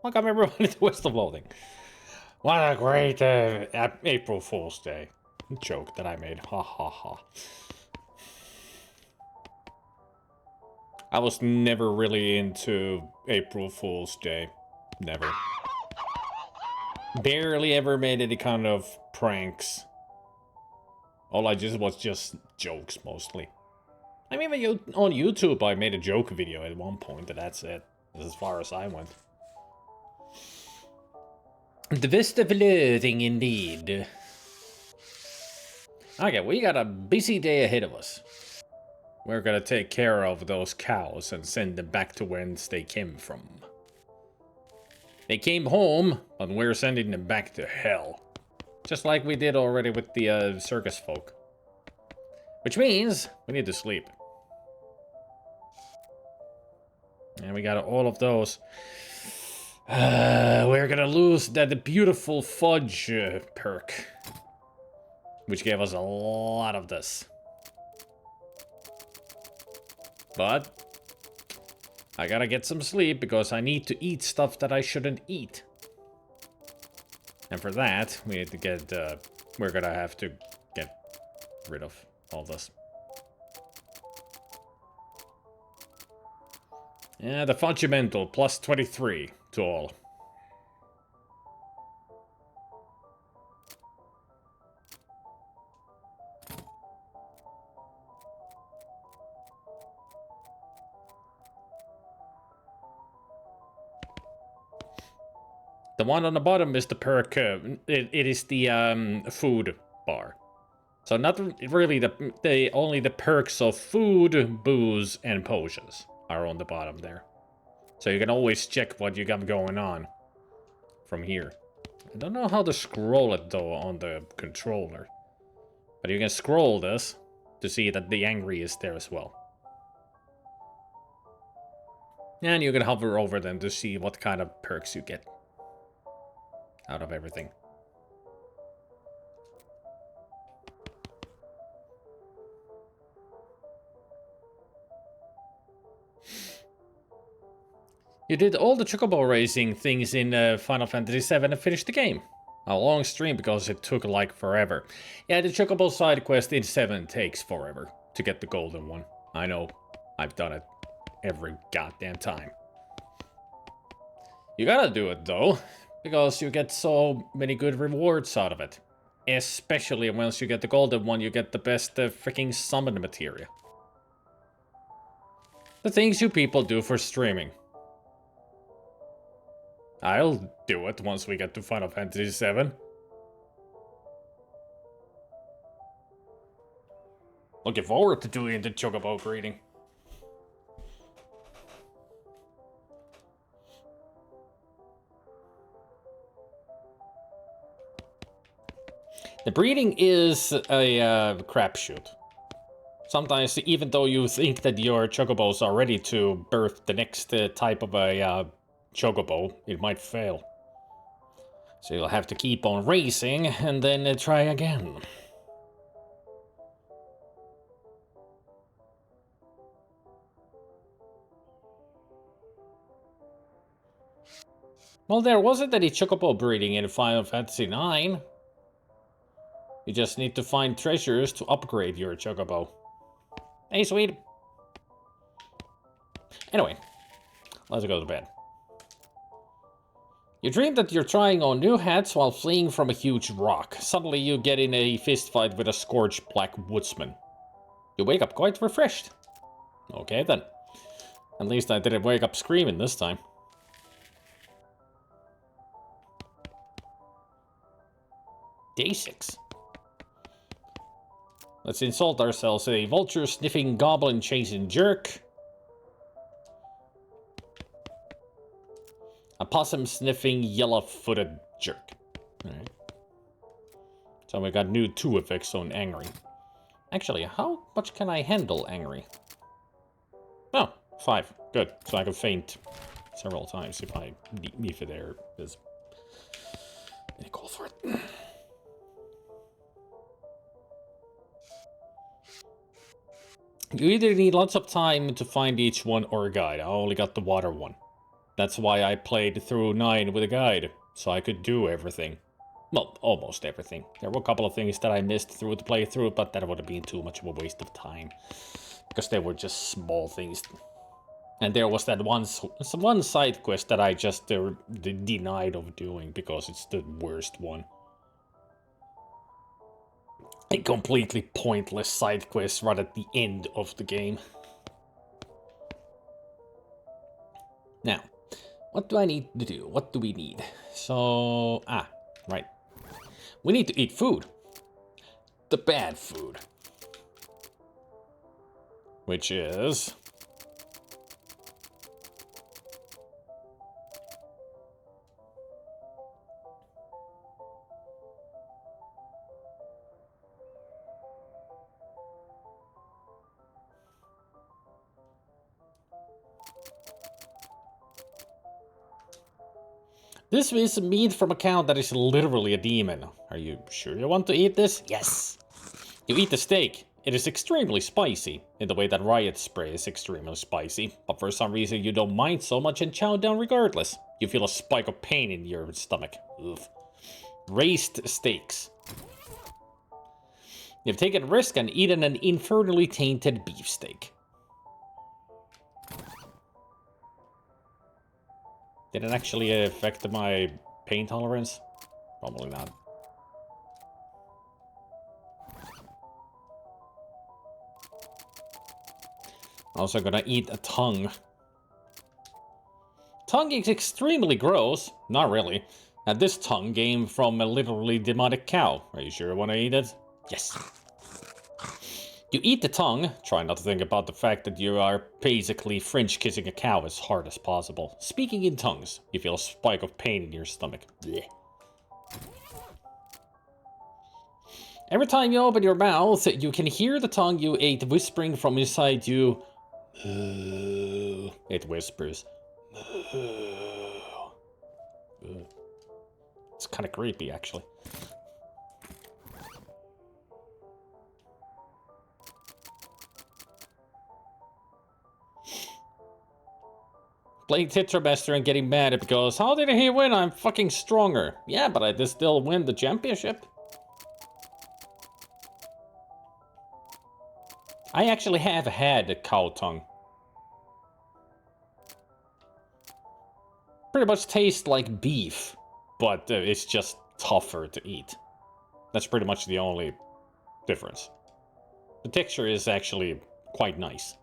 Welcome everyone to West of Loathing. What a great April Fool's Day joke that I made. Ha ha ha. I was never really into April Fool's Day. Never. Barely ever made any kind of pranks. All I just was just jokes mostly. I mean, on YouTube I made a joke video at one point, but that's it. That's as far as I went. The West of Loathing, indeed. Okay, we got a busy day ahead of us. We're gonna take care of those cows and send them back to whence they came from. They came home, but we're sending them back to hell. Just like we did already with the circus folk. Which means we need to sleep. And we got all of those. We're gonna lose that beautiful fudge perk, which gave us a lot of this. But I gotta get some sleep because I need to eat stuff that I shouldn't eat. And for that, we need to get, we're gonna have to get rid of all this. Yeah, the fundamental plus 23 to all. The one on the bottom is the perk, it is the food bar. So not really only the perks of food, booze, and potions are on the bottom there. So you can always check what you got going on from here. I don't know how to scroll it though on the controller. But you can scroll this to see that the angry is there as well. And you can hover over them to see what kind of perks you get out of everything. You did all the chocobo racing things in Final Fantasy VII and finished the game. A long stream because it took like forever. Yeah, the chocobo side quest in 7 takes forever to get the golden one. I know, I've done it every goddamn time. You gotta do it though, because you get so many good rewards out of it. Especially once you get the golden one, you get the best freaking summon materia. The things you people do for streaming. I'll do it once we get to Final Fantasy VII. Looking forward to doing the chocobo breeding. The breeding is a crapshoot. Sometimes, even though you think that your chocobos are ready to birth the next type of a chocobo, it might fail. So you'll have to keep on racing and then try again. Well, there wasn't any chocobo breeding in Final Fantasy IX. You just need to find treasures to upgrade your chocobo. Hey, sweet. Anyway, let's go to bed. You dream that you're trying on new hats while fleeing from a huge rock. Suddenly you get in a fistfight with a scorched black woodsman. You wake up quite refreshed. Okay then. At least I didn't wake up screaming this time. Day 6. Let's insult ourselves. A vulture-sniffing, goblin-chasing jerk. A possum-sniffing, yellow-footed jerk. Alright. So we got new 2 effects on angry. Actually, how much can I handle angry? Oh, 5. Good. So I can faint several times if there is any call for it. You either need lots of time to find each one or a guide. I only got the water one. That's why I played through 9 with a guide, so I could do everything. Well, almost everything. There were a couple of things that I missed through the playthrough, but that would have been too much of a waste of time. Because they were just small things. And there was that one side quest that I just denied of doing, because it's the worst one. A completely pointless side quest right at the end of the game. Now, what do I need to do? What do we need? So, right. We need to eat food. The bad food. Which is... This is meat from a cow that is literally a demon. Are you sure you want to eat this? Yes. You eat the steak. It is extremely spicy, in the way that riot spray is extremely spicy, but for some reason you don't mind so much and chow down regardless. You feel a spike of pain in your stomach. Ugh. Raised steaks. You've taken a risk and eaten an infernally tainted beefsteak. Did it actually affect my pain tolerance? Probably not. Also gonna eat a tongue. Tongue is extremely gross. Not really. And this tongue came from a literally demonic cow. Are you sure you want to eat it? Yes. You eat the tongue. Try not to think about the fact that you are basically French kissing a cow as hard as possible. Speaking in tongues, you feel a spike of pain in your stomach. Blech. Every time you open your mouth, you can hear the tongue you ate whispering from inside you. It whispers. It's kind of creepy, actually. Playing Tetramaster and getting mad because how did he win? I'm fucking stronger. Yeah, but I did still win the championship. I actually have had a cow tongue. Pretty much tastes like beef, but it's just tougher to eat. That's pretty much the only difference. The texture is actually quite nice.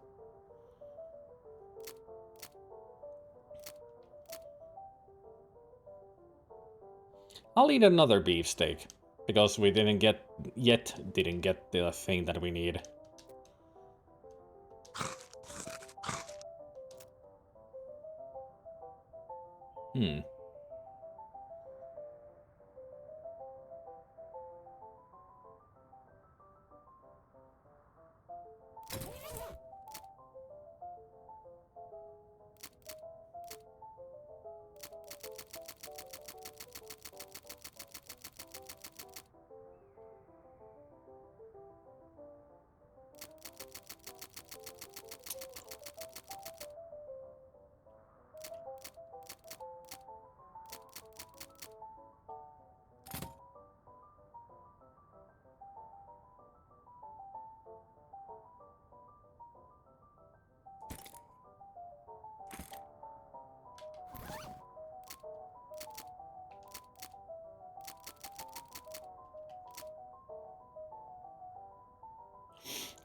I'll eat another beefsteak, because we didn't get the thing that we need.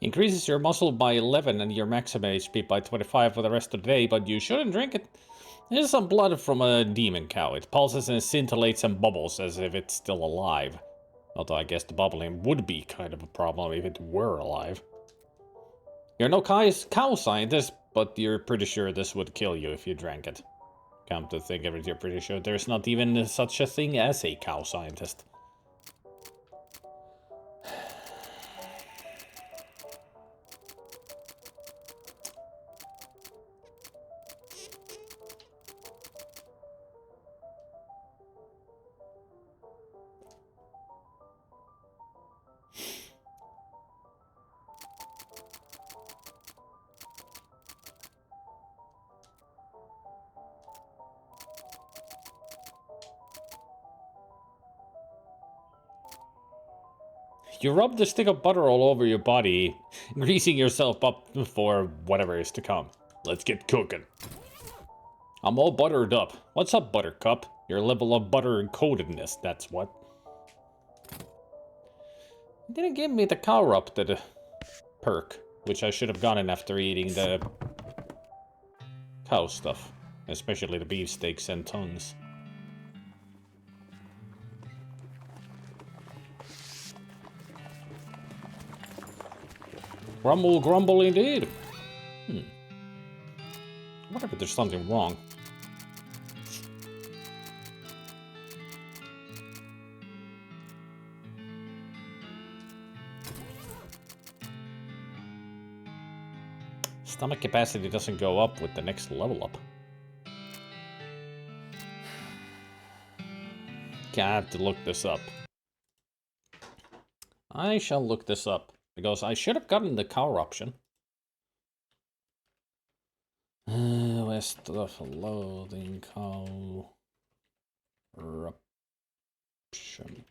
Increases your muscle by 11 and your maximum HP by 25 for the rest of the day, but you shouldn't drink it. There's some blood from a demon cow. It pulses and scintillates and bubbles as if it's still alive. Although I guess the bubbling would be kind of a problem if it were alive. You're no cow scientist, but you're pretty sure this would kill you if you drank it. Come to think of it, you're pretty sure there's not even such a thing as a cow scientist. You rub the stick of butter all over your body, greasing yourself up for whatever is to come. Let's get cooking. I'm all buttered up. What's up, Buttercup? Your level of butter and coatedness, that's what. It didn't give me the corrupted perk, which I should have gotten after eating the cow stuff, especially the beefsteaks and tongues. Grumble, grumble indeed. I wonder if there's something wrong. Stomach capacity doesn't go up with the next level up. Got to look this up. I shall look this up, because I should have gotten the cow option. West of Loathing cow option.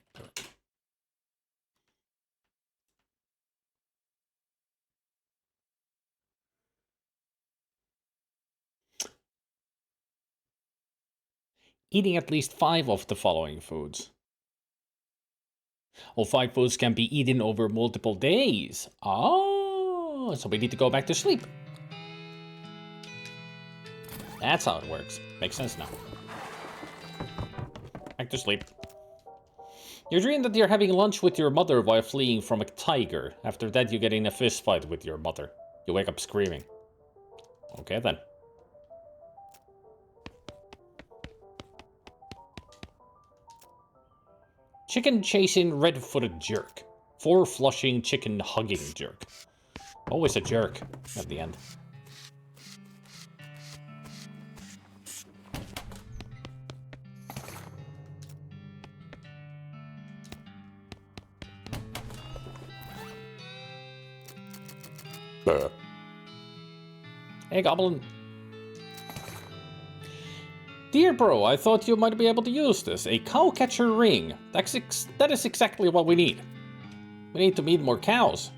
Eating at least 5 of the following foods. All 5 foods can be eaten over multiple days. Oh, so we need to go back to sleep. That's how it works. Makes sense now. Back to sleep. You dream that you're having lunch with your mother while fleeing from a tiger. After that, you get in a fist fight with your mother. You wake up screaming. Okay then. Chicken chasing red-footed jerk. 4 flushing chicken hugging jerk. Always a jerk at the end. Hey, Goblin. Dear bro, I thought you might be able to use this. A cow catcher ring. That is exactly what we need. We need to meet more cows.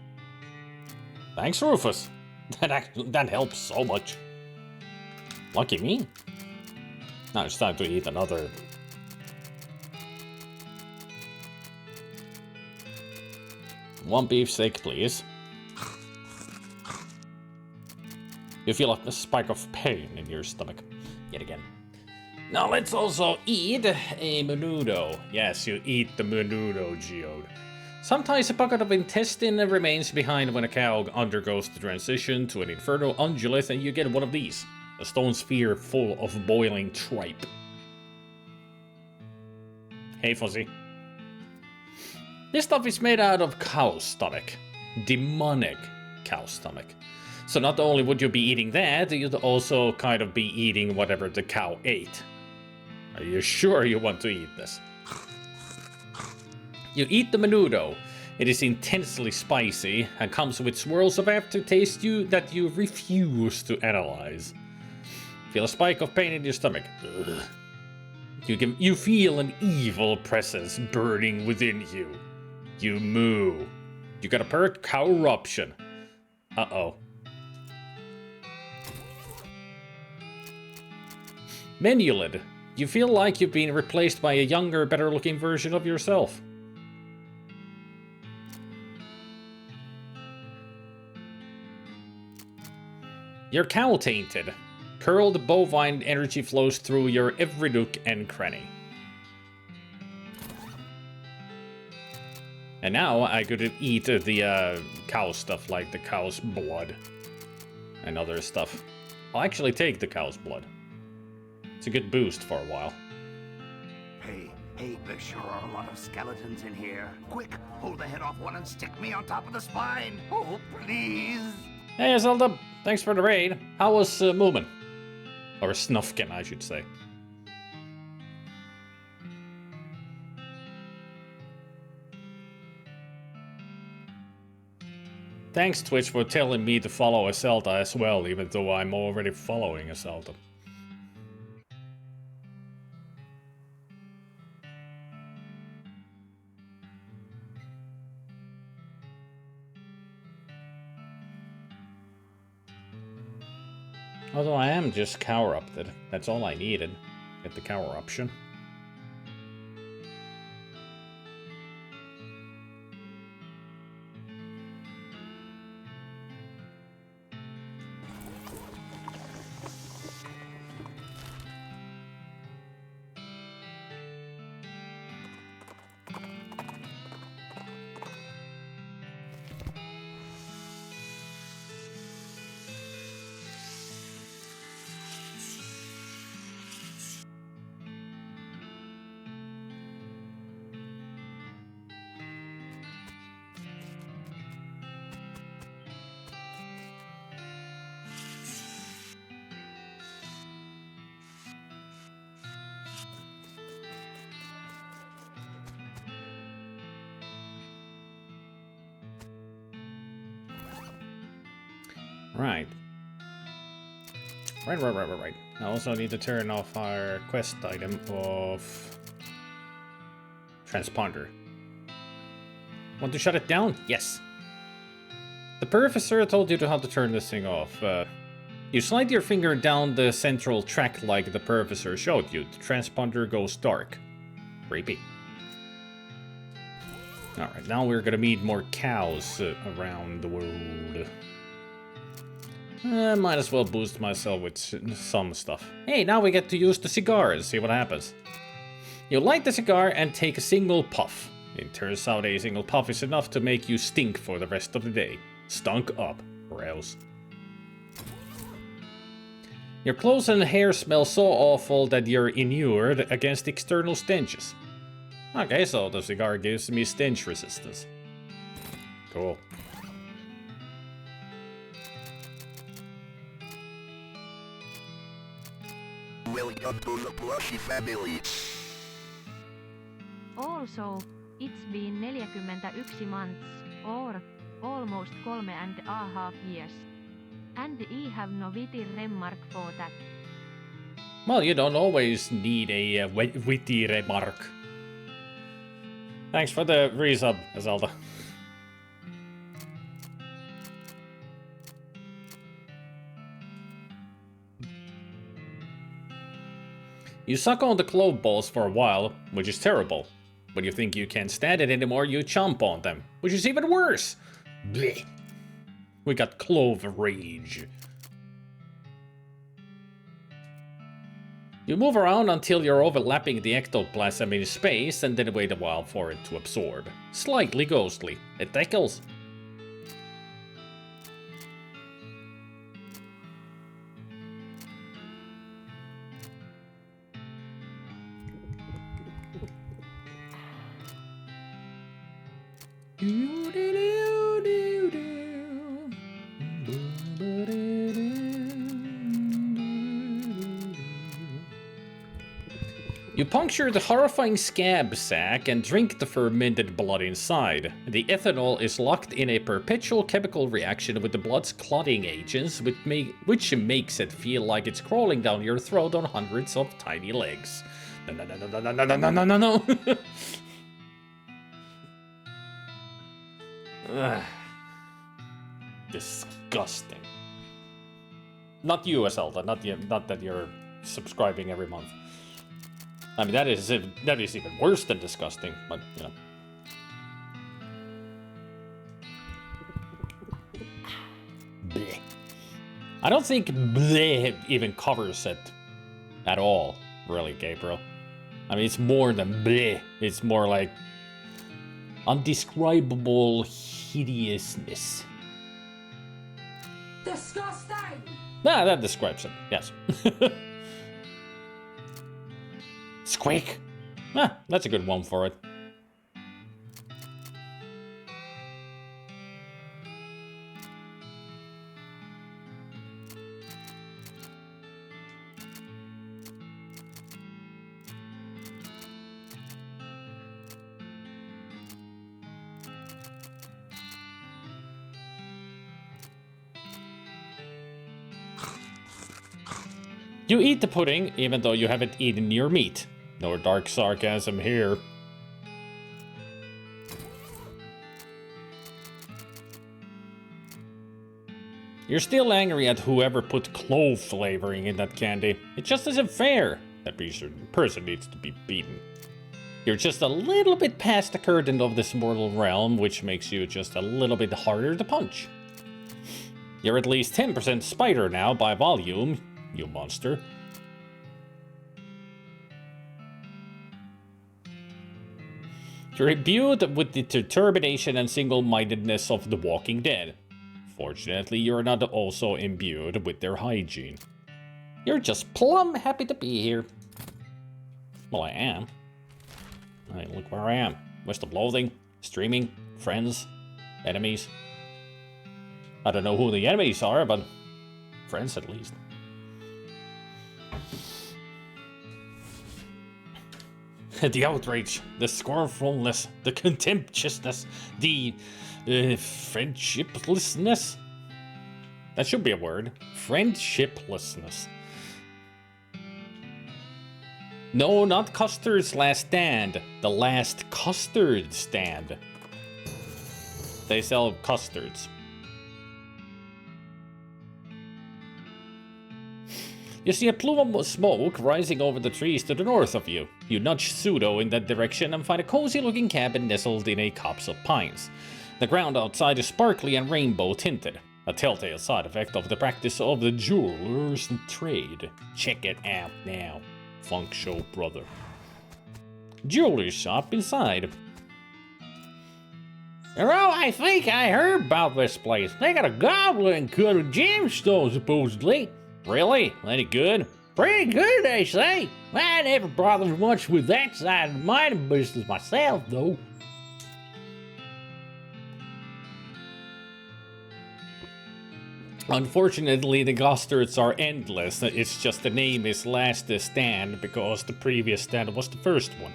Thanks, Rufus. That helps so much. Lucky me. Now it's time to eat another. One beefsteak, please. You feel a spike of pain in your stomach. Yet again. Now let's also eat a menudo. Yes, you eat the menudo, Geode. Sometimes a bucket of intestine remains behind when a cow undergoes the transition to an inferno ungulate, and you get one of these. A stone sphere full of boiling tripe. Hey, Fuzzy. This stuff is made out of cow stomach. Demonic cow stomach. So not only would you be eating that, you'd also kind of be eating whatever the cow ate. Are you sure you want to eat this? You eat the menudo. It is intensely spicy and comes with swirls of aftertaste that you refuse to analyze. Feel a spike of pain in your stomach. Ugh. You feel an evil presence burning within you. You moo. You got a perk, corruption. Uh-oh. Menulid. You feel like you've been replaced by a younger, better-looking version of yourself. You're cow-tainted. Curled bovine energy flows through your every nook and cranny. And now I could eat the cow stuff, like the cow's blood and other stuff. I'll actually take the cow's blood. It's a good boost for a while. Hey, there sure are a lot of skeletons in here. Quick, pull the head off one and stick me on top of the spine. Oh, please. Hey, Zelda. Thanks for the raid. How was Moomin? Or Snufkin, I should say. Thanks, Twitch, for telling me to follow a Zelda as well, even though I'm already following a Zelda. Although I am just cower upped. That's all I needed. Get the cower option. Right. Right. I also need to turn off our quest item of transponder. Want to shut it down? Yes. The professor told you how to turn this thing off. You slide your finger down the central track like the professor showed you. The transponder goes dark. Creepy. Alright, now we're gonna meet more cows around the world. Might as well boost myself with some stuff. Hey, now we get to use the cigar and see what happens. You light the cigar and take a single puff. It turns out a single puff is enough to make you stink for the rest of the day. Stunk up, gross. Your clothes and hair smell so awful that you're inured against external stenches. Okay, so the cigar gives me stench resistance. Cool. Welcome to the Plushy family. Also, it's been 41 months, or almost 3.5 years. And I have no witty remark for that. Well, you don't always need a witty remark. Thanks for the resub, Zelda. You suck on the clove balls for a while, which is terrible. When you think you can't stand it anymore, you chomp on them, which is even worse. Blech. We got clove rage. You move around until you're overlapping the ectoplasm in space and then wait a while for it to absorb. Slightly ghostly. It tickles. You puncture the horrifying scab sac and drink the fermented blood inside. The ethanol is locked in a perpetual chemical reaction with the blood's clotting agents, which makes it feel like it's crawling down your throat on hundreds of tiny legs. No. Ugh. Disgusting. Not you, Zelda. Not that you're subscribing every month. I mean, that is even worse than disgusting, but, you know. Bleh. I don't think bleh even covers it at all, really, Gabriel. I mean, it's more than bleh. It's more like undescribable hideousness. Disgusting! Nah, that describes it, yes. Squeak! Ah, that's a good one for it. You eat the pudding, even though you haven't eaten your meat. No dark sarcasm here. You're still angry at whoever put clove flavoring in that candy. It just isn't fair. That person needs to be beaten. You're just a little bit past the curtain of this mortal realm, which makes you just a little bit harder to punch. You're at least 10% spider now by volume, you monster. You're imbued with the determination and single-mindedness of the Walking Dead. Fortunately, you're not also imbued with their hygiene. You're just plumb happy to be here. Well, I am. Hey, look where I am. West of Loathing, streaming, friends, enemies. I don't know who the enemies are, but friends at least. The outrage, the scornfulness, the contemptuousness, the friendshiplessness. That should be a word. Friendshiplessness. No, not Custard's Last Stand. The Last Custard Stand. They sell custards. You see a plume of smoke rising over the trees to the north of you. You nudge Pseudo in that direction and find a cozy-looking cabin nestled in a copse of pines. The ground outside is sparkly and rainbow-tinted, a telltale side effect of the practice of the jeweler's trade. Check it out now, Funk Show brother. Jewelry shop inside. Oh, I think I heard about this place. They got a goblin cut of gemstones, supposedly. Really? Any good? Pretty good, they say. I never bothered much with that side of the mining business myself, though. Unfortunately, the custards are endless. It's just the name is Last Stand because the previous stand was the first one.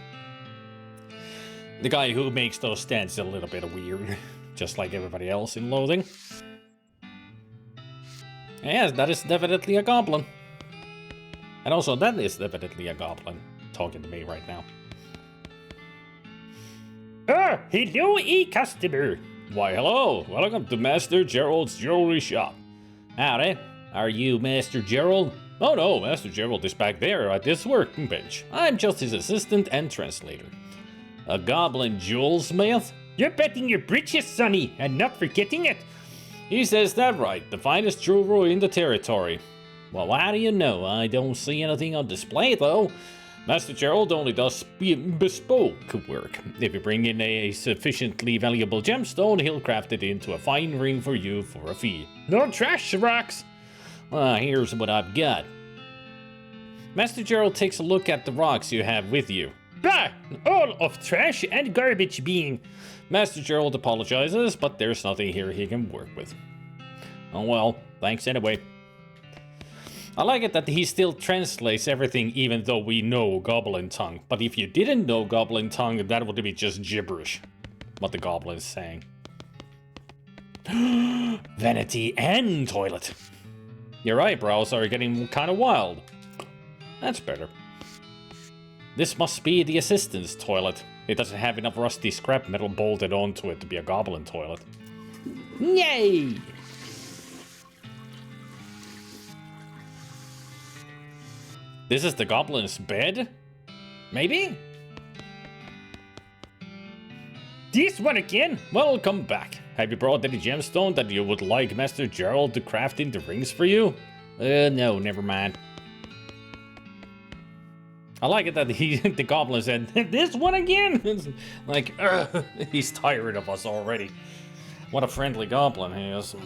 The guy who makes those stands is a little bit weird, just like everybody else in Loathing. Yes, that is definitely a goblin. And also, that is definitely a goblin talking to me right now. Oh, hello, customer. Why, hello. Welcome to Master Gerald's jewelry shop. Howdy. Are you Master Gerald? Oh no, Master Gerald is back there at this working bench. I'm just his assistant and translator. A goblin jewelsmith? You're betting your britches, sonny, and not forgetting it. He says that right, the finest jewelry in the territory. Well, how do you know? I don't see anything on display, though. Master Gerald only does bespoke work. If you bring in a sufficiently valuable gemstone, he'll craft it into a fine ring for you for a fee. No trash rocks! Here's what I've got. Master Gerald takes a look at the rocks you have with you. Bah! All of trash and garbage being. Master Gerald apologizes, but there's nothing here he can work with. Oh well, thanks anyway. I like it that he still translates everything even though we know Goblin tongue. But if you didn't know Goblin tongue, that would be just gibberish. What the Goblin is saying. Vanity and toilet. Your eyebrows are getting kind of wild. That's better. This must be the assistant's toilet. It doesn't have enough rusty scrap metal bolted onto it to be a goblin toilet. Yay! This is the goblin's bed? Maybe? This one again? Welcome back. Have you brought any gemstone that you would like Master Gerald to craft into rings for you? No, never mind. I like it that the goblin said, this one again? It's like, he's tired of us already. What a friendly goblin he is.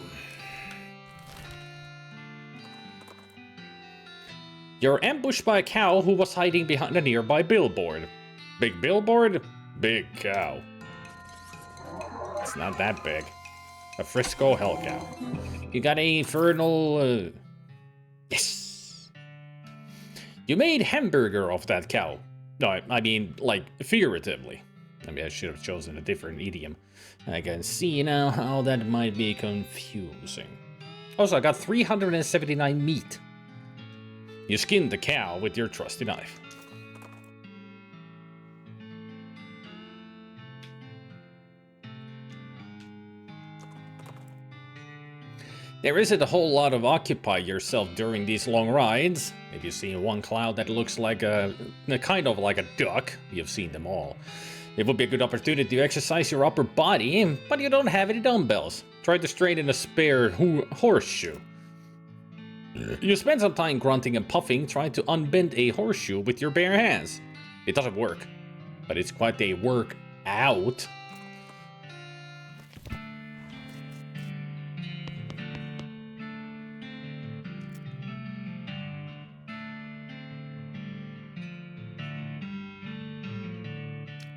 You're ambushed by a cow who was hiding behind a nearby billboard. Big billboard, big cow. It's not that big. A Frisco hell cow. You got a infernal... Yes! You made hamburger off that cow. No, I mean, like, figuratively. Maybe I should have chosen a different idiom. I can see now how that might be confusing. Also, I got 379 meat. You skinned the cow with your trusty knife. There isn't a whole lot of occupy yourself during these long rides. If you've seen one cloud that looks like a kind of like a duck, you've seen them all. It would be a good opportunity to exercise your upper body, but you don't have any dumbbells. Try to straighten a spare horseshoe. You spend some time grunting and puffing, trying to unbend a horseshoe with your bare hands. It doesn't work, but it's quite a workout.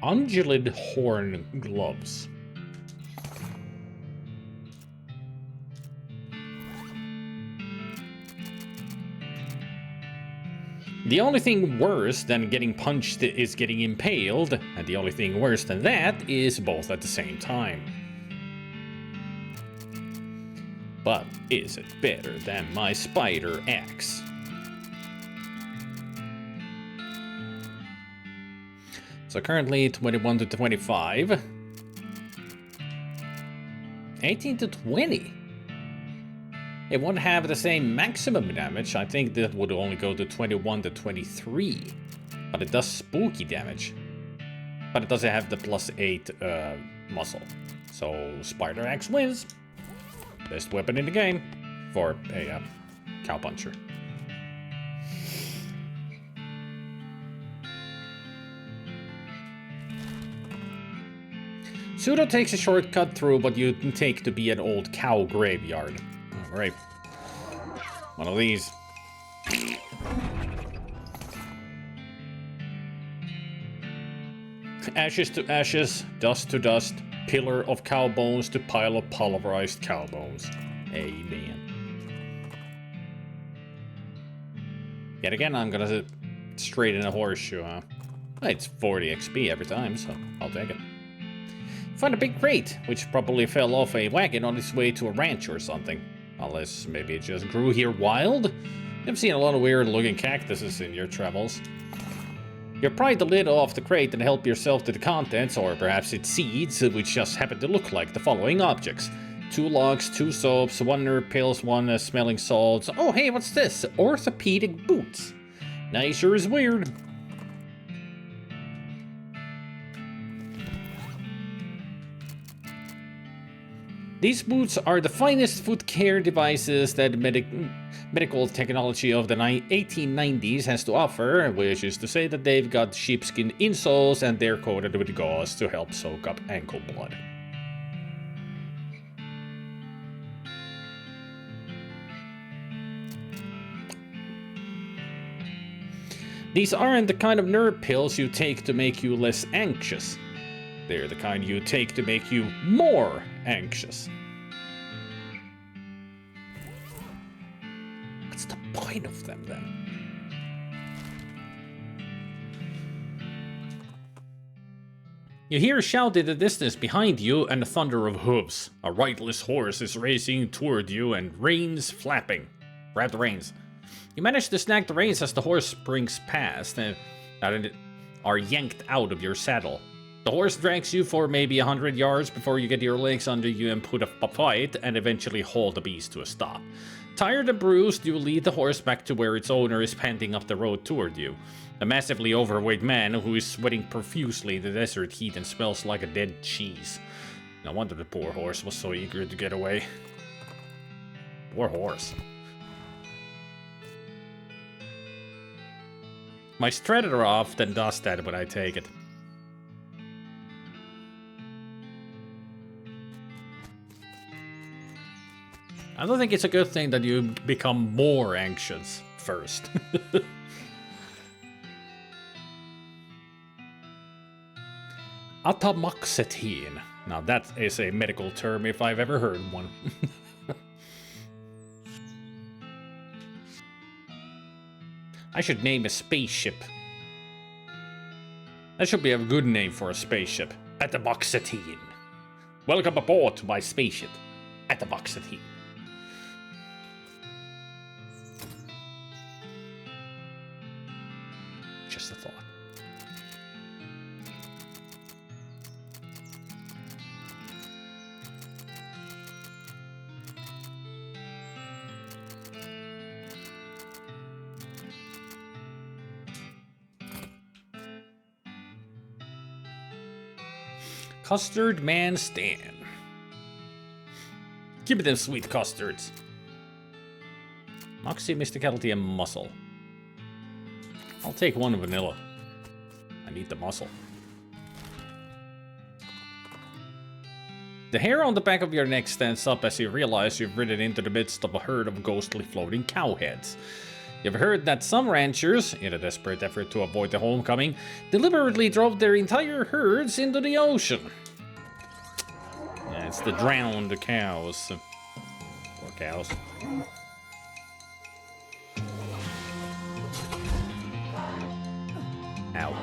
Undulated horn gloves. The only thing worse than getting punched is getting impaled, and the only thing worse than that is both at the same time. But is it better than my spider axe? So currently 21 to 25. 18 to 20. It won't have the same maximum damage. I think that would only go to 21 to 23. But it does spooky damage. But it doesn't have the +8 muscle. So Spider Axe wins. Best weapon in the game for a cowpuncher. Pseudo takes a shortcut through what you take to be an old cow graveyard. Alright. One of these. Ashes to ashes, dust to dust, pillar of cow bones to pile of pulverized cow bones. Amen. Yet again, I'm gonna straighten a horseshoe, huh? It's 40 XP every time, so I'll take it. Find a big crate, which probably fell off a wagon on its way to a ranch or something. Unless maybe it just grew here wild? I've seen a lot of weird looking cactuses in your travels. You pry the lid off the crate and help yourself to the contents, or perhaps its seeds, which just happen to look like the following objects. 2 logs, 2 soaps, 1 nerve pills, 1 smelling salts. Oh hey, what's this? Orthopedic boots. Now sure is weird. These boots are the finest foot care devices that medical technology of the 1890s has to offer, which is to say that they've got sheepskin insoles and they're coated with gauze to help soak up ankle blood. These aren't the kind of nerve pills you take to make you less anxious. They're the kind you take to make you more anxious. What's the point of them then? You hear a shout in the distance behind you and the thunder of hooves. A riderless horse is racing toward you and reins flapping. Grab the reins. You manage to snag the reins as the horse springs past and are yanked out of your saddle. The horse drags you for maybe 100 yards before you get your legs under you and put up a fight and eventually haul the beast to a stop. Tired and bruised, you lead the horse back to where its owner is panting up the road toward you. A massively overweight man who is sweating profusely in the desert heat and smells like a dead cheese. No wonder the poor horse was so eager to get away. Poor horse. My Strator often does that when I take it. I don't think it's a good thing that you become more anxious first. Atomoxetine. Now that is a medical term if I've ever heard one. I should name a spaceship. That should be a good name for a spaceship. Atomoxetine. Welcome aboard to my spaceship. Atomoxetine. Just a thought. Custard Man Stan. Give me them sweet custards. Moxie, Mysticality, and Muscle. I'll take one vanilla. I need the muscle. The hair on the back of your neck stands up as you realize you've ridden into the midst of a herd of ghostly floating cow heads. You've heard that some ranchers, in a desperate effort to avoid the homecoming, deliberately drove their entire herds into the ocean. Yeah, it's the drowned cows. Poor cows. Ow.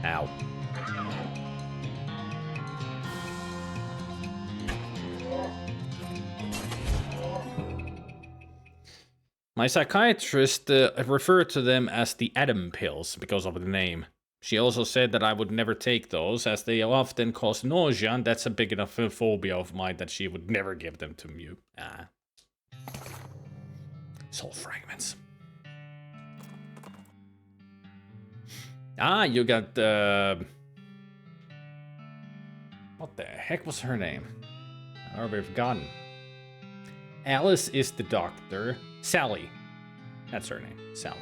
Ow. My psychiatrist referred to them as the Adam pills because of the name. She also said that I would never take those as they often cause nausea, and that's a big enough phobia of mine that she would never give them to me. Soul fragments. You got what the heck was her name? I've already forgotten. Alice is the doctor. Sally. That's her name. Sally.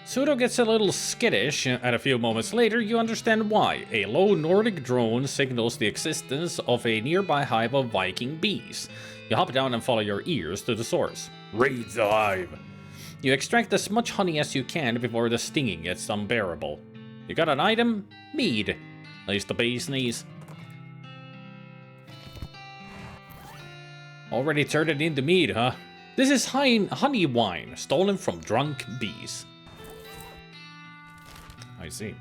Pseudo gets a little skittish, and a few moments later you understand why. A low Nordic drone signals the existence of a nearby hive of Viking bees. You hop down and follow your ears to the source. Raid the hive! You extract as much honey as you can before the stinging gets unbearable. You got an item? Mead. At least the bee's knees. Already turned it into mead, huh? This is honey wine, stolen from drunk bees. I see.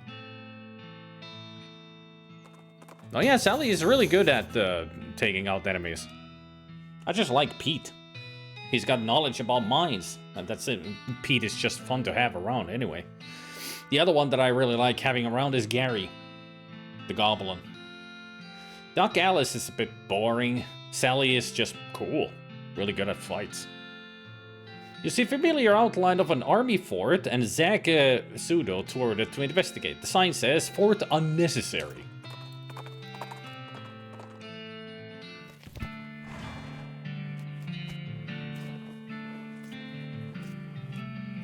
Oh yeah, Sally is really good at taking out enemies. I just like Pete. He's got knowledge about mines, and that's it. Pete is just fun to have around anyway. The other one that I really like having around is Gary, the Goblin. Doc Alice is a bit boring. Sally is just cool, really good at fights. You see a familiar outline of an army fort, and Zach Pseudo toured it to investigate. The sign says, "Fort unnecessary."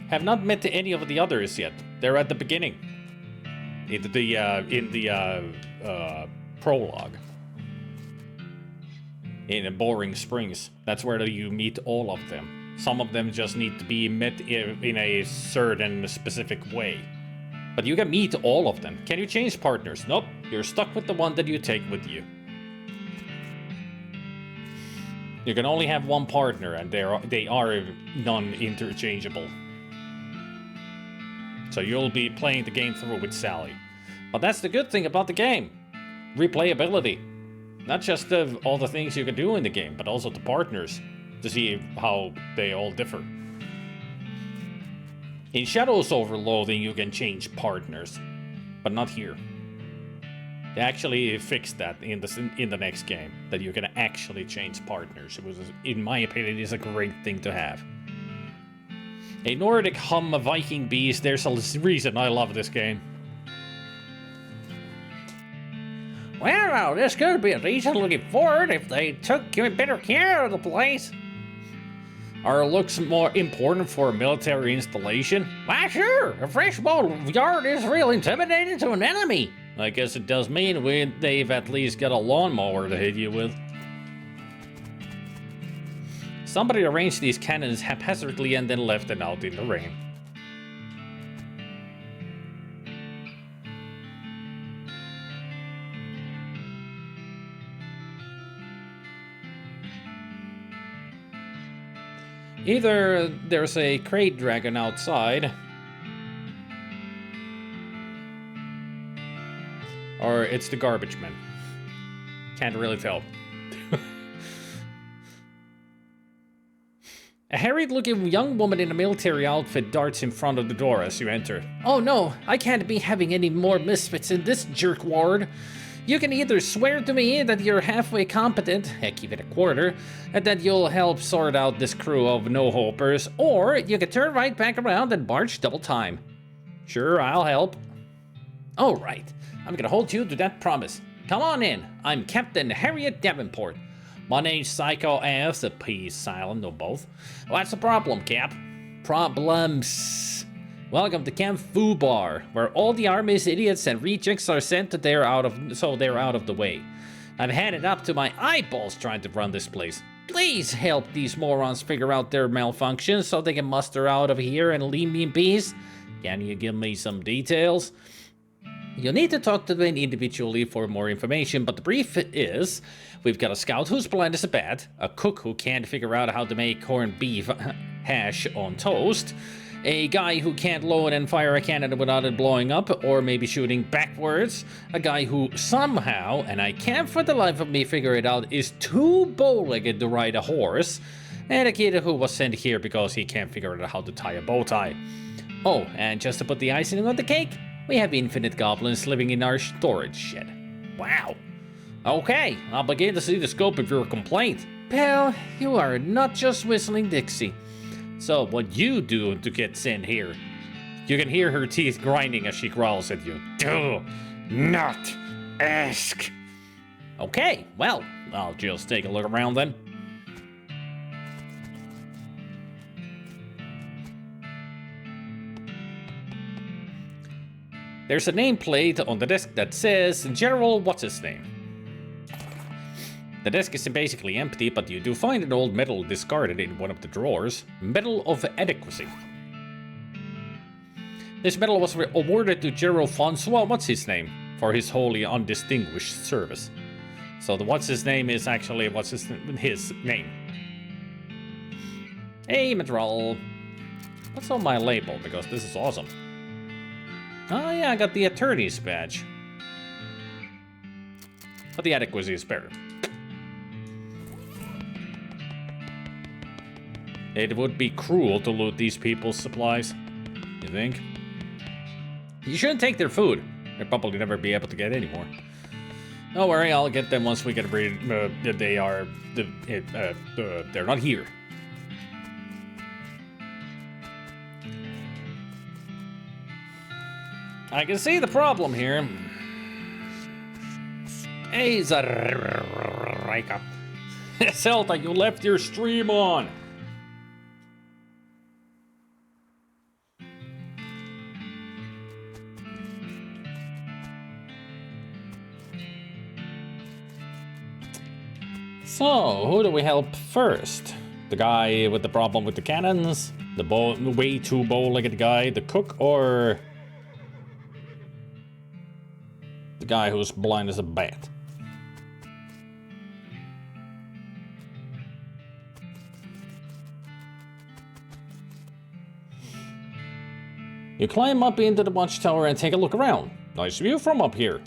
Have not met any of the others yet. They're at the beginning. In the prologue. In Boring Springs. That's where you meet all of them. Some of them just need to be met in a certain specific way. But you can meet all of them. Can you change partners? Nope. You're stuck with the one that you take with you. You can only have one partner, and they are non-interchangeable. So you'll be playing the game through with Sally. But that's the good thing about the game. Replayability. Not just all the things you can do in the game, but also the partners, to see how they all differ. In Shadows over Loathing, you can change partners, but not here. They actually fixed that in the next game, that you can actually change partners. It was, in my opinion, is a great thing to have. A Nordic hum of Viking bees, there's a reason I love this game. Well, now, this could be a decent looking fort if they took better care of the place. Are looks more important for a military installation? Why, sure. A fresh bottled yard is real intimidating to an enemy. I guess it does mean they've at least got a lawnmower to hit you with. Somebody arranged these cannons haphazardly and then left them out in the rain. Either there's a crate dragon outside, or it's the garbage man. Can't really tell. A harried-looking young woman in a military outfit darts in front of the door as you enter. Oh no, I can't be having any more misfits in this jerk ward. You can either swear to me that you're halfway competent, heck, even a quarter, and that you'll help sort out this crew of no-hopers, or you can turn right back around and march double time. Sure, I'll help. All right, I'm gonna hold you to that promise. Come on in, I'm Captain Harriet Davenport. My name's Psycho F, the P is silent, or both. What's the problem, Cap? Problems. Welcome to Camp Foo Bar, where all the army's idiots and rejects are sent to they're out of the way. I've had it up to my eyeballs trying to run this place. Please help these morons figure out their malfunctions so they can muster out of here and leave me in peace. Can you give me some details? You'll need to talk to them individually for more information, but the brief is, we've got a scout who's blind as a bat, a cook who can't figure out how to make corned beef hash on toast, a guy who can't load and fire a cannon without it blowing up, or maybe shooting backwards, a guy who somehow, and I can't for the life of me figure it out, is too bow-legged to ride a horse, and a kid who was sent here because he can't figure out how to tie a bow tie. Oh, and just to put the icing on the cake, we have infinite goblins living in our storage shed. Wow. Okay, I'll begin to see the scope of your complaint. Pal, you are not just whistling Dixie. So, what you do to get sent here? You can hear her teeth grinding as she growls at you. Do not ask. Okay, well, I'll just take a look around then. There's a nameplate on the desk that says General What's-His-Name. The desk is basically empty, but you do find an old medal discarded in one of the drawers. Medal of Adequacy. This medal was awarded to General Francois What's-His-Name for his wholly undistinguished service. So the What's-His-Name is actually his name. Hey, Madral. What's on my label? Because this is awesome. Oh yeah, I got the attorney's badge. But the adequacy is better. It would be cruel to loot these people's supplies, you think? You shouldn't take their food. They'll probably never be able to get any more. Don't worry, I'll get them once we get they're not here. I can see the problem here. Hey, Zarika. Zelda, you left your stream on. So, who do we help first? The guy with the problem with the cannons? The way too bow-legged guy? The cook? Or the guy who's blind as a bat? You climb up into the watchtower and take a look around. Nice view from up here.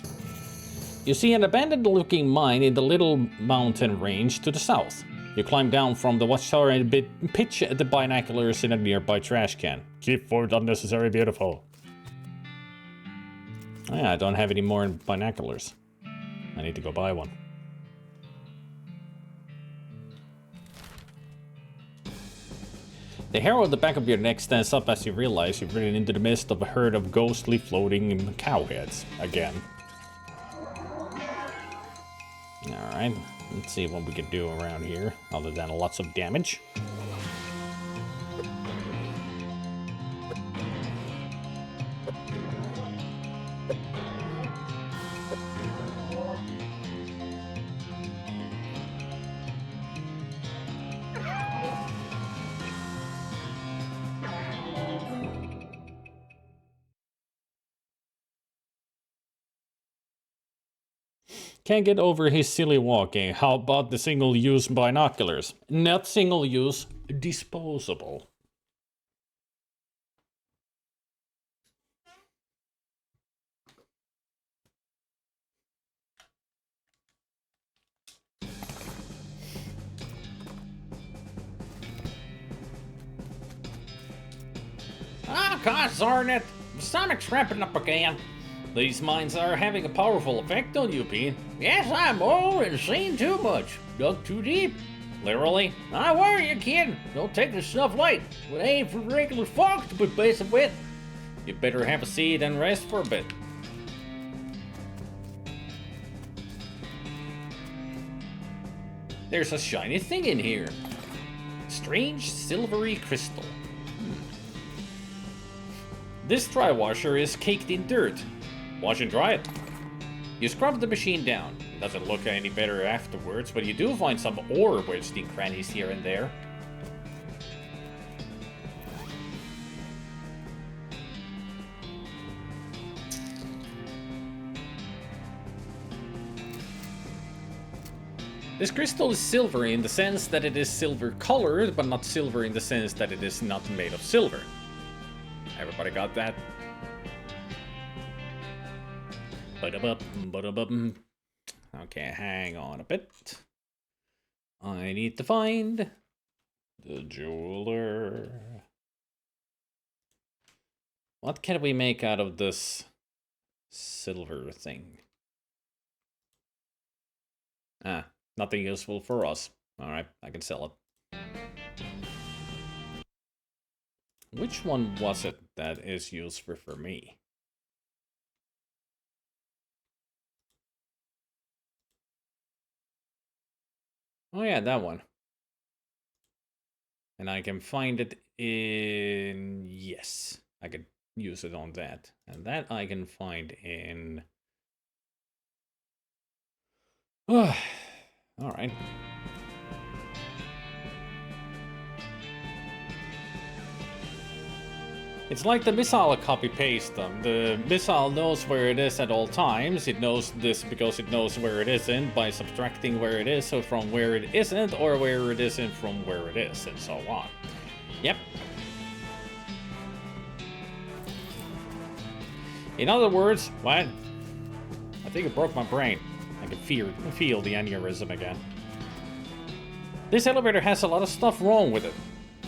You see an abandoned-looking mine in the little mountain range to the south. You climb down from the watchtower and pitch the binoculars in a nearby trash can. Keep Fort unnecessary beautiful. Oh yeah, I don't have any more binoculars. I need to go buy one. The hair on the back of your neck stands up as you realize you've ridden into the midst of a herd of ghostly floating cowheads again. Alright, let's see what we can do around here, other than lots of damage. Can't get over his silly walking. How about the single-use binoculars? Not single-use, disposable. Ah, gosh darn it! Sonic's ramping up again. These mines are having a powerful effect on you, Bean. Yes, I'm old and seen too much. Dug too deep. Literally? I worry you, kid. Don't take this stuff light. It ain't for regular folks to be basic with. You better have a seat and rest for a bit. There's a shiny thing in here. Strange silvery crystal. This dry washer is caked in dirt. Wash and dry it. You scrub the machine down. It doesn't look any better afterwards, but you do find some ore wedged in crannies here and there. This crystal is silver in the sense that it is silver colored, but not silver in the sense that it is not made of silver. Everybody got that? Okay, hang on a bit. I need to find the jeweler. What can we make out of this silver thing? Ah, nothing useful for us. Alright, I can sell it. Which one was it that is useful for me? Oh yeah, that one. And I can find it in... Yes, I could use it on that. And that I can find in... Alright. It's like the missile copy-paste them. The missile knows where it is at all times. It knows this because it knows where it isn't by subtracting where it is so from where it isn't, or where it isn't from where it is, and so on. Yep. In other words, what? I think it broke my brain. I can feel the aneurysm again. This elevator has a lot of stuff wrong with it.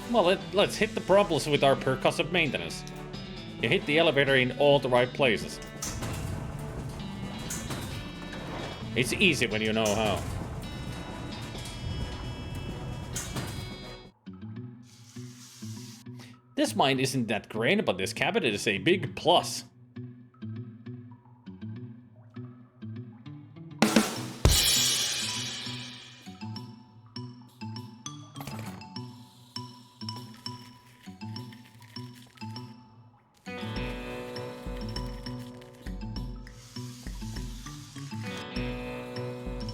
Well, let's hit the problems with our percussive maintenance. You hit the elevator in all the right places. It's easy when you know how. This mine isn't that great, but this cabinet is a big plus.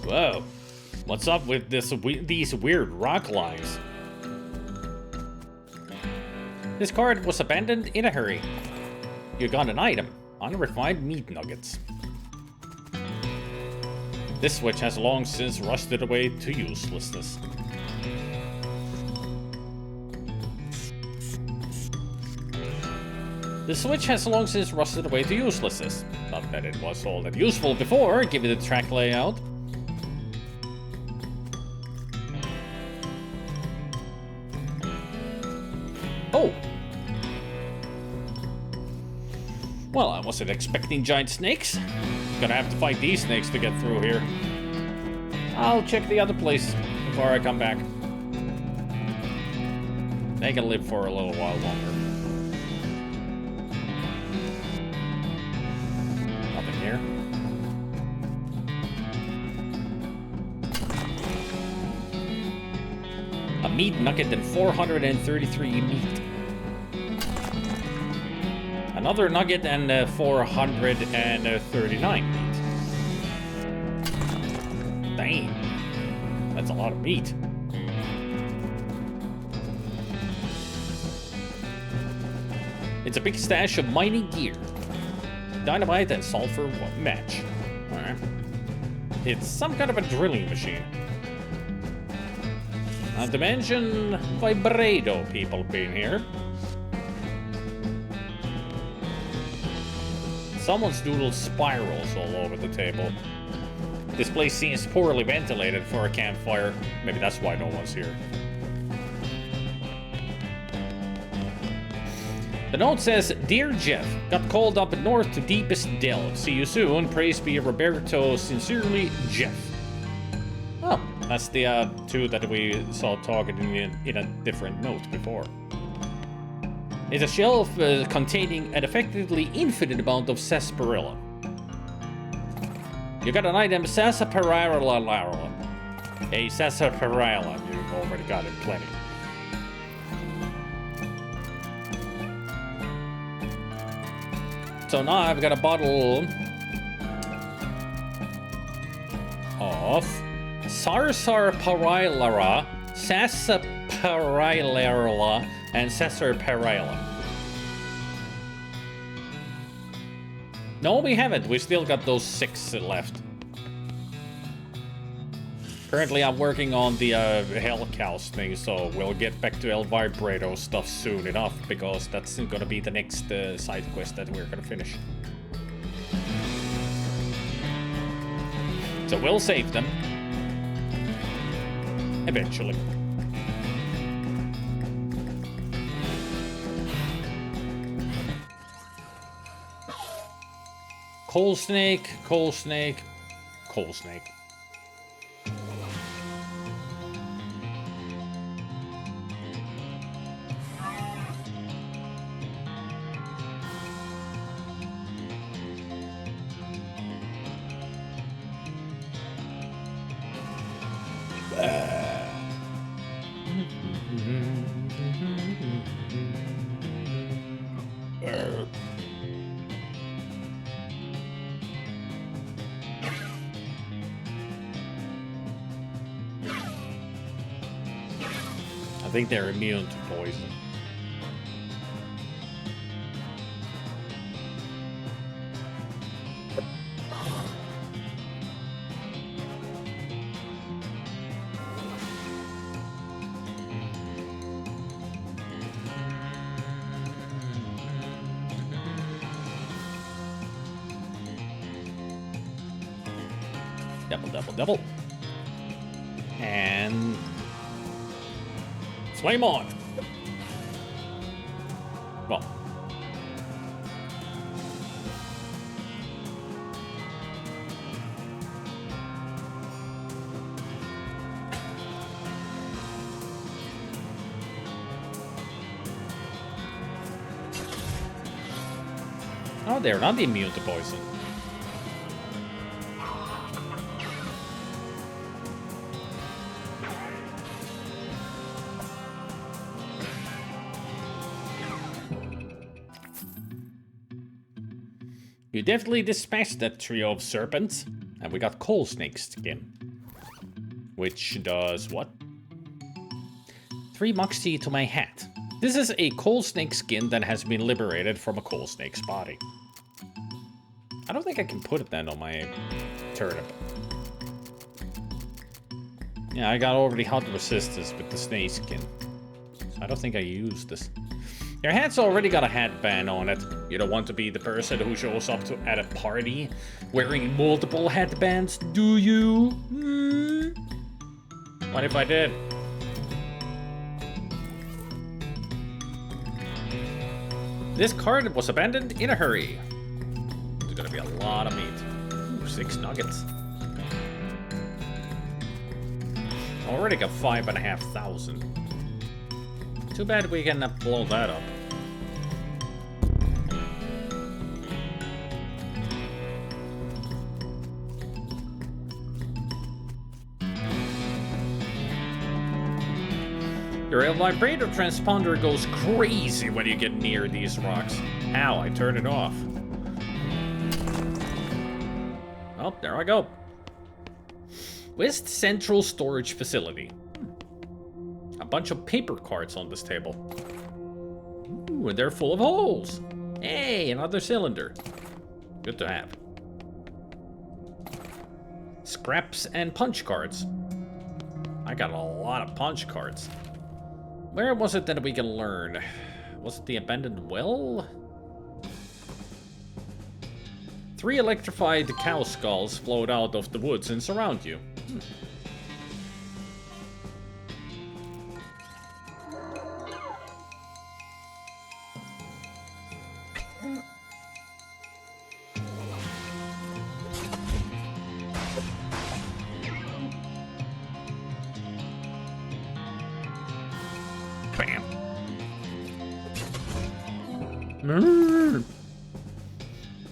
Whoa, what's up with these weird rock lines? This card was abandoned in a hurry. You got an item, unrefined meat nuggets. This switch has long since rusted away to uselessness. The switch has long since rusted away to uselessness. Not that it was all that useful before, given the track layout. Oh! Well, I wasn't expecting giant snakes. Gonna have to fight these snakes to get through here. I'll check the other place before I come back. They can live for a little while longer. Nothing here. A meat nugget and 433 meat. Another nugget and 439 meat. Dang. That's a lot of meat. It's a big stash of mining gear. Dynamite and sulfur won't match. Alright. It's some kind of a drilling machine. Not to mention vibrato people being here. Someone's doodled spirals all over the table. This place seems poorly ventilated for a campfire. Maybe that's why no one's here. The note says, Dear Jeff, got called up north to deepest delve. See you soon. Praise be Roberto. Sincerely, Jeff. Oh, that's the two that we saw talking in a different note before. It's a shelf containing an effectively infinite amount of sarsaparilla. You got an item, sarsaparilla. A sarsaparilla. You've already got it plenty. So now I've got a bottle of sarsaparilla, and sarsaparilla. No, we haven't. We still got those 6 left. Currently, I'm working on the Hell Cows thing, so we'll get back to El Vibrato stuff soon enough, because that's gonna be the next side quest that we're gonna finish. So we'll save them. Eventually. Coal snake, coal snake, coal snake. I think they're immune to poison. Double. And flame on. Well. Oh, they're not immune to poison. You definitely dispatched that trio of serpents, and we got coal snake skin. Which does what? 3 moxie to my hat. This is a coal snake skin that has been liberated from a coal snake's body. I don't think I can put it then on my turnip. Yeah, I got already hot resistance with the snake skin. So I don't think I used this. Your hat's already got a headband on it. You don't want to be the person who shows up at a party wearing multiple headbands, do you? What if I did? This cart was abandoned in a hurry. There's gonna be a lot of meat. Ooh, 6 nuggets. Already got 5,500. Too bad we cannot blow that up. Your vibrator transponder goes crazy when you get near these rocks. Ow, I turned it off. Oh, there I go. West Central Storage Facility. A bunch of paper carts on this table. Ooh, and they're full of holes. Hey, another cylinder. Good to have. Scraps and punch cards. I got a lot of punch cards. Where was it that we can learn? Was it the abandoned well? 3 electrified cow skulls float out of the woods and surround you. Bam. Mm.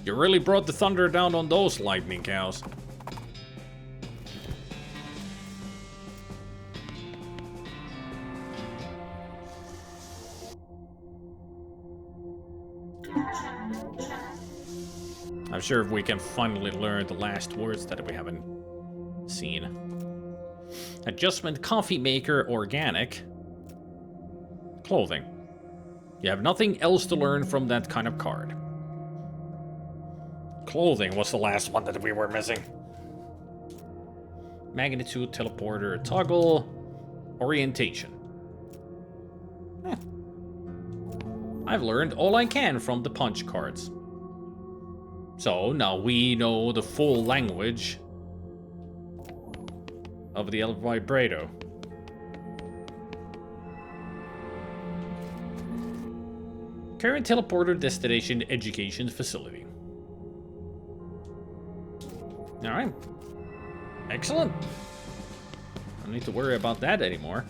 You really brought the thunder down on those lightning cows. I'm sure if we can finally learn the last words that we haven't seen. Adjustment coffee maker organic. Clothing. You have nothing else to learn from that kind of card. Clothing was the last one that we were missing. Magnitude, teleporter, toggle, orientation. I've learned all I can from the punch cards. So now we know the full language of the El Vibrato. Current teleporter destination education facility. Alright. Excellent. I don't need to worry about that anymore.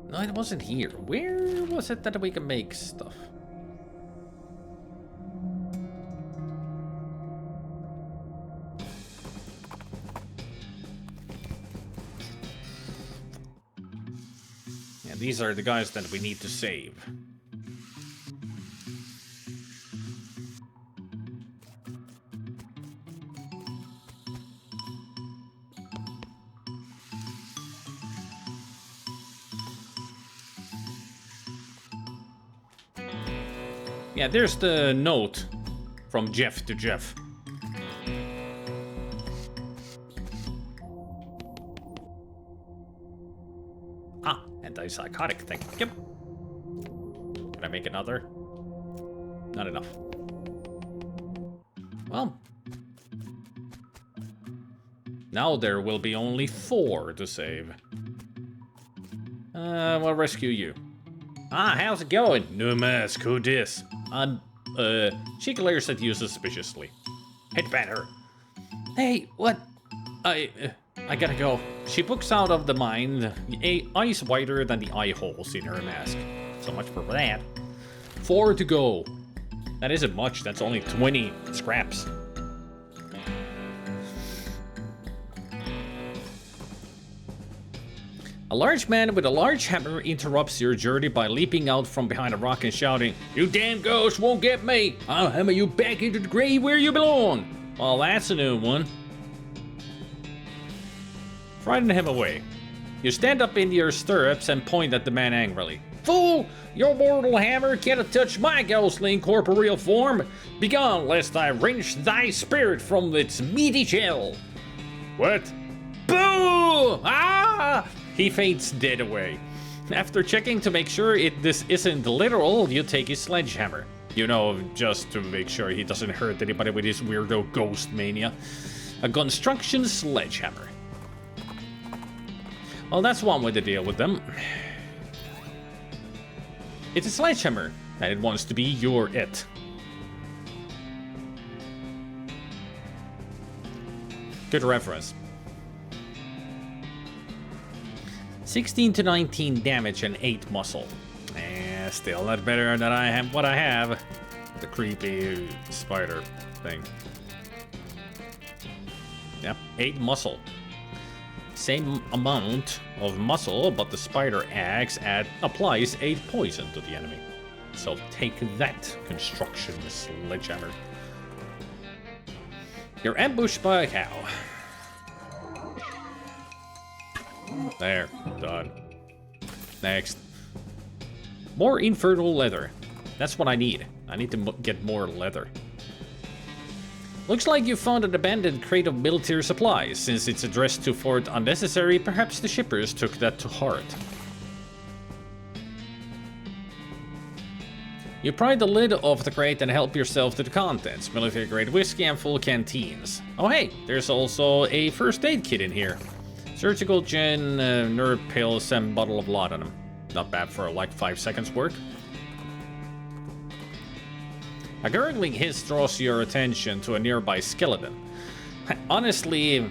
No, it wasn't here. Where was it that we can make stuff? Yeah, these are the guys that we need to save. Yeah, there's the note from Jeff to Jeff. Ah, antipsychotic thing. Yep. Can I make another? Not enough. Well. Now there will be only 4 to save. We'll rescue you. Ah, how's it going? New mask, who dis? She glares at you suspiciously. Headbanger. Hey, what? I gotta go. She books out of the mine, eyes wider than the eye holes in her mask. So much for that. 4 to go. That isn't much, that's only 20 scraps. A large man with a large hammer interrupts your journey by leaping out from behind a rock and shouting, "You damn ghost won't get me! I'll hammer you back into the grave where you belong!" Well, that's a new one. Frighten him away. You stand up in your stirrups and point at the man angrily. "Fool! Your mortal hammer cannot touch my ghostly incorporeal form! Begone, lest I wrench thy spirit from its meaty shell!" What? Boo! Ah! He faints dead away. After checking to make sure this isn't literal, you take his sledgehammer. You know, just to make sure he doesn't hurt anybody with his weirdo ghost mania. A construction sledgehammer. Well, that's one way to deal with them. It's a sledgehammer, and it wants to be your it. Good reference. 16 to 19 damage and 8 muscle. Still not better than I have what I have. The creepy spider thing. Yep, 8 muscle. Same amount of muscle, but the spider axe applies 8 poison to the enemy. So take that, construction sledgehammer. You're ambushed by a cow. There, done. Next. More infernal leather. That's what I need. I need to get more leather. Looks like you found an abandoned crate of military supplies. Since it's addressed to Fort Unnecessary, perhaps the shippers took that to heart. You pry the lid off the crate and help yourself to the contents. Military-grade whiskey and full canteens. Oh hey, there's also a first aid kit in here. Surgical gin, nerve pills, and bottle of laudanum. Not bad for like 5 seconds work. A gurgling hiss draws your attention to a nearby skeleton. Honestly,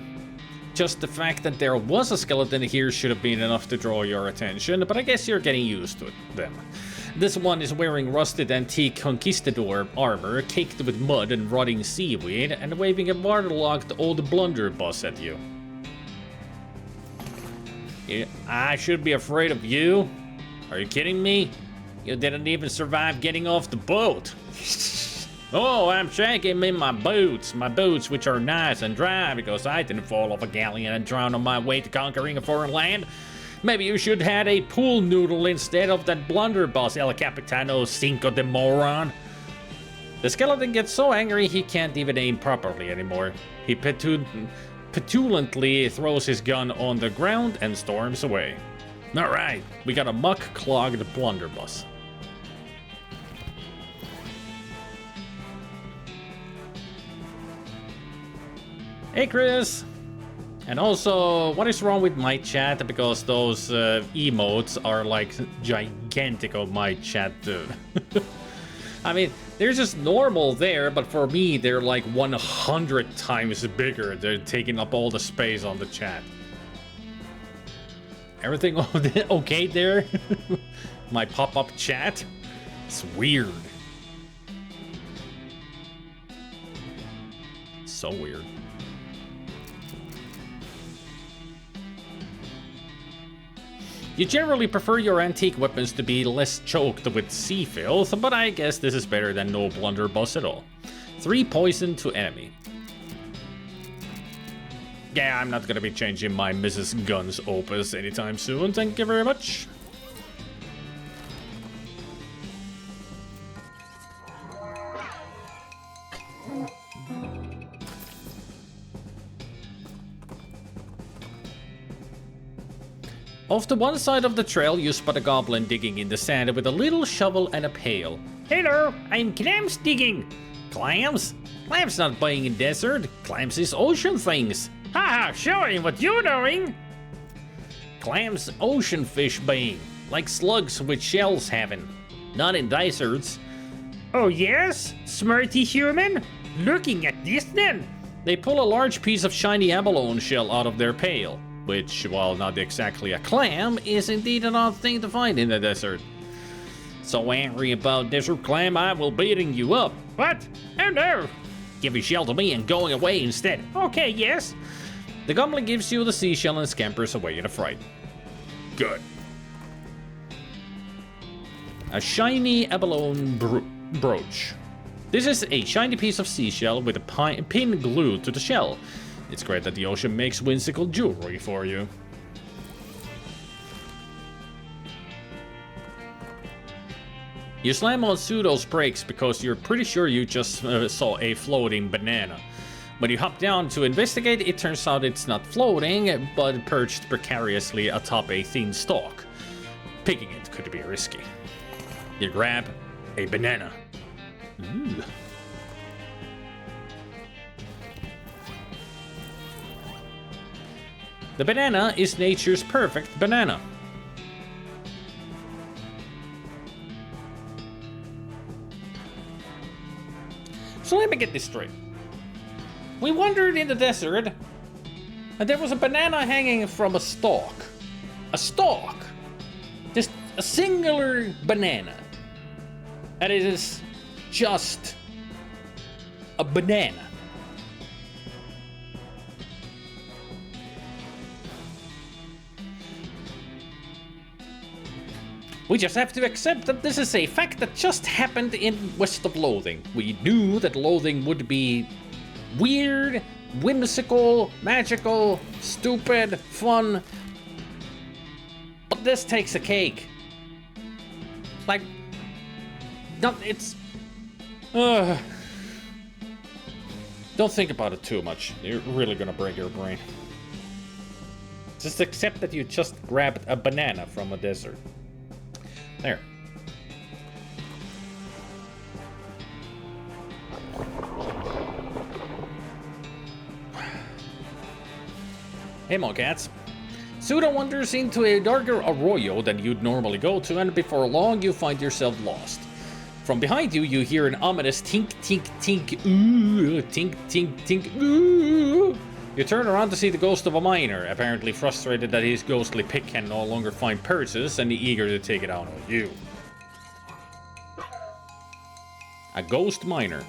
just the fact that there was a skeleton here should have been enough to draw your attention, but I guess you're getting used to them. This one is wearing rusted antique conquistador armor, caked with mud and rotting seaweed, and waving a waterlogged old blunderbuss at you. I should be afraid of you? Are you kidding me? You didn't even survive getting off the boat. Oh, I'm shaking in my boots which are nice and dry because I didn't fall off a galleon and drown on my way to conquering a foreign land. Maybe you should have had a pool noodle instead of that blunderbuss, El Capitano Cinco de Moron. The skeleton gets so angry he can't even aim properly anymore. He petulantly throws his gun on the ground and storms away. Alright, we got a muck-clogged blunderbuss. Hey Chris! And also, what is wrong with my chat? Because those emotes are like gigantic on my chat. I mean, they're just normal there, but for me, they're like 100 times bigger. They're taking up all the space on the chat. Everything okay there? My pop-up chat? It's weird. So weird. You generally prefer your antique weapons to be less choked with sea filth, but I guess this is better than no blunderbuss at all. 3 poison to enemy. Yeah, I'm not gonna be changing my Mrs. Guns opus anytime soon, thank you very much. Off to one side of the trail, you spot a goblin digging in the sand with a little shovel and a pail. Hello, I'm Clams digging. Clams? Clams not buying in desert. Clams is ocean things. Haha, showing what you're doing. Clams ocean fish buying, like slugs with shells having. Not in deserts. Oh yes? Smarty human? Looking at this then. They pull a large piece of shiny abalone shell out of their pail. Which, while not exactly a clam, is indeed an odd thing to find in the desert. So angry about desert clam, I will be eating you up. What? Oh no! Give your shell to me and going away instead. Okay, yes. The goblin gives you the seashell and scampers away in a fright. Good. A shiny abalone brooch. This is a shiny piece of seashell with a pin glued to the shell. It's great that the ocean makes whimsical jewelry for you. You slam on Pseudo's brakes because you're pretty sure you just saw a floating banana. When you hop down to investigate, it turns out it's not floating, but perched precariously atop a thin stalk. Picking it could be risky. You grab a banana. Ooh. The banana is nature's perfect banana. So let me get this straight. We wandered in the desert, and there was a banana hanging from a stalk. A stalk! Just a singular banana. And it is just a banana. We just have to accept that this is a fact that just happened in west of Loathing. We knew that Loathing would be weird, whimsical, magical, stupid, fun. But this takes a cake. Like, no, it's... Don't think about it too much. You're really gonna break your brain. Just accept that you just grabbed a banana from a desert. There. Hey, Cats. Suda wanders into a darker arroyo than you'd normally go to, and before long you find yourself lost. From behind you, you hear an ominous tink, tink, tink, ooh, tink, tink, tink, ooh. You turn around to see the ghost of a miner, apparently frustrated that his ghostly pick can no longer find purchase and eager to take it out on you. A ghost miner.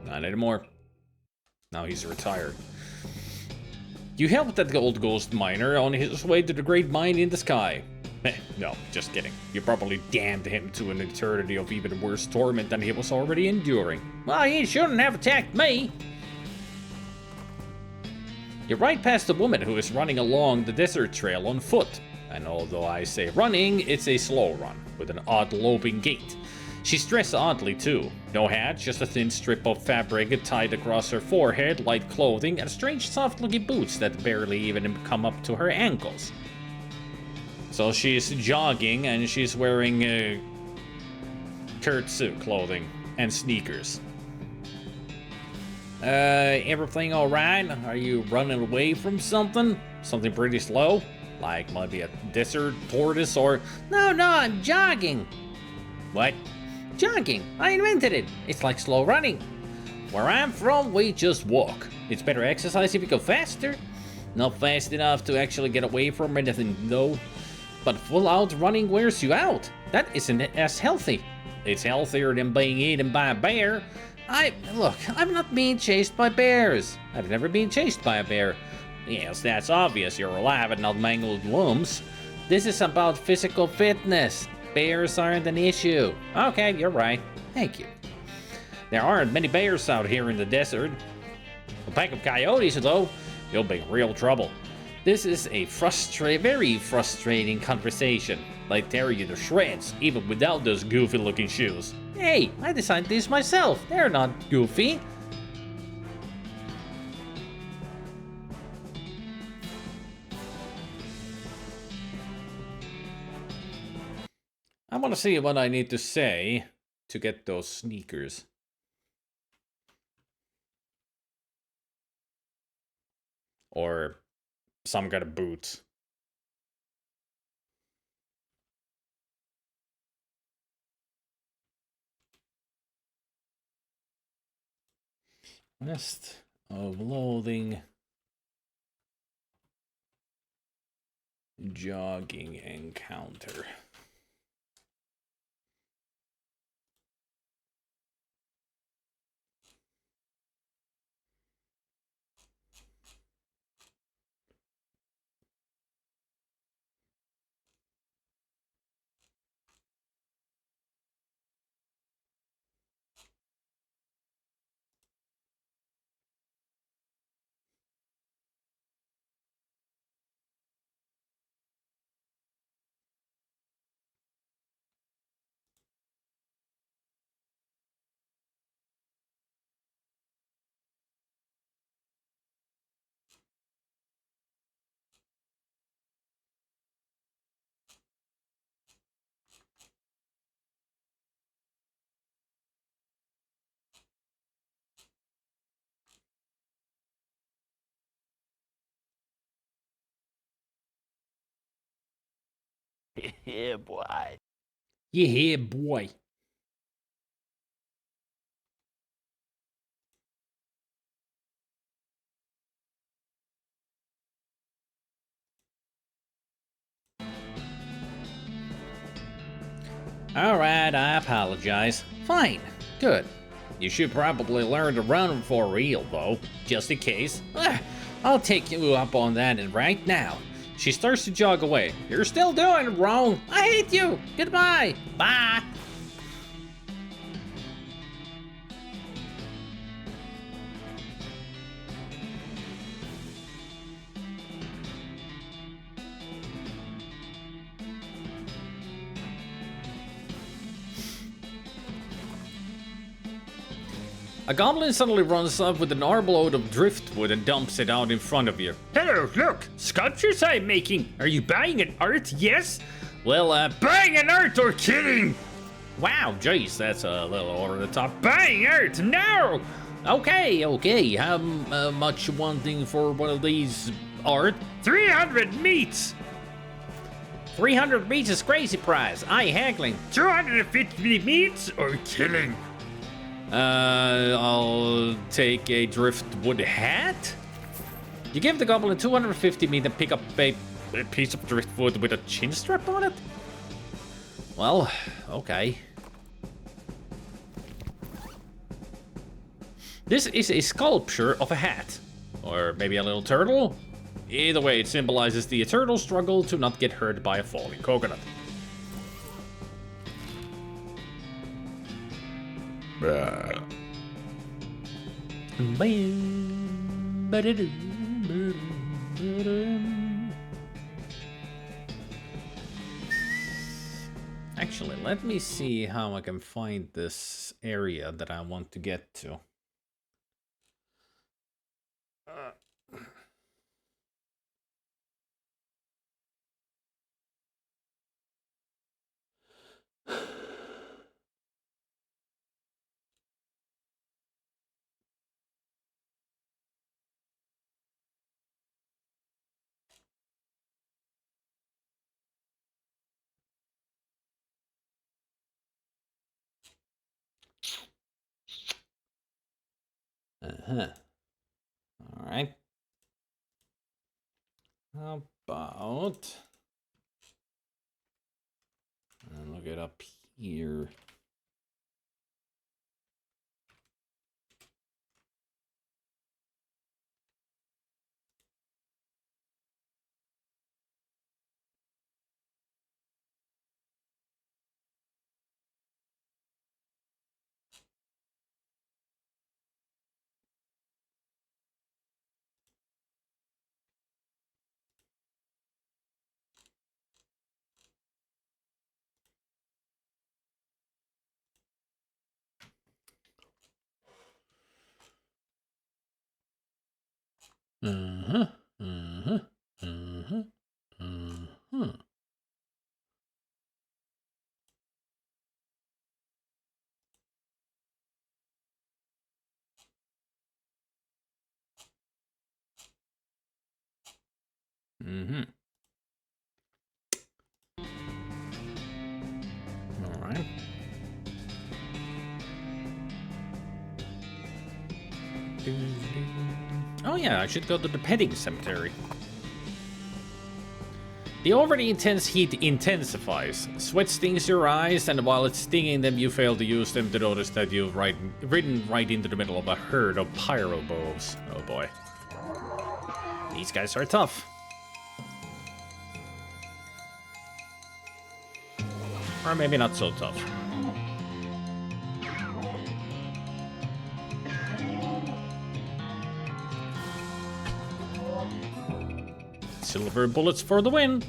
Not anymore. Now he's retired. You helped that old ghost miner on his way to the great mine in the sky. No, just kidding. You probably damned him to an eternity of even worse torment than he was already enduring. Well, he shouldn't have attacked me. You ride past a woman who is running along the desert trail on foot. And although I say running, it's a slow run, with an odd loping gait. She's dressed oddly too. No hat, just a thin strip of fabric tied across her forehead, light clothing, and strange soft-looking boots that barely even come up to her ankles. So she's jogging and she's wearing Kurtsu clothing and sneakers. Everything alright? Are you running away from something? Something pretty slow? Like maybe a desert tortoise or... No, I'm jogging. What? Jogging. I invented it. It's like slow running. Where I'm from, we just walk. It's better exercise if you go faster. Not fast enough to actually get away from anything, though. But full-out running wears you out. That isn't as healthy. It's healthier than being eaten by a bear. Look, I'm not being chased by bears. I've never been chased by a bear. Yes, that's obvious. You're alive and not mangled lumps. This is about physical fitness. Bears aren't an issue. Okay, you're right. Thank you. There aren't many bears out here in the desert. A pack of coyotes, though, you'll be in real trouble. This is a very frustrating conversation. They tear you to shreds, even without those goofy-looking shoes. Hey, I designed these myself. They're not goofy. I want to see what I need to say to get those sneakers. Or some kind of boots. Nest of Loathing. Jogging encounter. Yeah, boy. Yeah, boy. Alright, I apologize. Fine. Good. You should probably learn to run for real, though, just in case. I'll take you up on that right now. She starts to jog away. You're still doing it wrong. I hate you. Goodbye. Bye. A goblin suddenly runs up with an armload of driftwood and dumps it out in front of you. Hello, look! Sculptures I'm making! Are you buying an art? Yes? Well, buying an art or killing? Wow, jeez, that's a little over the top. Buying art! No! Okay. How much you wanting for one of these, Art? 300 meats! 300 meats is crazy price. I haggling. 250 meats or killing? I'll take a driftwood hat. You give the goblin 250 meat and pick up a piece of driftwood with a chin strap on it? Well, okay. This is a sculpture of a hat. Or maybe a little turtle? Either way, it symbolizes the eternal struggle to not get hurt by a falling coconut. Actually, let me see how I can find this area that I want to get to. All right. How about... look it up here. Uh-huh. Uh-huh. Uh-huh. Uh-huh. Mm-hmm. All right. Oh yeah, I should go to the petting cemetery. The already intense heat intensifies. Sweat stings your eyes, and while it's stinging them, you fail to use them to notice that you've ridden right into the middle of a herd of pyro bulls. Oh boy. These guys are tough. Or maybe not so tough. Silver bullets for the win.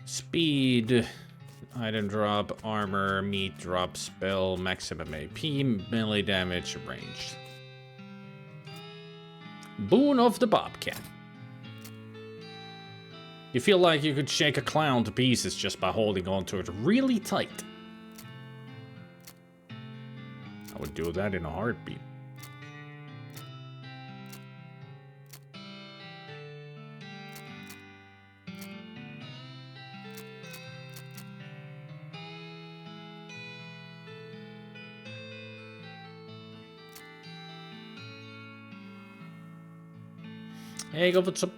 Speed, item drop, armor, meat drop, spell, maximum AP, melee damage, ranged. Boon of the Bobcat. You feel like you could shake a clown to pieces just by holding onto it really tight. I would do that in a heartbeat. Hey, go for some.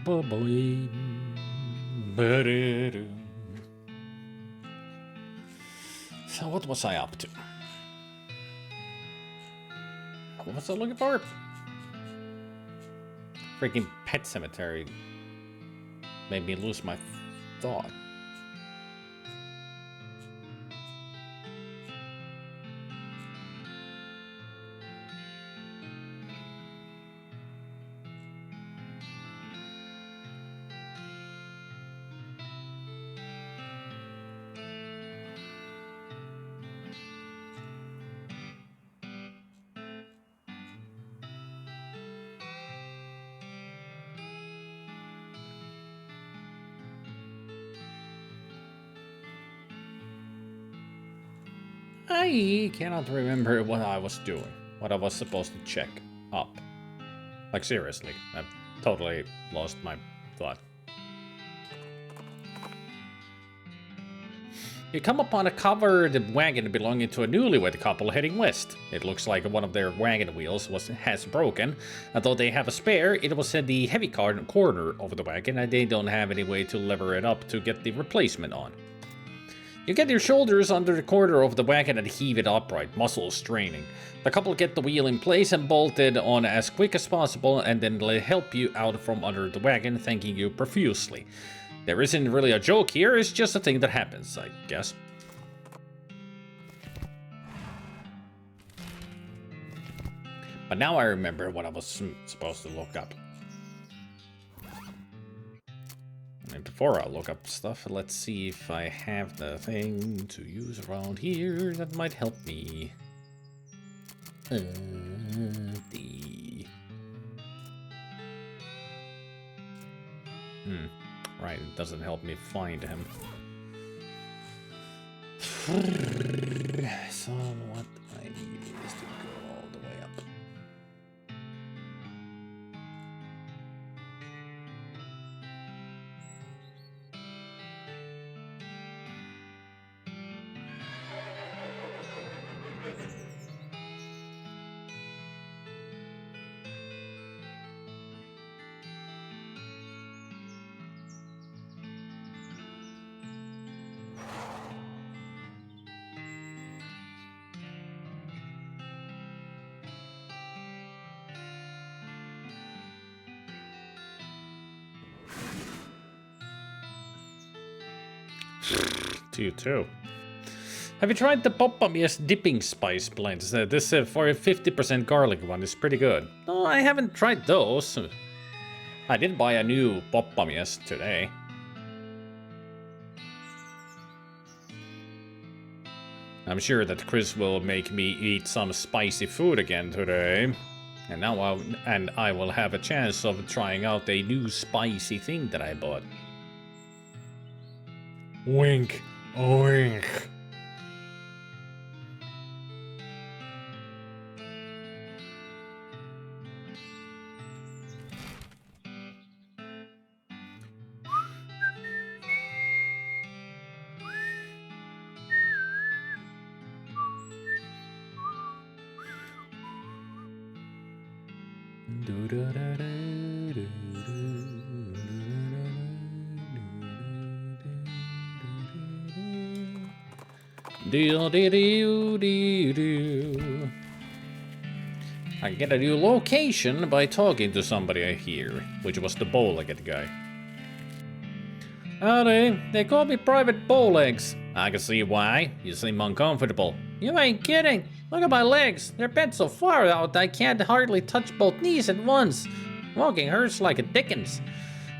Boy. So what was I up to? What was I looking for? Freaking pet cemetery made me lose my thought. I cannot remember what I was doing. What I was supposed to check up. Like, seriously. I've totally lost my thought. You come upon a covered wagon belonging to a newlywed couple heading west. It looks like one of their wagon wheels has broken. Although they have a spare, it was in the heavy corner of the wagon and they don't have any way to lever it up to get the replacement on. You get your shoulders under the corner of the wagon and heave it upright, muscles straining. The couple get the wheel in place and bolt it on as quick as possible and then they help you out from under the wagon, thanking you profusely. There isn't really a joke here, it's just a thing that happens, I guess. But now I remember what I was supposed to look up. And before I look up stuff, let's see if I have the thing to use around here that might help me. Right, it doesn't help me find him. So what I need is to go all the way up. To you too. Have you tried the Poppamia's dipping spice blends? This for a 50% garlic one is pretty good. No, I haven't tried those. I did buy a new Poppamia's today. I'm sure that Chris will make me eat some spicy food again today. And now I will have a chance of trying out a new spicy thing that I bought. Wink. Oink. Do-do-do-do-do. I get a new location by talking to somebody here, which was the bow-legged guy. Howdy, they call me Private Bowlegs. I can see why. You seem uncomfortable. You ain't kidding. Look at my legs. They're bent so far out I can't hardly touch both knees at once. Walking hurts like a dickens.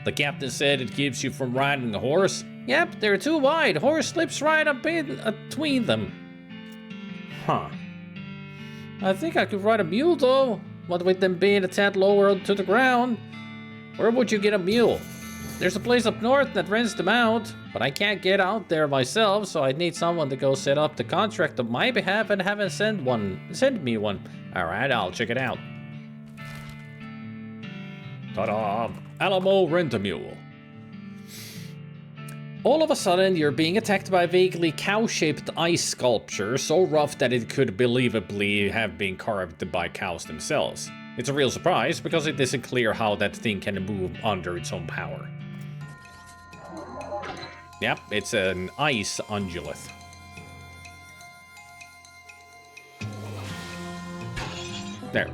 The captain said it keeps you from riding a horse. Yep, they're too wide. Horse slips right up in between them. Huh. I think I could ride a mule though, what with them being a tad lower to the ground. Where would you get a mule? There's a place up north that rents them out, but I can't get out there myself, so I'd need someone to go set up the contract on my behalf and have it send me one. Alright, I'll check it out. Ta-da! Alamo Rent-A-Mule. All of a sudden, you're being attacked by a vaguely cow-shaped ice sculpture, so rough that it could believably have been carved by cows themselves. It's a real surprise, because it isn't clear how that thing can move under its own power. Yep, it's an ice ungulate. There.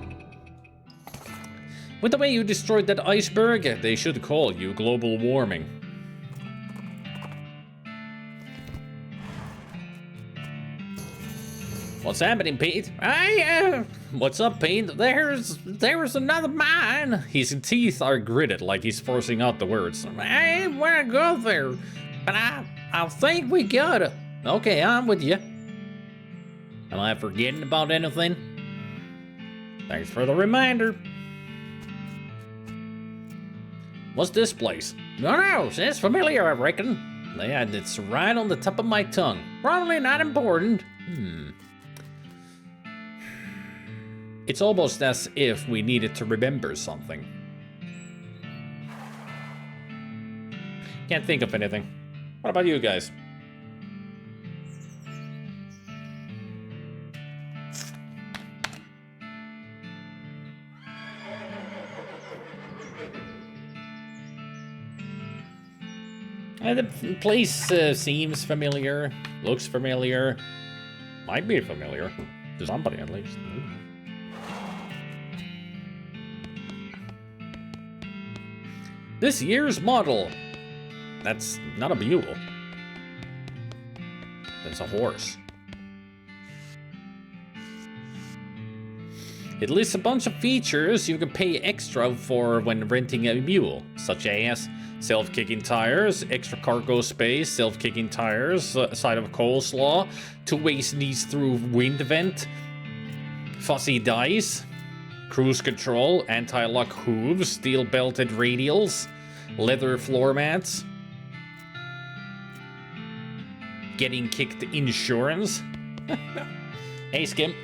With the way you destroyed that iceberg, they should call you global warming. What's happening, Pete? What's up, Pete? There's another mine. His teeth are gritted like he's forcing out the words. I ain't wanna go there, but I think we gotta. Okay, I'm with you. Am I forgetting about anything? Thanks for the reminder. What's this place? No, it's familiar, I reckon. Yeah, it's right on the tip of my tongue. Probably not important. It's almost as if we needed to remember something. Can't think of anything. What about you guys? The place seems familiar, looks familiar, might be familiar to somebody at least. This year's model. That's not a mule. That's a horse. It lists a bunch of features you can pay extra for when renting a mule, such as self-kicking tires, extra cargo space, self-kicking tires, side of coleslaw, two-way sneeze through wind vent, fussy dice, cruise control, anti-lock hooves, steel-belted radials, leather floor mats, getting kicked insurance. Hey, Skim.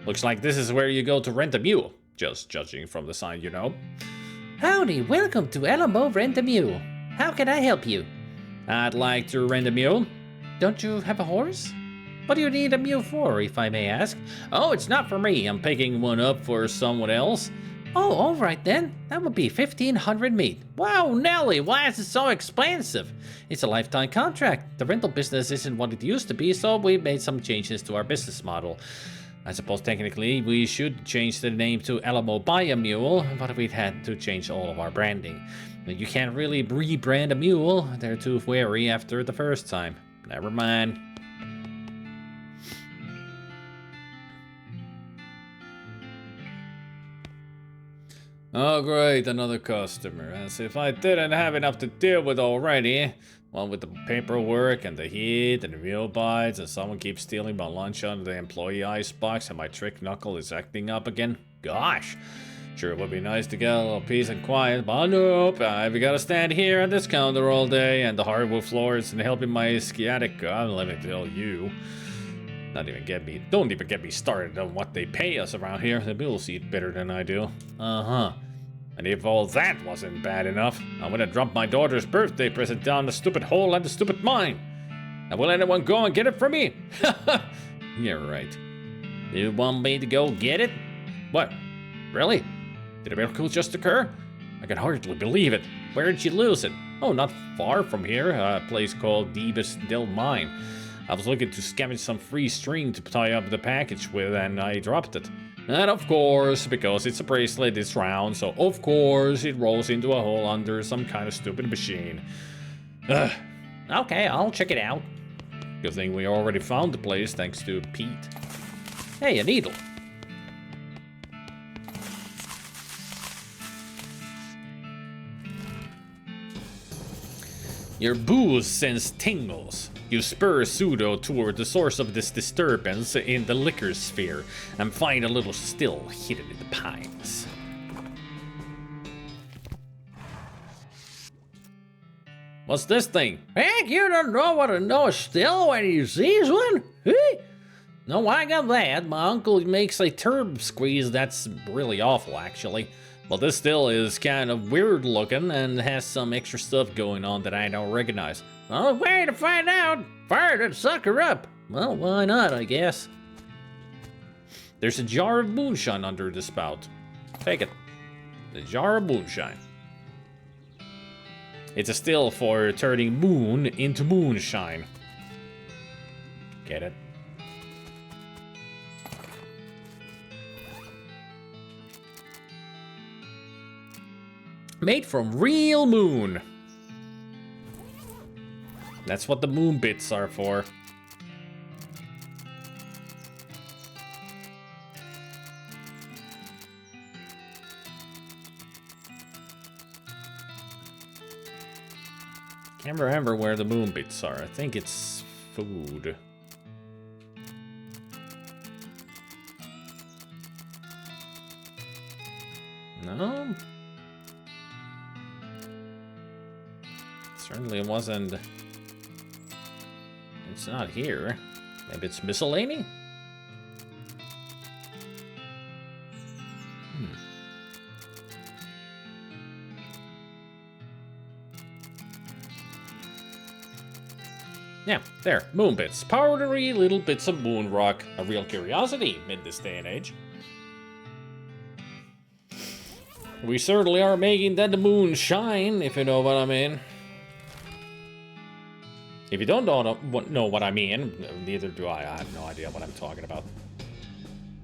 Looks like this is where you go to rent a mule. Just judging from the sign, you know. Howdy, welcome to Alamo Rent a Mule. How can I help you? I'd like to rent a mule. Don't you have a horse? What do you need a mule for, if I may ask? Oh, it's not for me. I'm picking one up for someone else. Oh, all right then. That would be 1,500 meat. Wow, Nelly, why is it so expensive? It's a lifetime contract. The rental business isn't what it used to be, so we made some changes to our business model. I suppose technically we should change the name to Alamo Buy a Mule, but we'd had to change all of our branding. You can't really rebrand a mule. They're too wary after the first time. Never mind. Oh great, another customer. As if I didn't have enough to deal with already. One with the paperwork and the heat and the meal bites, and someone keeps stealing my lunch under the employee icebox, and my trick knuckle is acting up again. Gosh, sure it would be nice to get a little peace and quiet, but nope, I've got to stand here at this counter all day, and the hardwood floors and helping my sciatica. Let me tell you. Don't even get me started on what they pay us around here. The bills eat better than I do. And if all that wasn't bad enough, I'm gonna drop my daughter's birthday present down the stupid hole and the stupid mine. And will anyone go and get it for me? Yeah, right. You want me to go get it? What? Really? Did a miracle just occur? I can hardly believe it. Where did you lose it? Oh, not far from here, a place called Debus Del Mine. I was looking to scavenge some free string to tie up the package with, and I dropped it. And of course, because it's a bracelet, it's round, so of course it rolls into a hole under some kind of stupid machine. Ugh. Okay, I'll check it out. Good thing we already found the place thanks to Pete. Hey, a needle. Your booze sends tingles. You spur Pseudo toward the source of this disturbance in the liquor sphere and find a little still hidden in the pines. What's this thing? Heck, you don't know what a no still when you sees one? Hey? No, I got that. My uncle makes a turb squeeze that's really awful, actually. But this still is kind of weird looking and has some extra stuff going on that I don't recognize. Well, way to find out. Fire that sucker up. Well, why not, I guess. There's a jar of moonshine under the spout. Take it. The jar of moonshine. It's a still for turning moon into moonshine. Get it? Made from real moon. That's what the moon bits are for. Can't remember where the moon bits are. I think it's food. No? Certainly wasn't. It's not here. Maybe it's miscellany? Yeah, there, moon bits. Powdery little bits of moon rock. A real curiosity in this day and age. We certainly are making that the moon shine, if you know what I mean. If you don't know what I mean, neither do I. I have no idea what I'm talking about.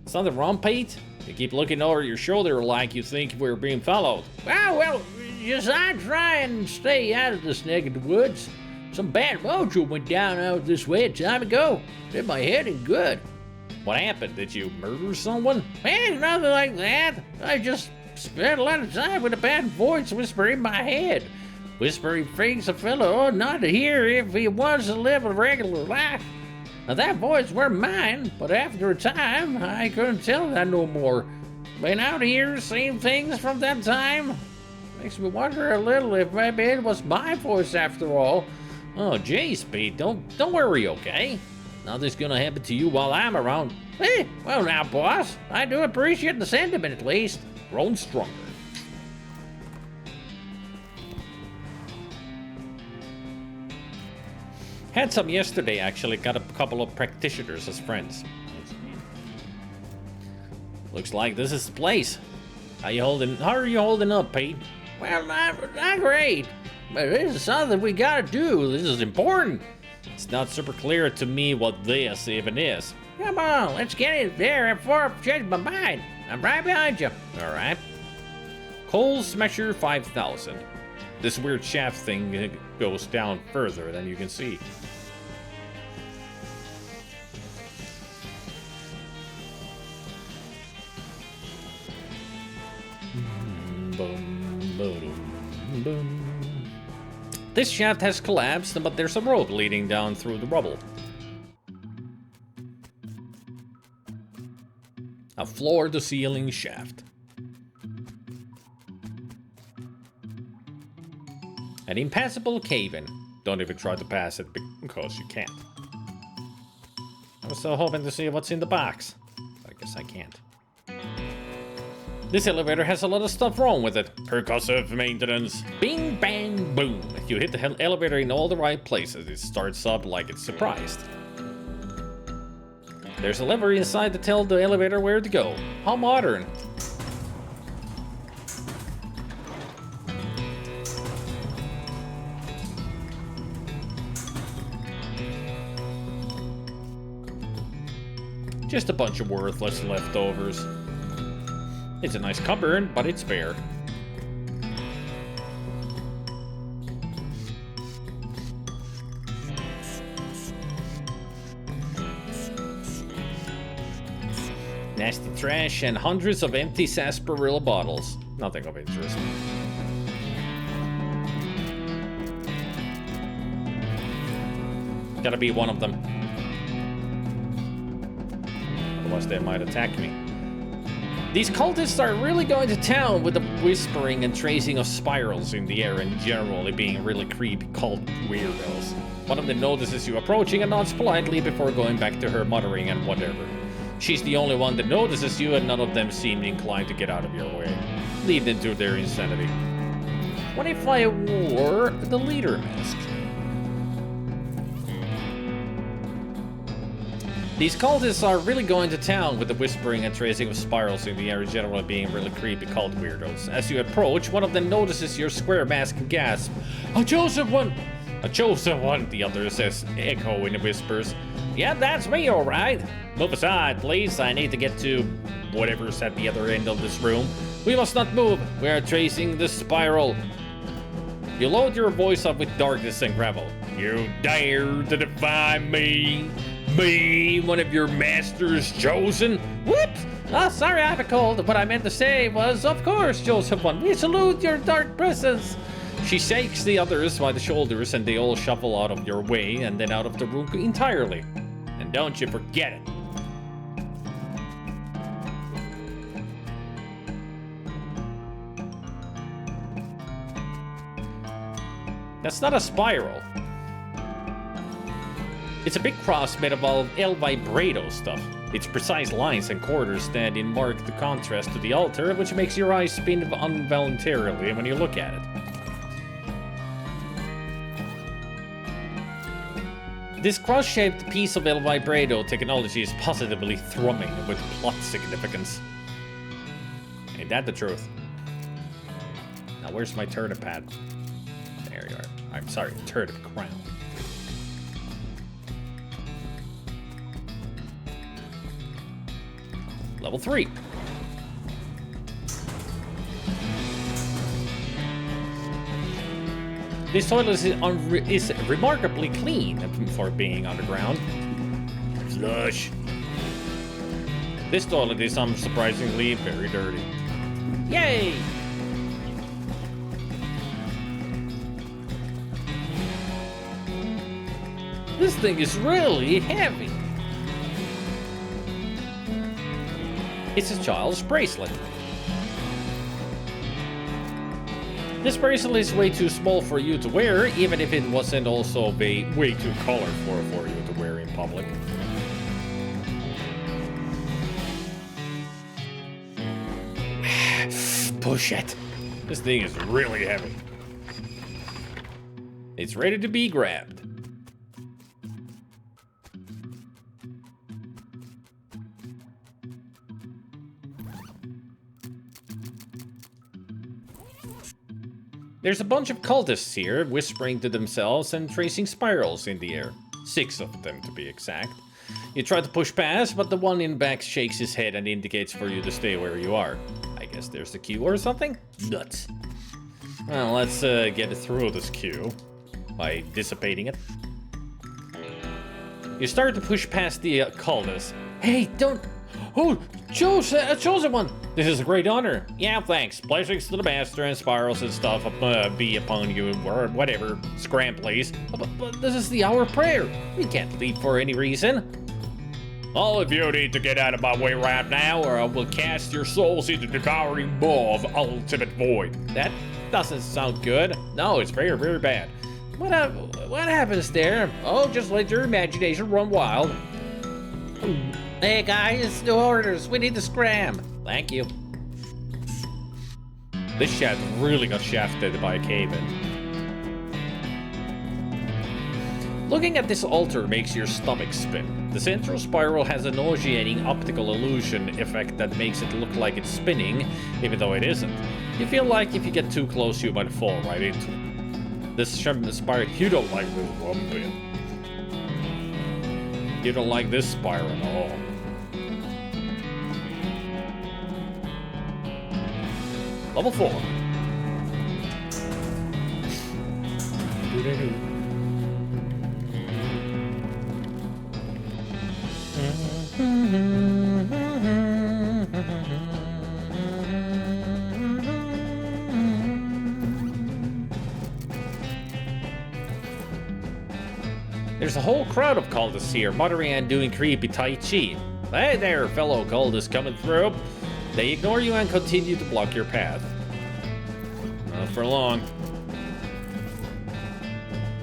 Something wrong, Pete? You keep looking over your shoulder like you think we're being followed. Well, just I try and stay out of this neck of the woods. Some bad mojo went down out this way a time ago. Did my head in good. What happened? Did you murder someone? Nothing like that. I just spent a lot of time with a bad voice whispering in my head. Whispering freaks a fellow ought not to hear if he wants to live a regular life. Now that voice were mine, but after a time, I couldn't tell that no more. Been out here, seen things from that time. Makes me wonder a little if maybe it was my voice after all. Oh, jeez, Pete, don't worry, okay? Nothing's gonna happen to you while I'm around. Well now, boss, I do appreciate the sentiment at least. Grown stronger. Had some yesterday, actually. Got a couple of practitioners as friends. Looks like this is the place. How are you holding up, Pete? Well, not great. But this is something we gotta do. This is important. It's not super clear to me what this even is. Come on, let's get in there before I change my mind. I'm right behind you. Alright. Coal Smasher 5000. This weird shaft thing goes down further than you can see. Boom, boom, boom. This shaft has collapsed, but there's a rope leading down through the rubble. A floor-to-ceiling shaft. An impassable cave-in. Don't even try to pass it because you can't. I was so hoping to see what's in the box. I guess I can't. This elevator has a lot of stuff wrong with it. Percussive maintenance. Bing, bang, boom. If you hit the elevator in all the right places, it starts up like it's surprised. There's a lever inside to tell the elevator where to go. How modern. Just a bunch of worthless leftovers. It's a nice cupboard, but it's bare. Nasty trash and hundreds of empty sarsaparilla bottles. Nothing of interest. Gotta be one of them. Otherwise they might attack me. These cultists are really going to town with the whispering and tracing of spirals in the air and generally being really creepy cult weirdos. One of them notices you approaching and nods politely before going back to her muttering and whatever. She's the only one that notices you and none of them seem inclined to get out of your way. Leave them to their insanity. What if I wore the leader mask? These cultists are really going to town with the whispering and tracing of spirals in the air generally being really creepy cult weirdos. As you approach, one of them notices your square mask and gasps. A chosen one! A chosen one, the other says, echoing in whispers. Yeah, that's me, alright. Move aside, please. I need to get to whatever's at the other end of this room. We must not move. We are tracing the spiral. You load your voice up with darkness and gravel. You dare to defy me? Me, one of your master's chosen? Whoops! Oh, sorry, I have a cold. What I meant to say was, of course, Joseph one. We salute your dark presence. She shakes the others by the shoulders and they all shuffle out of your way and then out of the room entirely. And don't you forget it. That's not a spiral. It's a big cross made of all El Vibrato stuff. Its precise lines and corners stand in marked contrast to the altar, which makes your eyes spin involuntarily when you look at it. This cross-shaped piece of El Vibrato technology is positively thrumming with plot significance. Ain't that the truth? Now where's my turnip pad? There you are. I'm sorry, turnip crown. Level 3. This toilet is remarkably clean for being underground. Flush. This toilet is unsurprisingly very dirty. Yay! This thing is really heavy. It's a child's bracelet. This bracelet is way too small for you to wear, even if it wasn't also way too colorful for you to wear in public. Push it. This thing is really heavy. It's ready to be grabbed. There's a bunch of cultists here, whispering to themselves and tracing spirals in the air. 6 of them, to be exact. You try to push past, but the one in back shakes his head and indicates for you to stay where you are. I guess there's the queue or something? Nuts. Well, let's get through this queue by dissipating it. You start to push past the cultists. Hey, don't... Oh, chosen one! This is a great honor. Yeah, thanks. Blessings to the master and spirals and stuff be upon you, or whatever. Scram, please. But this is the hour of prayer. We can't leave for any reason. All of you need to get out of my way right now, or I will cast your souls into the devouring maw of ultimate void. That doesn't sound good. No, it's very, very bad. What happens there? Oh, just let your imagination run wild. Hey guys, new orders. We need to scram. Thank you. This shaft really got shafted by a cave-in. Looking at this altar makes your stomach spin. The central spiral has a nauseating optical illusion effect that makes it look like it's spinning, even though it isn't. You feel like if you get too close, you might fall right into it. This spiral, you don't like this one bit. You don't like this spiral at all. Level 4. There's a whole crowd of cultists here, muttering and doing creepy Tai Chi. Hey there, fellow cultists coming through. They ignore you and continue to block your path. Not for long.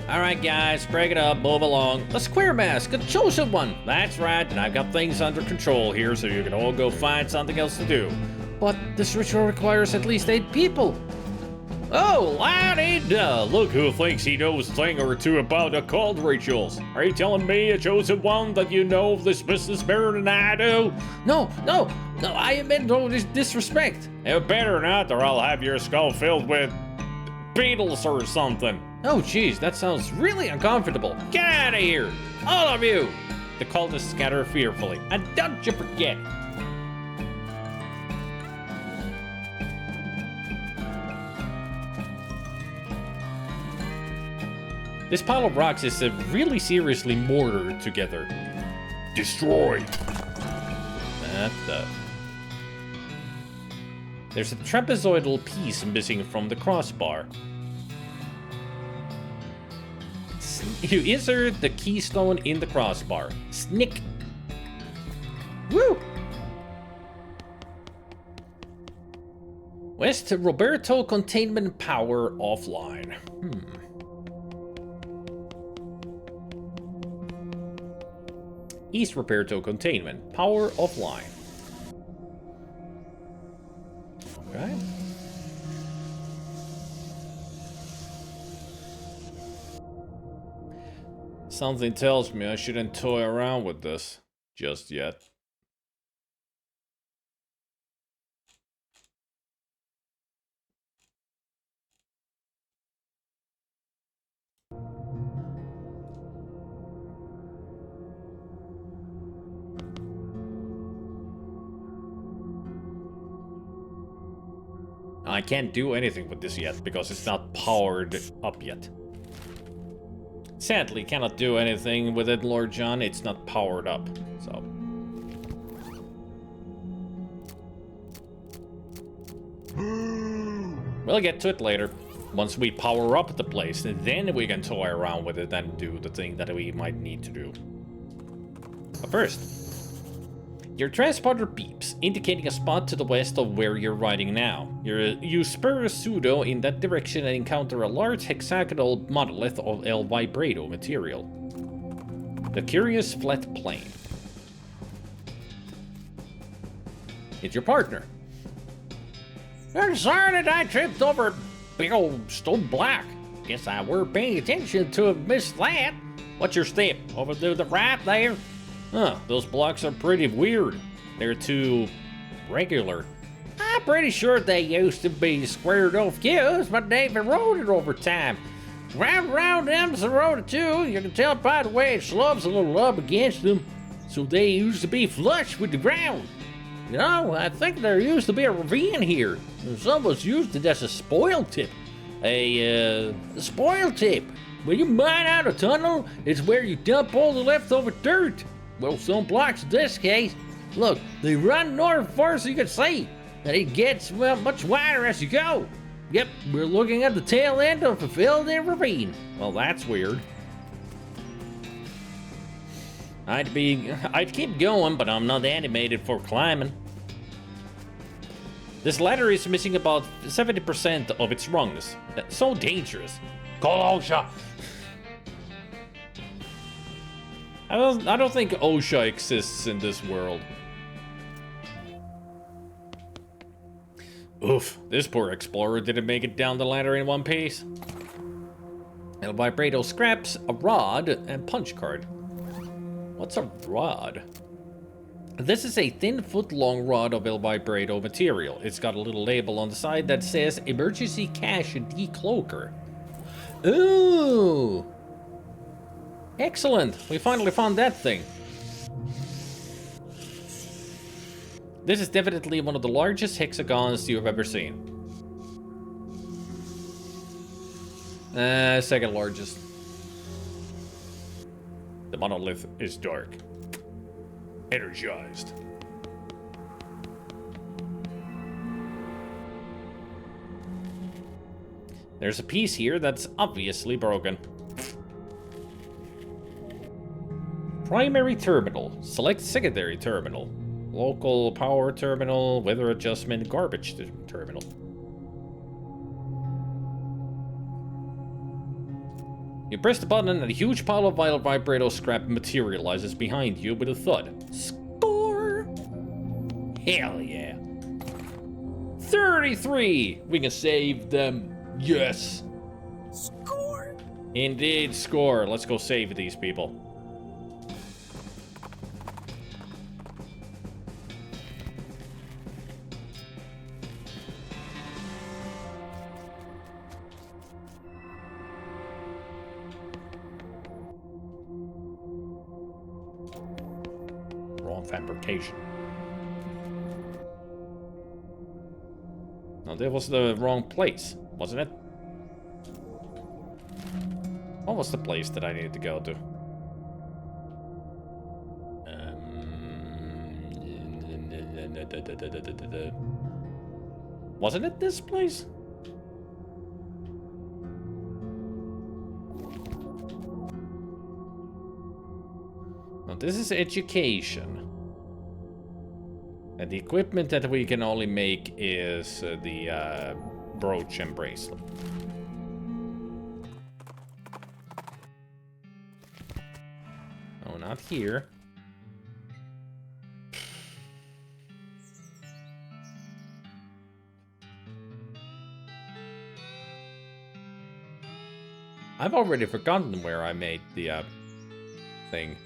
Alright guys, break it up, move along. A square mask, a chosen one. That's right, and I've got things under control here so you can all go find something else to do. But this ritual requires at least 8 people. Oh, la-di-da! Look who thinks he knows a thing or two about occult rituals. Are you telling me, a chosen one, that you know of this business better than I do? No, I meant no disrespect. You better not, or I'll have your skull filled with beetles or something. Oh, geez, that sounds really uncomfortable. Get out of here, all of you! The cultists scatter fearfully. And don't you forget, this pile of rocks is really seriously mortared together. Destroy! There's a trapezoidal piece missing from the crossbar. You insert the keystone in the crossbar. Snick! Woo! West Roberto containment power offline. East repair to containment. Power offline. Okay. Something tells me I shouldn't toy around with this just yet. I can't do anything with this yet because it's not powered up yet. Sadly, cannot do anything with it, Lord John. It's not powered up, so. We'll get to it later. Once we power up the place, then we can toy around with it and do the thing that we might need to do. But first, your transporter beeps, indicating a spot to the west of where you're riding now. You spur a pseudo in that direction and encounter a large hexagonal monolith of El Vibrato material. The curious flat plane. It's your partner. I'm sorry that I tripped over a big old stone block. Guess I were paying attention to have missed that. What's your step? Over to the right there? Huh, those blocks are pretty weird. They're too regular. I'm pretty sure they used to be squared off cues, but they've eroded over time. Round them's eroded too. You can tell by the way it slopes a little up against them. So they used to be flush with the ground. You know, I think there used to be a ravine here. Some of us used it as a spoil tip. A spoil tip. When you mine out a tunnel, it's where you dump all the leftover dirt. Well, some blocks in this case, look, they run north far as you can see, and it gets, well, much wider as you go. Yep, we're looking at the tail end of a filled-in ravine. Well, that's weird. I'd keep going, but I'm not animated for climbing. This ladder is missing about 70% of its rungs. That's so dangerous. Call OSHA. I don't think OSHA exists in this world. Oof, this poor explorer didn't make it down the ladder in one piece. El Vibrato scraps, a rod, and punch card. What's a rod? This is a thin foot-long rod of El Vibrato material. It's got a little label on the side that says Emergency Cache Decloaker. Ooh! Excellent! We finally found that thing. This is definitely one of the largest hexagons you've ever seen. Second largest. The monolith is dark. Energized. There's a piece here that's obviously broken. Primary terminal. Select secondary terminal. Local power terminal, weather adjustment, garbage terminal. You press the button and a huge pile of El Vibrato scrap materializes behind you with a thud. Score! Hell yeah. 33! We can save them. Yes! Score! Indeed, score. Let's go save these people. Fabrication. No, that was the wrong place, wasn't it? What was the place that I needed to go to? Wasn't it this place? No, this is education. And the equipment that we can only make is the brooch and bracelet. Oh, not here. I've already forgotten where I made the thing.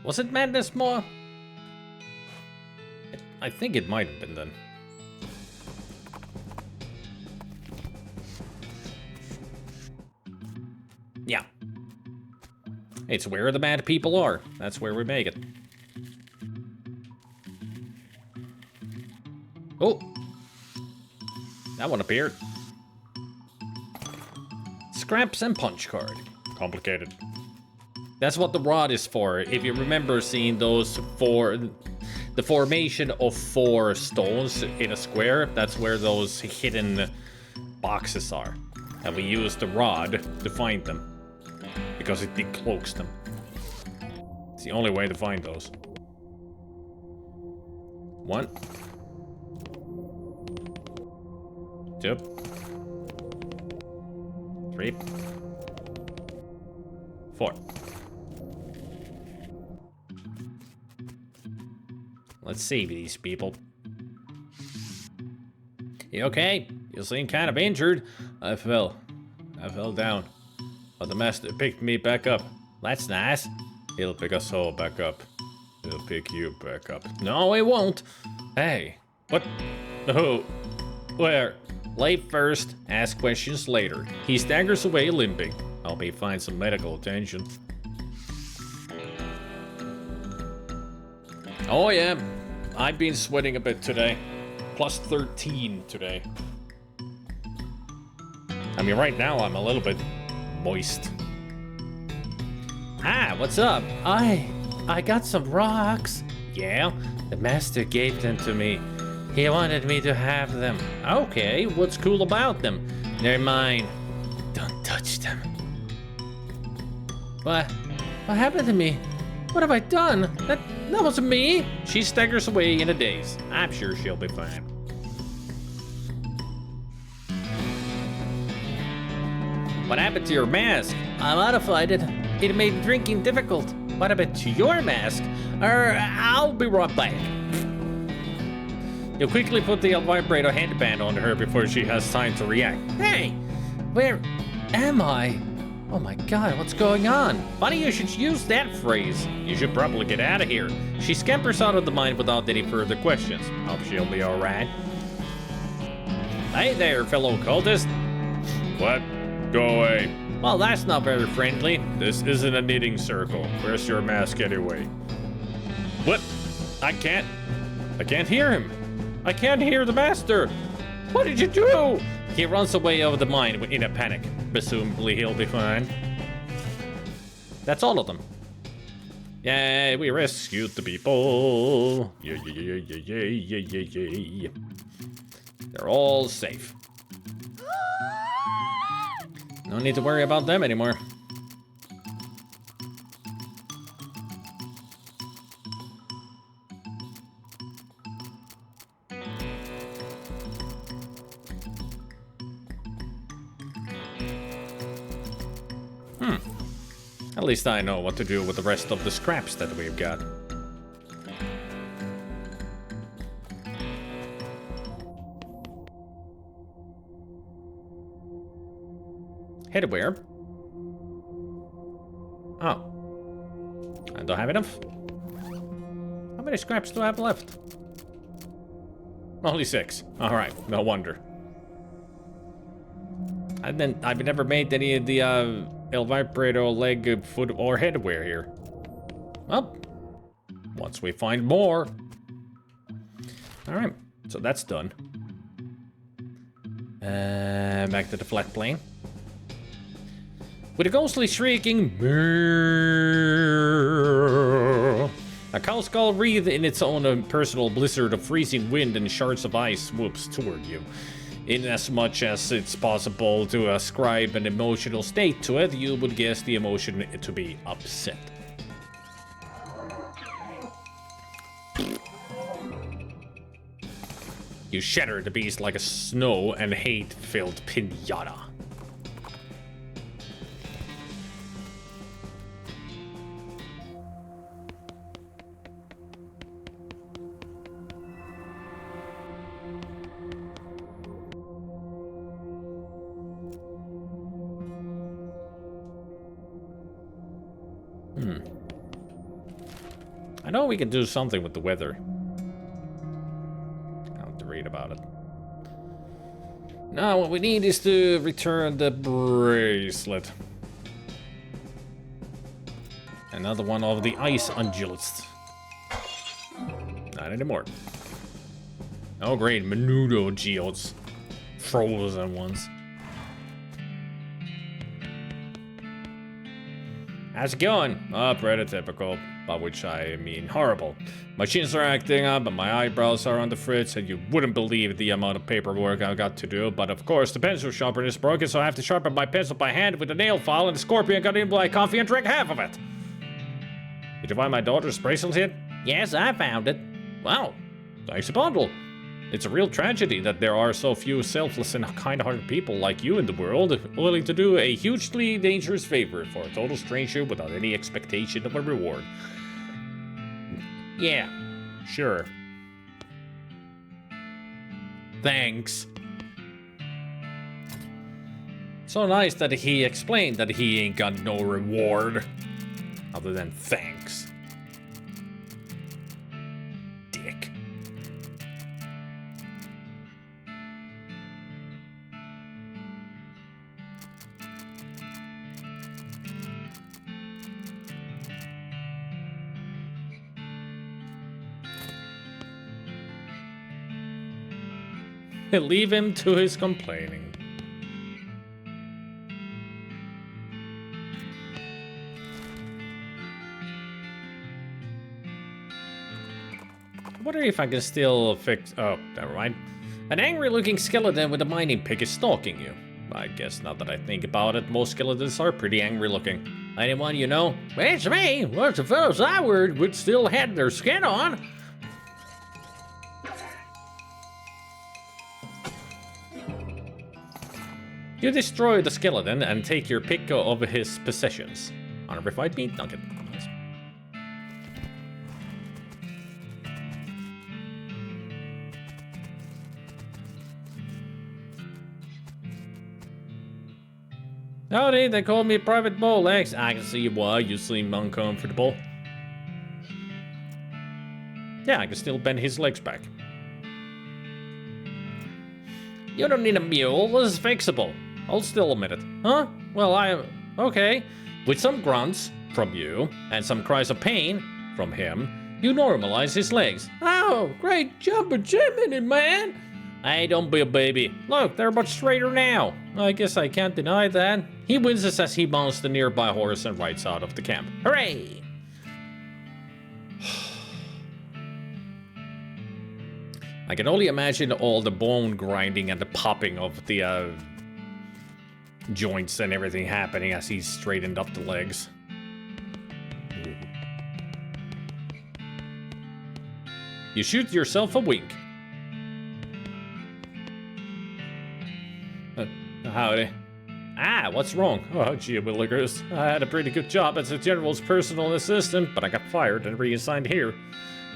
Was it Madness Moor? I think it might have been then. Yeah. It's where the mad people are. That's where we make it. Oh! That one appeared. Scraps and punch card. Complicated. That's what the rod is for. If you remember seeing those the formation of 4 stones in a square, that's where those hidden boxes are. And we use the rod to find them. Because it decloaks them. It's the only way to find those. 1. 2. 3. 4. Let's see these people. You okay? You seem kind of injured. I fell down. But the master picked me back up. That's nice. He'll pick us all back up. He'll pick you back up. No, he won't. Hey, what? Who? Where? Late first, ask questions later. He staggers away limping. Help me find some medical attention. Oh yeah, I've been sweating a bit today. Plus 13 today. I mean, right now I'm a little bit moist. Ah, what's up? I got some rocks. Yeah, the master gave them to me. He wanted me to have them. Okay, what's cool about them? They're mine. Don't touch them. What happened to me? What have I done? That wasn't me. She staggers away in a daze. I'm sure she'll be fine. What happened to your mask? I modified it. It made drinking difficult. What happened to your mask? I'll be right back. You quickly put the vibrator headband on her before she has time to react. Hey, where am I? Oh my god, what's going on? Funny you should use that phrase. You should probably get out of here. She scampers out of the mine without any further questions. Hope she'll be alright. Hey there, fellow cultist. What? Go away. Well, that's not very friendly. This isn't a knitting circle. Where's your mask anyway? What? I can't hear him. I can't hear the master. What did you do? He runs away over the mine in a panic. Presumably he'll be fine. That's all of them. Yay, we rescued the people. Yay. They're all safe. No need to worry about them anymore. At least I know what to do with the rest of the scraps that we've got. Headwear. Oh. I don't have enough. How many scraps do I have left? Only 6. Alright, no wonder. I've never made any of the El Vibrato leg, foot, or headwear here. Well, once we find more. Alright, so that's done. Back to the flat plane. With a ghostly shrieking, a cow skull wreathed in its own personal blizzard of freezing wind and shards of ice swoops toward you. In as much as it's possible to ascribe an emotional state to it, you would guess the emotion to be upset. You shatter the beast like a snow and hate-filled pinata. I know we can do something with the weather. I'll have to read about it. Now what we need is to return the bracelet. Another one of the ice ungulates. Not anymore. Oh great, menudo geodes. Frozen ones. How's it going? Oh, pretty typical. By which I mean horrible. My chins are acting up and my eyebrows are on the fritz, and you wouldn't believe the amount of paperwork I've got to do. But of course, the pencil sharpener is broken, so I have to sharpen my pencil by hand with a nail file, and the scorpion got in my coffee and drank half of it. Did you find my daughter's bracelet yet? Yes, I found it. Wow, thanks a bundle. It's a real tragedy that there are so few selfless and kind-hearted people like you in the world, willing to do a hugely dangerous favor for a total stranger without any expectation of a reward. Yeah, sure. Thanks. So nice that he explained that he ain't got no reward other than thanks. Dick. Leave him to his complaining. I wonder if I can still fix... Oh, never mind. An angry-looking skeleton with a mining pick is stalking you. I guess now that I think about it, most skeletons are pretty angry-looking. Anyone you know? It's me! What's the fellows I would still had their skin on? You destroy the skeleton and take your pick of his possessions. Unrefined meat nugget. Nice. Howdy, they call me Private Bowlegs. I can see why you seem uncomfortable. Yeah, I can still bend his legs back. You don't need a mule, this is fixable. Hold still a minute. Huh? Well, okay. With some grunts from you, and some cries of pain from him, you normalize his legs. Oh, great jumper Jiminy, man! Hey, don't be a baby. Look, they're much straighter now. I guess I can't deny that. He winces as he mounts the nearby horse and rides out of the camp. Hooray! I can only imagine all the bone grinding and the popping of the joints and everything happening as he straightened up the legs. You shoot yourself a wink. Howdy. Ah, what's wrong? Oh, gee willikers. I had a pretty good job as the general's personal assistant, but I got fired and reassigned here.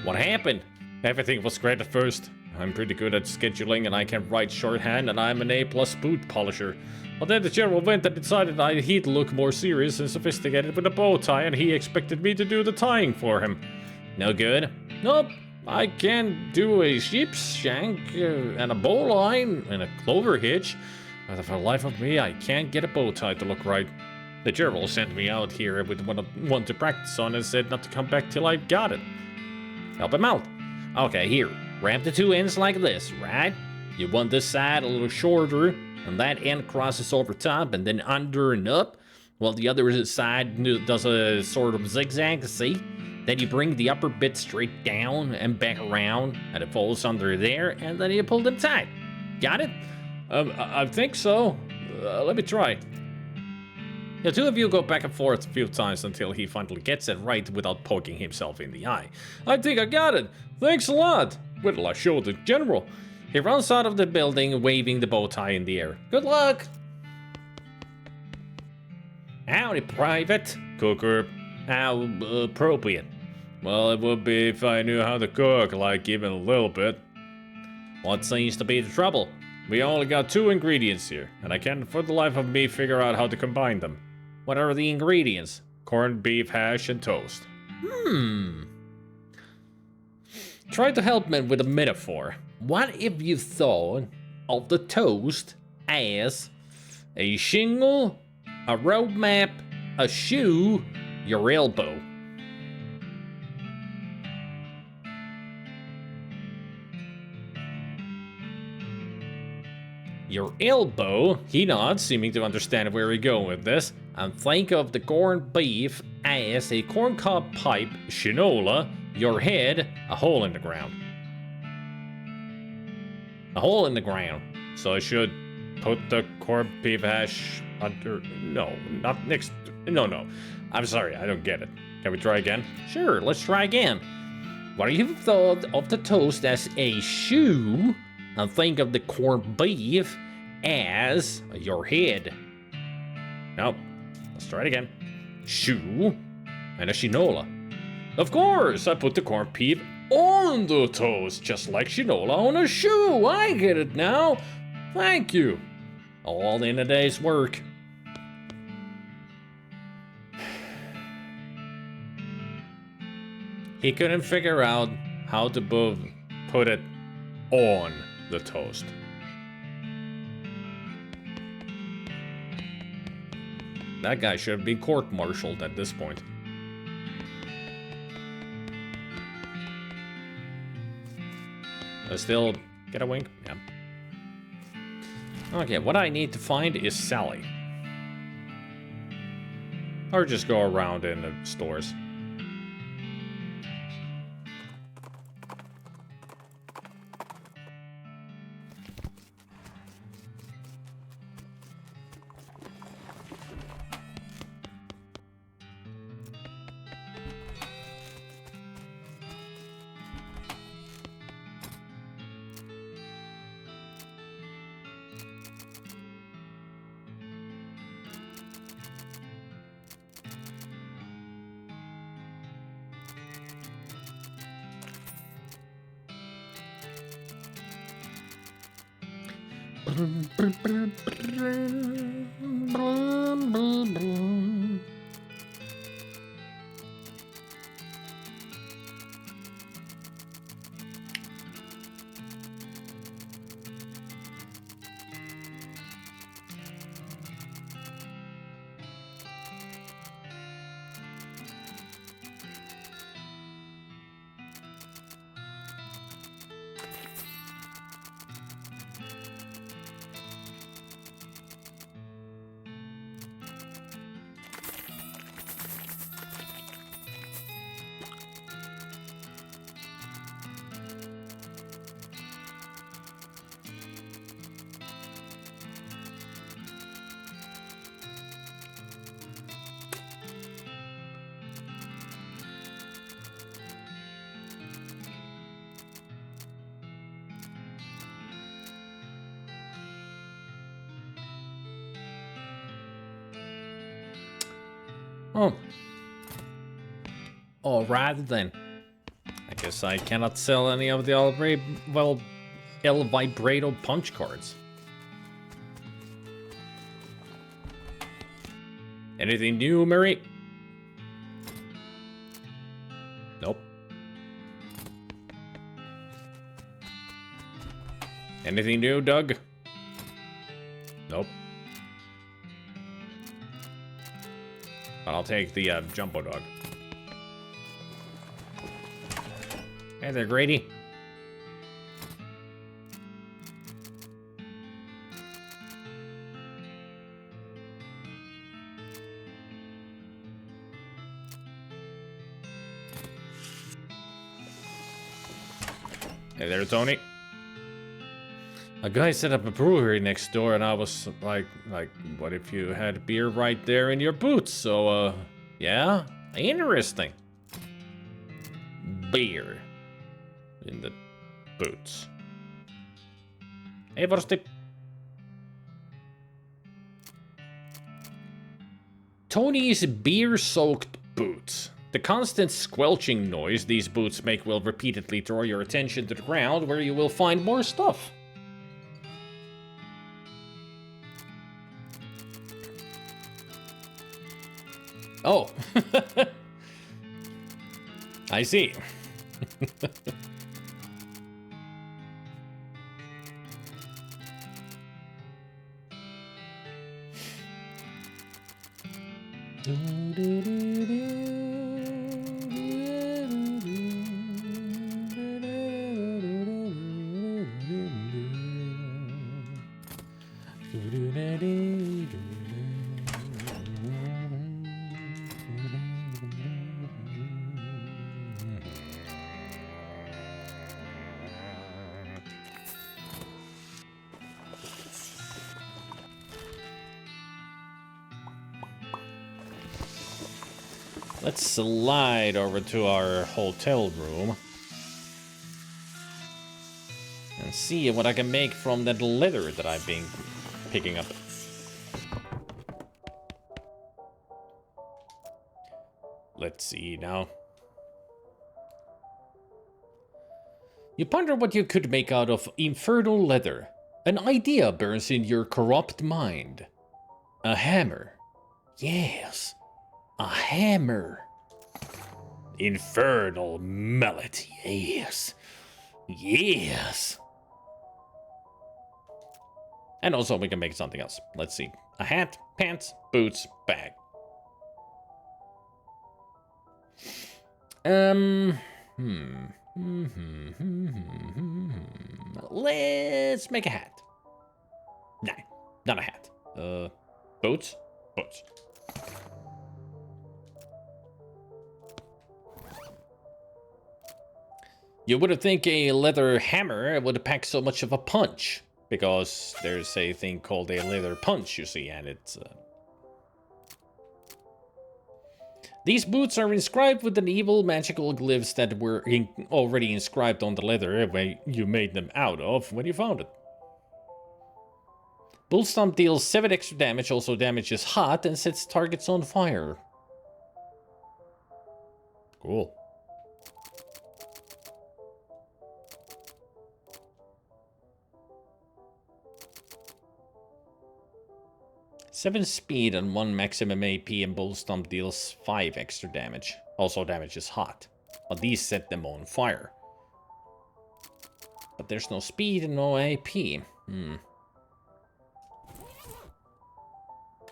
What happened? Everything was great at first. I'm pretty good at scheduling and I can write shorthand and I'm an A+ boot polisher. But then the general went and decided he'd look more serious and sophisticated with a bow tie and he expected me to do the tying for him. No good? Nope. I can do a sheep's shank and a bowline and a clover hitch. But for the life of me, I can't get a bow tie to look right. The general sent me out here with one to practice on and said not to come back till I got it. Help him out. Okay, here. Wrap the two ends like this, right? You want this side a little shorter, and that end crosses over top and then under and up, while the other side does a sort of zigzag, see? Then you bring the upper bit straight down and back around, and it falls under there, and then you pull them tight. Got it? I think so. Let me try. The two of you go back and forth a few times until he finally gets it right without poking himself in the eye. I think I got it. Thanks a lot. Wait till I show the general. He runs out of the building waving the bow tie in the air. Good luck! Howdy, Private. Cooker. How appropriate. Well, it would be if I knew how to cook, like even a little bit. What seems to be the trouble? We only got 2 ingredients here, and I can't for the life of me figure out how to combine them. What are the ingredients? Corned beef hash and toast. Try to help me with a metaphor. What if you thought of the toast as a shingle, a road map, a shoe, your elbow? Your elbow, he nods, seeming to understand where we're going with this, and think of the corned beef as a corncob pipe, shinola, your head, a hole in the ground. A hole in the ground. So I should put the corned beef hash under... No, not next... No. I'm sorry, I don't get it. Can we try again? Sure, let's try again. What if you thought of the toast as a shoe, and think of the corned beef as your head? No. Let's try it again. Shoe and a shinola. Of course, I put the corned beef on the toast, just like shinola on a shoe. I get it now. Thank you. All in a day's work. He couldn't figure out how to put it on the toast. That guy should have been court-martialed at this point. I still get a wink? Yeah. Okay, what I need to find is Sally. Or just go around in the stores. Oh. Alright then. I guess I cannot sell any of the El Vibrato punch cards. Anything new, Mary? Nope. Anything new, Doug? Nope. But I'll take the Jumbo Dog. Hey there, Grady. Hey there, Tony. A guy set up a brewery next door, and I was like, what if you had beer right there in your boots? So, yeah, interesting. Beer in the boots. Hey, Vorsti. Tony's beer-soaked boots. The constant squelching noise these boots make will repeatedly draw your attention to the ground, where you will find more stuff. Oh. I see. Let's slide over to our hotel room and see what I can make from that leather that I've been picking up. Let's see now. You ponder what you could make out of infernal leather. An idea burns in your corrupt mind. A hammer. Yes. A hammer. Infernal mallet, yes. Yes. And also we can make something else. Let's see. A hat, pants, boots, bag. Let's make a hat. Nah, not a hat. Boots? Boots. You wouldn't think a leather hammer would pack so much of a punch, because there's a thing called a leather punch, you see, and it's... These boots are inscribed with an evil magical glyphs that were already inscribed on the leather when you made them out of when you found it. Bull Stomp deals 7 extra damage, also damages hot, and sets targets on fire. Cool. Seven speed and 1 maximum AP, and Bull Stomp deals 5 extra damage. Also damages hot. But these set them on fire. But there's no speed and no AP.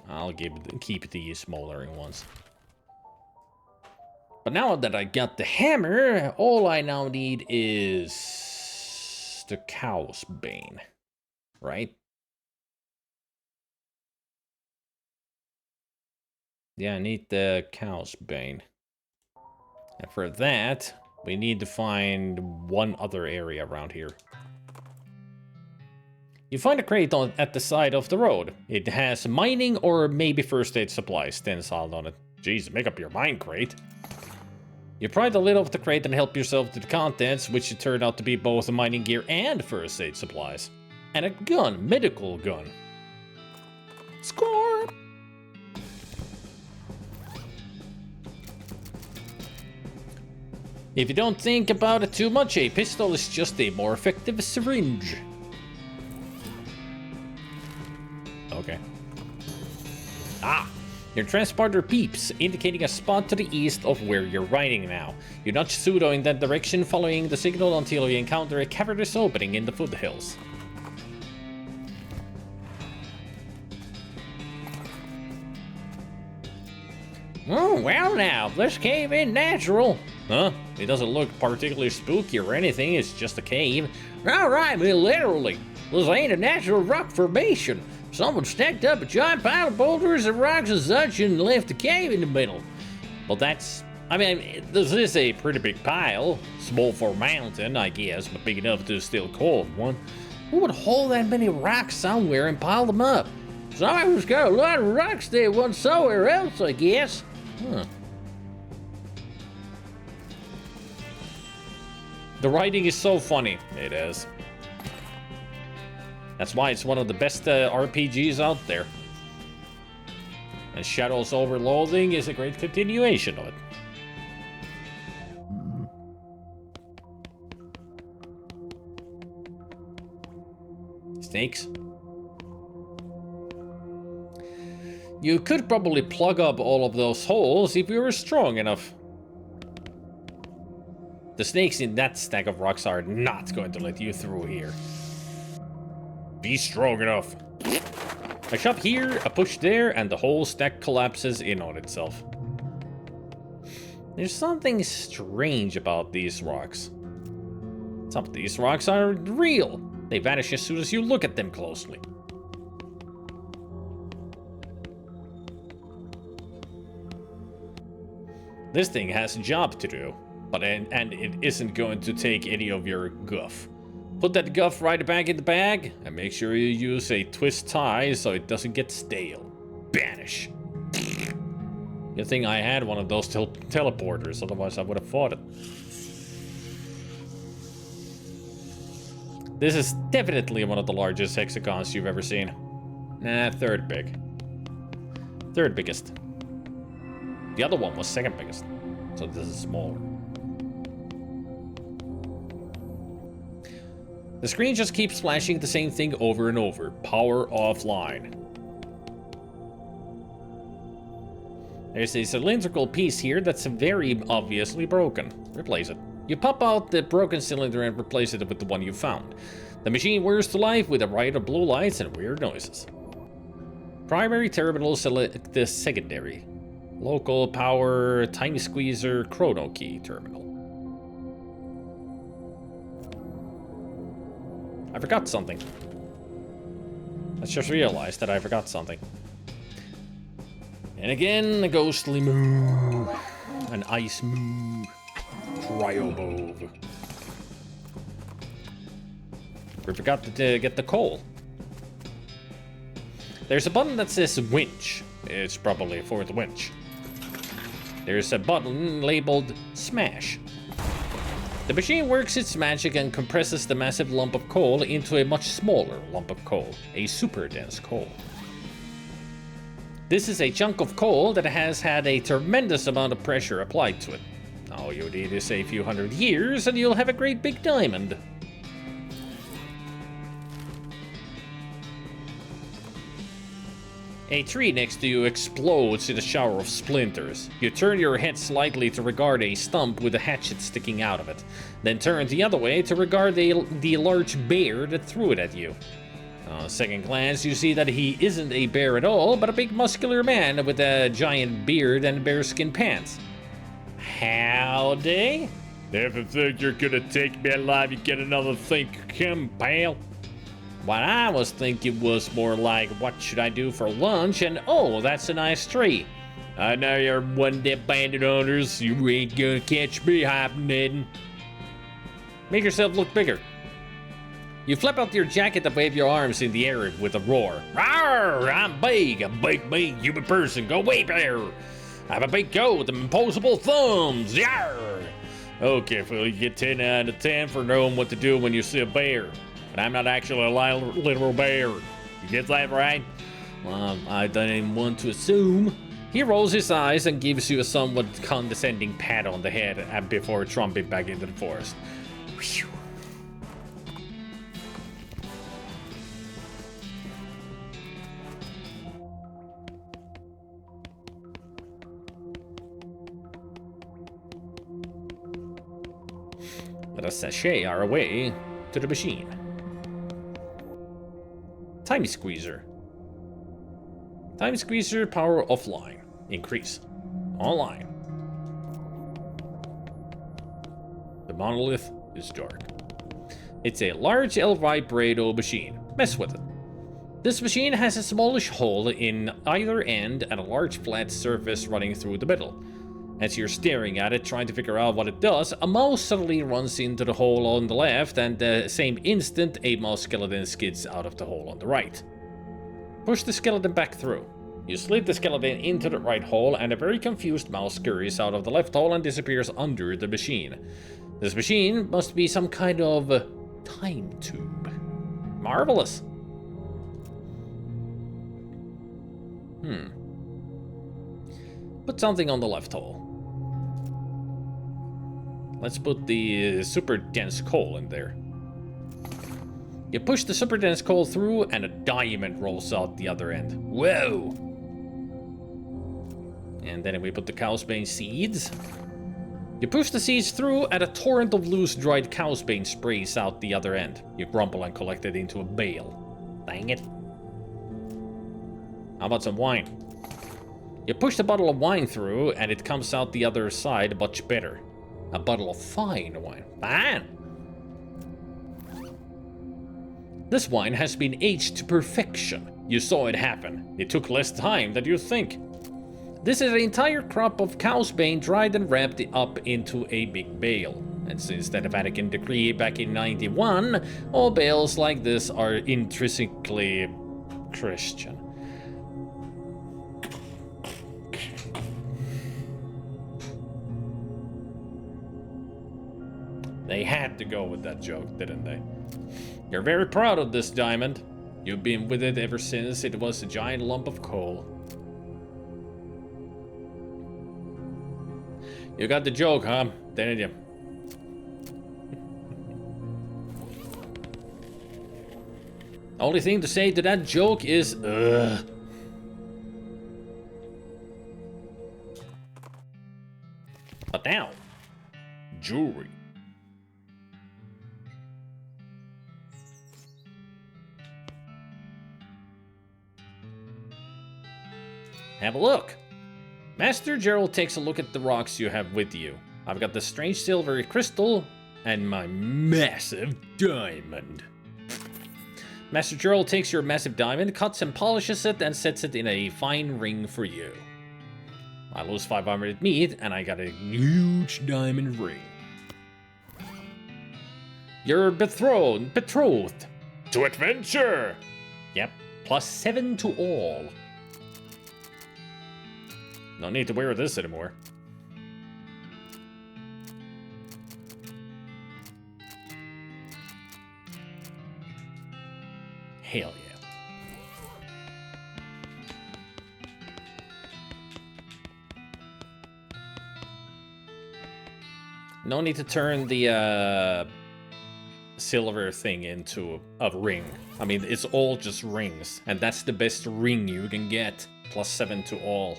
I'll keep the smaller ones. But now that I got the hammer, all I now need is the cow's bane. Right? Yeah, I need the cow's bane. And for that, we need to find one other area around here. You find a crate at the side of the road. It has mining or maybe first aid supplies stenciled on it. Jeez, make up your mind, crate. You pry the lid off the crate and help yourself to the contents, which turn out to be both mining gear and first aid supplies. And a gun, medical gun. Score! If you don't think about it too much, a pistol is just a more effective syringe. Okay. Ah! Your transponder beeps, indicating a spot to the east of where you're riding now. You nudge pseudo in that direction, following the signal until you encounter a cavernous opening in the foothills. Oh, well now, this cave ain't natural. Huh? It doesn't look particularly spooky or anything, it's just a cave. Alright, well, literally. This ain't a natural rock formation. Someone stacked up a giant pile of boulders and rocks and such and left a cave in the middle. Well, that's... I mean, this is a pretty big pile. Small for a mountain, I guess, but big enough to still call one. Who would haul that many rocks somewhere and pile them up? Someone's got a lot of rocks there once somewhere else, I guess. Huh. The writing is so funny. It is. That's why it's one of the best RPGs out there. And Shadows over Loathing is a great continuation of it. Snakes. You could probably plug up all of those holes if you were strong enough. The snakes in that stack of rocks are not going to let you through here. Be strong enough. A shove here, a push there, and the whole stack collapses in on itself. There's something strange about these rocks. Some of these rocks are real. They vanish as soon as you look at them closely. This thing has a job to do, and it isn't going to take any of your guff. Put that guff right back in the bag, and make sure you use a twist tie so it doesn't get stale. Banish. Good thing I had one of those teleporters, otherwise I would have fought it. This is definitely one of the largest hexagons you've ever seen. Nah, third big. Third biggest. The other one was second biggest, so this is smaller. The screen just keeps flashing the same thing over and over. Power offline. There's a cylindrical piece here that's very obviously broken. Replace it. You pop out the broken cylinder and replace it with the one you found. The machine whirs to life with a riot of blue lights and weird noises. Primary terminal select the secondary. Local power time squeezer chrono key terminal. I forgot something. I just realized that I forgot something. And again, a ghostly moo. An ice moo. Cryobove. We forgot to get the coal. There's a button that says winch. It's probably for the winch. There's a button labeled smash. The machine works its magic and compresses the massive lump of coal into a much smaller lump of coal, a super dense coal. This is a chunk of coal that has had a tremendous amount of pressure applied to it. All you need is a few hundred years and you'll have a great big diamond. A tree next to you explodes in a shower of splinters. You turn your head slightly to regard a stump with a hatchet sticking out of it, then turn the other way to regard the large bear that threw it at you. On second glance, you see that he isn't a bear at all, but a big muscular man with a giant beard and bearskin pants. Howdy? If you think you're gonna take me alive, you get another think, Kim, pal. What I was thinking was more like, what should I do for lunch? And oh, that's a nice tree. I know you're one of them bandit owners. You ain't gonna catch me happening. Make yourself look bigger. You flip out your jacket and wave your arms in the air with a roar. Rawr! I'm big, a big human person. Go way there. I have a big coat and imposable thumbs. Yarr! Okay, Phil, you get 10 out of 10 for knowing what to do when you see a bear. But I'm not actually a literal bear. You get that right? Well, I don't even want to assume. He rolls his eyes and gives you a somewhat condescending pat on the head before tromping back into the forest. Whew. Let us sashay our way to the machine. Time squeezer. Time squeezer power offline. Increase. Online. The monolith is dark. It's a large El Vibrato machine. Mess with it. This machine has a smallish hole in either end and a large flat surface running through the middle. As you're staring at it, trying to figure out what it does, a mouse suddenly runs into the hole on the left, and the same instant, a mouse skeleton skids out of the hole on the right. Push the skeleton back through. You slid the skeleton into the right hole, and a very confused mouse scurries out of the left hole and disappears under the machine. This machine must be some kind of time tube. Marvelous. Put something on the left hole. Let's put the super dense coal in there. You push the super dense coal through and a diamond rolls out the other end. Whoa! And then we put the cowsbane seeds. You push the seeds through and a torrent of loose dried cowsbane sprays out the other end. You crumple and collect it into a bale. Dang it. How about some wine? You push the bottle of wine through and it comes out the other side much better. A bottle of fine wine. Fine! This wine has been aged to perfection. You saw it happen. It took less time than you think. This is an entire crop of cowsbane dried and wrapped up into a big bale. And since that Vatican decree back in 91, all bales like this are intrinsically Christian. They had to go with that joke, didn't they? You're very proud of this diamond. You've been with it ever since it was a giant lump of coal. You got the joke, huh? Didn't you? Only thing to say to that joke is, ugh. But now, jewelry. Have a look. Master Gerald takes a look at the rocks you have with you. I've got the strange silvery crystal and my massive diamond. Master Gerald takes your massive diamond, cuts and polishes it, and sets it in a fine ring for you. I lose 500 meat, and I got a huge diamond ring. You're betrothed. To adventure! Yep, +7 to all. No need to wear this anymore. Hell yeah. No need to turn the silver thing into a ring. I mean, it's all just rings, and that's the best ring you can get. +7 to all.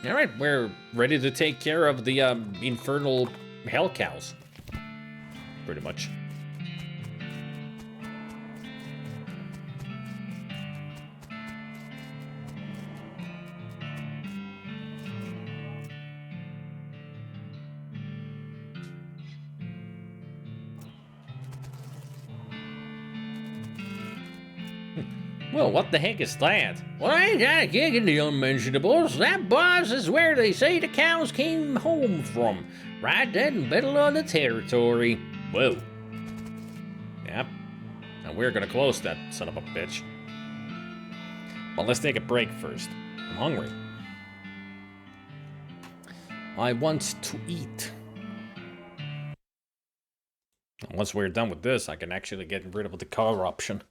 Alright, we're ready to take care of the infernal hell cows. Pretty much. Well, what the heck is that? Well, ain't that a gig in the unmentionables? That boss is where they say the cows came home from. Right dead in the middle of the territory. Whoa. Yep. And we're gonna close that son of a bitch. Well, let's take a break first. I'm hungry. I want to eat. And once we're done with this, I can actually get rid of the corruption.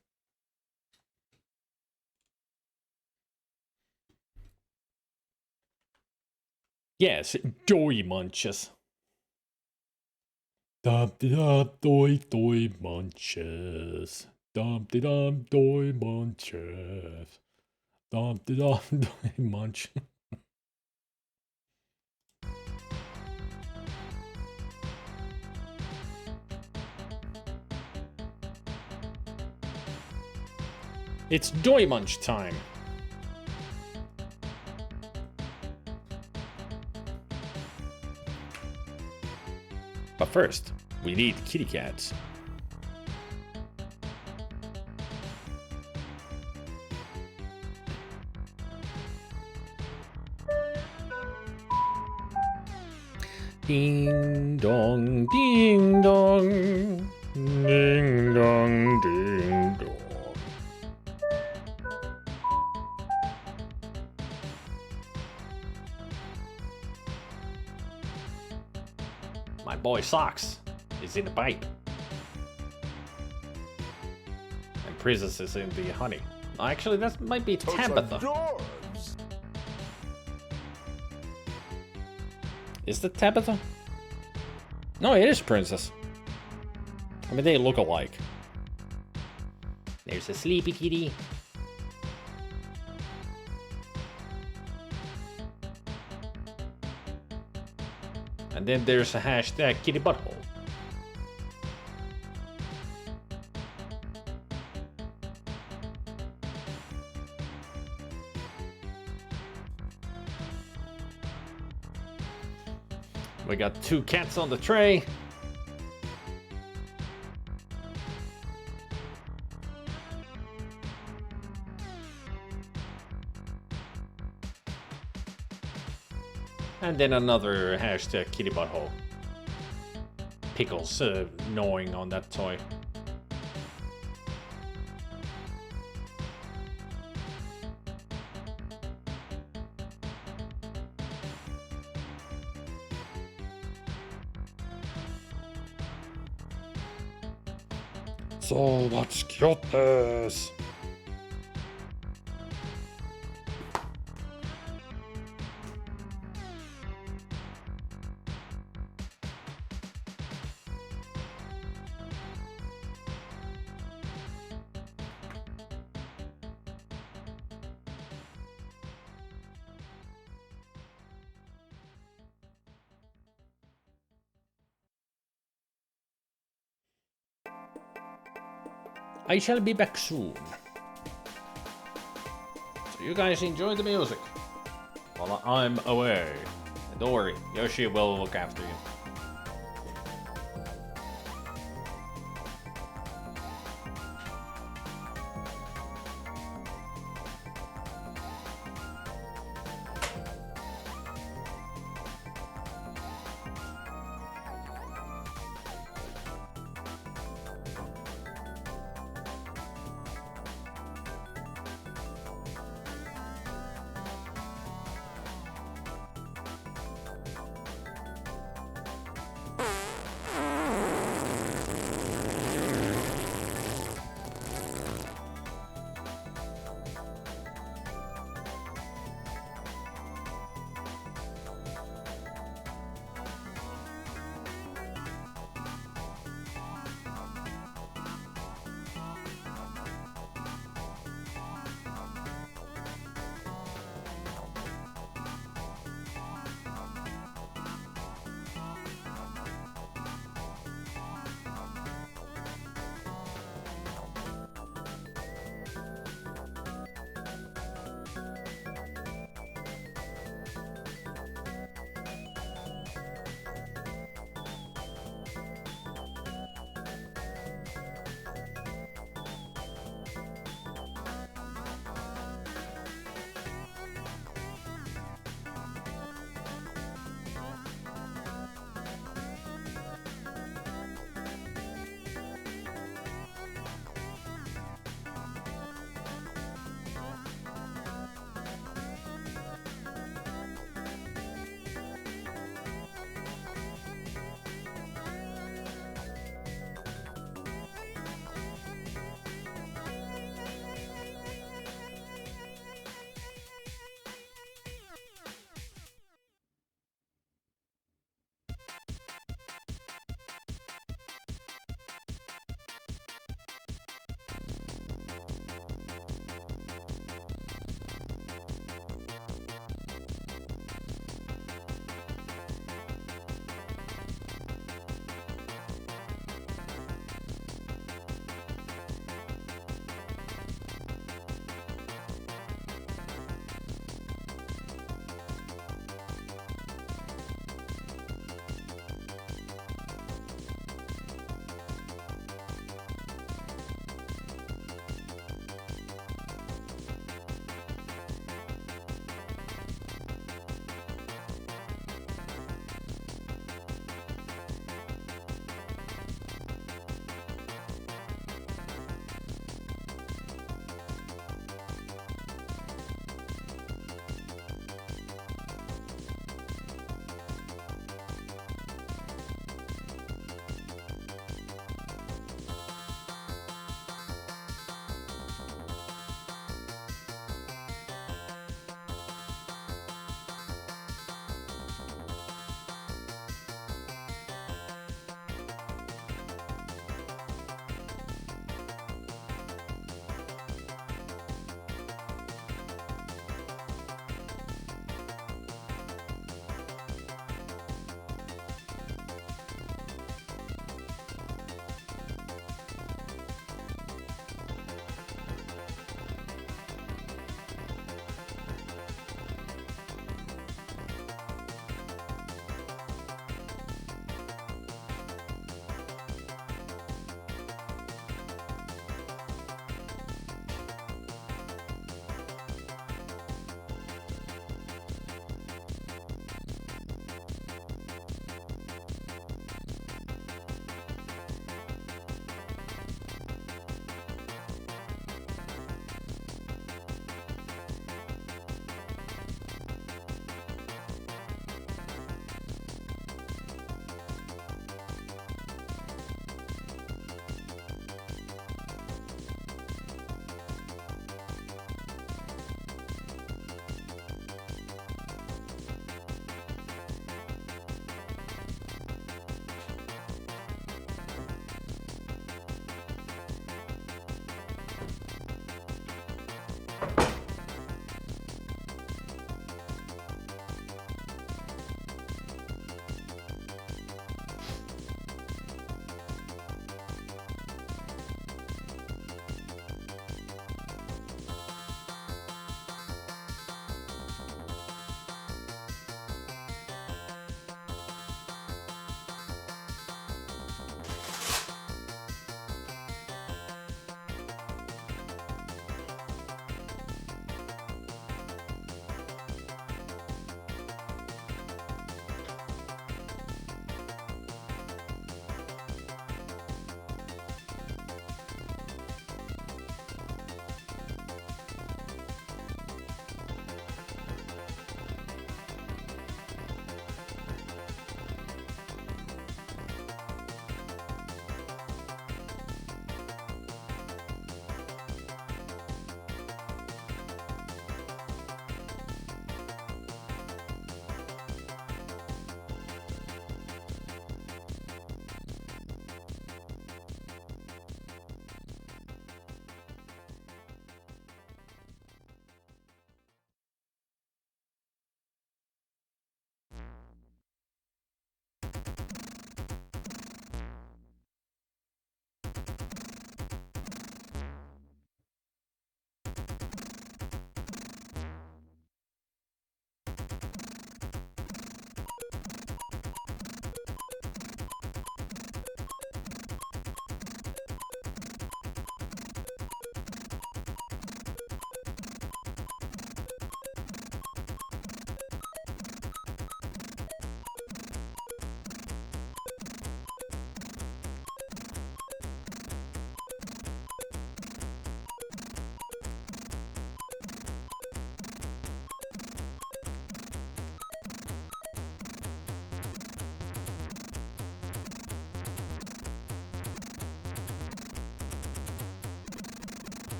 Yes, doy munches. Dum-de-dum, doy munches. Dum-de-dum, doy munches. Dum-de-dum, doy munch. It's doy munch time. But first, we need kitty cats. Ding dong, ding dong, ding dong, ding dong. My boy Socks. is in the pipe. And Princess is in the honey. Actually, that might be Tabitha. Is that Tabitha? No, it is Princess. I mean, they look alike. There's a sleepy kitty. And then there's a hashtag kitty butthole. We got 2 cats on the tray. And then another hashtag kitty butthole. Pickles gnawing on that toy. So much cuteness. I shall be back soon. So you guys enjoy the music while I'm away. And don't worry, Yoshi will look after you.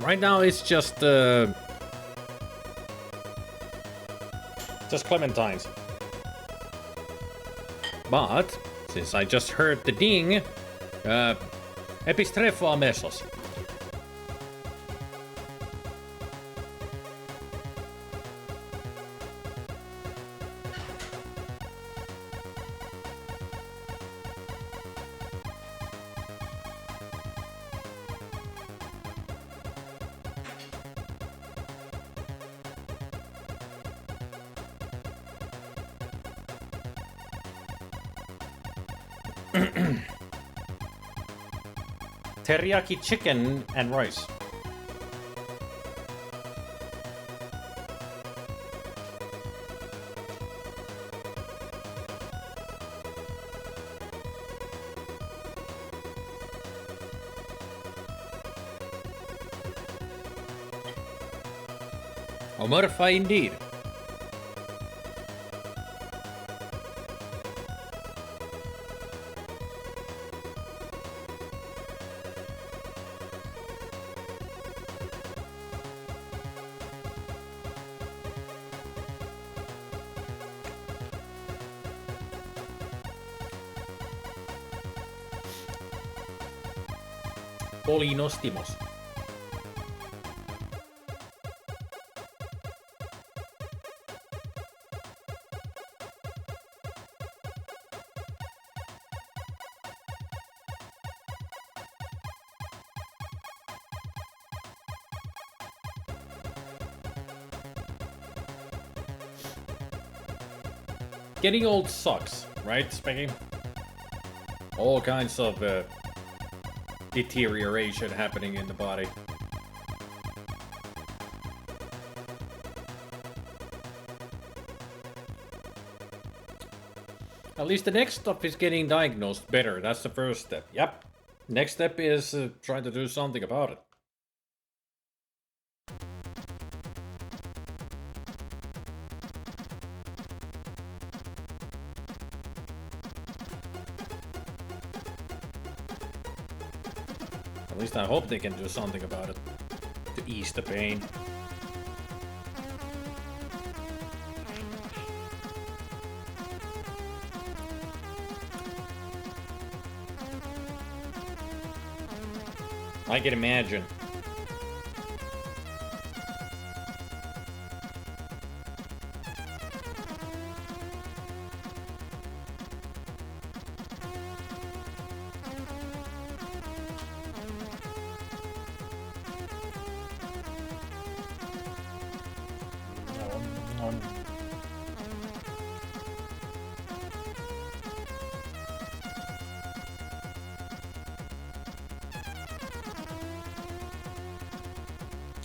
Right now it's just clementines. But since I just heard the ding, epistrefa mesos. Teriyaki chicken and rice. Omurfa indeed. Polinostimos. Getting old sucks, right, Specky? All kinds of deterioration happening in the body. At least the next step is getting diagnosed better. That's the first step. Yep. Next step is trying to do something about it. At least I hope they can do something about it to ease the pain. I can imagine.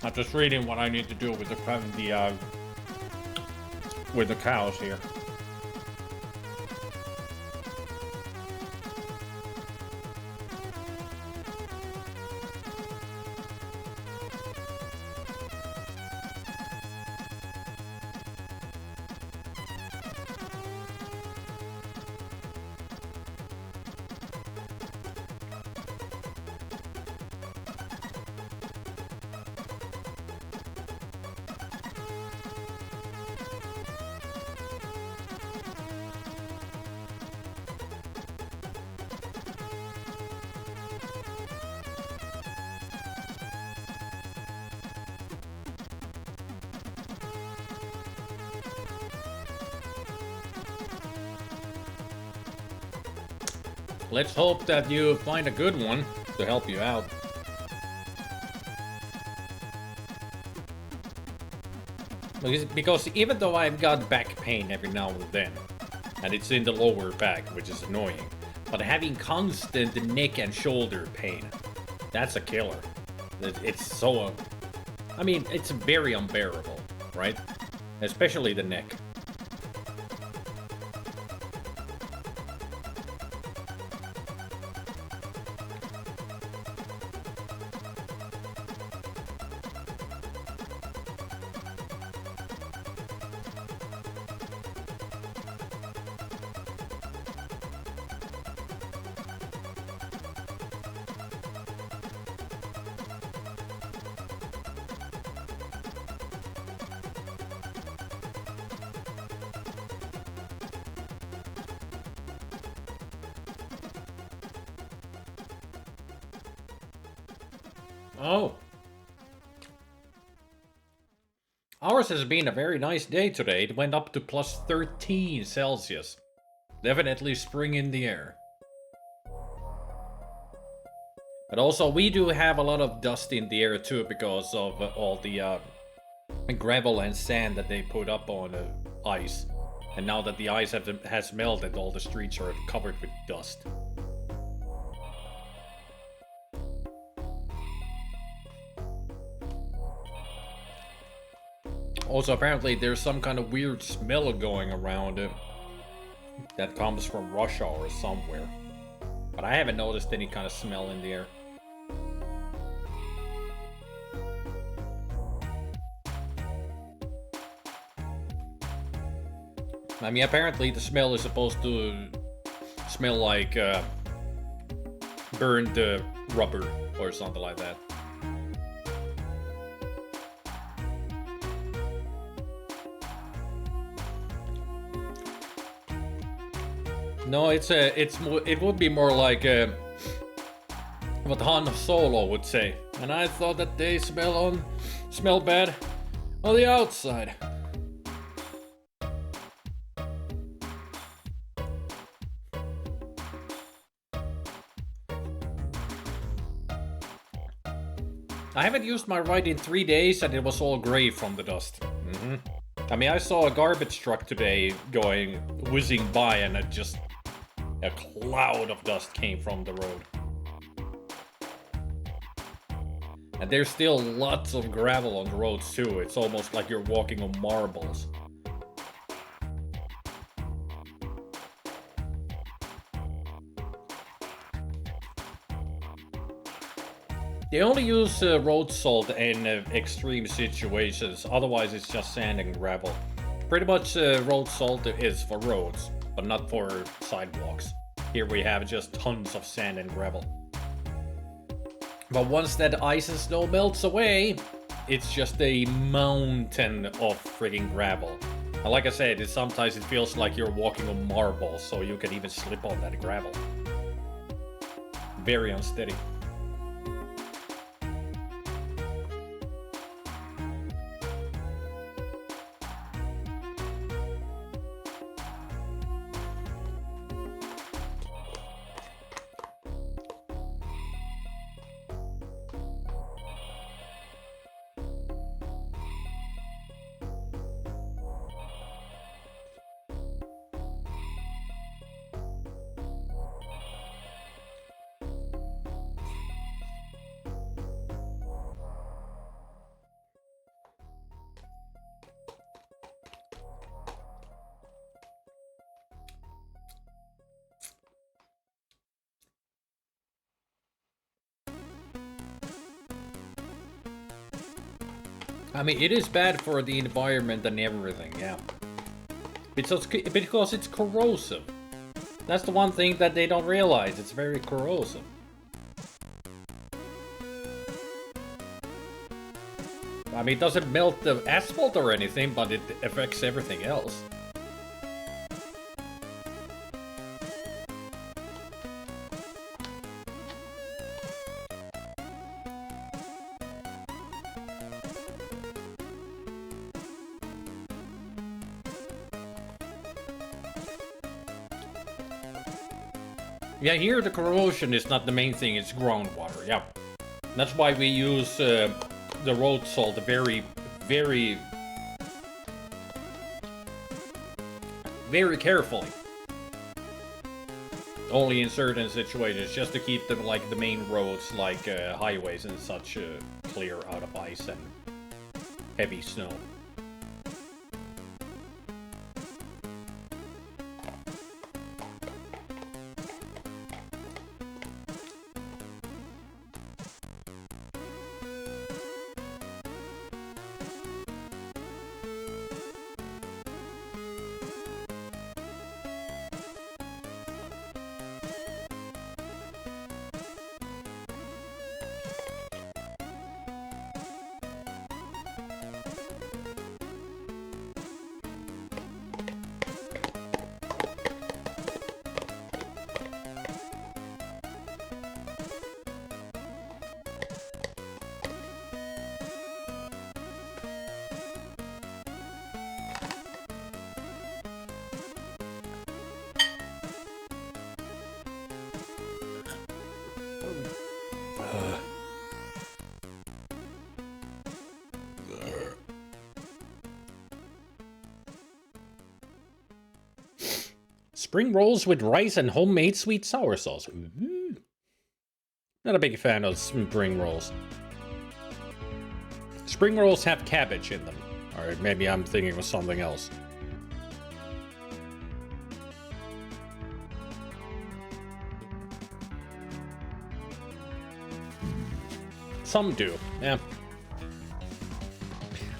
I'm just reading what I need to do with the cows here. Let's hope that you find a good one to help you out. Because even though I've got back pain every now and then, and it's in the lower back, which is annoying, but having constant neck and shoulder pain, that's a killer. It's so... I mean, it's very unbearable, right? Especially the neck. Oh. Ours has been a very nice day today. It went up to plus 13 Celsius. Definitely spring in the air. But also, we do have a lot of dust in the air too because of all the gravel and sand that they put up on ice. And now that the ice has melted, all the streets are covered with dust. Also, apparently, there's some kind of weird smell going around that comes from Russia or somewhere. But I haven't noticed any kind of smell in the air. I mean, apparently the smell is supposed to smell like burned rubber or something like that. No, it would be more like what Han Solo would say. And I thought that they smell bad on the outside. I haven't used my ride in 3 days and it was all gray from the dust. I mean, I saw a garbage truck today whizzing by and it just... a cloud of dust came from the road. And there's still lots of gravel on the roads too. It's almost like you're walking on marbles. They only use road salt in extreme situations, otherwise it's just sand and gravel. Pretty much road salt is for roads, but not for sidewalks. Here we have just tons of sand and gravel. But once that ice and snow melts away, it's just a mountain of friggin' gravel. And like I said, sometimes it feels like you're walking on marbles, so you can even slip on that gravel. Very unsteady. I mean, it is bad for the environment and everything, yeah. Because it's corrosive. That's the one thing that they don't realize, it's very corrosive. I mean, it doesn't melt the asphalt or anything, but it affects everything else. Yeah, here the corrosion is not the main thing, it's groundwater, yeah. That's why we use the road salt very, very very carefully. Only in certain situations, just to keep the the main roads, like highways and such, clear out of ice and heavy snow. Spring rolls with rice and homemade sweet sour sauce. Mm-hmm. Not a big fan of spring rolls. Spring rolls have cabbage in them. Or maybe I'm thinking of something else. Some do, yeah.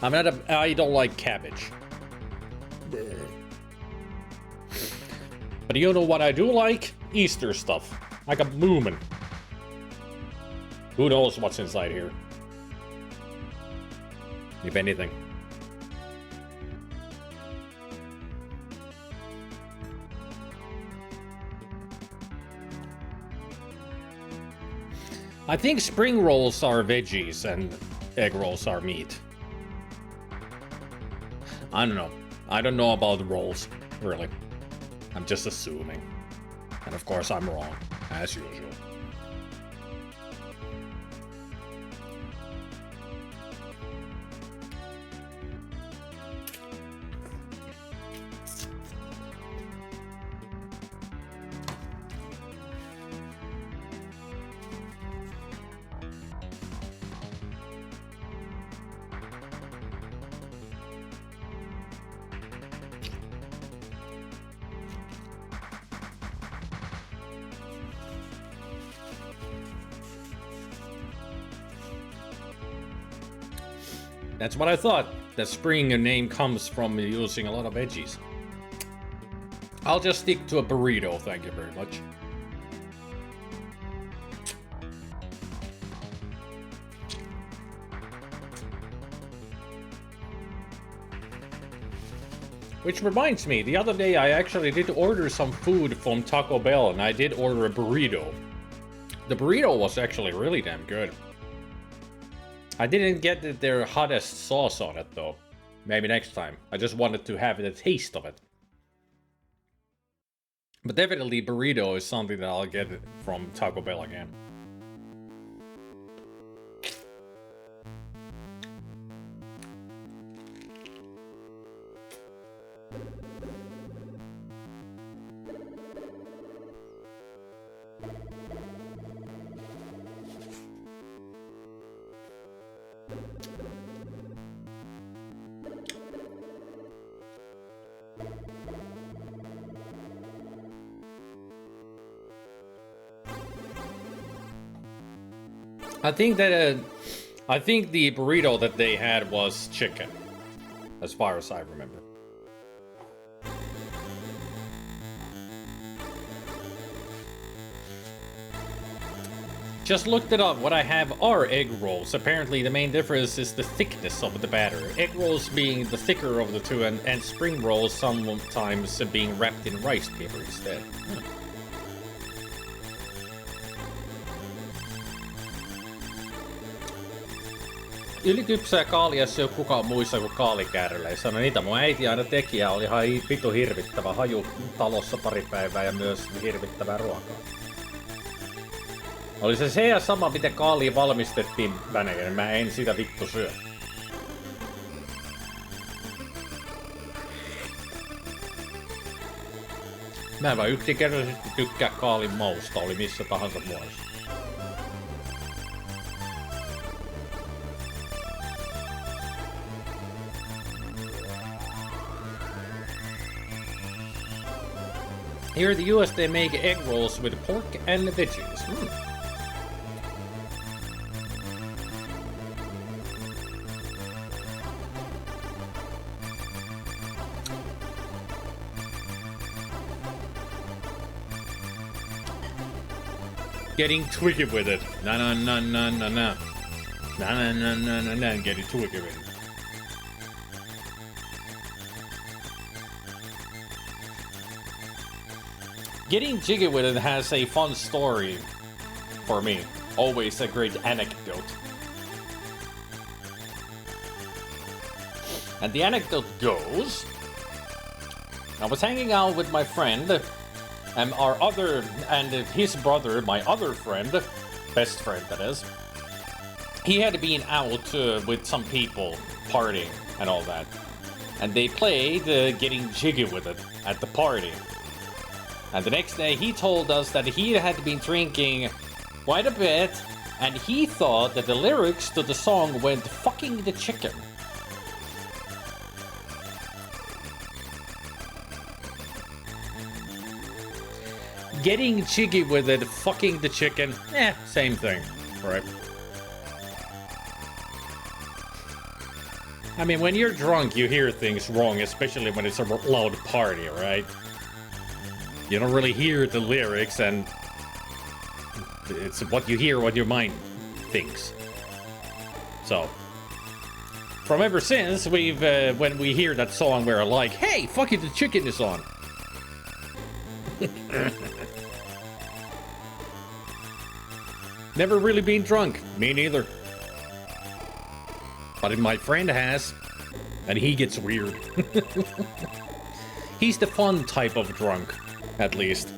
I don't like cabbage. But you know what I do like? Easter stuff. Like a moomin. Who knows what's inside here? If anything. I think spring rolls are veggies and egg rolls are meat. I don't know. I don't know about the rolls, really. I'm just assuming. And of course I'm wrong, as usual. That's what I thought. The spring name comes from using a lot of veggies. I'll just stick to a burrito, thank you very much. Which reminds me, the other day I actually did order some food from Taco Bell and I did order a burrito. The burrito was actually really damn good. I didn't get their hottest sauce on it though. Maybe next time. I just wanted to have the taste of it. But definitely burrito is something that I'll get from Taco Bell again. I think the burrito that they had was chicken, as far as I remember. Just looked it up. What I have are egg rolls. Apparently the main difference is the thickness of the batter. Egg rolls being the thicker of the two, and spring rolls sometimes being wrapped in rice paper instead. Ylikypsää kaalia se ei ole kukaan muissa kuin kaalikääröllä. Ei sano niitä mun äiti aina teki ja oli ihan vitu hirvittävä haju talossa pari päivää ja myös hirvittävää ruokaa. Oli se ja sama miten kaalia valmistettiin Venäjällä, mä en sitä vittu syö. Mä en vaan yksinkertaisesti tykkää kaalin mausta, oli missä tahansa muodossa. Here in the US they make egg rolls with pork and veggies. Getting twiggy with it. No. No. Getting twiggy with it. Getting jiggy with it has a fun story for me. Always a great anecdote. And the anecdote goes, I was hanging out with my friend and his brother, my other friend, best friend that is. He had been out with some people partying and all that. And they played Getting Jiggy with It at the party. And the next day he told us that he had been drinking quite a bit and he thought that the lyrics to the song went fucking the chicken. Getting jiggy with it, fucking the chicken, same thing, right? I mean, when you're drunk, you hear things wrong, especially when it's a loud party, right? You don't really hear the lyrics, and it's what you hear, what your mind thinks. So, from ever since, we've, when we hear that song, we're like, hey, fucking the chicken is on. Never really been drunk. Me neither. But my friend has, and he gets weird. He's the fun type of drunk, at least.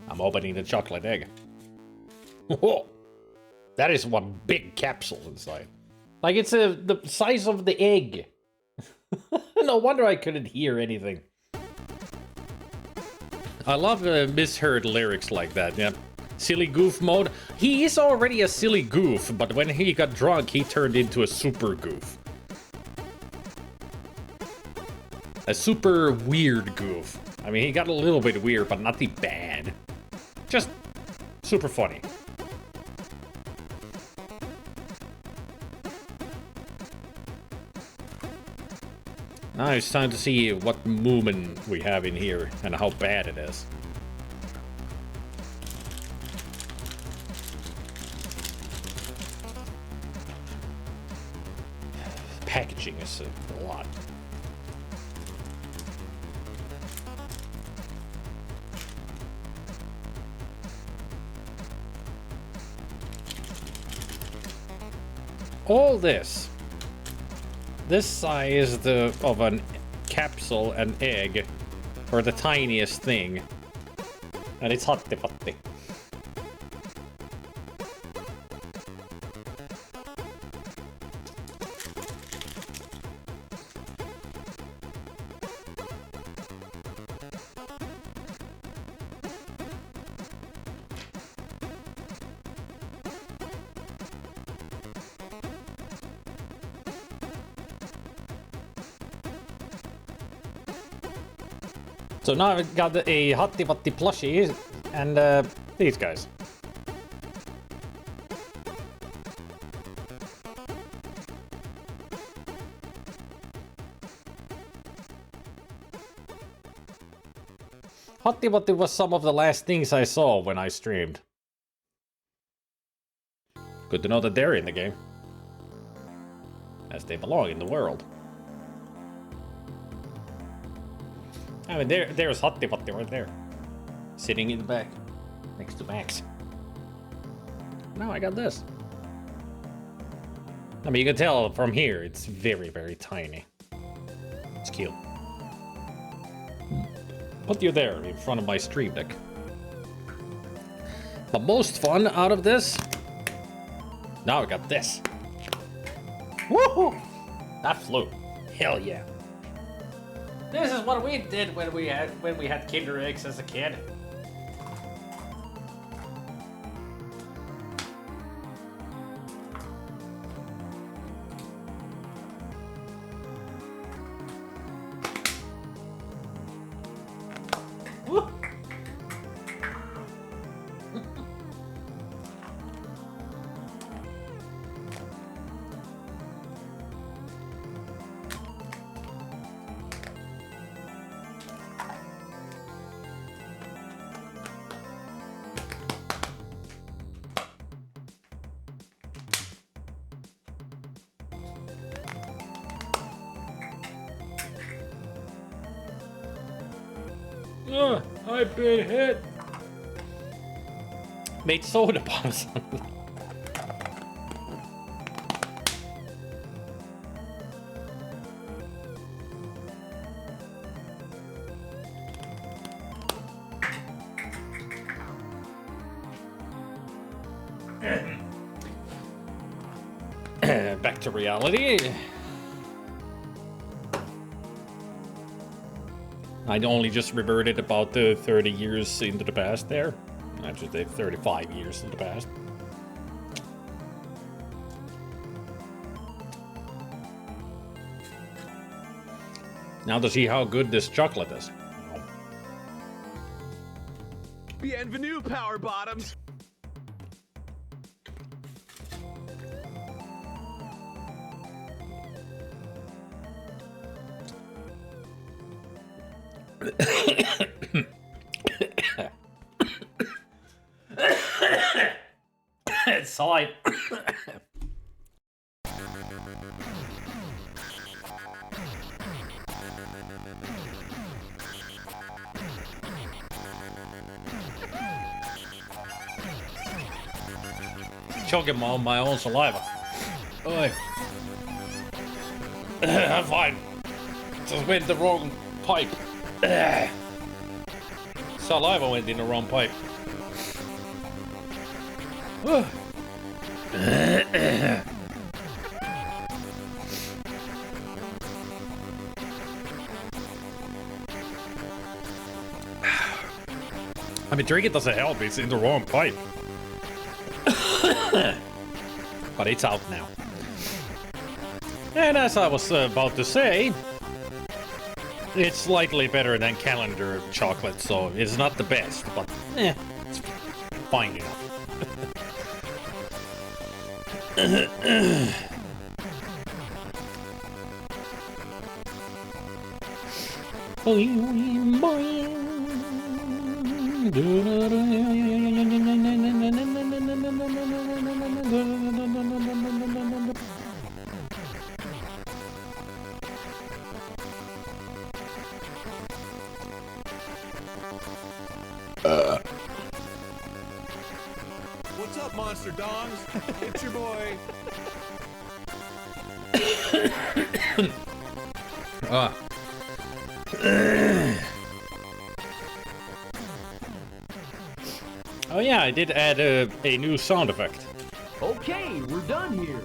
I'm opening the chocolate egg. Whoa! That is one big capsule inside. Like it's the size of the egg. No wonder I couldn't hear anything. I love misheard lyrics like that, yeah. Silly goof mode. He is already a silly goof, but when he got drunk, he turned into a super goof. A super weird goof. I mean, he got a little bit weird, but nothing bad. Just super funny. Now it's time to see what movement we have in here and how bad it is. Packaging is a lot. All this size of an capsule and egg for the tiniest thing, and it's hatti-patti. So now I got a hatti-patti plushie and these guys. Hatti-patti was some of the last things I saw when I streamed. Good to know that they're in the game. As they belong in the world. I mean, there's hatti-patti right there. Sitting in the back. Next to Max. Now I got this. I mean, you can tell from here, it's very, very tiny. It's cute. put you there in front of my stream deck. The most fun out of this. Now we got this. Woohoo! That flew. Hell yeah. This is what we did when we had Kinder Eggs as a kid. I've been hit. Made soda bombs. Back to reality. I only just reverted about 30 years into the past there. I should say 35 years in the past. Now to see how good this chocolate is. Bienvenue, Power Bottoms! Side. Choking on my own saliva. Oi. I'm fine. Just went the wrong pipe. Saliva went in the wrong pipe. I mean, drinking doesn't help, it's in the wrong pipe. But it's out now. And as I was about to say, it's slightly better than calendar chocolate, so it's not the best, but it's fine enough. What's up, Monster Dongs? It's your boy. Oh yeah, I did add a new sound effect. Okay, we're done here.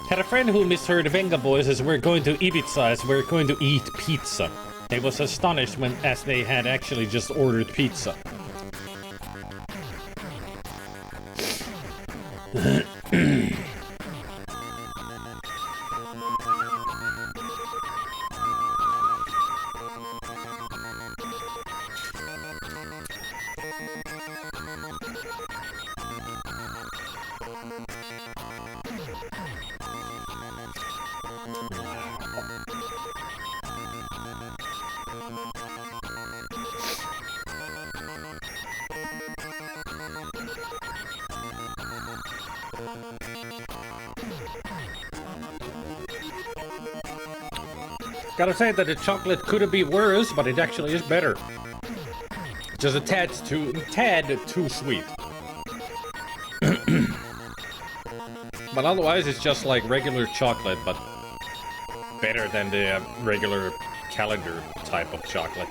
Had a friend who misheard Venga Boys as we're going to Ibiza as we're going to eat pizza. They was astonished as they had actually just ordered pizza. Gotta say that the chocolate could be worse, but it actually is better. Just a tad too sweet. But otherwise, it's just like regular chocolate, but better than the regular calendar type of chocolate.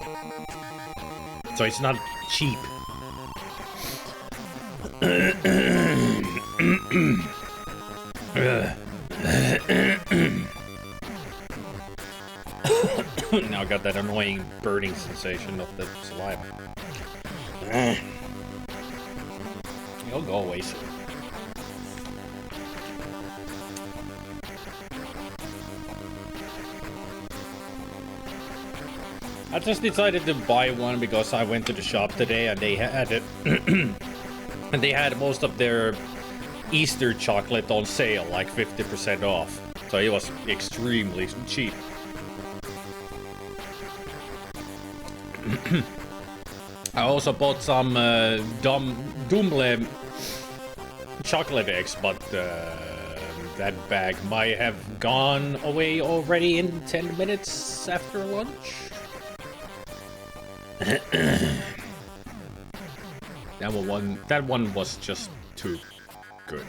So it's not cheap. Now I got that annoying burning sensation of the saliva. It'll go away soon. I just decided to buy one because I went to the shop today and they had it. And they had most of their Easter chocolate on sale, like 50% off. So it was extremely cheap. I also bought some Dumle chocolate eggs, but that bag might have gone away already in 10 minutes after lunch. That one was just too good.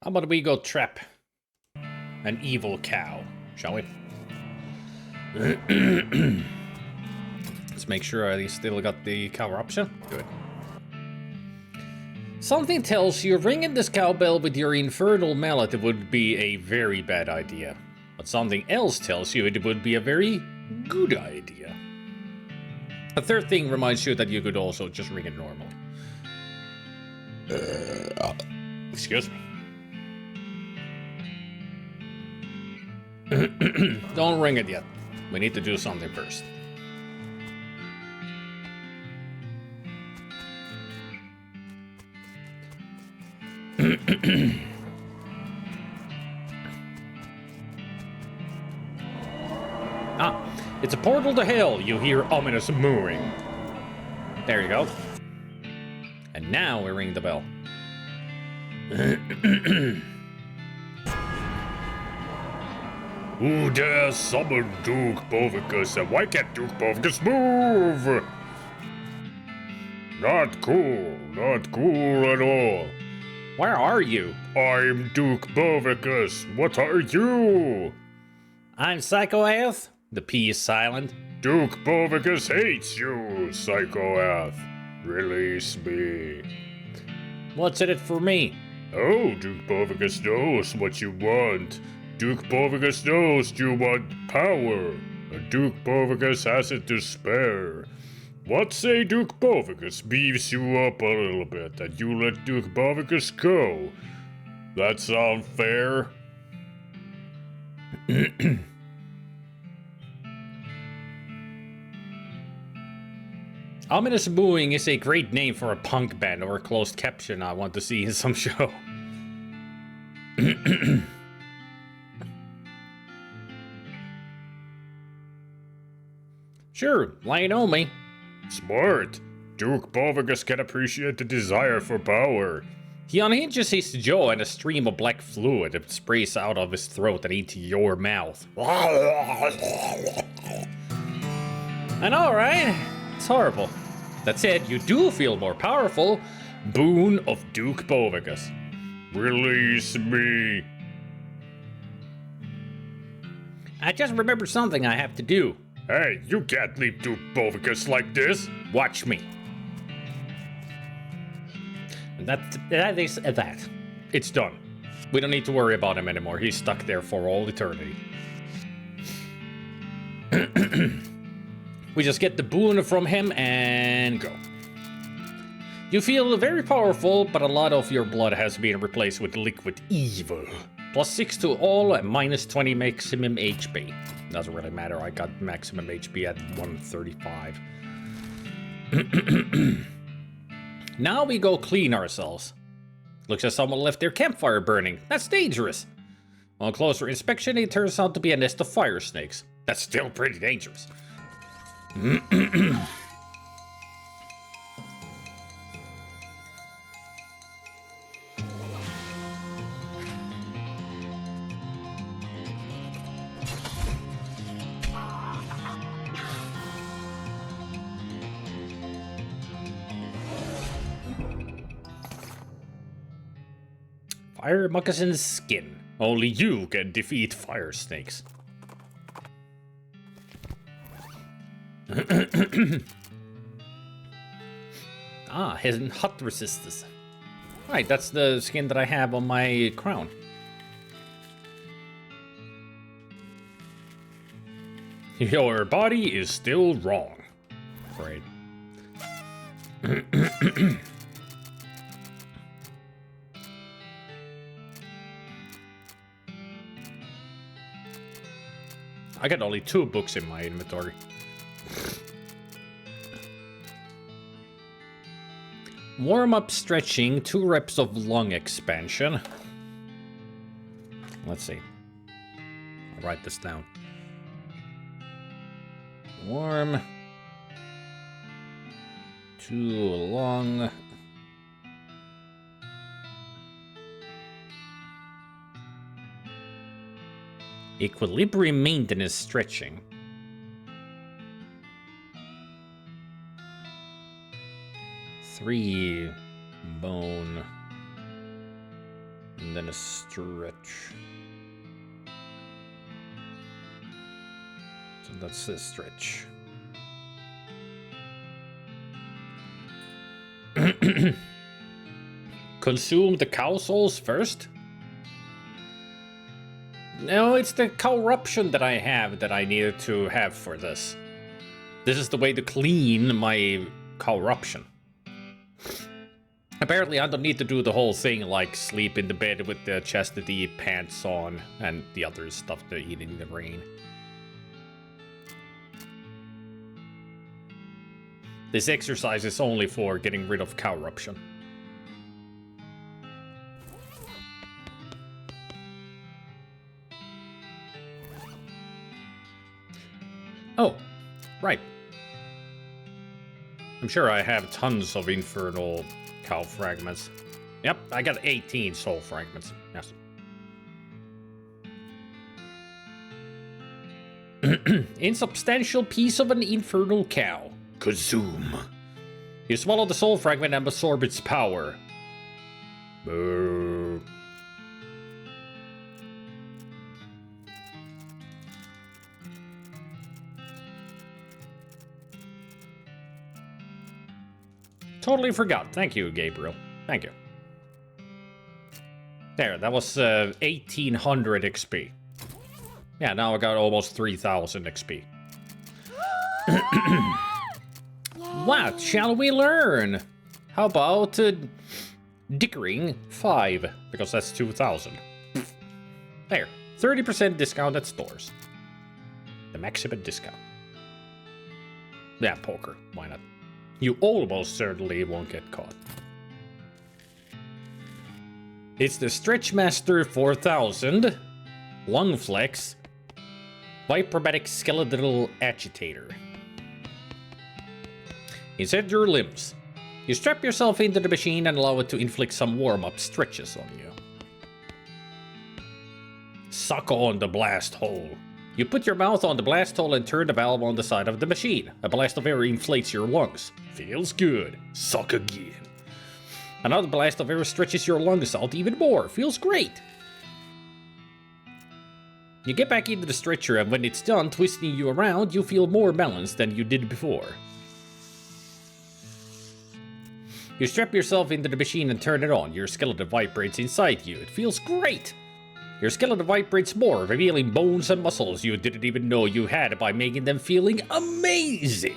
How about we go trap an evil cow, shall we? Let's make sure I still got the cow option. Good. Something tells you ringing this cowbell with your infernal mallet would be a very bad idea. But something else tells you it would be a very good idea. A third thing reminds you that you could also just ring it normally. Excuse me. Don't ring it yet. We need to do something first. It's a portal to hell. You hear ominous mooing. There you go. And now we ring the bell. Who dares summon Duke Bovicus, and why can't Duke Bovicus move? Not cool at all. Where are you? I'm Duke Bovicus, what are you? I'm Psychoath. The P is silent. Duke Bovicus hates you, Psychoath. Release me. What's in it for me? Oh, Duke Bovicus knows what you want. Duke Bovicus knows you want power. And Duke Bovicus has it to spare. What say Duke Bovicus beefs you up a little bit and you let Duke Bovicus go? That sound fair? Ominous Booing is a great name for a punk band or a closed caption I want to see in some show. Sure, lay it on me. Smart. Duke Bovicus can appreciate the desire for power. He unhinges his jaw and a stream of black fluid sprays out of his throat and into your mouth. I know, right? It's horrible. That said, you do feel more powerful. Boon of Duke Bovicus. Release me. I just remembered something I have to do. Hey, you can't leave Duke Bovicus like this. Watch me. And that is that. It's done. We don't need to worry about him anymore. He's stuck there for all eternity. We just get the boon from him and go. You feel very powerful, but a lot of your blood has been replaced with liquid evil. +6 to all and -20 maximum HP. Doesn't really matter, I got maximum HP at 135. Now we go clean ourselves. Looks as someone left their campfire burning. That's dangerous. On closer inspection, it turns out to be a nest of fire snakes. That's still pretty dangerous. Fire moccasin skin. Only you can defeat fire snakes. Ah, has hot resistance. Right, that's the skin that I have on my crown. Your body is still wrong. Right. I got only 2 books in my inventory. Warm-up stretching, 2 reps of lung expansion. Let's see. I'll write this down. Warm. 2 lung. Equilibrium maintenance stretching. Three bone. And then a stretch. So that's a stretch. Consume the cow souls first? No, it's the corruption that I have that I needed to have for this. This is the way to clean my corruption. Apparently I don't need to do the whole thing like sleep in the bed with the chastity pants on and the other stuff to eat in the rain. This exercise is only for getting rid of corruption. Oh, right. I'm sure I have tons of infernal cow fragments. Yep, I got 18 soul fragments. Yes. Insubstantial piece of an infernal cow. Consume. You swallow the soul fragment and absorb its power. Boo. Totally forgot. Thank you, Gabriel. Thank you. There, that was 1800 XP. Yeah, now I got almost 3000 XP. What shall we learn? How about Dickering 5? Because that's 2000. There, 30% discount at stores. The maximum discount. Yeah, poker. Why not? You almost certainly won't get caught. It's the Stretch Master 4000, Lung Flex, Vipromatic Skeletal Agitator. Insert your limbs. You strap yourself into the machine and allow it to inflict some warm-up stretches on you. Suck on the blast hole. You put your mouth on the blast hole and turn the valve on the side of the machine. A blast of air inflates your lungs. Feels good. Suck again. Another blast of air stretches your lungs out even more. Feels great. You get back into the stretcher, and when it's done twisting you around, you feel more balanced than you did before. You strap yourself into the machine and turn it on. Your skeleton vibrates inside you. It feels great. Your skeleton vibrates more, revealing bones and muscles you didn't even know you had by making them feeling amazing.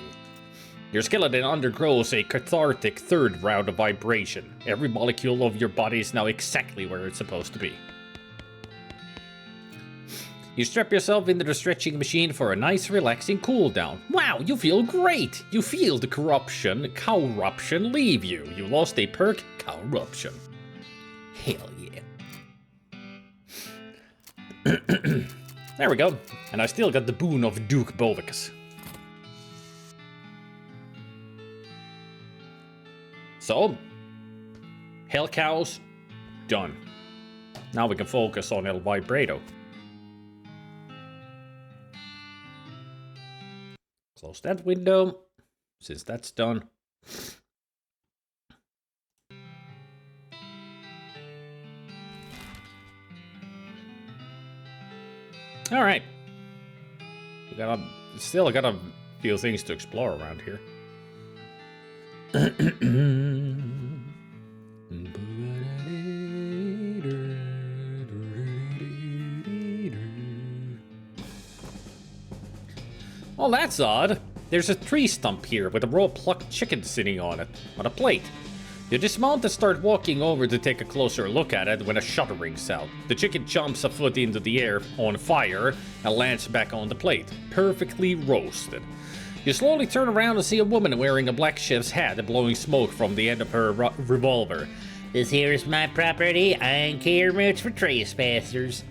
Your skeleton undergoes a cathartic third round of vibration. Every molecule of your body is now exactly where it's supposed to be. You strap yourself into the stretching machine for a nice relaxing cool down. Wow, you feel great! You feel the corruption leave you. You lost a perk, corruption. Hell yeah. There we go. And I still got the boon of Duke Bovicus. So, Hell Cows, done. Now we can focus on El Vibrato. Close that window, since that's done. All right. Still got a few things to explore around here. Well, that's odd. There's a tree stump here with a raw plucked chicken sitting on it, on a plate. You dismount and start walking over to take a closer look at it when a shot rings out. The chicken jumps a foot into the air on fire and lands back on the plate, perfectly roasted. You slowly turn around and see a woman wearing a black chef's hat blowing smoke from the end of her revolver. This here is my property. I ain't care much for trespassers.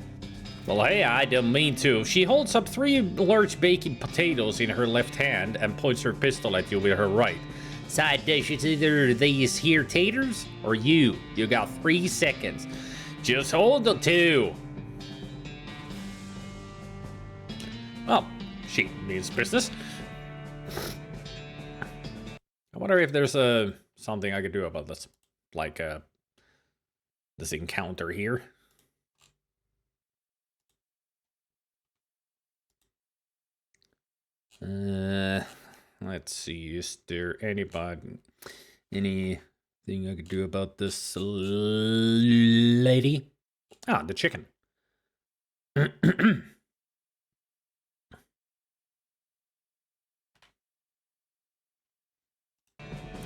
Well, hey, I don't mean to. She holds up 3 large baking potatoes in her left hand and points her pistol at you with her right. Side dish, it's either these here taters or you. You got 3 seconds. Just hold the 2. Well, she means business. I wonder if there's something I could do about this. Like, this encounter here. Let's see, is there anything I could do about this lady? Ah, the chicken.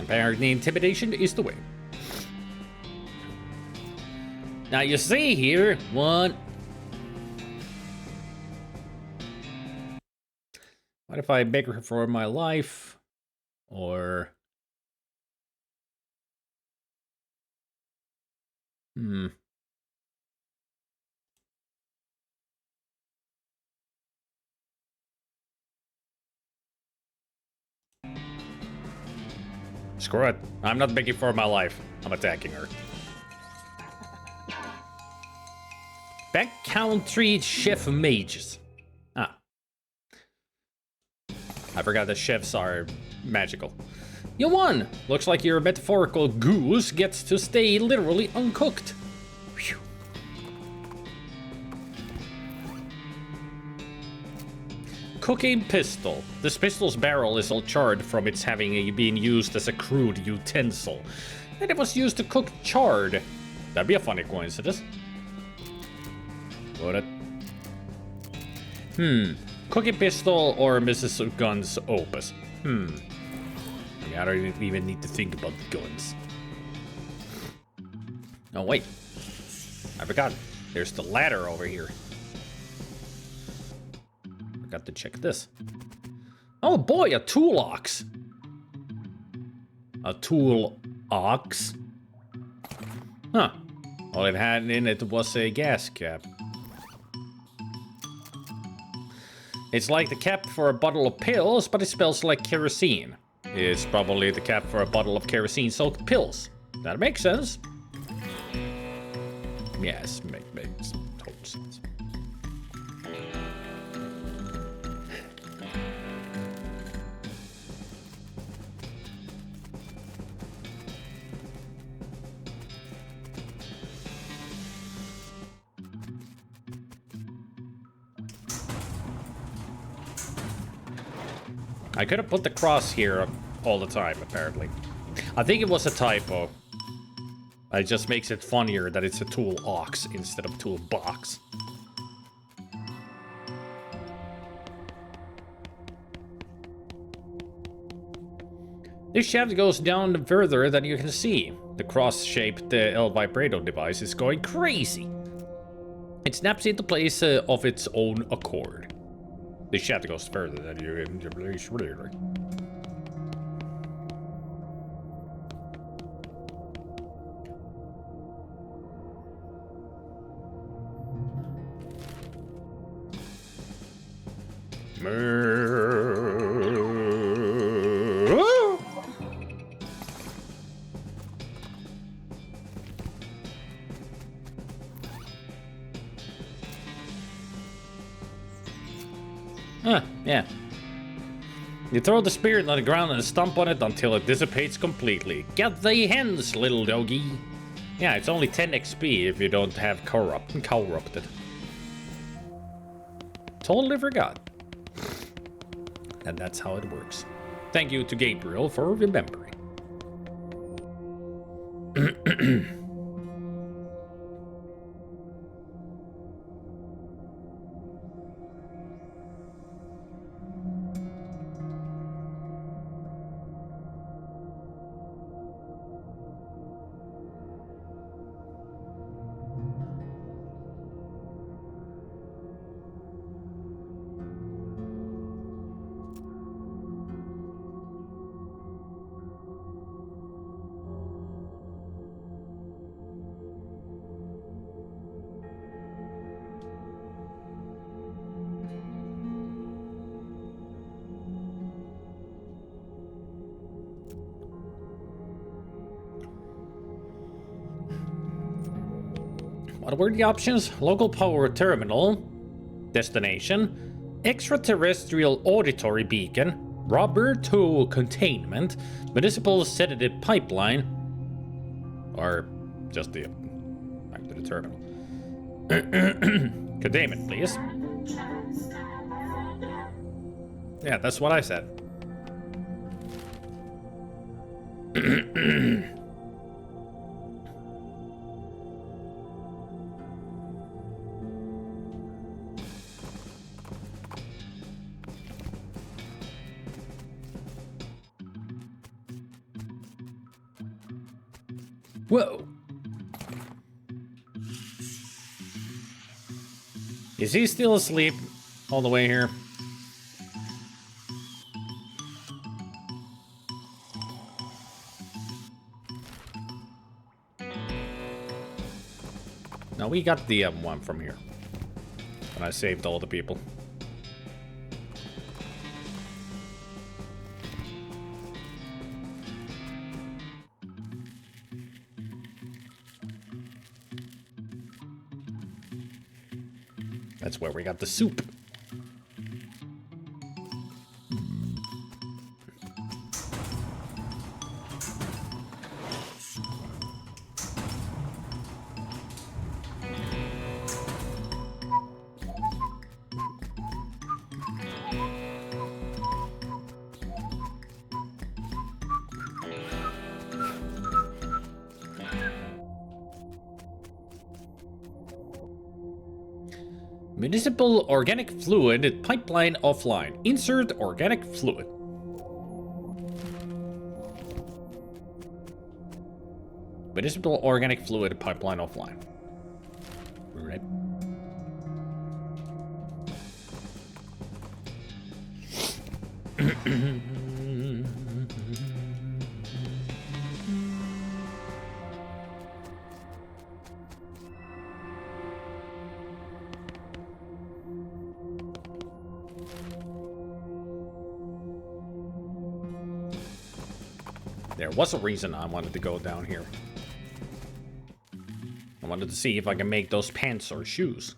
Apparently intimidation is the way. Now you see here, what if I beg her for my life? Or... Screw it. I'm not begging for my life. I'm attacking her. Backcountry chef mages. Ah. I forgot that chefs are magical. You won! Looks like your metaphorical goose gets to stay literally uncooked. Whew. Cooking pistol. This pistol's barrel is all charred from its having been used as a crude utensil. And it was used to cook chard. That'd be a funny coincidence. Would it? Cooking pistol or Mrs. Gun's opus? I mean, I don't even need to think about the guns. Oh, wait. I forgot. There's the ladder over here. Forgot to check this. Oh boy, a tool ox. A tool ox? Huh. All it had in it was a gas cap. It's like the cap for a bottle of pills, but it smells like kerosene. It's probably the cap for a bottle of kerosene-soaked pills. That makes sense. Yes, makes total sense. I could have put the cross here all the time, apparently. I think it was a typo. It just makes it funnier that it's a tool ox instead of tool box. This shaft goes down further than you can see. The cross-shaped El Vibrato device is going crazy. It snaps into place of its own accord. The shaft goes further than you can. Yeah. You throw the spirit on the ground and stomp on it until it dissipates completely. Get the hens, little doggy. Yeah, it's only 10 XP if you don't have corrupted. totally forgot. And that's how it works. Thank you to Gabriel for remembering. What were the options? Local power terminal, destination, extraterrestrial auditory beacon, rubber tow containment, municipal sedative pipeline, or just the back to the terminal. Containment, please. Yeah, that's what I said. Whoa. Is he still asleep all the way here? No, we got the one from here. And I saved all the people. That's where we got the soup. Municipal organic fluid pipeline offline. Insert organic fluid. Municipal organic fluid pipeline offline. Right. There was a reason I wanted to go down here. I wanted to see if I can make those pants or shoes.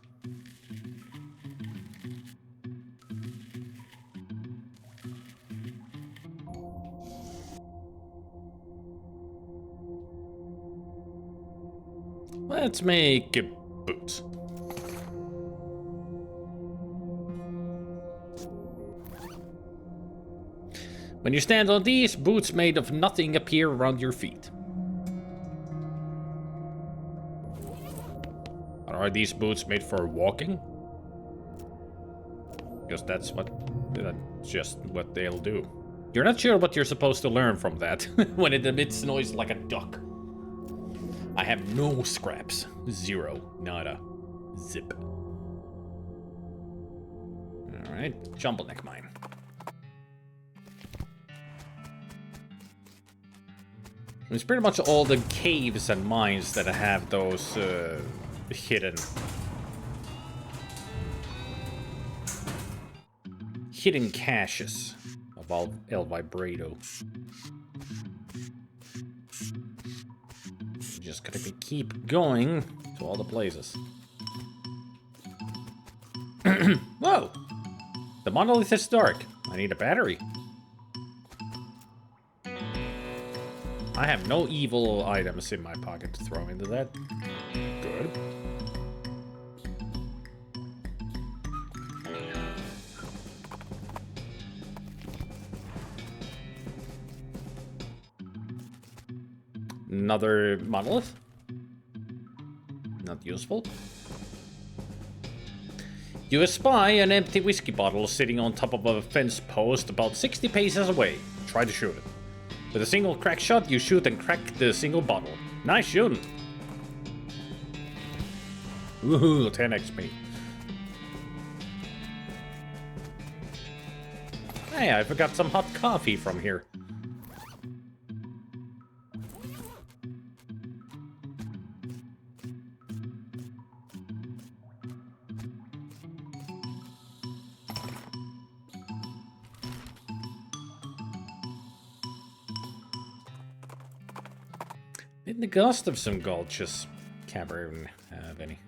Let's make boots. When you stand on these, boots made of nothing appear around your feet. Are these boots made for walking? Because that's just what they'll do. You're not sure what you're supposed to learn from that when it emits noise like a duck. I have no scraps. Zero. Nada. Zip. Alright, jumble neck mine. It's pretty much all the caves and mines that have those hidden caches of El Vibrato. Just gotta keep going to all the places. Whoa! The monolith is dark. I need a battery. I have no evil items in my pocket to throw into that. Good. Another monolith. Not useful. You espy an empty whiskey bottle sitting on top of a fence post about 60 paces away. Try to shoot it. With a single crack shot, you shoot and crack the single bottle. Nice shooting. Woohoo, 10 XP. Hey, I forgot some hot coffee from here. In the ghost of some gulches. Can't even have any.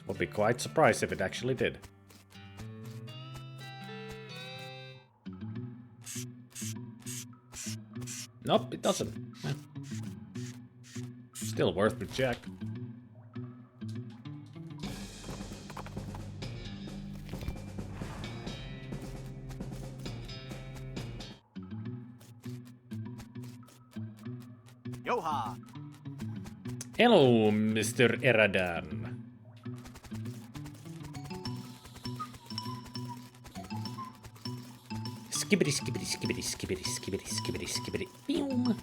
Would be quite surprised if it actually did. Nope, it doesn't. Eh. Still worth the check. Yoha! Hello, Mr. Eradan. Skibbity, skibbity, skibbity, skibbity, skibbity, skibbity, skibbity. Boom.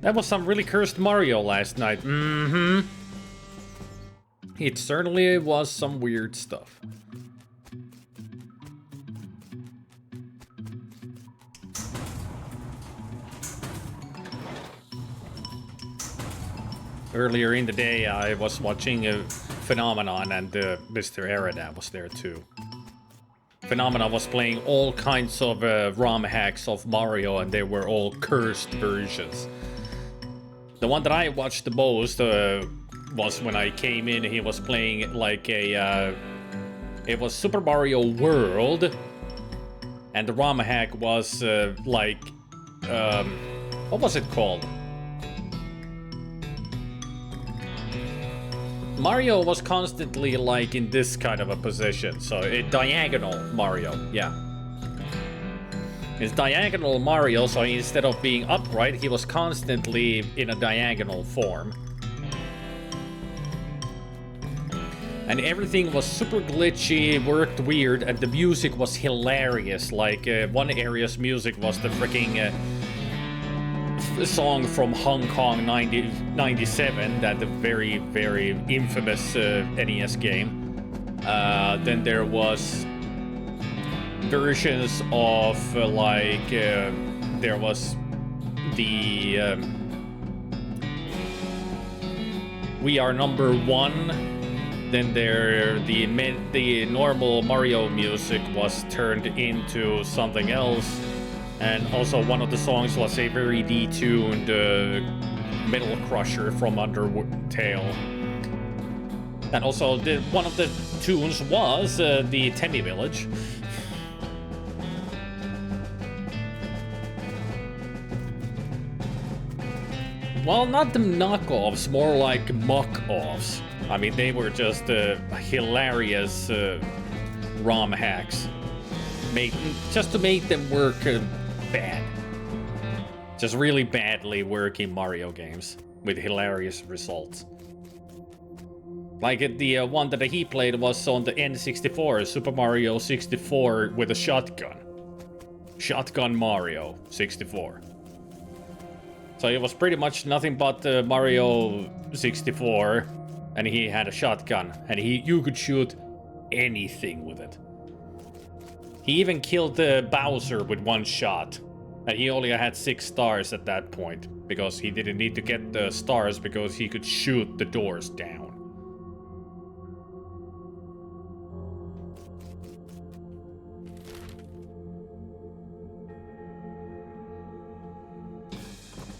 That was some really cursed Mario last night. Mm-hmm. It certainly was some weird stuff. Earlier in the day, I was watching a Phenomenon, and Mr. Eradan was there too. Phenomenon was playing all kinds of ROM hacks of Mario, and they were all cursed versions. The one that I watched the most was when I came in. He was playing like a... it was Super Mario World, and the ROM hack was like... what was it called? Mario was constantly like in this kind of a position, so diagonal Mario, yeah. It's diagonal Mario, so instead of being upright, he was constantly in a diagonal form. And everything was super glitchy, worked weird, and the music was hilarious. Like, one area's music was the freaking song from Hong Kong 97, that the very, very infamous NES game. Then there was versions of there was the We Are Number One. Then the normal Mario music was turned into something else. And also one of the songs was a very detuned Metal Crusher from Undertale. And also one of the tunes was the Temmy Village. Well, not the knockoffs, more like mock-offs. I mean, they were just hilarious ROM hacks. Just to make them work bad. Just really badly working Mario games with hilarious results. Like the one that he played was on the N64, Super Mario 64 with a shotgun. Shotgun Mario 64. So it was pretty much nothing but Mario 64, and he had a shotgun, and you could shoot anything with it. He even killed Bowser with one shot, and he only had 6 stars at that point, because he didn't need to get the stars because he could shoot the doors down.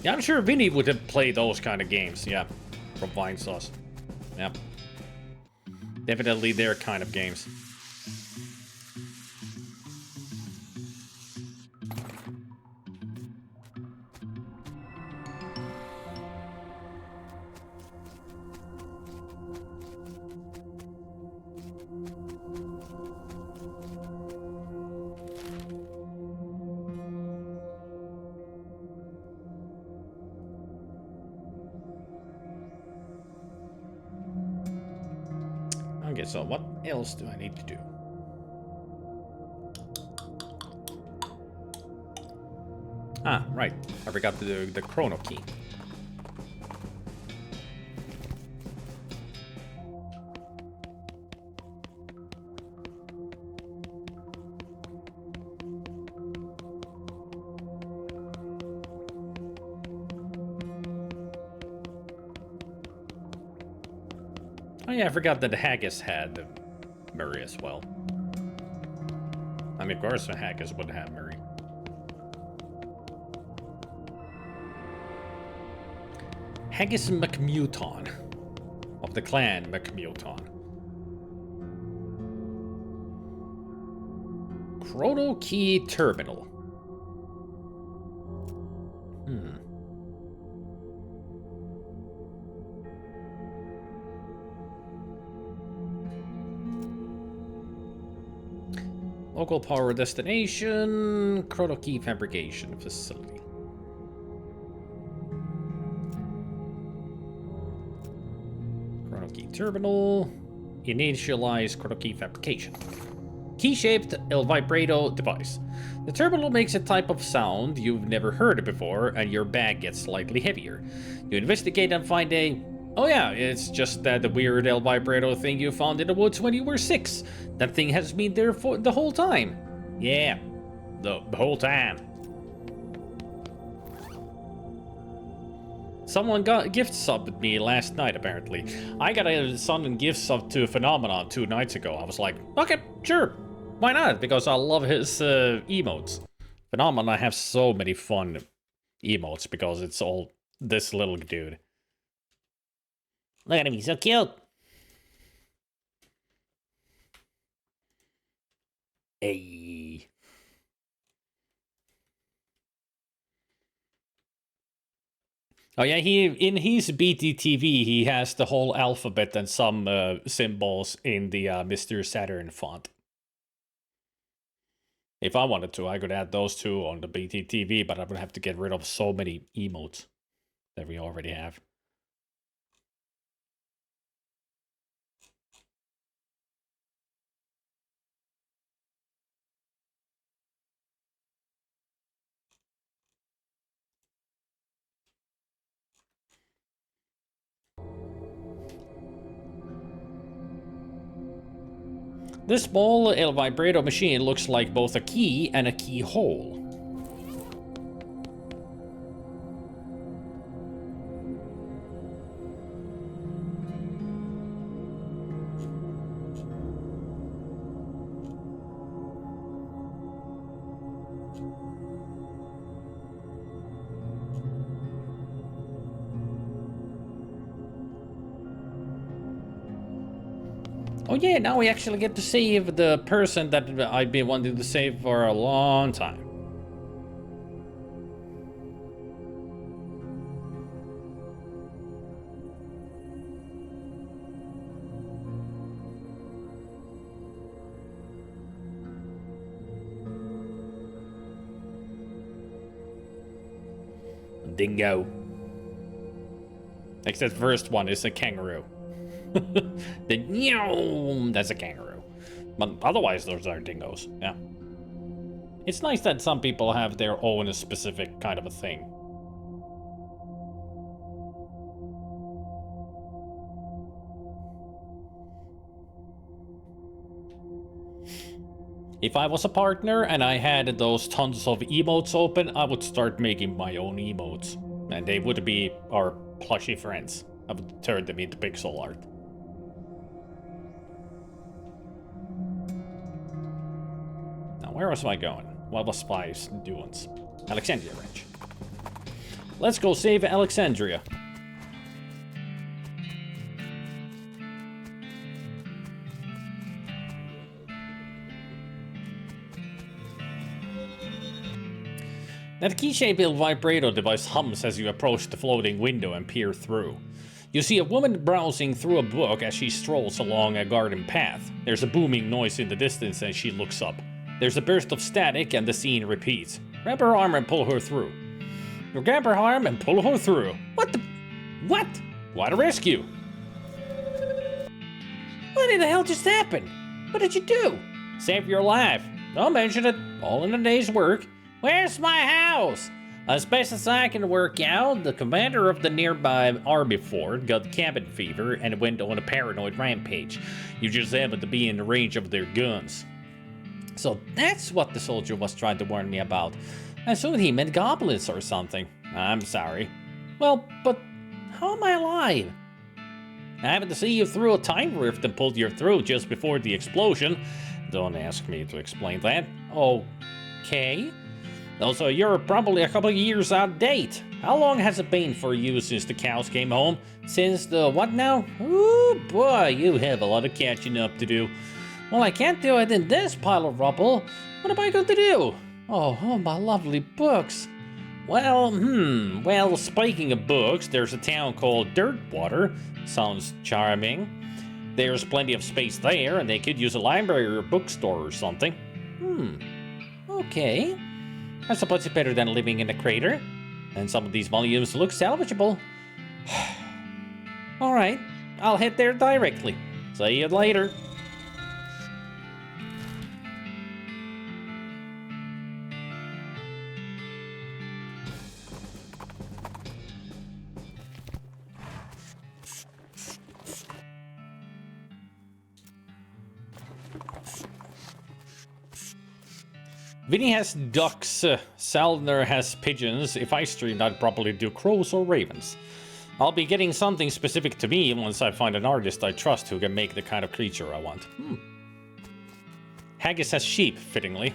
Yeah, I'm sure Vinny would have played those kind of games, yeah, from Vinesauce. Yeah. Definitely their kind of games. Okay, so what else do I need to do? Ah, right. I forgot to do the chrono key. Oh yeah, I forgot that the Haggis had Murray as well. I mean, of course the Haggis would have Murray. Haggis McMuton of the clan McMuton. Chrono Key Terminal. Local power destination, Chrono Key Fabrication Facility. Chrono Key Terminal, initialize Chrono Key Fabrication. Key-shaped El Vibrato device. The terminal makes a type of sound you've never heard before, and your bag gets slightly heavier. You investigate and find a... Oh yeah, it's just that weird El Vibrato thing you found in the woods when you were 6. That thing has been there for the whole time. Yeah, the whole time. Someone got gift subbed me last night, apparently. I got a sudden gift sub to Phenomenon 2 nights ago. I was like, okay, sure. Why not? Because I love his emotes. Phenomenon have so many fun emotes because it's all this little dude. Look at him, he's so cute. Hey. Oh yeah, in his BTTV he has the whole alphabet and some symbols in the Mr. Saturn font. If I wanted to, I could add those two on the BTTV, but I would have to get rid of so many emotes that we already have. This small El Vibrato machine looks like both a key and a keyhole. Oh yeah, now we actually get to save the person that I've been wanting to save for a long time. Dingo. Except the first one is a kangaroo. That's a kangaroo. But otherwise, those are dingoes. Yeah. It's nice that some people have their own specific kind of a thing. If I was a partner and I had those tons of emotes open, I would start making my own emotes. And they would be our plushy friends. I would turn them into pixel art. Now, where was I going? What was Spy's doings? Alexandria Ranch. Let's go save Alexandria. That key-shaped vibrato device hums as you approach the floating window and peer through. You see a woman browsing through a book as she strolls along a garden path. There's a booming noise in the distance and she looks up. There's a burst of static and the scene repeats. Grab her arm and pull her through. You grab her arm and pull her through. What the? What? What a rescue! What in the hell just happened? What did you do? Save your life. Don't mention it. All in a day's work. Where's my house? As best as I can work out, the commander of the nearby army fort got cabin fever and went on a paranoid rampage. You just happened to be in the range of their guns. So that's what the soldier was trying to warn me about. I assumed he meant goblins or something. I'm sorry. Well, but how am I alive? I happened to see you through a time rift and pulled your throat just before the explosion. Don't ask me to explain that. Okay. Also, you're probably a couple of years out of date. How long has it been for you since the cows came home? Since the what now? Ooh, boy, you have a lot of catching up to do. Well, I can't do it in this pile of rubble. What am I going to do? Oh, my lovely books. Well, speaking of books, there's a town called Dirtwater. Sounds charming. There's plenty of space there, and they could use a library or a bookstore or something. Okay. I suppose it's better than living in a crater. And some of these volumes look salvageable. All right, I'll head there directly. See you later. Vinny has ducks, Saldner has pigeons. If I stream, I'd probably do crows or ravens. I'll be getting something specific to me once I find an artist I trust who can make the kind of creature I want. Haggis has sheep, fittingly.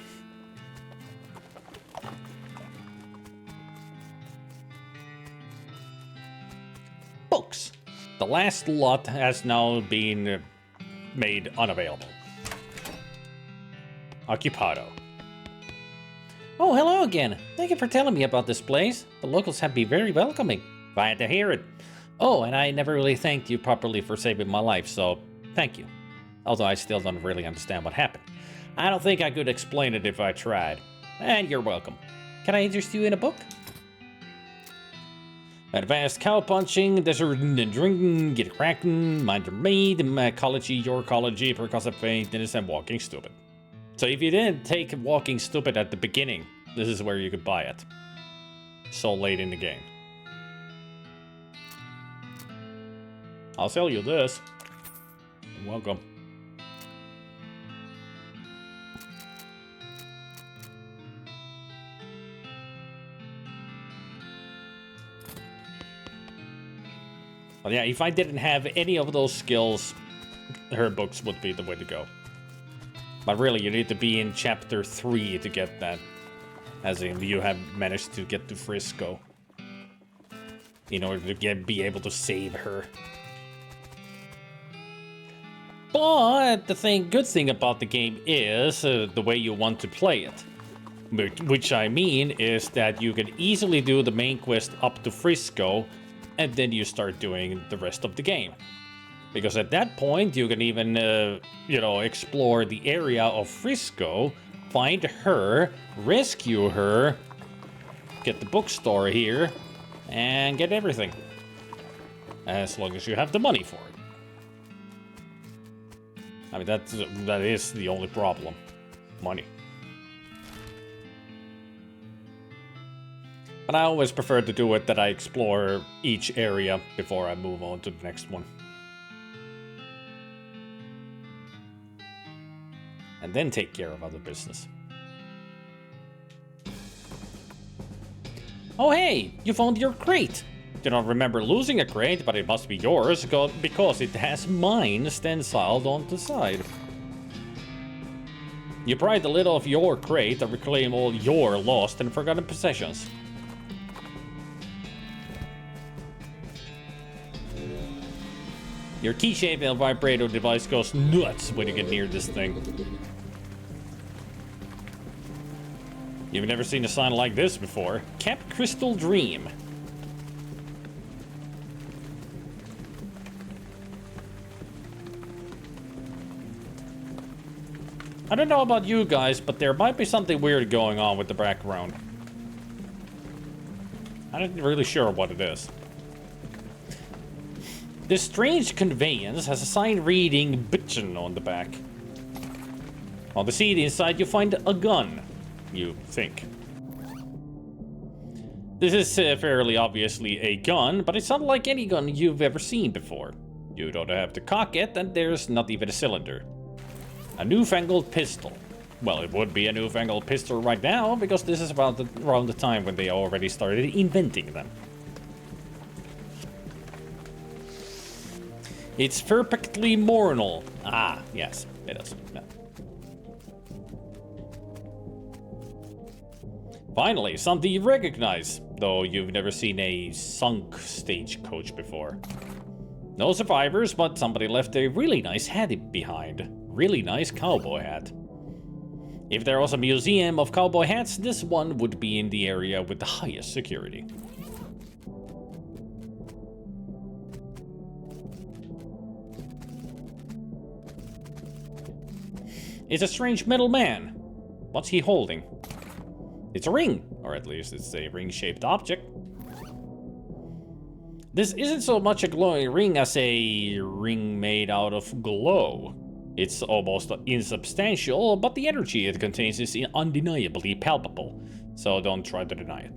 Books. The last lot has now been made unavailable. Occupado. Oh, hello again. Thank you for telling me about this place. The locals have been very welcoming. Glad to hear it. Oh, and I never really thanked you properly for saving my life, so thank you. Although I still don't really understand what happened. I don't think I could explain it if I tried. And you're welcome. Can I interest you in a book? Advanced cowpunching, desert and drinking, get cracking, mind your maid, ecology, your ecology, percussive faintness, and walking stupid. So if you didn't take walking stupid at the beginning, this is where you could buy it. So late in the game. I'll sell you this. You're welcome. Well, yeah, if I didn't have any of those skills, her books would be the way to go. But really, you need to be in chapter 3 to get that. As in, you have managed to get to Frisco. In order to be able to save her. But the good thing about the game is the way you want to play it. Which I mean is that you can easily do the main quest up to Frisco, and then you start doing the rest of the game. Because at that point, you can even, explore the area of Frisco, find her, rescue her, get the bookstore here, and get everything. As long as you have the money for it. I mean, that is the only problem. Money. But I always prefer to do it that I explore each area before I move on to the next one. And then take care of other business. Oh hey, you found your crate. Do not remember losing a crate, but it must be yours because it has mine stenciled on the side. You pry the lid off your crate and reclaim all your lost and forgotten possessions. Your key-shaped and vibrato device goes nuts when you get near this thing. You've never seen a sign like this before. Cap Crystal Dream. I don't know about you guys, but there might be something weird going on with the background. I'm not really sure what it is. This strange conveyance has a sign reading Bitchin on the back. On the seat inside you find a gun, you think. This is fairly obviously a gun, but it's not like any gun you've ever seen before. You don't have to cock it, and there's not even a cylinder. A newfangled pistol. Well, it would be a newfangled pistol right now, because this is around the time when they already started inventing them. It's perfectly moral. Ah, yes, it is. Yeah. Finally, something you recognize, though you've never seen a sunk stagecoach before. No survivors, but somebody left a really nice hat behind. Really nice cowboy hat. If there was a museum of cowboy hats, this one would be in the area with the highest security. It's a strange metal man. What's he holding? It's a ring, or at least it's a ring-shaped object. This isn't so much a glowing ring as a ring made out of glow. It's almost insubstantial, but the energy it contains is undeniably palpable, so don't try to deny it.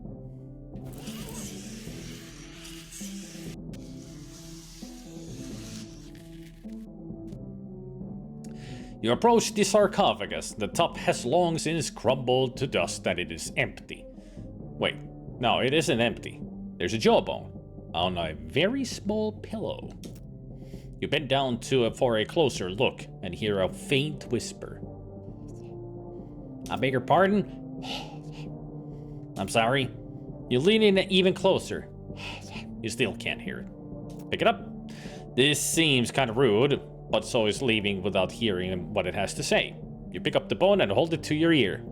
You approach the sarcophagus. The top has long since crumbled to dust and it is empty. Wait, no, it isn't empty. There's a jawbone on a very small pillow. You bend down for a closer look and hear a faint whisper. I beg your pardon? I'm sorry. You lean in even closer. You still can't hear it. Pick it up. This seems kind of rude, but so is leaving without hearing what it has to say. You pick up the bone and hold it to your ear.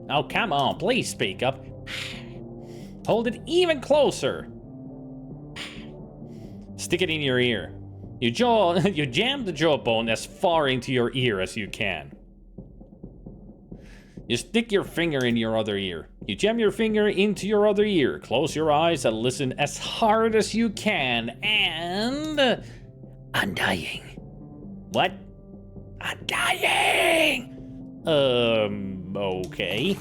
Oh, come on, please speak up. Hold it even closer. Stick it in your ear. You jam the jawbone as far into your ear as you can. You stick your finger in your other ear. You jam your finger into your other ear. Close your eyes and listen as hard as you can. And... I'm dying. What? I'm dying! Okay.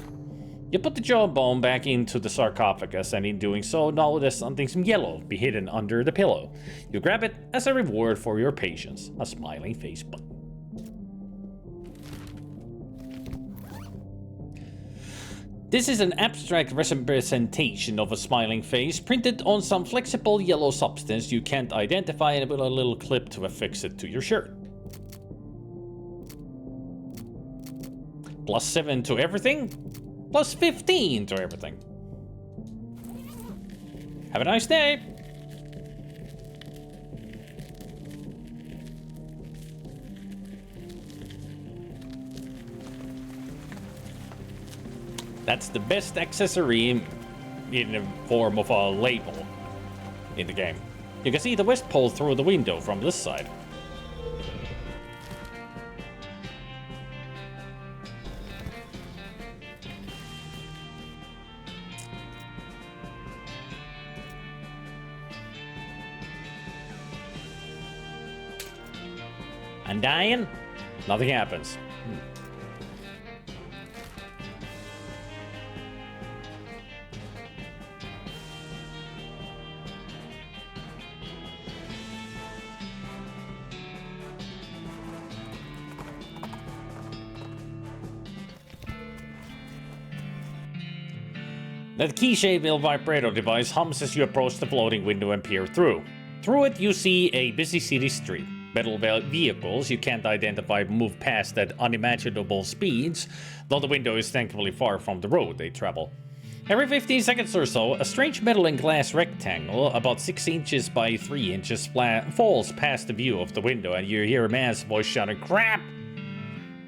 You put the jawbone back into the sarcophagus, and in doing so, notice something yellow be hidden under the pillow. You grab it as a reward for your patience. A smiling face button. This is an abstract representation of a smiling face printed on some flexible yellow substance you can't identify and with a little clip to affix it to your shirt. +7 to everything, +15 to everything. Have a nice day. That's the best accessory in the form of a label in the game. You can see the West Pole through the window from this side. I'm dying? Nothing happens. That key-shaped vibrato device hums as you approach the floating window and peer through. Through it, you see a busy city street. Metal vehicles you can't identify move past at unimaginable speeds, though the window is thankfully far from the road they travel. Every 15 seconds or so, a strange metal and glass rectangle, about 6 inches by 3 inches, falls past the view of the window, and you hear a man's voice shouting, "Crap!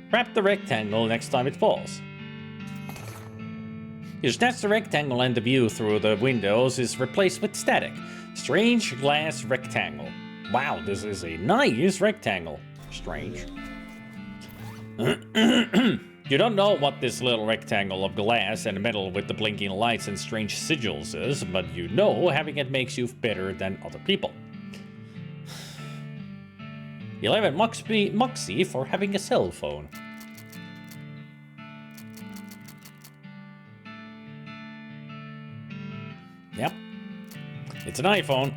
Crap the rectangle next time it falls." You snatch the rectangle and the view through the windows is replaced with static. Strange glass rectangle. Wow, this is a nice rectangle. Strange. You don't know what this little rectangle of glass and metal with the blinking lights and strange sigils is, but you know having it makes you better than other people. 11 Moxie for having a cell phone. Yep. It's an iPhone.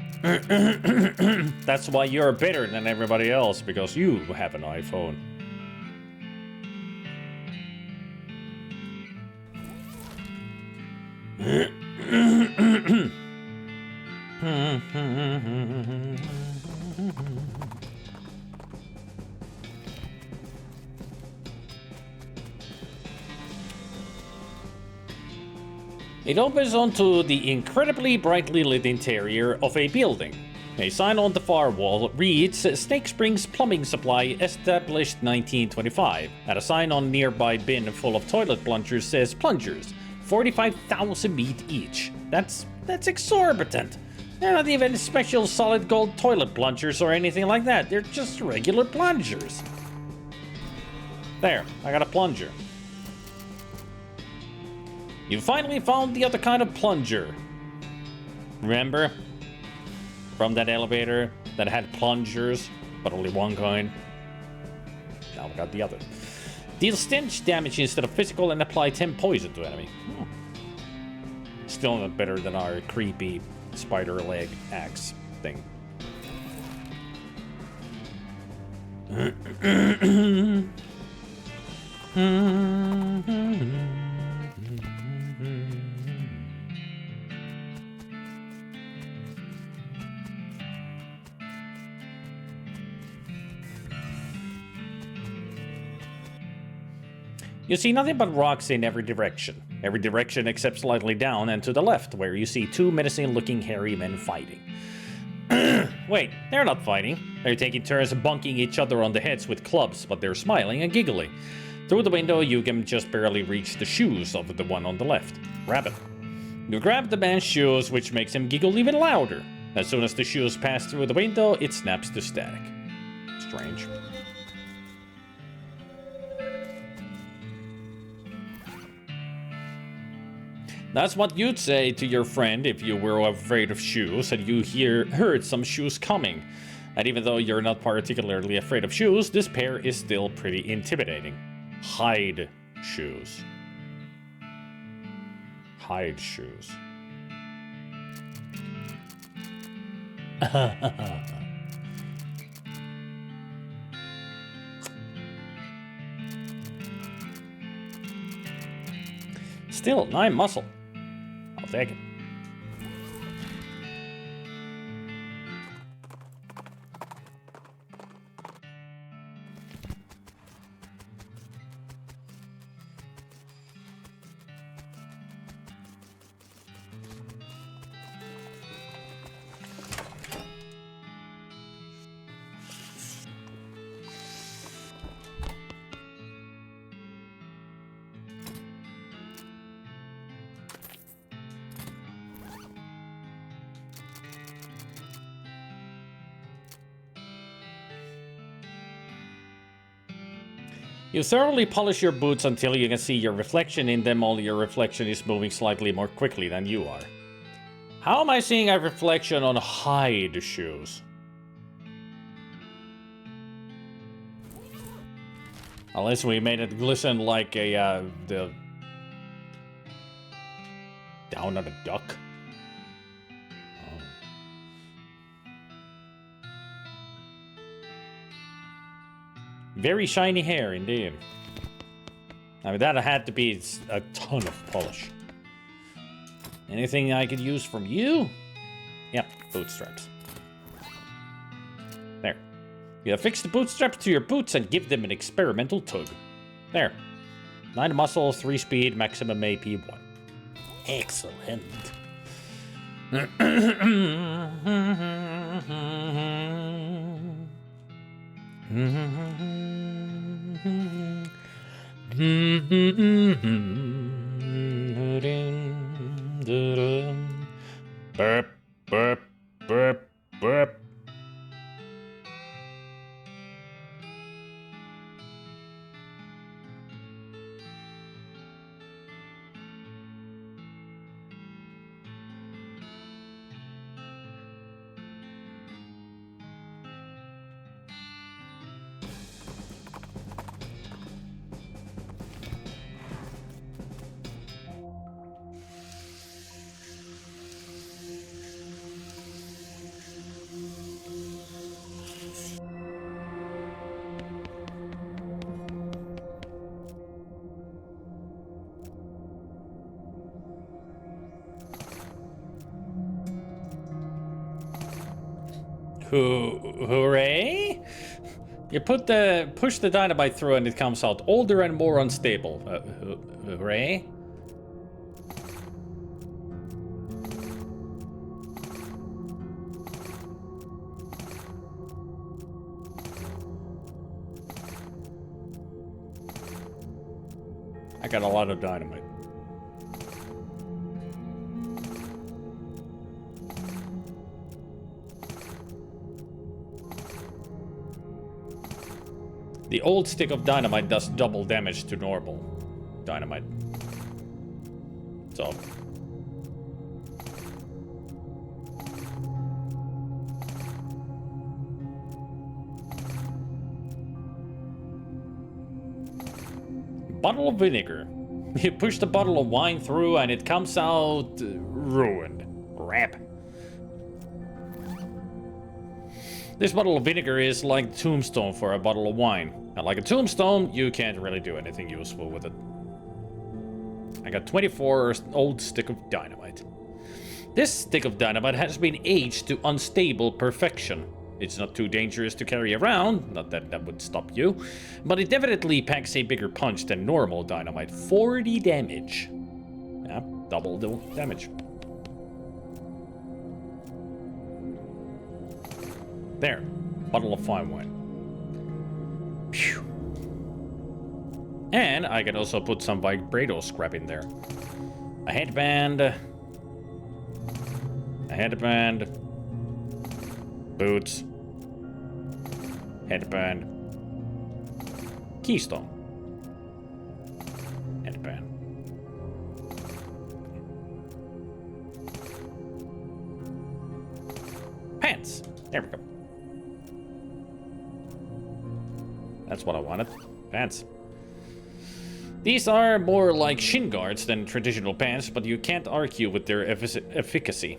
That's why you're better than everybody else, because you have an iPhone. It opens onto the incredibly brightly lit interior of a building. A sign on the far wall reads Snake Springs Plumbing Supply, established 1925. And a sign on nearby bin full of toilet plungers says plungers, 45,000 meat each. That's exorbitant. They're not even special solid gold toilet plungers or anything like that. They're just regular plungers. There, I got a plunger. You finally found the other kind of plunger. Remember? From that elevator that had plungers, but only one kind. Now we got the other. Deal stench damage instead of physical and apply 10 poison to enemy. Still not better than our creepy spider leg axe thing. You see nothing but rocks in every direction. Every direction except slightly down and to the left, where you see two menacing-looking hairy men fighting. Wait, they're not fighting. They're taking turns bunking each other on the heads with clubs, but they're smiling and giggling. Through the window, you can just barely reach the shoes of the one on the left. Grab it. You grab the man's shoes, which makes him giggle even louder. As soon as the shoes pass through the window, it snaps to static. Strange. That's what you'd say to your friend if you were afraid of shoes and you heard some shoes coming. And even though you're not particularly afraid of shoes, this pair is still pretty intimidating. Hide shoes. Hide shoes. Still, 9 muscle. I'll take it. You thoroughly polish your boots until you can see your reflection in them, only your reflection is moving slightly more quickly than you are. How am I seeing a reflection on hide shoes? Unless we made it glisten like a, the... down on a duck? Very shiny hair, indeed. I mean, that had to be a ton of polish. Anything I could use from you? Yep, bootstraps. There. You affix the bootstraps to your boots and give them an experimental tug. There. 9 muscle, 3 speed, maximum AP 1. Excellent. Burp, burp, burp, burp. Hooray! You push the dynamite through and it comes out older and more unstable. Hooray! I got a lot of dynamite. The old stick of dynamite does double damage to normal dynamite. So. Bottle of vinegar. You push the bottle of wine through and it comes out ruined. Crap. This bottle of vinegar is like tombstone for a bottle of wine. And like a tombstone, you can't really do anything useful with it. I got 24 old stick of dynamite. This stick of dynamite has been aged to unstable perfection. It's not too dangerous to carry around, not that that would stop you, but it definitely packs a bigger punch than normal dynamite. 40 damage. Yeah, double the damage. There, bottle of fine wine. Phew. And I can also put some vibrato scrap in there. A headband. A headband. Boots. Headband. Keystone. Headband. Pants. There we go. That's what I wanted. Pants. These are more like shin guards than traditional pants, but you can't argue with their efficacy.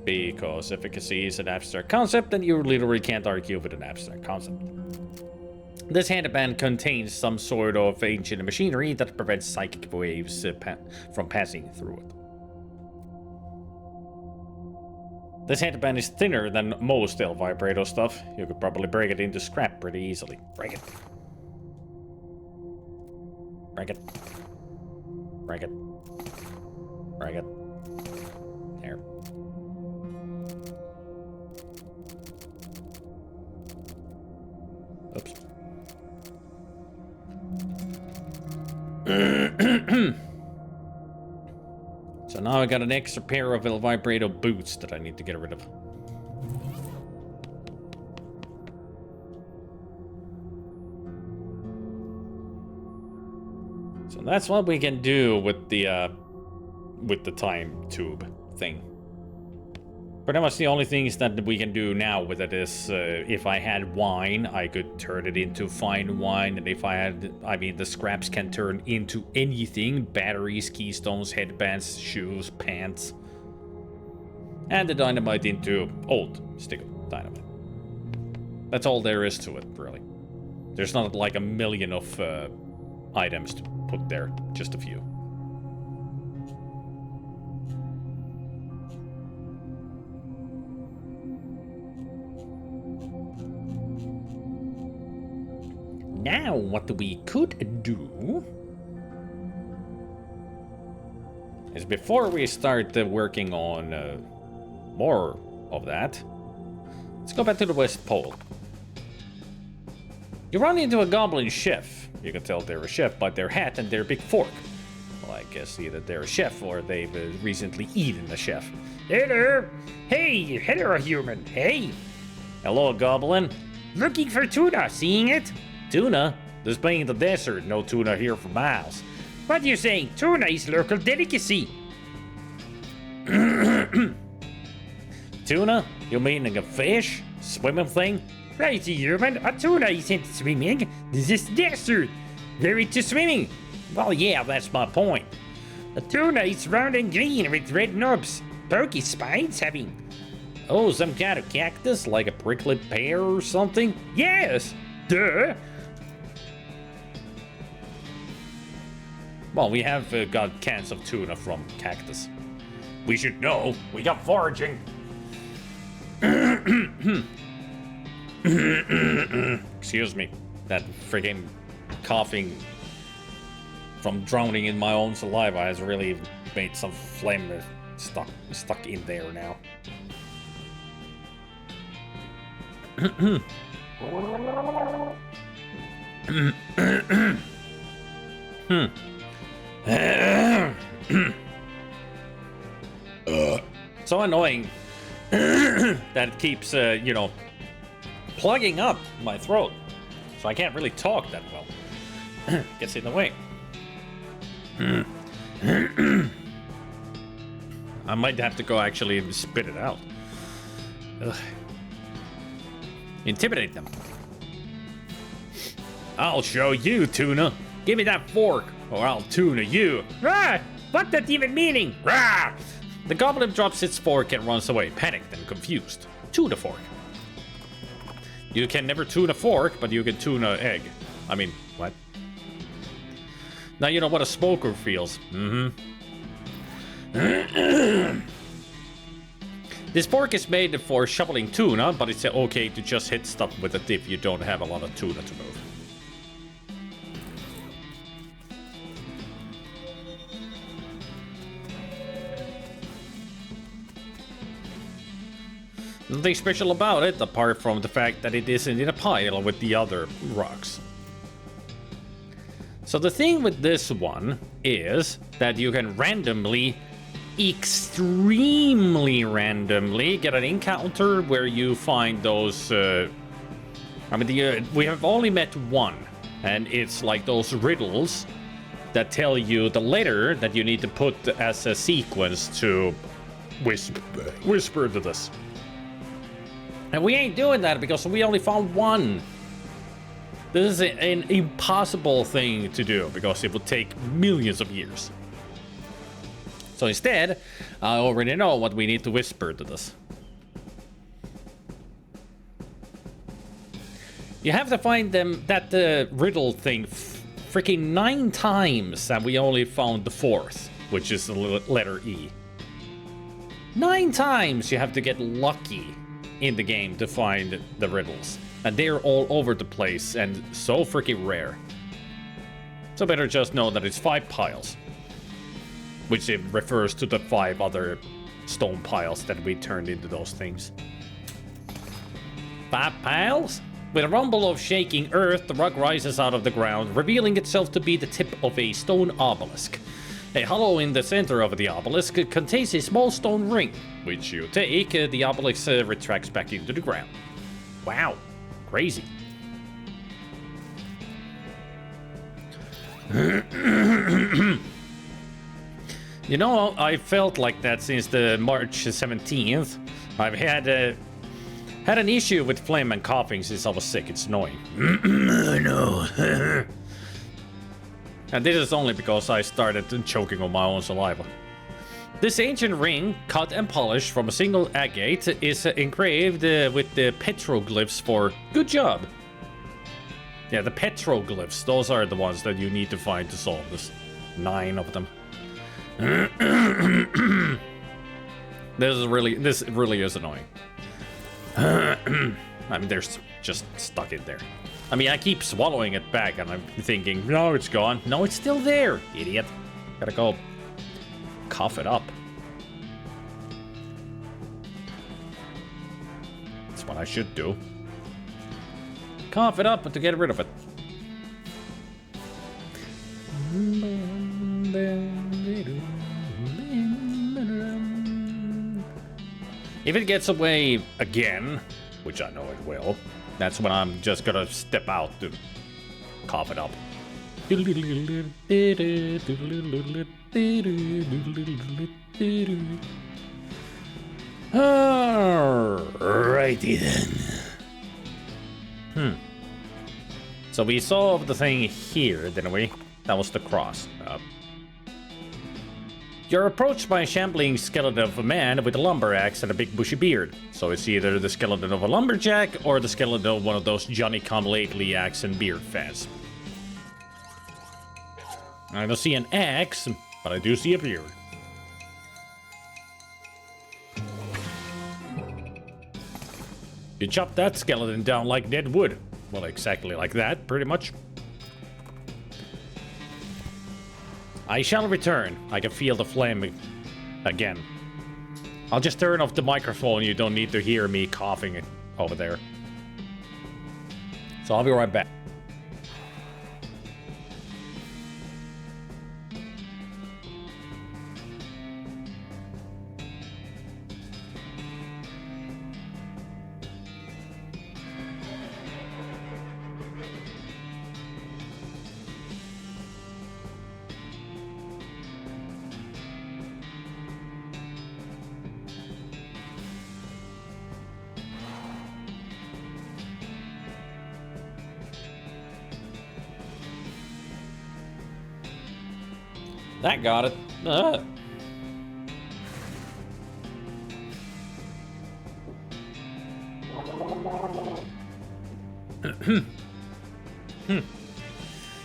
Because efficacy is an abstract concept, and you literally can't argue with an abstract concept. This handband contains some sort of ancient machinery that prevents psychic waves from passing through it. This handband is thinner than most El Vibrato stuff. You could probably break it into scrap pretty easily. Break it. Break it. Break it. Break it. There. Oops. So now I got an extra pair of El Vibrato boots that I need to get rid of. So that's what we can do with the time tube thing. Pretty much the only things that we can do now with it is, if I had wine, I could turn it into fine wine, and if I had, the scraps can turn into anything: batteries, keystones, headbands, shoes, pants. And the dynamite into old stick of dynamite. That's all there is to it, really. There's not like a million of items to put there, just a few. Now, what we could do is, before we start working on more of that, let's go back to the West Pole. You run into a goblin chef. You can tell they're a chef by their hat and their big fork. Well, I guess either they're a chef or they've recently eaten a chef. Hey there! Hey, hello, human. Hey! Hello, goblin. Looking for tuna, seeing it? Tuna? This being the desert, no tuna here for miles. What are you saying? Tuna is local delicacy. Tuna? You meaning a fish? Swimming thing? Right, human. A tuna isn't swimming. This is desert. Very to swimming. Well, yeah, that's my point. A tuna is round and green with red knobs. Pokey spines having. Oh, some kind of cactus? Like a prickly pear or something? Yes! Duh! Well, we have got cans of tuna from cactus. We should know. We got foraging. Excuse me. That freaking coughing from drowning in my own saliva has really made some phlegm stuck in there now. So annoying that it keeps, you know, plugging up my throat. So I can't really talk that well. Gets in the way. I might have to go actually spit it out. Ugh. Intimidate them. I'll show you, Tuna. Give me that fork, or I'll tuna you. Ah! What that even meaning? Rah! The goblin drops its fork and runs away, panicked and confused. Tuna fork. You can never tune a fork, but you can tune an egg. I mean, what? Now you know what a smoker feels. This fork is made for shoveling tuna, but it's okay to just hit stuff with it if you don't have a lot of tuna to move. Nothing special about it, apart from the fact that it isn't in a pile with the other rocks. So the thing with this one is that you can randomly, extremely randomly, get an encounter where you find those... we have only met one, and it's like those riddles that tell you the letter that you need to put as a sequence to whisper to this. And we ain't doing that because we only found one. This is an impossible thing to do because it would take millions of years. So instead, I already know what we need to whisper to this. You have to find that riddle thing freaking 9 times, and we only found the 4th, which is the letter E. 9 times you have to get lucky in the game to find the riddles. And they're all over the place and so freaking rare. So better just know that it's 5 piles. Which it refers to the 5 other stone piles that we turned into those things. 5 piles? With a rumble of shaking earth, the rock rises out of the ground, revealing itself to be the tip of a stone obelisk. A hollow in the center of the obelisk contains a small stone ring, which you take, the obelisk retracts back into the ground. Wow, crazy. You know, I felt like that since the March 17th. I've had an issue with phlegm and coughing since I was sick. It's annoying. I know. And this is only because I started choking on my own saliva. This ancient ring, cut and polished from a single agate, is engraved with the petroglyphs for good job. Yeah, the petroglyphs, those are the ones that you need to find to solve this. 9 of them. This really is annoying. I mean, they're just stuck in there. I mean, I keep swallowing it back and I'm thinking, no, it's gone. No, it's still there, idiot. Gotta go cough it up. That's what I should do. Cough it up to get rid of it. If it gets away again, which I know it will, that's when I'm just gonna step out to cough it up. Alrighty then. So we solved the thing here, didn't we? That was the cross. You're approached by a shambling skeleton of a man with a lumber axe and a big bushy beard. So it's either the skeleton of a lumberjack or the skeleton of one of those Johnny-come-lately axe and beard fans. I don't see an axe, but I do see a beard. You chop that skeleton down like dead wood. Well, exactly like that, pretty much. I shall return. I can feel the flame again. I'll just turn off the microphone. You don't need to hear me coughing over there. So I'll be right back. That got it.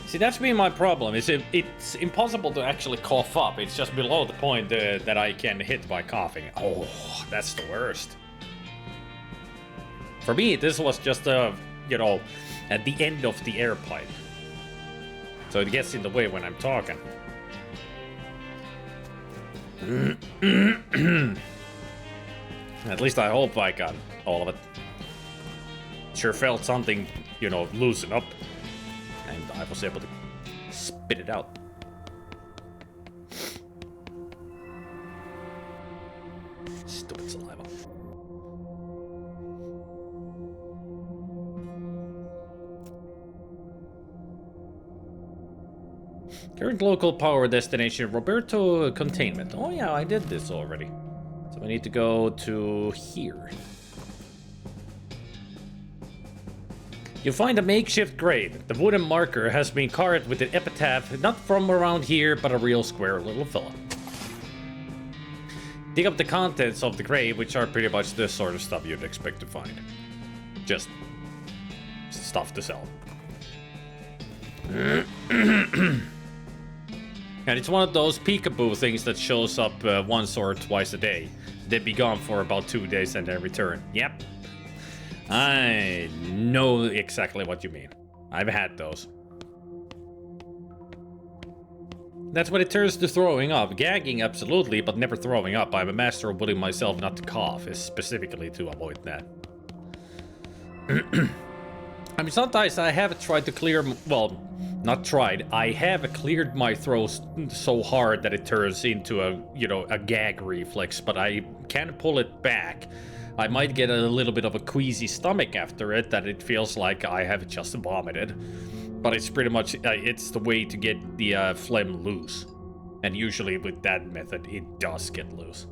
See, that's been my problem. It's impossible to actually cough up. It's just below the point that I can hit by coughing. Oh, that's the worst. For me, this was just, you know, at the end of the air pipe. So it gets in the way when I'm talking. At least I hope I got all of it. Sure felt something, you know, loosen up. And I was able to spit it out. Stupid saliva. Current local power destination, Roberto Containment. Oh yeah, I did this already. So we need to go to here. You find a makeshift grave. The wooden marker has been carved with an epitaph, not from around here, but a real square little fella. Dig up the contents of the grave, which are pretty much the sort of stuff you'd expect to find. Just stuff to sell. And it's one of those peekaboo things that shows up once or twice a day. They'd be gone for about 2 days and then return. Yep. I know exactly what you mean. I've had those. That's when it turns to throwing up. Gagging, absolutely, but never throwing up. I'm a master of willing myself not to cough, specifically to avoid that. I mean, sometimes I have tried to clear... Well, not tried. I have cleared my throat so hard that it turns into a, you know, a gag reflex, but I can't pull it back. I might get a little bit of a queasy stomach after it, that it feels like I have just vomited. But it's pretty much, it's the way to get the phlegm loose. And usually with that method, it does get loose.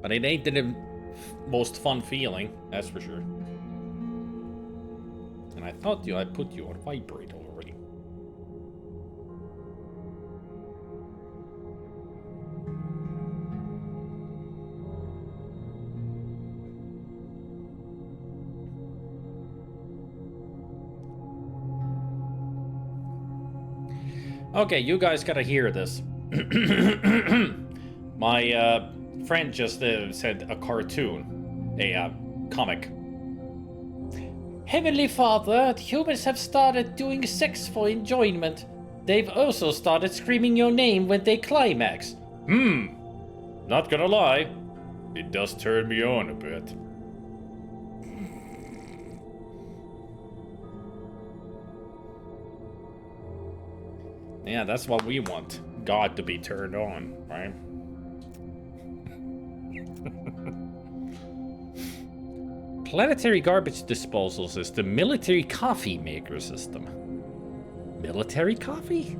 But it ain't the most fun feeling, that's for sure. And I thought I put you on vibrate already. Okay, you guys gotta hear this. My friend just said a cartoon, a comic. Heavenly Father, humans have started doing sex for enjoyment. They've also started screaming your name when they climax. Not gonna lie, it does turn me on a bit. Yeah, that's what we want. God to be turned on, right? Planetary garbage disposal system, military coffee maker system. Military coffee?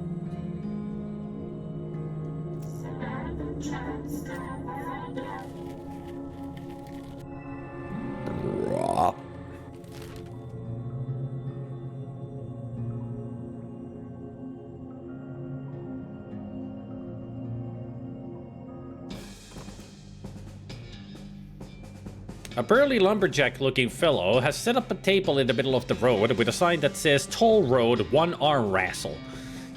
A burly lumberjack-looking fellow has set up a table in the middle of the road with a sign that says Toll Road One Arm Wrestle.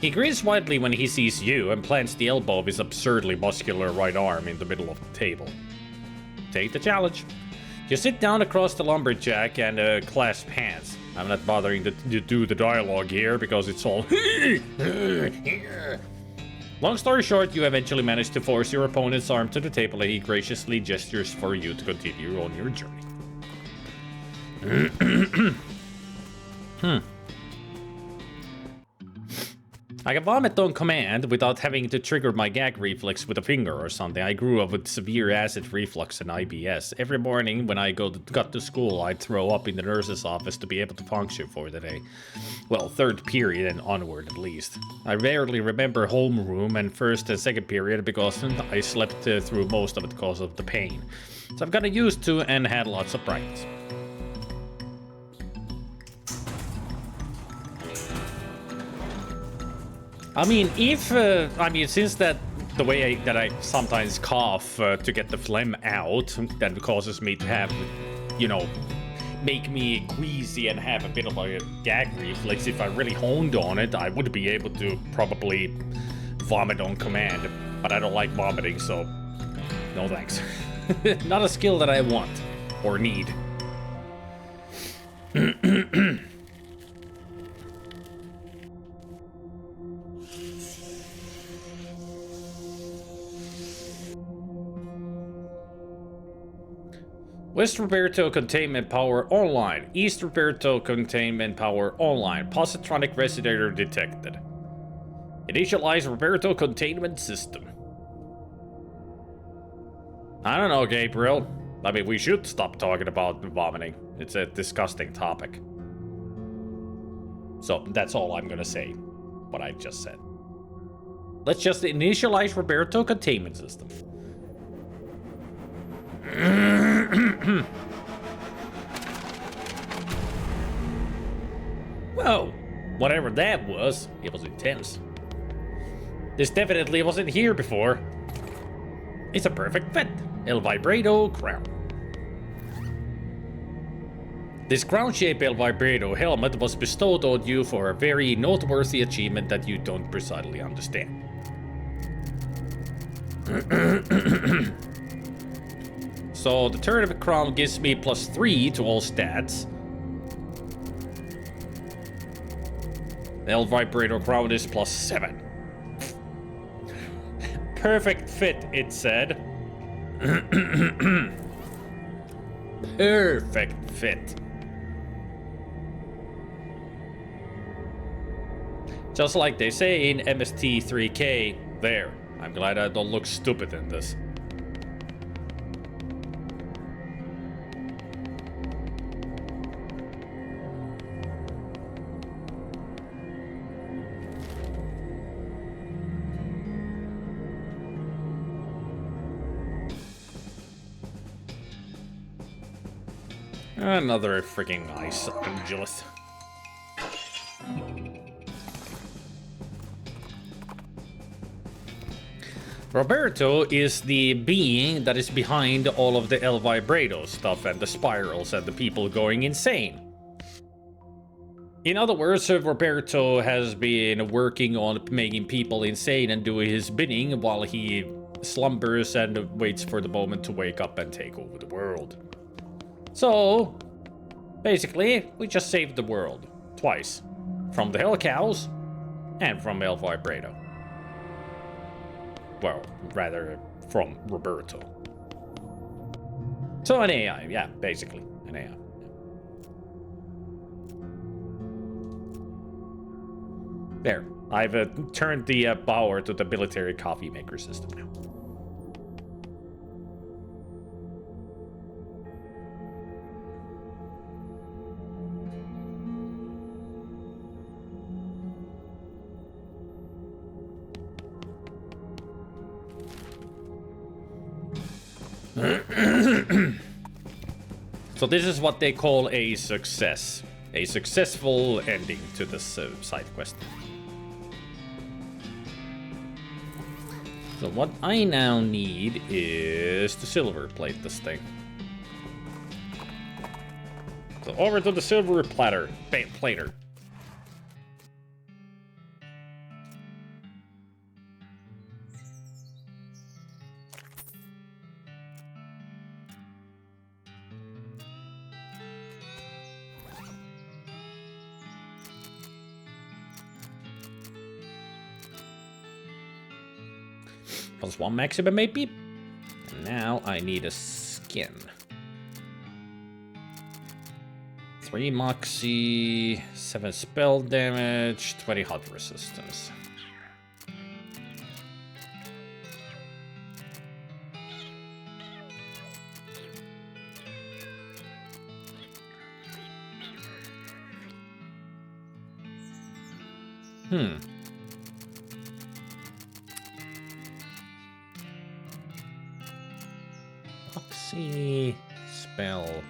He grins widely when he sees you and plants the elbow of his absurdly muscular right arm in the middle of the table. take the challenge. You sit down across the lumberjack and clasp hands. I'm not bothering to do the dialogue here because it's all. Long story short, you eventually manage to force your opponent's arm to the table and he graciously gestures for you to continue on your journey. I can vomit on command without having to trigger my gag reflex with a finger or something. I grew up with severe acid reflux and IBS. Every morning when I got to school, I'd throw up in the nurse's office to be able to function for the day. Well, third period and onward at least. I rarely remember homeroom and first and second period because I slept through most of it because of the pain. So I've gotten used to and had lots of practice. I mean, since that the way that I sometimes cough to get the phlegm out, that causes me to have, make me queasy and have a bit of a gag reflex. If I really honed on it, I would be able to probably vomit on command, but I don't like vomiting, so no thanks. Not a skill that I want or need. West Roberto Containment Power Online. East Roberto Containment Power Online. Positronic Resonator detected. Initialize Roberto Containment System. I don't know, Gabriel. I mean, we should stop talking about vomiting. It's a disgusting topic. So, that's all I'm gonna say. What I just said. Let's just initialize Roberto Containment System. Whoa, whatever that was, it was intense. This definitely wasn't here before. It's a perfect fit. El Vibrato Crown. This crown-shaped El Vibrato helmet was bestowed on you for a very noteworthy achievement that you don't precisely understand. So the turn of a crown gives me +3 to all stats. The El Vibrator crown is +7. Perfect fit, it said. Perfect fit. Just like they say in MST3K, there. I'm glad I don't look stupid in this. Another freaking ice Angelus. Roberto is the being that is behind all of the El Vibrato stuff and the spirals and the people going insane. In other words, Roberto has been working on making people insane and doing his bidding while he slumbers and waits for the moment to wake up and take over the world. So, basically, we just saved the world. Twice. From the Hell Cows and from El Vibrato. Well, rather, from Roberto. So an AI, yeah, basically, an AI. There, I've turned the power to the military coffee maker system now. So this is what they call a success. A successful ending to this side quest. So what I now need is to silver plate this thing. So over to the silver platter. Plater. +1 maximum AP. And now I need a skin. 3 moxie, 7 spell damage, 20 hot resistance. Moxie, spell,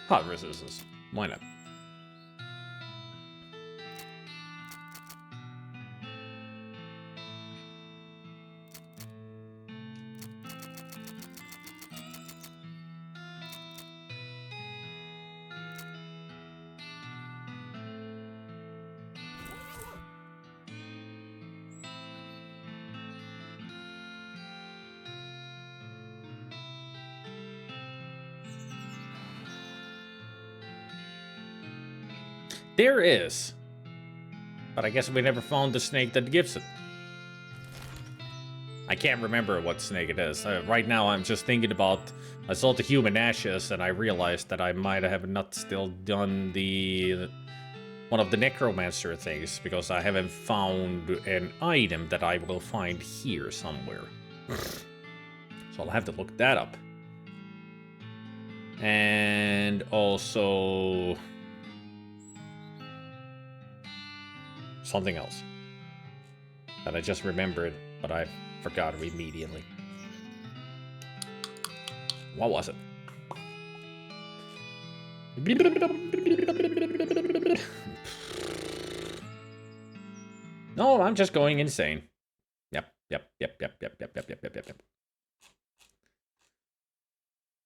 hot resistance. Why not? There is. But I guess we never found the snake that gives it. I can't remember what snake it is. Right now I'm just thinking about... I saw the human ashes and I realized that I might have not still done the... one of the necromancer things, because I haven't found an item that I will find here somewhere. So I'll have to look that up. And also... something else that I just remembered, but I forgot immediately. What was it? No, I'm just going insane. Yep.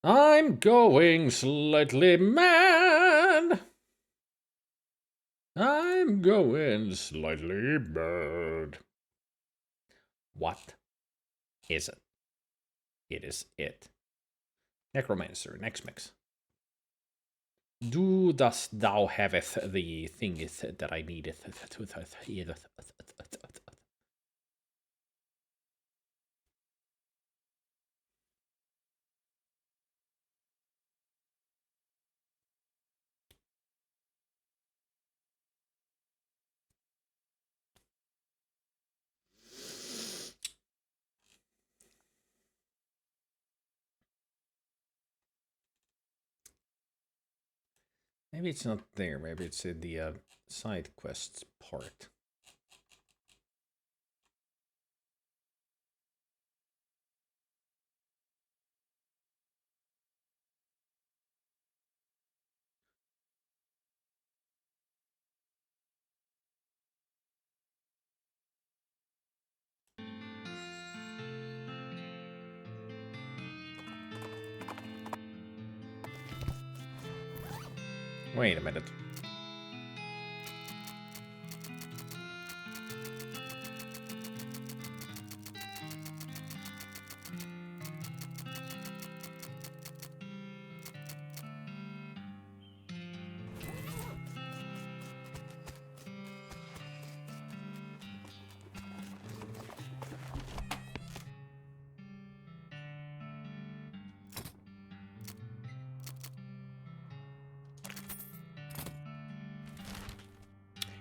I'm going slightly mad. I'm going slightly mad. What is it? It is it. Necromancer, next mix. Dost thou haveth the thingeth that I needeth? Maybe it's not there. Maybe it's in the side quests part. Wait a minute.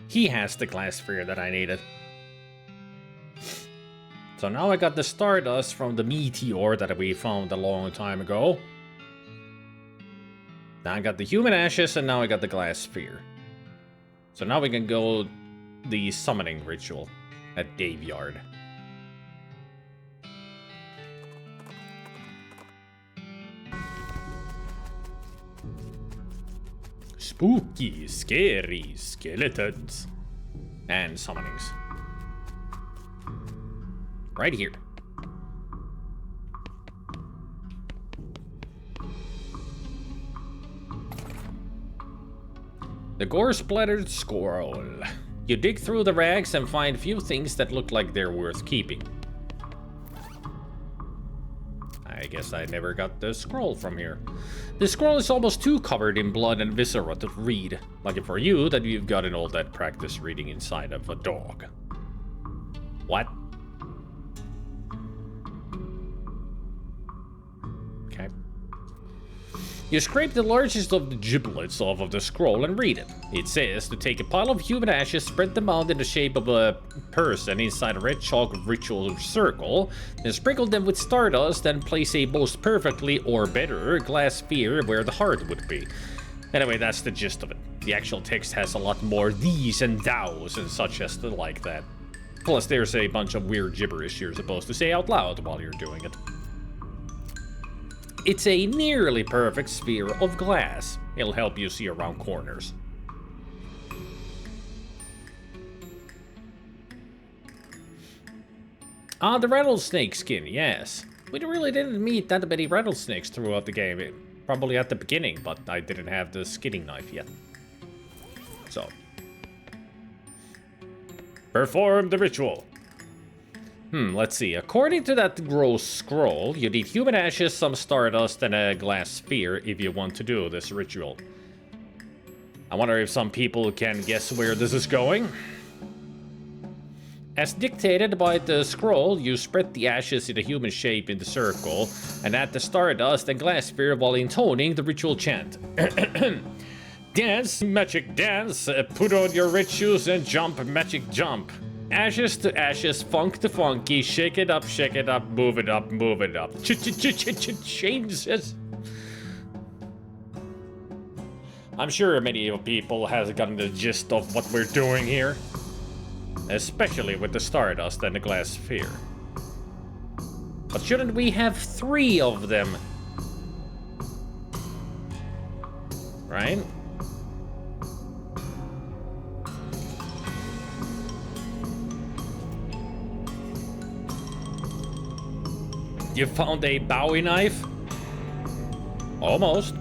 He has the glass sphere that I needed. So now I got the stardust from the meteor that we found a long time ago. Now I got the human ashes and now I got the glass sphere. So now we can go the summoning ritual at Daveyard. Spooky, scary skeletons and summonings. Right here. The gore-splattered scroll. You dig through the rags and find few things that look like they're worth keeping. I guess I never got the scroll from here. The scroll is almost too covered in blood and viscera to read. Lucky for you that you've gotten all that practice reading inside of a dog. What? Okay. You scrape the largest of the giblets off of the scroll and read it. It says to take a pile of human ashes, spread them out in the shape of a person inside a red chalk ritual circle, then sprinkle them with stardust and place a most perfectly, or better, glass sphere where the heart would be. Anyway, that's the gist of it. The actual text has a lot more these and thous and such as the like that. Plus, there's a bunch of weird gibberish you're supposed to say out loud while you're doing it. It's a nearly perfect sphere of glass. It'll help you see around corners. Ah, the rattlesnake skin, yes. We really didn't meet that many rattlesnakes throughout the game. Probably at the beginning, but I didn't have the skinning knife yet. So. Perform the ritual. Let's see. According to that gross scroll, you need human ashes, some stardust, and a glass sphere if you want to do this ritual. I wonder if some people can guess where this is going. As dictated by the scroll, you spread the ashes in a human shape in the circle, and add the stardust and glass sphere while intoning the ritual chant. Dance, magic dance, put on your red shoes and jump, magic jump. Ashes to ashes, funk to funky, shake it up, move it up, move it up. Changes. I'm sure many people have gotten the gist of what we're doing here. Especially with the stardust and the glass sphere. But shouldn't we have 3 of them? Right? You found a Bowie knife? Almost.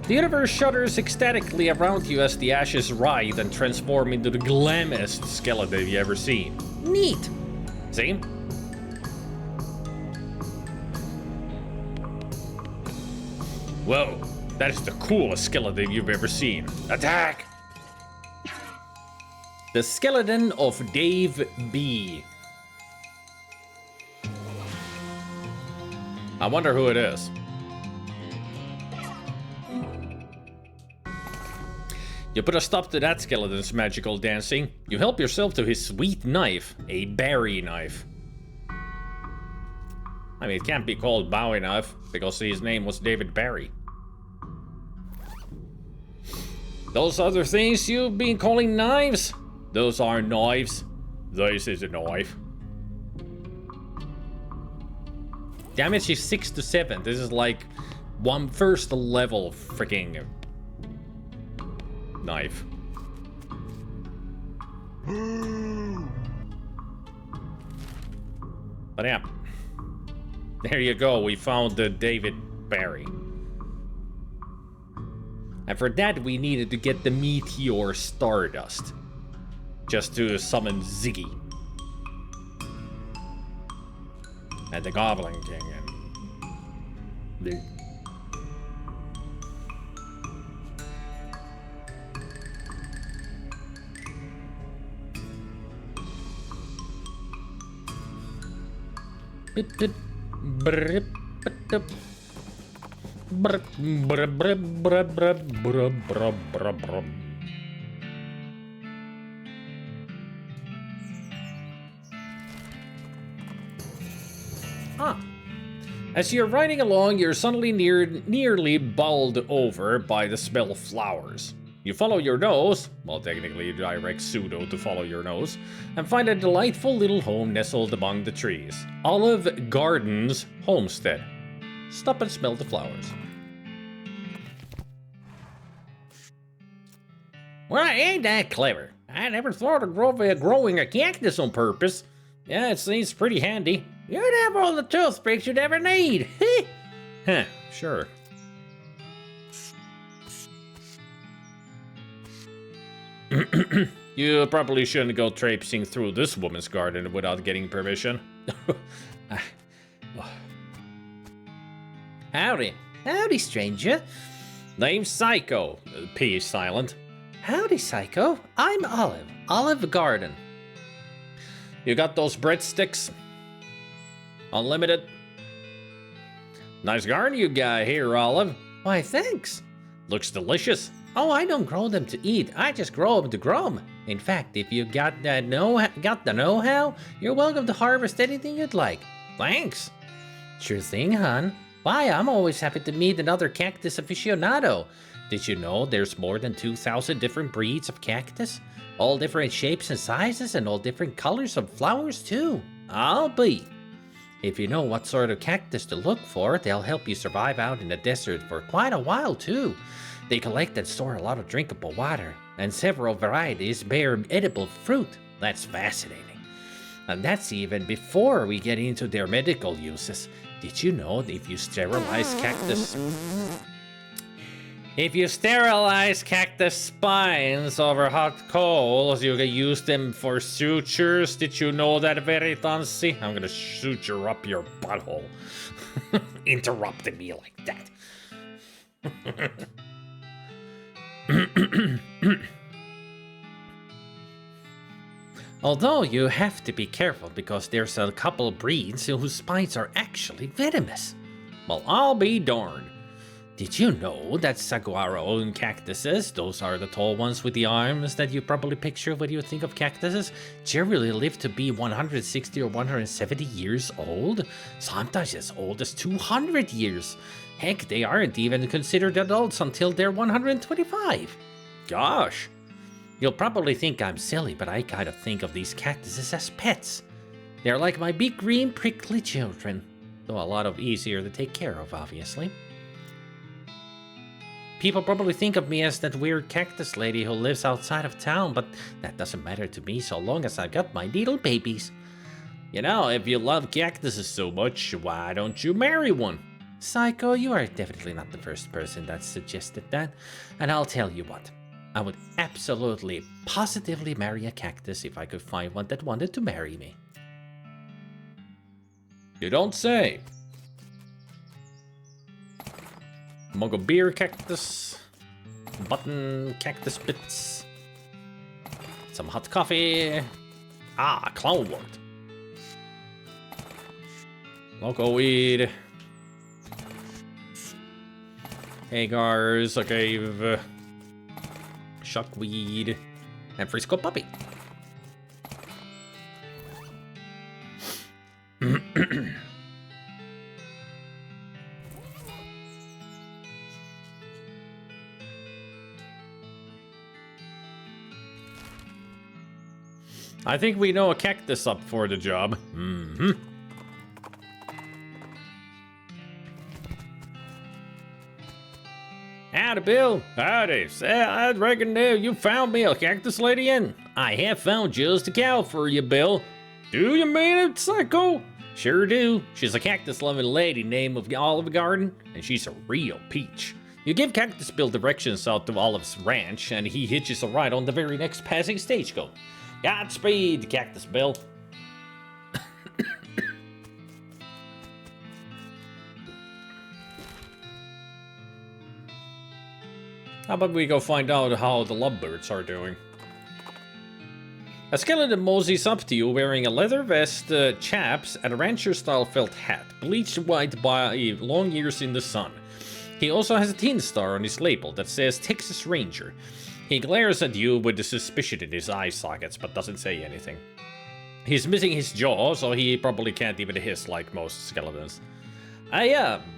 The universe shudders ecstatically around you as the ashes writhe and transform into the glammiest skeleton you've ever seen. Neat! See? Whoa, that is the coolest skeleton you've ever seen. Attack! The skeleton of Dave B. I wonder who it is. You put a stop to that skeleton's magical dancing. You help yourself to his sweet knife, a Barry knife. I mean, it can't be called Bowie knife because his name was David Barry. Those other things you've been calling knives? Those are knives. This is a knife. Damage is 6 to 7. This is like one first level freaking knife. But yeah. There you go. We found the David Barry. And for that we needed to get the Meteor Stardust. Just to summon Ziggy. And the Goblin King and the As you're riding along, you're suddenly nearly bowled over by the smell of flowers. You follow your nose, well technically you direct pseudo to follow your nose, and find a delightful little home nestled among the trees. Olive Gardens Homestead. Stop and smell the flowers. Well, ain't that clever? I never thought of growing a cactus on purpose. Yeah, it seems pretty handy. You'd have all the toothpicks you'd ever need. Huh, sure. You probably shouldn't go traipsing through this woman's garden without getting permission. Howdy. Howdy, stranger. Name's Psycho. P is silent. Howdy, Psycho. I'm Olive. Olive Garden. You got those breadsticks? Unlimited? Nice garden you got here, Olive. Why, thanks. Looks delicious. Oh, I don't grow them to eat. I just grow them to grow 'em. In fact, if you got the know-how, you're welcome to harvest anything you'd like. Thanks. Sure thing, hon. Why, I'm always happy to meet another cactus aficionado. Did you know there's more than 2,000 different breeds of cactus? All different shapes and sizes and all different colors of flowers too. I'll be. If you know what sort of cactus to look for, they'll help you survive out in the desert for quite a while too. They collect and store a lot of drinkable water, and several varieties bear edible fruit. That's fascinating. And that's even before we get into their medical uses. Did you know that if you sterilize cactus spines over hot coals, you can use them for sutures? Did you know that, very fancy? I'm gonna suture up your butthole. Interrupting me like that. Although you have to be careful because there's a couple breeds whose spines are actually venomous. Well, I'll be darned. Did you know that saguaro cactuses, those are the tall ones with the arms that you probably picture when you think of cactuses, generally live to be 160 or 170 years old? Sometimes as old as 200 years. Heck, they aren't even considered adults until they're 125. Gosh. You'll probably think I'm silly, but I kind of think of these cactuses as pets. They're like my big green prickly children, though a lot easier to take care of, obviously. People probably think of me as that weird cactus lady who lives outside of town, but that doesn't matter to me so long as I got my little babies. You know, if you love cactuses so much, why don't you marry one? Psycho, you are definitely not the first person that suggested that, and I'll tell you what. I would absolutely, positively marry a cactus if I could find one that wanted to marry me. You don't say. Mogo beer cactus, button cactus bits, some hot coffee. Ah, clownwort. Loco weed. Hagar's, okay. Shuckweed, and Frisco Puppy. I think we know a cactus up for the job. Mm-hmm. Howdy, Bill. Howdy. Say, I reckon you found me a cactus lady in. I have found just a cow for you, Bill. Do you mean it, Psycho? Sure do. She's a cactus-loving lady named of Olive Garden, and she's a real peach. You give Cactus Bill directions out to Olive's ranch, and he hitches a ride on the very next passing stagecoach. Godspeed, Cactus Bill. How about we go find out how the lovebirds are doing? A skeleton moseys up to you wearing a leather vest, chaps, and a rancher-style felt hat, bleached white by long years in the sun. He also has a tin star on his label that says Texas Ranger. He glares at you with the suspicion in his eye sockets, but doesn't say anything. He's missing his jaw, so he probably can't even hiss like most skeletons.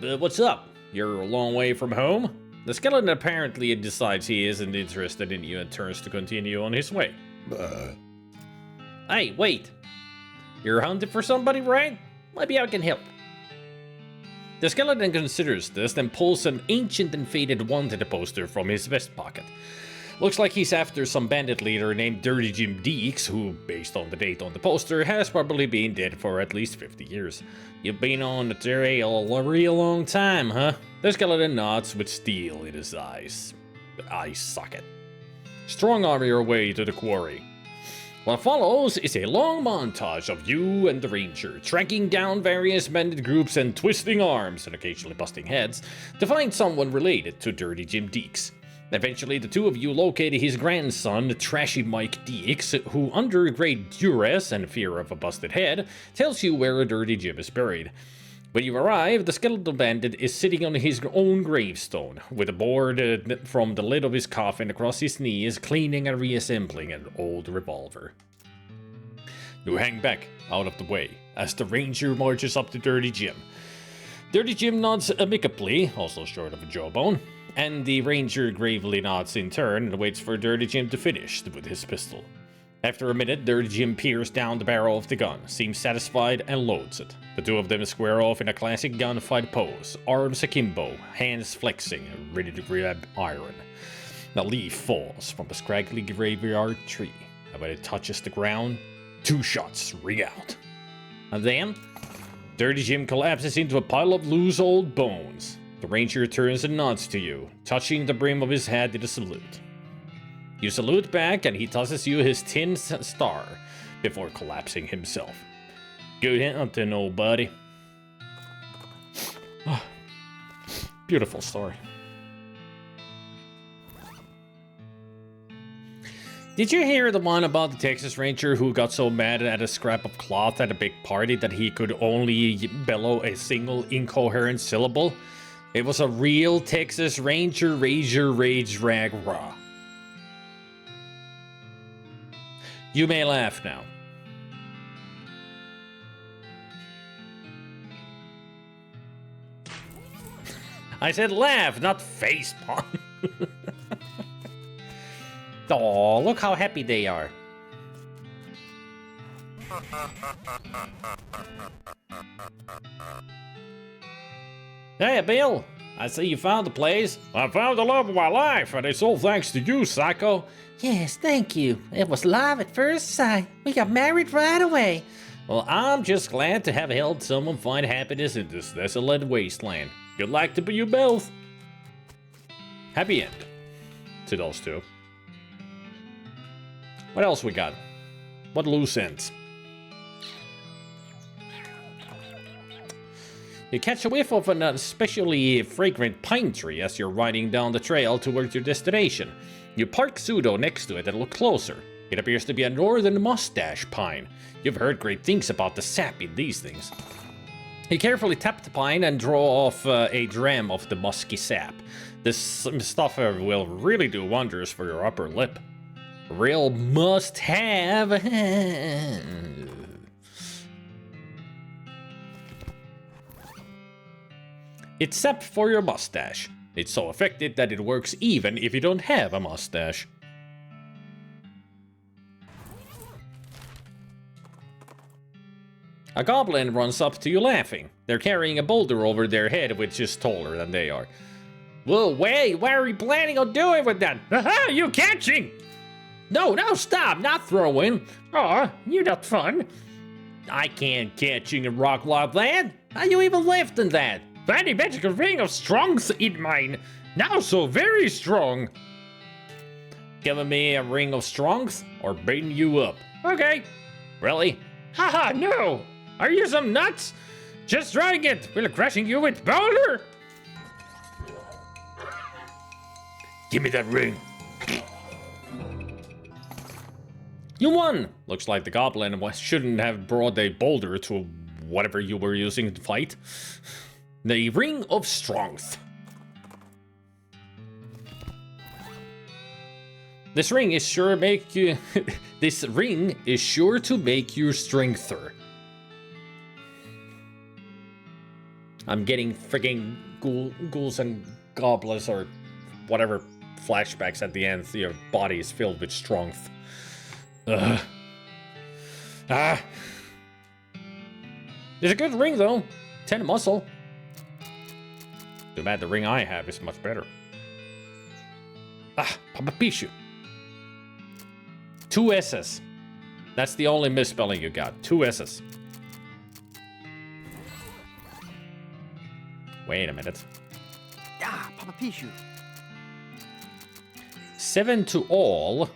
What's up? You're a long way from home? The skeleton apparently decides he isn't interested in you and turns to continue on his way. Hey, wait. You're hunting for somebody, right? Maybe I can help. The skeleton considers this, then pulls an ancient and faded wanted poster from his vest pocket. Looks like he's after some bandit leader named Dirty Jim Deeks, who, based on the date on the poster, has probably been dead for at least 50 years. You've been on the trail a real long time, huh? The skeleton nods with steel in his eye socket. Strong arm your way to the quarry. What follows is a long montage of you and the ranger, tracking down various bandit groups and twisting arms, and occasionally busting heads, to find someone related to Dirty Jim Deeks. Eventually, the two of you located his grandson, Trashy Mike Deeks, who, under great duress and fear of a busted head, tells you where Dirty Jim is buried. When you arrive, the skeleton bandit is sitting on his own gravestone, with a board from the lid of his coffin across his knees, cleaning and reassembling an old revolver. You hang back, out of the way, as the ranger marches up to Dirty Jim. Dirty Jim nods amicably, also short of a jawbone, and the ranger gravely nods in turn and waits for Dirty Jim to finish with his pistol. After a minute, Dirty Jim peers down the barrel of the gun, seems satisfied, and loads it. The two of them square off in a classic gunfight pose, arms akimbo, hands flexing, ready to grab iron. A leaf falls from a scraggly graveyard tree, and when it touches the ground, 2 shots ring out. And then, Dirty Jim collapses into a pile of loose old bones. The ranger turns and nods to you, touching the brim of his hat in a salute. You salute back, and he tosses you his tin star before collapsing himself. Good hunting, old buddy. Beautiful story. Did you hear the one about the Texas Ranger who got so mad at a scrap of cloth at a big party that he could only bellow a single incoherent syllable? It was a real Texas Ranger, rage, rag, raw. You may laugh now. I said laugh, not facepalm. Oh, look how happy they are. Hey, Bill. I see you found the place. I found the love of my life, and it's all thanks to you, Psycho. Yes, thank you. It was love at first sight. We got married right away. Well, I'm just glad to have helped someone find happiness in this desolate wasteland. Good luck to you both. Happy end to those two. What else we got? What loose ends? You catch a whiff of an especially fragrant pine tree as you're riding down the trail towards your destination. You park Pseudo next to it and look closer. It appears to be a northern mustache pine. You've heard great things about the sap in these things. You carefully tap the pine and draw off a dram of the musky sap. This stuff will really do wonders for your upper lip. Real must-have. It's sap for your mustache. It's so effective that it works even if you don't have a mustache. A goblin runs up to you laughing. They're carrying a boulder over their head which is taller than they are. Whoa, wait, what are you planning on doing with that? Aha, you catching! No, stop, not throwing. Aw, you're not fun. I can't catching a rock like that. Are you even lifting that? Find a magical ring of strength in mine. Now so very strong. Giving me a ring of strength or beating you up? Okay. Really? Haha, no. Are you some nuts? Just trying it. Will crushing you with boulder. Give me that ring. You won! Looks like the goblin shouldn't have brought a boulder to whatever you were using to fight. The Ring of Strength. This ring is sure make you. This ring is sure to make you strengther. I'm getting freaking ghouls and goblins or whatever flashbacks at the end. Your body is filled with strength. It's a good ring though. 10 muscle. Too bad the ring I have is much better. Papa Pichu. 2 S's. That's the only misspelling you got. 2 S's. Wait a minute. Papa Pichu. 7 to all.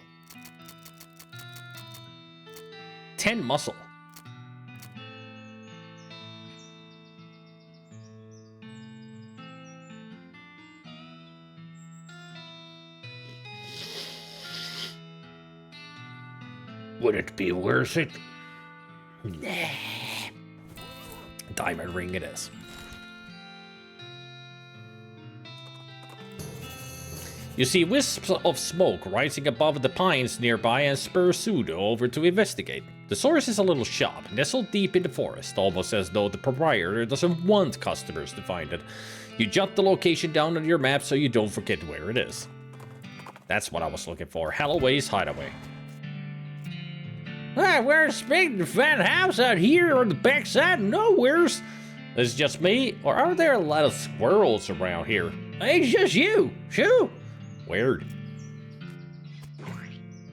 10 muscle. Would it be worth it? Nah. diamond ring it is. You see wisps of smoke rising above the pines nearby and spur Sudo over to investigate. The source is a little shop, nestled deep in the forest, almost as though the proprietor doesn't want customers to find it. You jot the location down on your map so you don't forget where it is. That's what I was looking for, Holloway's Hideaway. Where's big fat house out here on the backside of nowheres? Is it just me, or are there a lot of squirrels around here? It's just you. Shoo. Weird.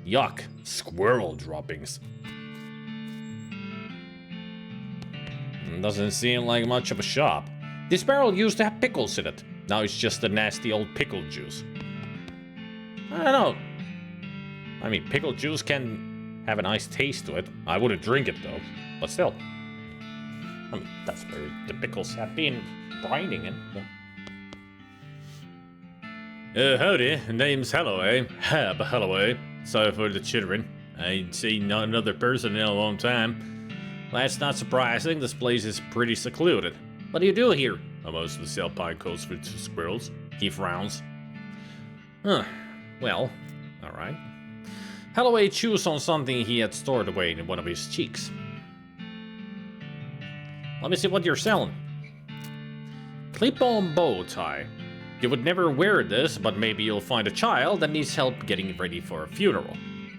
Yuck, squirrel droppings. Doesn't seem like much of a shop. This barrel used to have pickles in it. Now it's just a nasty old pickle juice. I don't know. I mean, pickle juice can have a nice taste to it. I wouldn't drink it though, but still. I mean, that's where the pickles have been brining in. Howdy, name's Holloway. Hab Holloway. Sorry for the chittering. I ain't seen another person in a long time. Well, that's not surprising. This place is pretty secluded. What do you do here? I mostly sell pine cones for squirrels. He frowns. Huh. Well, alright. Holloway chews on something he had stored away in one of his cheeks. Let me see what you're selling. Clip-on bow tie. You would never wear this, but maybe you'll find a child that needs help getting ready for a funeral.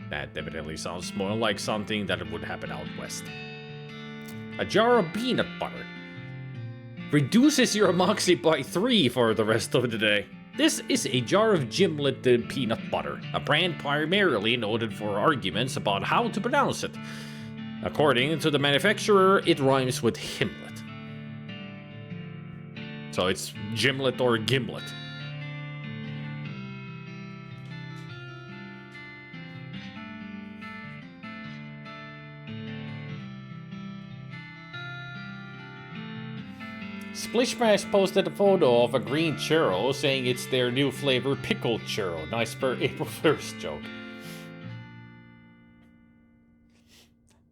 That definitely sounds more like something that would happen out west. A jar of peanut butter. Reduces your moxie by 3 for the rest of the day. This is a jar of gimlet peanut butter, a brand primarily noted for arguments about how to pronounce it. According to the manufacturer, it rhymes with Himlet. So it's gimlet or gimlet. Splish Smash posted a photo of a green churro saying it's their new flavor pickle churro. Nice for April 1st joke.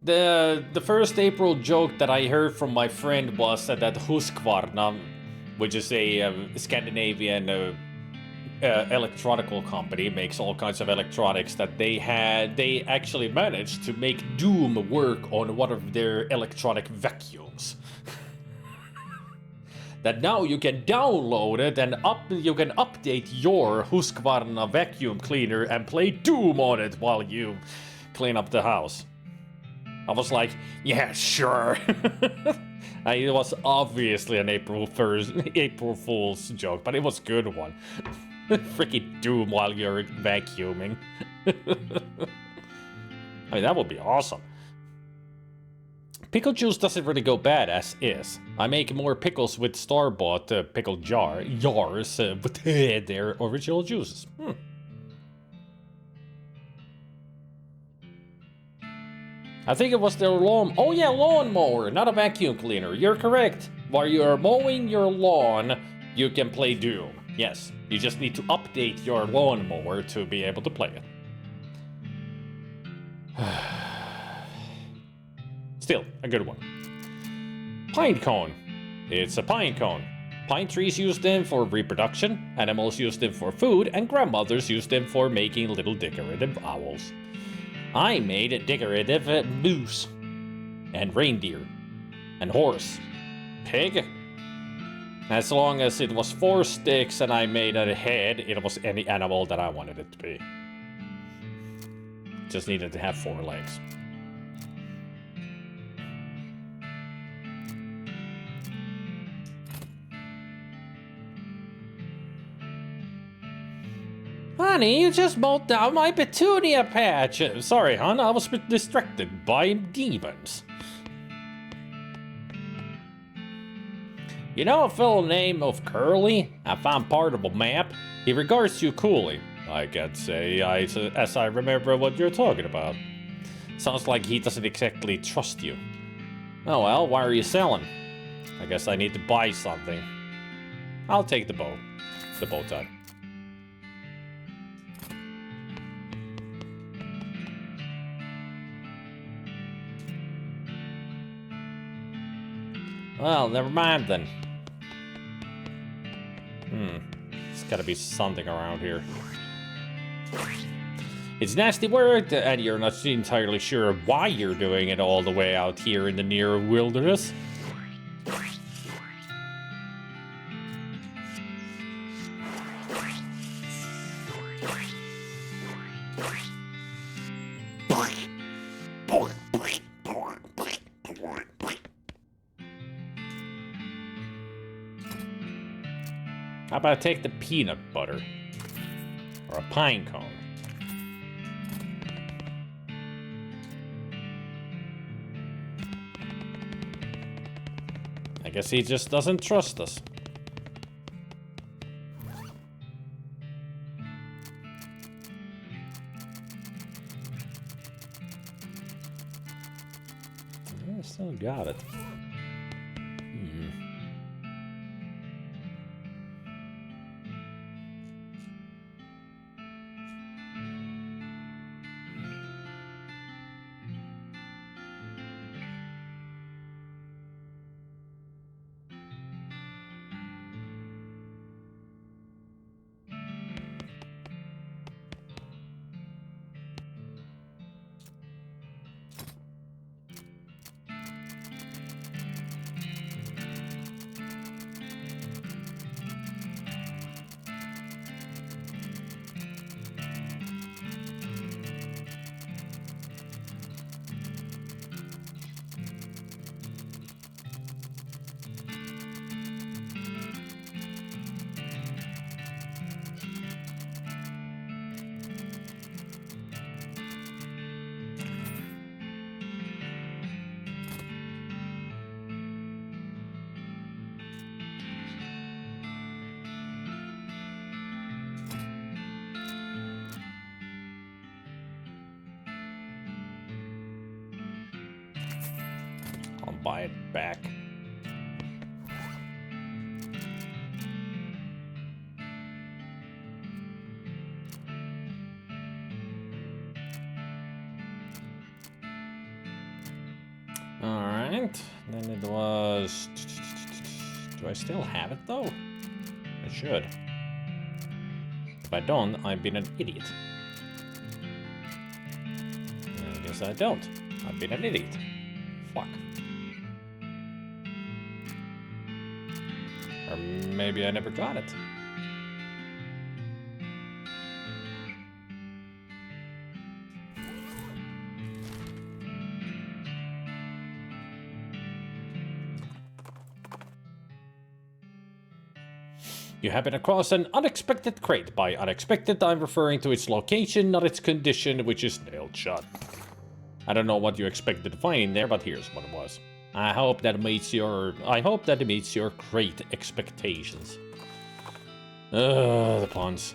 The first April joke that I heard from my friend was that Husqvarna, which is a Scandinavian electronical company, makes all kinds of electronics, that they actually managed to make Doom work on one of their electronic vacuums. That now you can download it and you can update your Husqvarna vacuum cleaner and play Doom on it while you clean up the house. I was like, yeah, sure. It was obviously an April Fool's joke, but it was a good one. Freaking Doom while you're vacuuming. I mean, that would be awesome. Pickle juice doesn't really go bad as is. I make more pickles with store-bought pickle jars with their original juices. I think it was their lawnmower, not a vacuum cleaner. You're correct. While you are mowing your lawn, you can play Doom. Yes, you just need to update your lawnmower to be able to play it. Still, a good one. Pine cone. It's a pine cone. Pine trees use them for reproduction, animals use them for food, and grandmothers use them for making little decorative owls. I made a decorative moose, and reindeer, and horse, pig. As long as it was 4 sticks and I made a head, it was any animal that I wanted it to be. Just needed to have 4 legs. Honey, you just mowed down my petunia patch. Sorry, hon, I was a bit distracted by demons. You know a fellow named of Curly? I found part of a map. He regards you coolly. I can't say as I remember what you're talking about. Sounds like he doesn't exactly trust you. Oh well, why are you selling? I guess I need to buy something. I'll take the bow tie. Well, never mind then. There's gotta be something around here. It's nasty work, and you're not entirely sure why you're doing it all the way out here in the near wilderness. How about I take the peanut butter? Or a pine cone? I guess he just doesn't trust us. I still got it. I'll buy it back. Alright, then it was... Do I still have it though? I should. If I don't, I've been an idiot. I guess I don't. I've been an idiot. Fuck. Or maybe I never got it. You happen across an unexpected crate. By unexpected, I'm referring to its location, not its condition, which is nailed shut. I don't know what you expected to find in there, but here's what it was. I hope that meets your great expectations. The puns.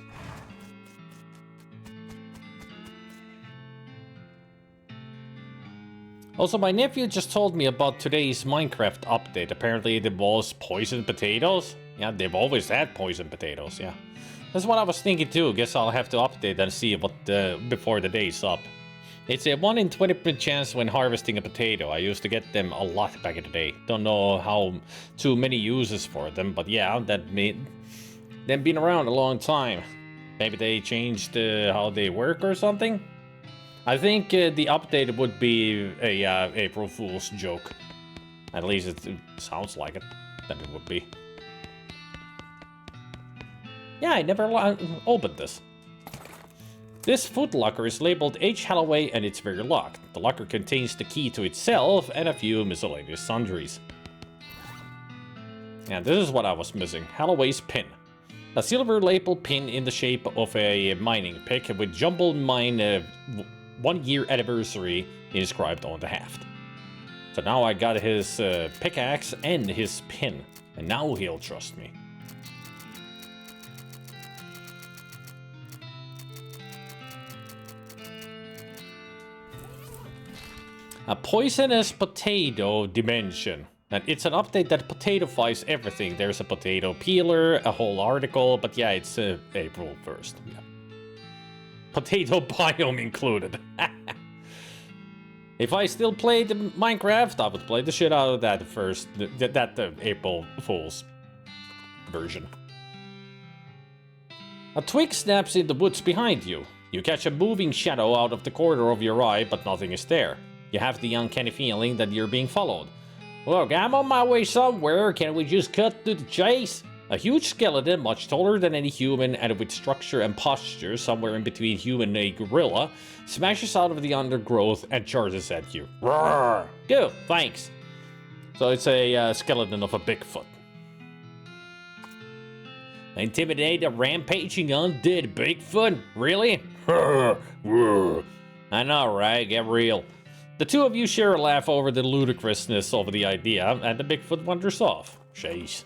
Also, my nephew just told me about today's Minecraft update. Apparently it involves poisoned potatoes. Yeah, they've always had poisoned potatoes, yeah. That's what I was thinking too. Guess I'll have to update and see what before the day's up. It's a 1 in 20 chance when harvesting a potato. I used to get them a lot back in the day. Don't know how too many uses for them, but yeah, they've been around a long time. Maybe they changed how they work or something? I think the update would be a April Fool's joke. At least it sounds like it, that it would be. Yeah, I never opened this. This food locker is labeled H. Holloway and it's very locked. The locker contains the key to itself and a few miscellaneous sundries. And this is what I was missing. Holloway's pin. A silver labeled pin in the shape of a mining pick with Jumble Mine 1 year anniversary inscribed on the haft. So now I got his pickaxe and his pin. And now he'll trust me. A poisonous potato dimension. And it's an update that potatofies everything. There's a potato peeler, a whole article, but yeah, it's April 1st. Yeah. Potato biome included. If I still played Minecraft, I would play the shit out of that first, that April Fool's version. A twig snaps in the woods behind you. You catch a moving shadow out of the corner of your eye, but nothing is there. You have the uncanny feeling that you're being followed. Look, I'm on my way somewhere. Can we just cut to the chase? A huge skeleton, much taller than any human and with structure and posture somewhere in between human and a gorilla, smashes out of the undergrowth and charges at you. Roar! Good, thanks. So it's a skeleton of a Bigfoot. Intimidate a rampaging undead Bigfoot? Really? I know, right? Get real. The two of you share a laugh over the ludicrousness of the idea, and the Bigfoot wanders off. Jeez.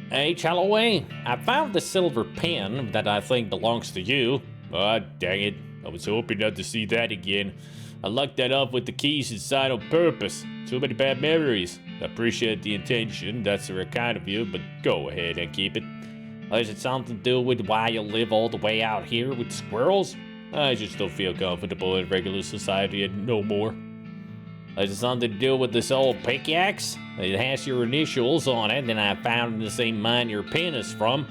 Hey, Holloway, I found the silver pen that I think belongs to you. Ah, dang it. I was hoping not to see that again. I locked that up with the keys inside on purpose. Too many bad memories. I appreciate the intention, that's very kind of you, but go ahead and keep it. Is it something to do with why you live all the way out here with squirrels? I just don't feel comfortable in regular society no more. Is it something to do with this old pickaxe? It has your initials on it, and I found in the same mine your pen is from.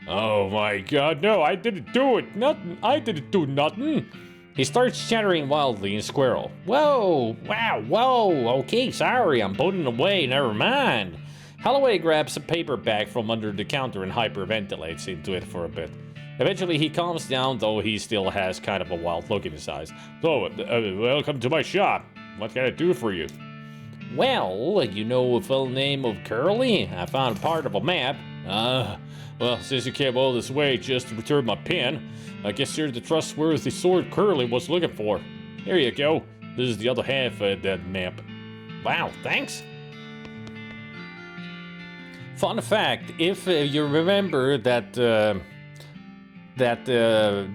Oh my god, no, I didn't do it. Nothing. I didn't do nothing. He starts chattering wildly in squirrel. Whoa, wow, whoa, okay, sorry, I'm putting it away, never mind. Holloway grabs a paper bag from under the counter and hyperventilates into it for a bit. Eventually he calms down, though he still has kind of a wild look in his eyes. So, welcome to my shop. What can I do for you? Well, you know the full name of Curly? I found part of a map. Well, since you came all this way just to return my pen, I guess you're the trustworthy sword Curly was looking for. Here you go. This is the other half of that map. Wow, thanks. Fun fact, if you remember that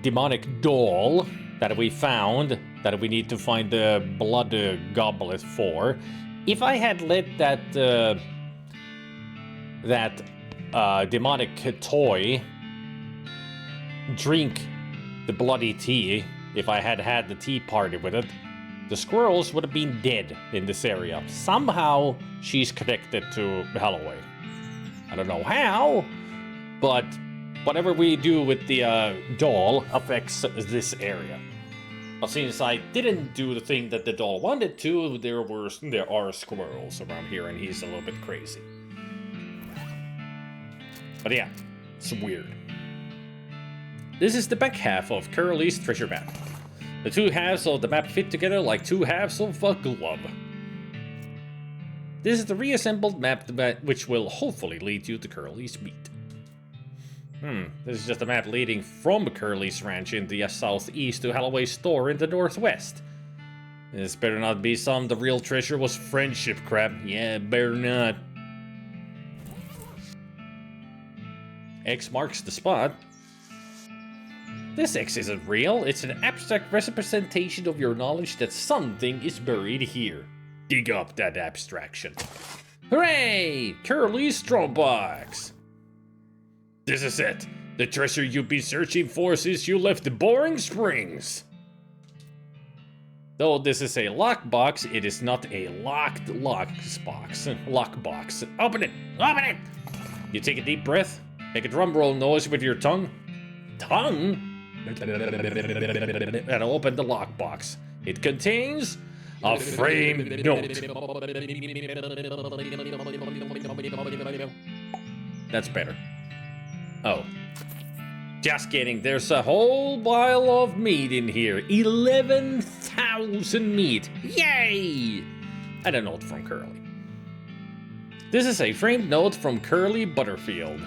demonic doll that we found, that we need to find the blood goblet for, if I had let that demonic toy drink the bloody tea, if I had had the tea party with it, the squirrels would have been dead in this area. Somehow she's connected to Holloway. I don't know how, but whatever we do with the doll affects this area. But since I didn't do the thing that the doll wanted to, there are squirrels around here, and he's a little bit crazy. But yeah, it's weird. This is the back half of Curly's treasure map. The two halves of the map fit together like two halves of a glove. This is the reassembled map which will hopefully lead you to Curly's meat. This is just a map leading from Curly's ranch in the southeast to Holloway's store in the northwest. This better not be some the real treasure was friendship crap. Yeah, better not. X marks the spot. This X isn't real, it's an abstract representation of your knowledge that something is buried here. Dig up that abstraction. Hooray! Curly's strong box! This is it! The treasure you've been searching for since you left the Boring Springs! Though this is a lockbox, it is not a locked lockbox. Open it! Open it! You take a deep breath, make a drum roll noise with your tongue. Tongue? And open the lockbox. It contains a framed note. That's better. Oh. Just kidding, there's a whole pile of meat in here. 11,000 meat. Yay! And a note from Curly. This is a framed note from Curly Butterfield.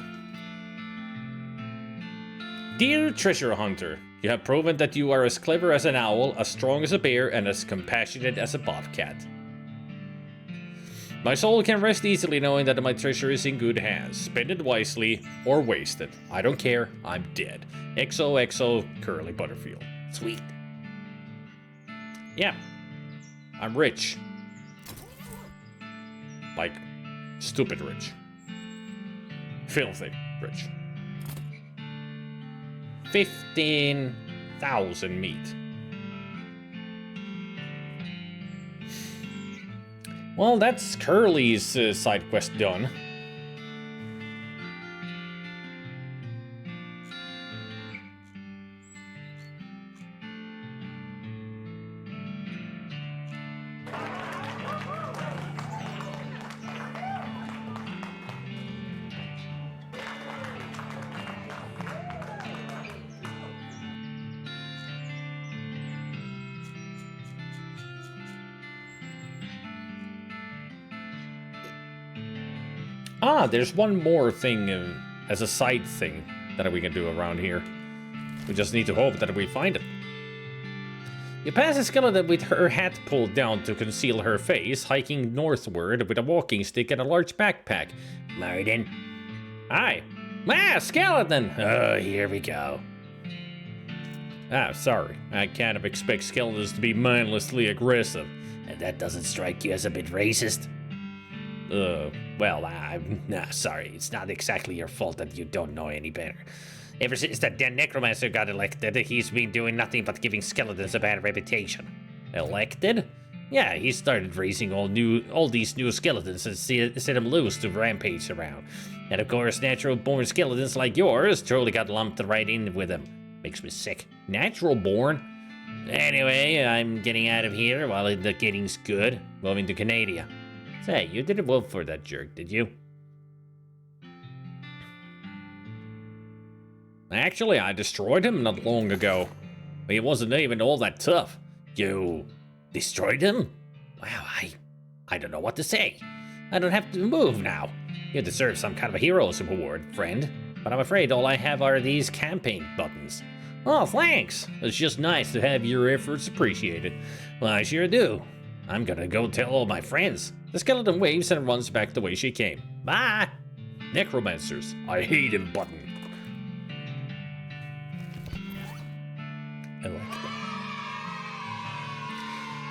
Dear treasure hunter, you have proven that you are as clever as an owl, as strong as a bear, and as compassionate as a bobcat. My soul can rest easily knowing that my treasure is in good hands. Spend it wisely or waste it. I don't care, I'm dead. XOXO Curly Butterfield. Sweet. Yeah. I'm rich. Like, stupid rich. Filthy rich. 15,000 meat. Well, that's Curly's side quest done. Ah, there's one more thing as a side thing that we can do around here. We just need to hope that we find it. You pass a skeleton with her hat pulled down to conceal her face, hiking northward with a walking stick and a large backpack. Martin. Hi. Ah, skeleton! Oh, here we go. Ah, sorry. I kind of expect skeletons to be mindlessly aggressive. And that doesn't strike you as a bit racist? Well, I'm sorry. It's not exactly your fault that you don't know any better. Ever since that damn necromancer got elected, he's been doing nothing but giving skeletons a bad reputation. Elected? Yeah, he started raising all these new skeletons and set them loose to rampage around. And of course, natural-born skeletons like yours totally got lumped right in with him. Makes me sick. Natural-born? Anyway, I'm getting out of here while the getting's good. Moving to Canada. Say, you didn't vote for that jerk, did you? Actually, I destroyed him not long ago. He wasn't even all that tough. You destroyed him? Wow, I don't know what to say. I don't have to move now. You deserve some kind of a hero's award, friend. But I'm afraid all I have are these campaign buttons. Oh, thanks. It's just nice to have your efforts appreciated. Well, I sure do. I'm gonna go tell all my friends. The skeleton waves and runs back the way she came. Bye! Necromancers, I hate him button. I like that.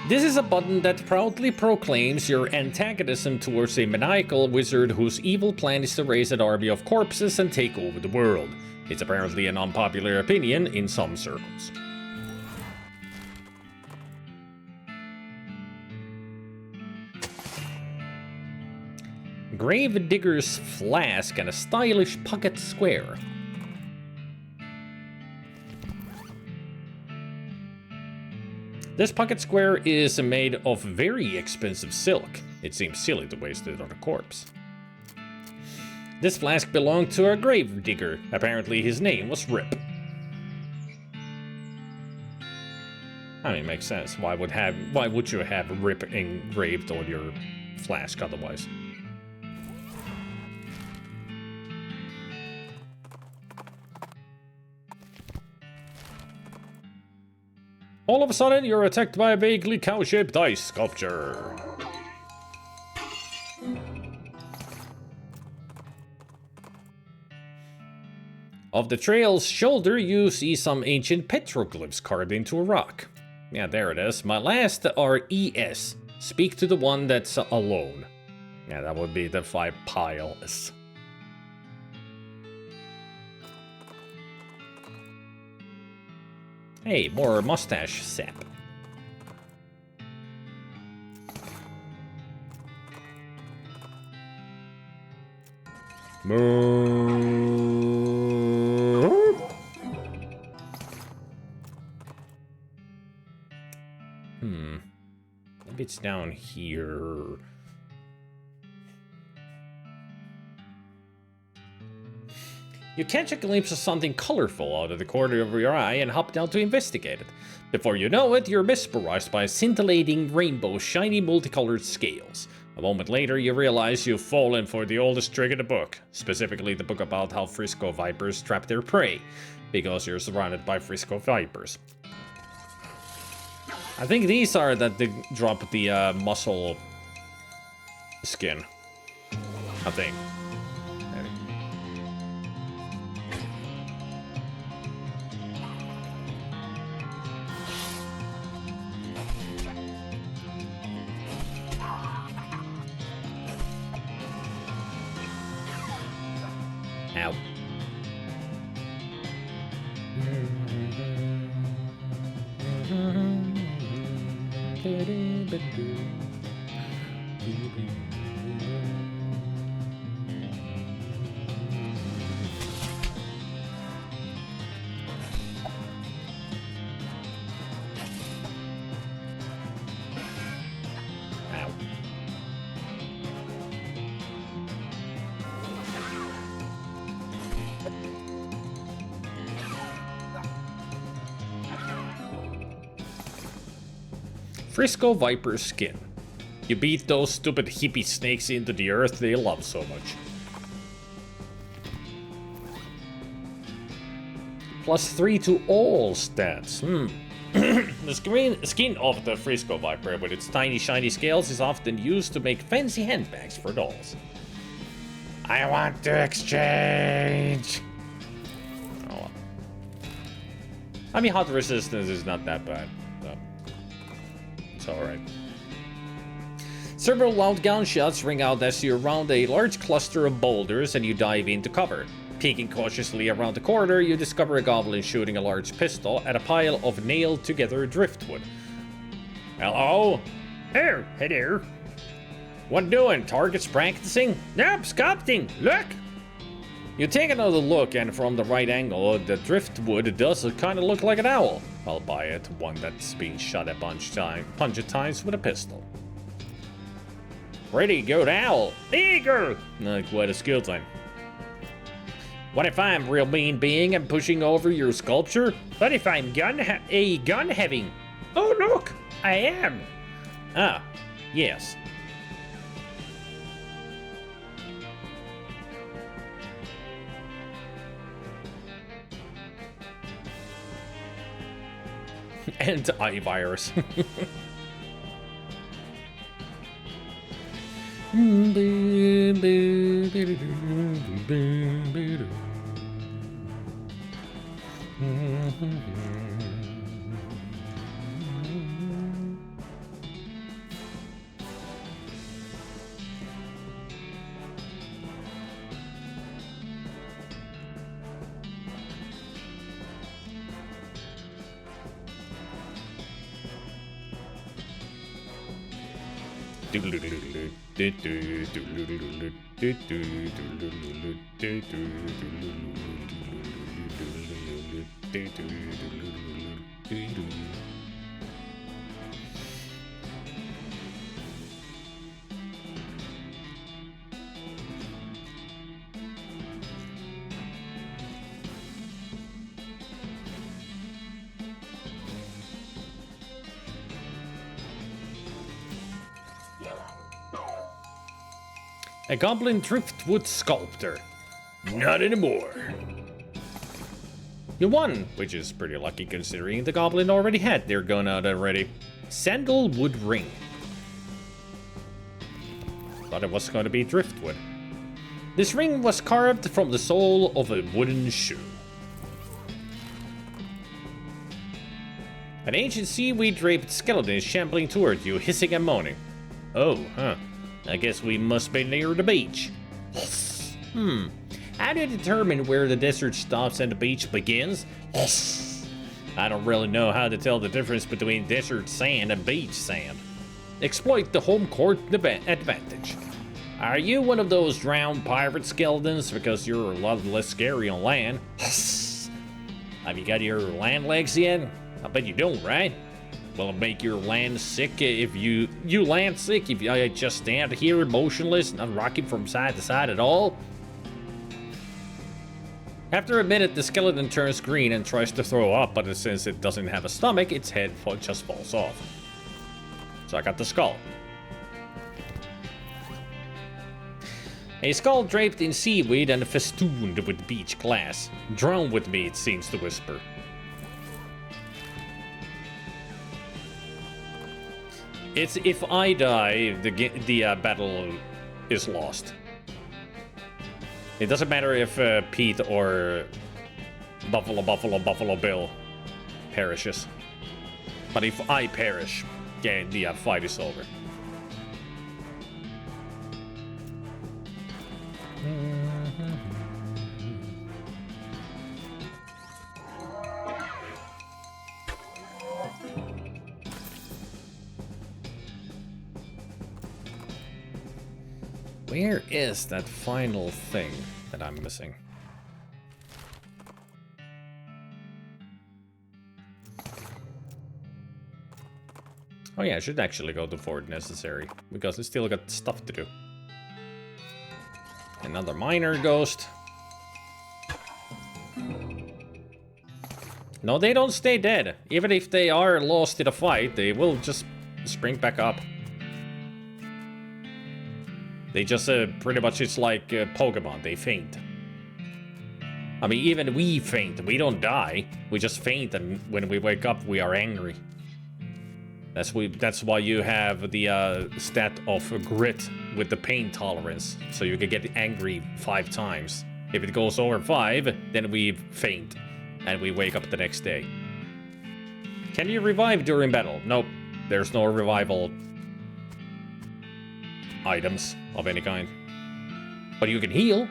This is a button that proudly proclaims your antagonism towards a maniacal wizard whose evil plan is to raise an army of corpses and take over the world. It's apparently an unpopular opinion in some circles. Gravedigger's flask and a stylish pocket square. This pocket square is made of very expensive silk. It seems silly to waste it on a corpse. This flask belonged to a gravedigger. Apparently his name was Rip. I mean, it makes sense. Why would you have Rip engraved on your flask otherwise? All of a sudden, you're attacked by a vaguely cow-shaped ice sculpture. Of the trail's shoulder, you see some ancient petroglyphs carved into a rock. Yeah, there it is. My last are ES. Speak to the one that's alone. Yeah, that would be the 5 piles. Hey, more mustache sap. Maybe it's down here. You catch a glimpse of something colorful out of the corner of your eye and hop down to investigate it. Before you know it, you're mesmerized by a scintillating rainbow, shiny multicolored scales. A moment later, you realize you've fallen for the oldest trick in the book, specifically the book about how Frisco vipers trap their prey, because you're surrounded by Frisco vipers. I think these are that they drop the muscle skin. I think. Maybe. Frisco Viper skin. You beat those stupid hippie snakes into the earth they love so much. +3 to all stats. The skin of the Frisco Viper with its tiny shiny scales is often used to make fancy handbags for dolls. I want to exchange. Oh well. I mean, hot resistance is not that bad. So. It's alright. Several loud gunshots ring out as you round a large cluster of boulders and you dive into cover. Peeking cautiously around the corner, you discover a goblin shooting a large pistol at a pile of nailed-together driftwood. Hello? Oh, hey there. What doing? Targets practicing? Nope, sculpting. Look. You take another look, and from the right angle, the driftwood does kind of look like an owl. Albeit one that's been shot a bunch of times with a pistol. Pretty good owl. Eagle. Quite a skill thing. What if I'm real mean being and pushing over your sculpture? What if I'm gun having? Oh look, I am. Ah, yes. Antivirus. A goblin driftwood sculptor. Not anymore. You won, which is pretty lucky considering the goblin already had their gun out already. Sandalwood ring. Thought it was going to be driftwood. This ring was carved from the sole of a wooden shoe. An ancient seaweed-draped skeleton is shambling toward you, hissing and moaning. Oh, huh. I guess we must be near the beach. How do you determine where the desert stops and the beach begins? I don't really know how to tell the difference between desert sand and beach sand. Exploit the home court advantage. Are you one of those drowned pirate skeletons because you're a lot less scary on land? Have you got your land legs yet? I bet you don't, right? Will it make your land sick if you land sick if you just stand here motionless, not rocking from side to side at all? After a minute, the skeleton turns green and tries to throw up, but since it doesn't have a stomach, its head just falls off. So I got the skull. A skull draped in seaweed and festooned with beach glass. Drown with me, it seems to whisper. It's if I die, the battle is lost. It doesn't matter if Pete or Buffalo Bill perishes. But if I perish, yeah, the fight is over. Where is that final thing that I'm missing? Oh yeah, I should actually go to Fort necessary, because I still got stuff to do. Another miner ghost. No, they don't stay dead. Even if they are lost in a fight, they will just spring back up. They just pretty much, it's like Pokemon, they faint. I mean, even we faint, we don't die. We just faint, and when we wake up, we are angry. That's why you have the stat of grit with the pain tolerance, so you can get angry 5 times. If it goes over 5, then we faint, and we wake up the next day. Can you revive during battle? Nope, there's no revival items of any kind. But you can heal.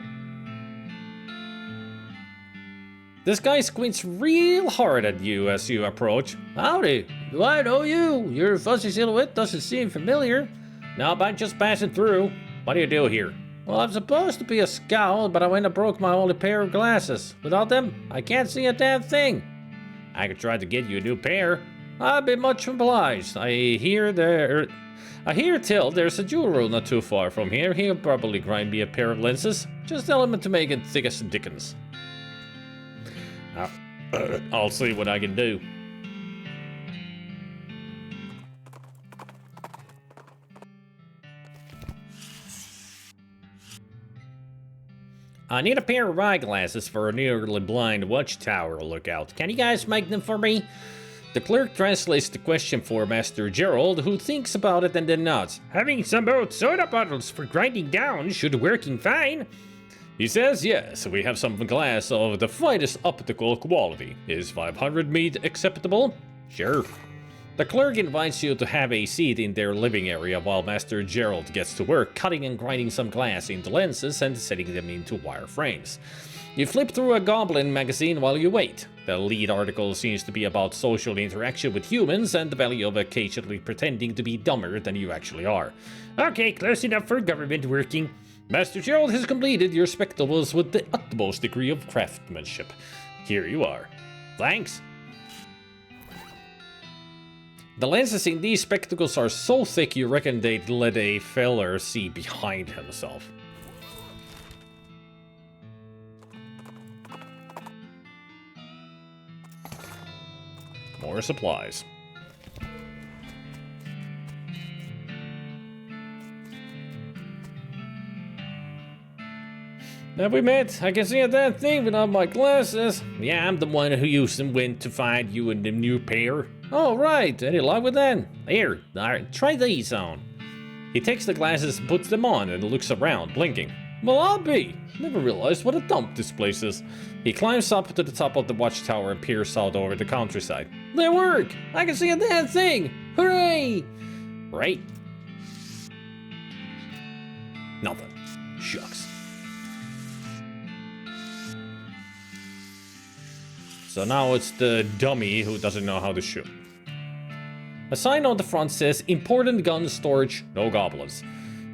This guy squints real hard at you as you approach. Howdy, do I know you? Your fuzzy silhouette doesn't seem familiar. No, I'm just passing through. What do you do here? Well, I'm supposed to be a scout, but I went and broke my only pair of glasses. Without them, I can't see a damn thing. I could try to get you a new pair. I'd be much obliged. I hear tell there's a jeweler not too far from here. He'll probably grind me a pair of lenses. Just tell him to make it thick as Dickens. I'll see what I can do. I need a pair of eyeglasses for a nearly blind watchtower lookout. Can you guys make them for me? The clerk translates the question for Master Gerald, who thinks about it and then nods. Having some old soda bottles for grinding down should working fine. He says yes, we have some glass of the finest optical quality. Is 500 meat acceptable? Sure. The clerk invites you to have a seat in their living area while Master Gerald gets to work cutting and grinding some glass into lenses and setting them into wire frames. You flip through a goblin magazine while you wait. The lead article seems to be about social interaction with humans and the value of occasionally pretending to be dumber than you actually are. Okay, close enough for government working. Master Gerald has completed your spectacles with the utmost degree of craftsmanship. Here you are. Thanks. The lenses in these spectacles are so thick you reckon they'd let a feller see behind himself. More supplies. Have we met? I can see a damn thing without my glasses. Yeah, I'm the one who used them went to find you a new pair. Oh, right. Any luck with that? Here, try these on. He takes the glasses and puts them on and looks around, blinking. Well, I'll be. Never realized what a dump this place is. He climbs up to the top of the watchtower and peers out over the countryside. They work! I can see a damn thing! Hooray! Right? Nothing. Shucks. So now it's the dummy who doesn't know how to shoot. A sign on the front says, important gun storage, no goblins.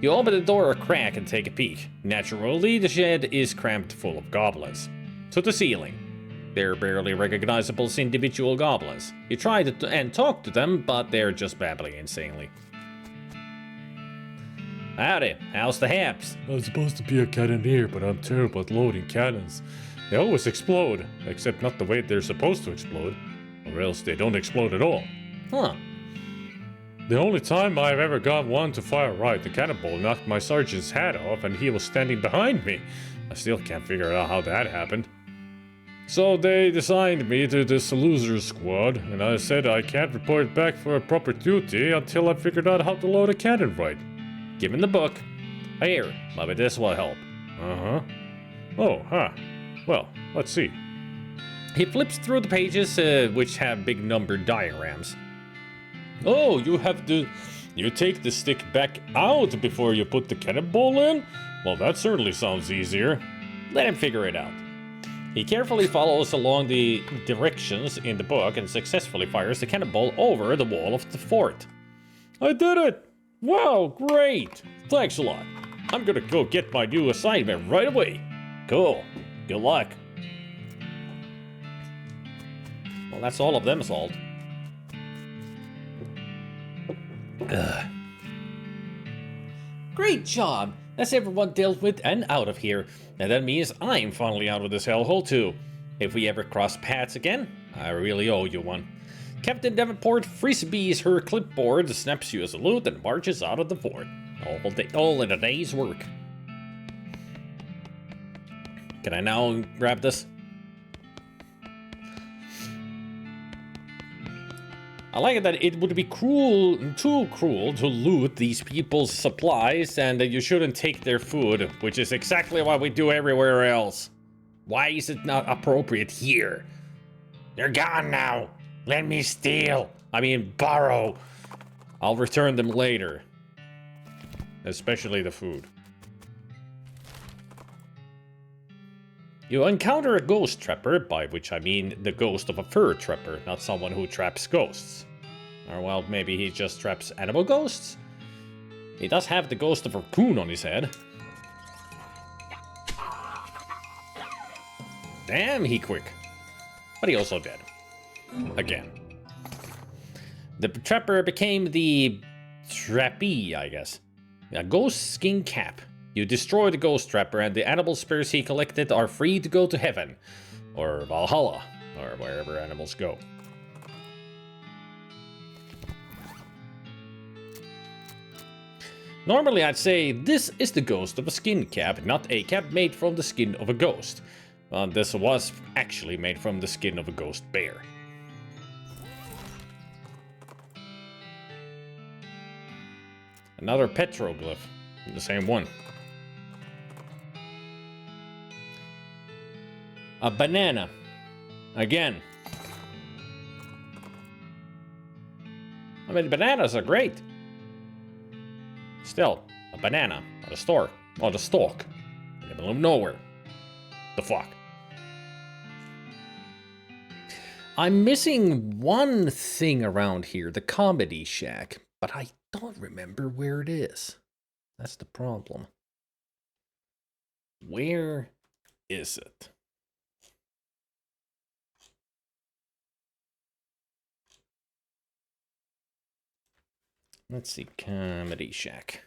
You open the door a crack and take a peek. Naturally, the shed is crammed full of goblins. To the ceiling. They're barely recognizable as individual goblins. You try to talk to them, but they're just babbling insanely. Howdy, how's the haps? I'm supposed to be a cannoneer, but I'm terrible at loading cannons. They always explode, except not the way they're supposed to explode, or else they don't explode at all. Huh. The only time I've ever got one to fire right, the cannonball knocked my sergeant's hat off and he was standing behind me. I still can't figure out how that happened. So they assigned me to this loser squad, and I said I can't report back for a proper duty until I figured out how to load a cannon right. Give him the book. Here, maybe this will help. Uh-huh. Oh, huh. Well, let's see. He flips through the pages, which have big numbered diagrams. Oh, you take the stick back out before you put the cannonball in? Well, that certainly sounds easier. Let him figure it out. He carefully follows along the directions in the book and successfully fires the cannonball over the wall of the fort. I did it! Wow, great! Thanks a lot. I'm gonna go get my new assignment right away. Cool. Good luck. Well, that's all of them solved. Ugh. Great job! That's everyone dealt with and out of here. And that means I'm finally out of this hellhole too. If we ever cross paths again, I really owe you one. Captain Davenport frisbees her clipboard, snaps you a salute, and marches out of the fort. All in a day's work. Can I now grab this? I like it that it would be too cruel to loot these people's supplies, and that you shouldn't take their food, which is exactly what we do everywhere else. Why is it not appropriate here? They're gone now. Let me steal. I mean, borrow. I'll return them later. Especially the food. You encounter a ghost trapper, by which I mean the ghost of a fur trapper, not someone who traps ghosts. Or well, maybe he just traps animal ghosts? He does have the ghost of a raccoon on his head. Damn, he quick. But he also dead. Again. The trapper became the trappee, I guess. A ghost skin cap. You destroy the ghost trapper and the animal spirits he collected are free to go to heaven. Or Valhalla. Or wherever animals go. Normally I'd say this is the ghost of a skin cap, not a cap made from the skin of a ghost. This was actually made from the skin of a ghost bear. Another petroglyph, the same one. A banana. Again. I mean, bananas are great. Still, a banana on a stalk. On a stalk. In the middle of nowhere. The fuck? I'm missing one thing around here, the comedy shack, but I don't remember where it is. That's the problem. Where is it? Let's see, comedy shack.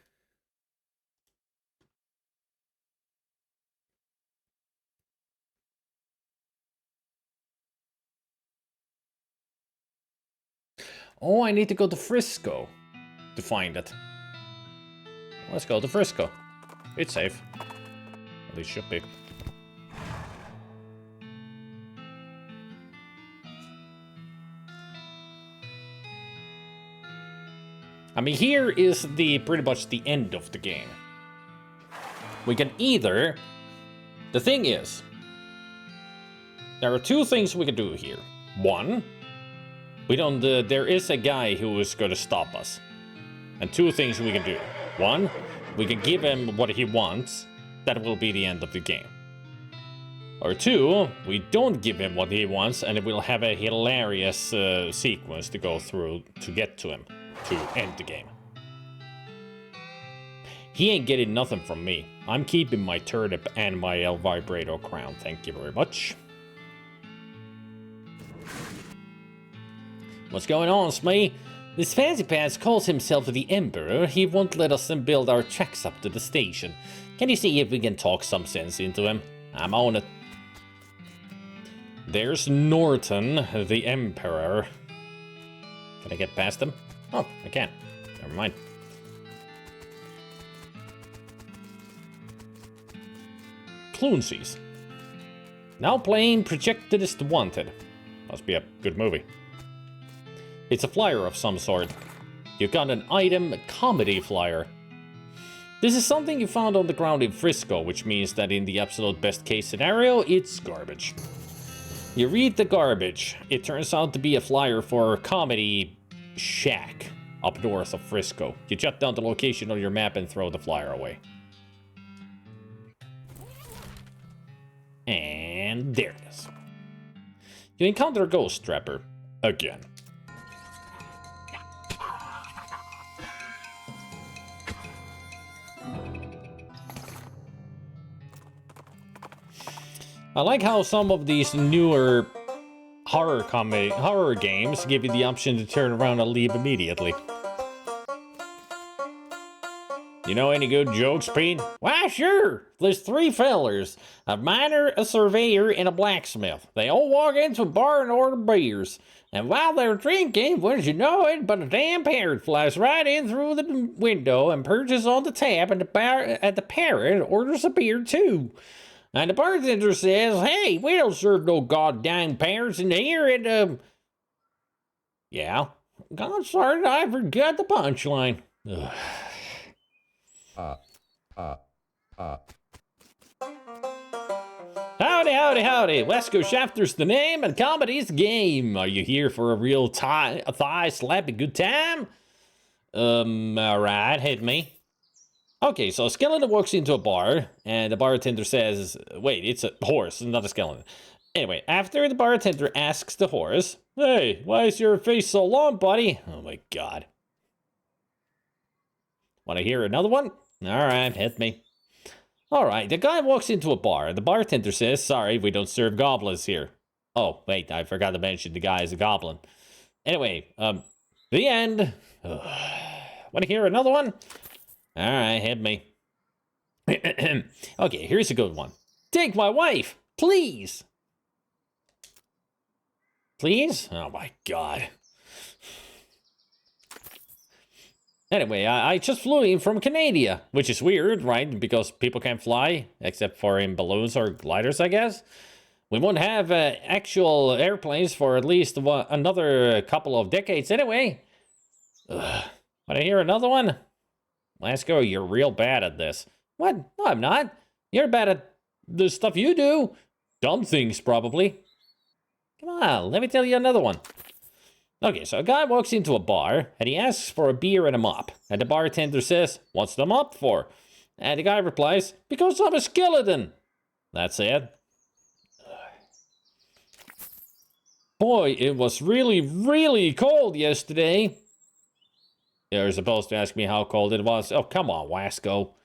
Oh, I need to go to Frisco to find it. Let's go to Frisco. It's safe. At least should be. I mean, here is pretty much the end of the game. We can either... The thing is, there are two things we can do here. One, we don't. There is a guy who is going to stop us. And two things we can do. One, we can give him what he wants. That will be the end of the game. Or two, we don't give him what he wants, and we'll have a hilarious sequence to go through to get to him. To end the game. He ain't getting nothing from me. I'm keeping my turnip and my El Vibrato crown. Thank you very much. What's going on, Smee? This fancy pants calls himself the Emperor. He won't let us build our tracks up to the station. Can you see if we can talk some sense into him? I'm on it. There's Norton, the Emperor. Can I get past him? Oh, I can. Never mind. Clunsies. Now playing Projectionist Wanted. Must be a good movie. It's a flyer of some sort. You got an item comedy flyer. This is something you found on the ground in Frisco, which means that in the absolute best case scenario, it's garbage. You read the garbage. It turns out to be a flyer for comedy shack up north of Frisco. You jot down the location on your map and throw the flyer away. And there it is. You encounter a ghost trapper. Again. I like how some of these newer horror games give you the option to turn around and leave immediately. You know any good jokes, Pete? Why, sure. There's three fellers, a miner, a surveyor, and a blacksmith. They all walk into a bar and order beers. And while they're drinking, wouldn't you know it, but a damn parrot flies right in through the window and perches on the tap, and the parrot orders a beer too. And the bartender says, "Hey, we don't serve no goddamn parrots in here," and, yeah. God, sorry, I forgot the punchline. Ugh. Howdy, howdy, howdy. West Coast Shafter's the name and comedy's the game. Are you here for a real thigh slapping good time? Alright, hit me. Okay, so a skeleton walks into a bar, and the bartender says, wait, it's a horse, not a skeleton. Anyway, after the bartender asks the horse, "Hey, why is your face so long, buddy?" Oh my god. Want to hear another one? Alright, hit me. Alright, the guy walks into a bar, and the bartender says, "Sorry, we don't serve goblins here." Oh, wait, I forgot to mention the guy is a goblin. Anyway, the end. Want to hear another one? Alright, hit me. Okay, here's a good one. "Take my wife, please." Please? Oh my god. Anyway, I just flew in from Canada, which is weird, right? Because people can't fly, except for in balloons or gliders, I guess. We won't have actual airplanes for at least another couple of decades anyway. Want to hear another one? Lasco, you're real bad at this. What? No, I'm not. You're bad at the stuff you do. Dumb things, probably. Come on, let me tell you another one. Okay, so a guy walks into a bar, and he asks for a beer and a mop. And the bartender says, "What's the mop for?" And the guy replies, "Because I'm a skeleton." That's it. Boy, it was really, really cold yesterday. You're supposed to ask me how cold it was. Oh, come on, Wasco.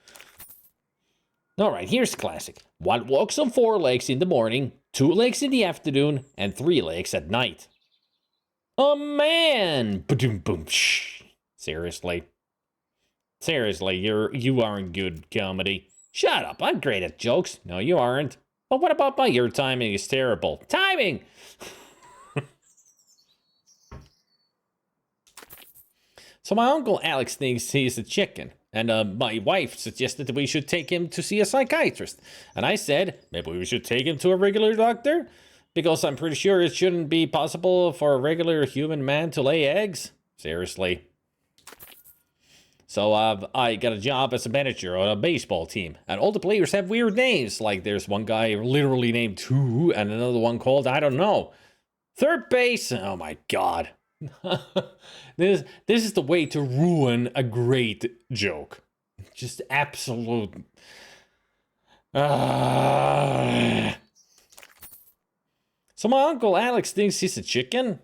Alright, here's the classic. One walks on 4 legs in the morning, 2 legs in the afternoon, and 3 legs at night. A man! Ba-doom boom shh. Seriously. Seriously, you aren't good comedy. Shut up, I'm great at jokes. No, you aren't. But what about your timing is terrible. Timing! So my uncle Alex thinks he's a chicken, and my wife suggested that we should take him to see a psychiatrist. And I said, maybe we should take him to a regular doctor? Because I'm pretty sure it shouldn't be possible for a regular human man to lay eggs. Seriously. So I got a job as a manager on a baseball team, and all the players have weird names. Like there's one guy literally named Two, and another one called, I don't know, third base. Oh my god. This is the way to ruin a great joke. Just absolute. So my uncle Alex thinks he's a chicken?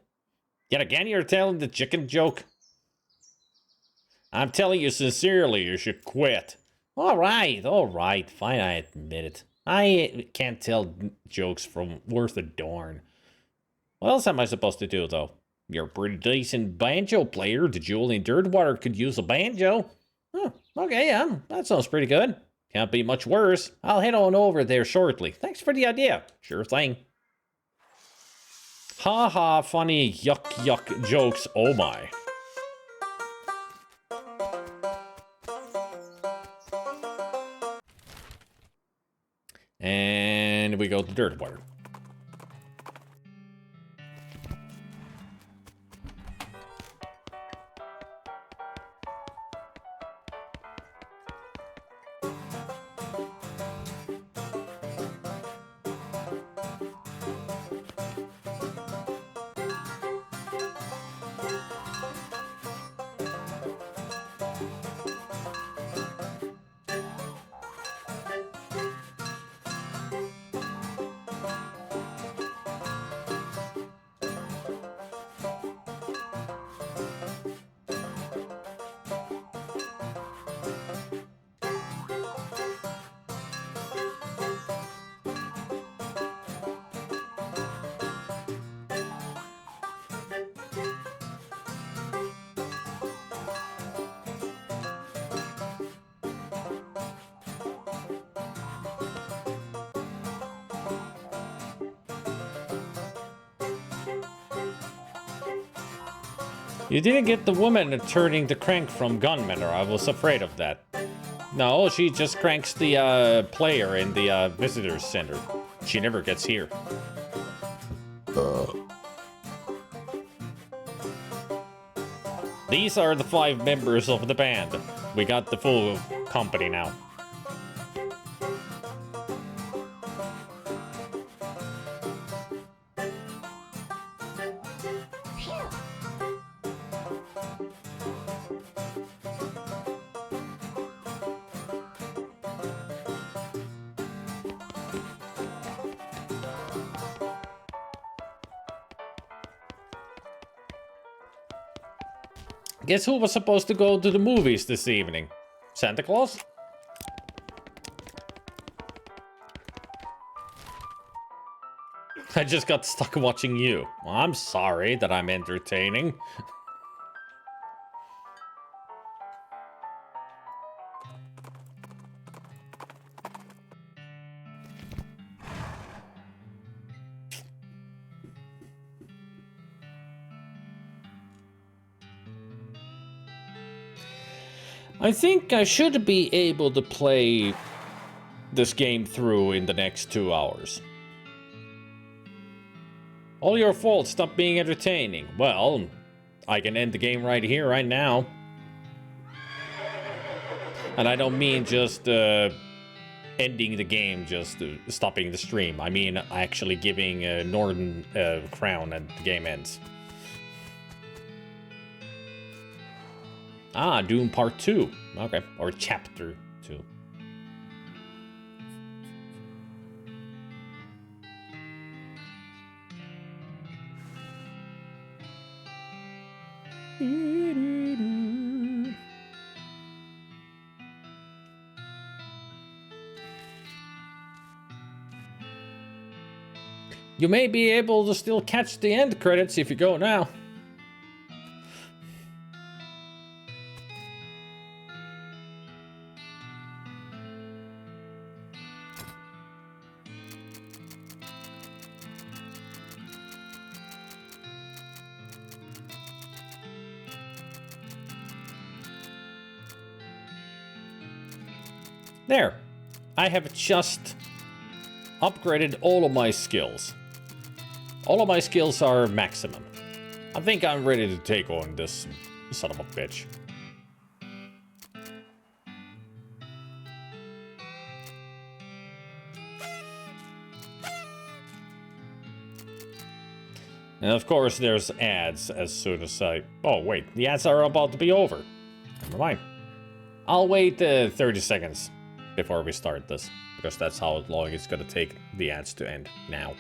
Yet again, you're telling the chicken joke? I'm telling you sincerely, you should quit. All right, fine, I admit it. I can't tell jokes from worth a darn. What else am I supposed to do, though? You're a pretty decent banjo player. The jewel in Dirtwater could use a banjo. Oh, okay, yeah, that sounds pretty good. Can't be much worse. I'll head on over there shortly. Thanks for the idea. Sure thing. Ha ha, funny yuck jokes, oh my. And we go to Dirtwater. You didn't get the woman turning the crank from gunman, or I was afraid of that. No, she just cranks the player in the visitor's center. She never gets here. These are the 5 members of the band. We got the full company now. Guess who was supposed to go to the movies this evening? Santa Claus? I just got stuck watching you. Well, I'm sorry that I'm entertaining. I think I should be able to play this game through in the next 2 hours. All your fault, stop being entertaining. Well, I can end the game right here, right now. And I don't mean just ending the game, just stopping the stream. I mean actually giving Norton a crown and the game ends. Ah, Doom Part 2. Okay, or Chapter 2. You may be able to still catch the end credits if you go now. There. I have just upgraded all of my skills. All of my skills are maximum. I think I'm ready to take on this son of a bitch. And of course there's ads as soon as I... Oh wait, the ads are about to be over. Never mind. I'll wait 30 seconds before we start this, because that's how long it's gonna take the ads to end now.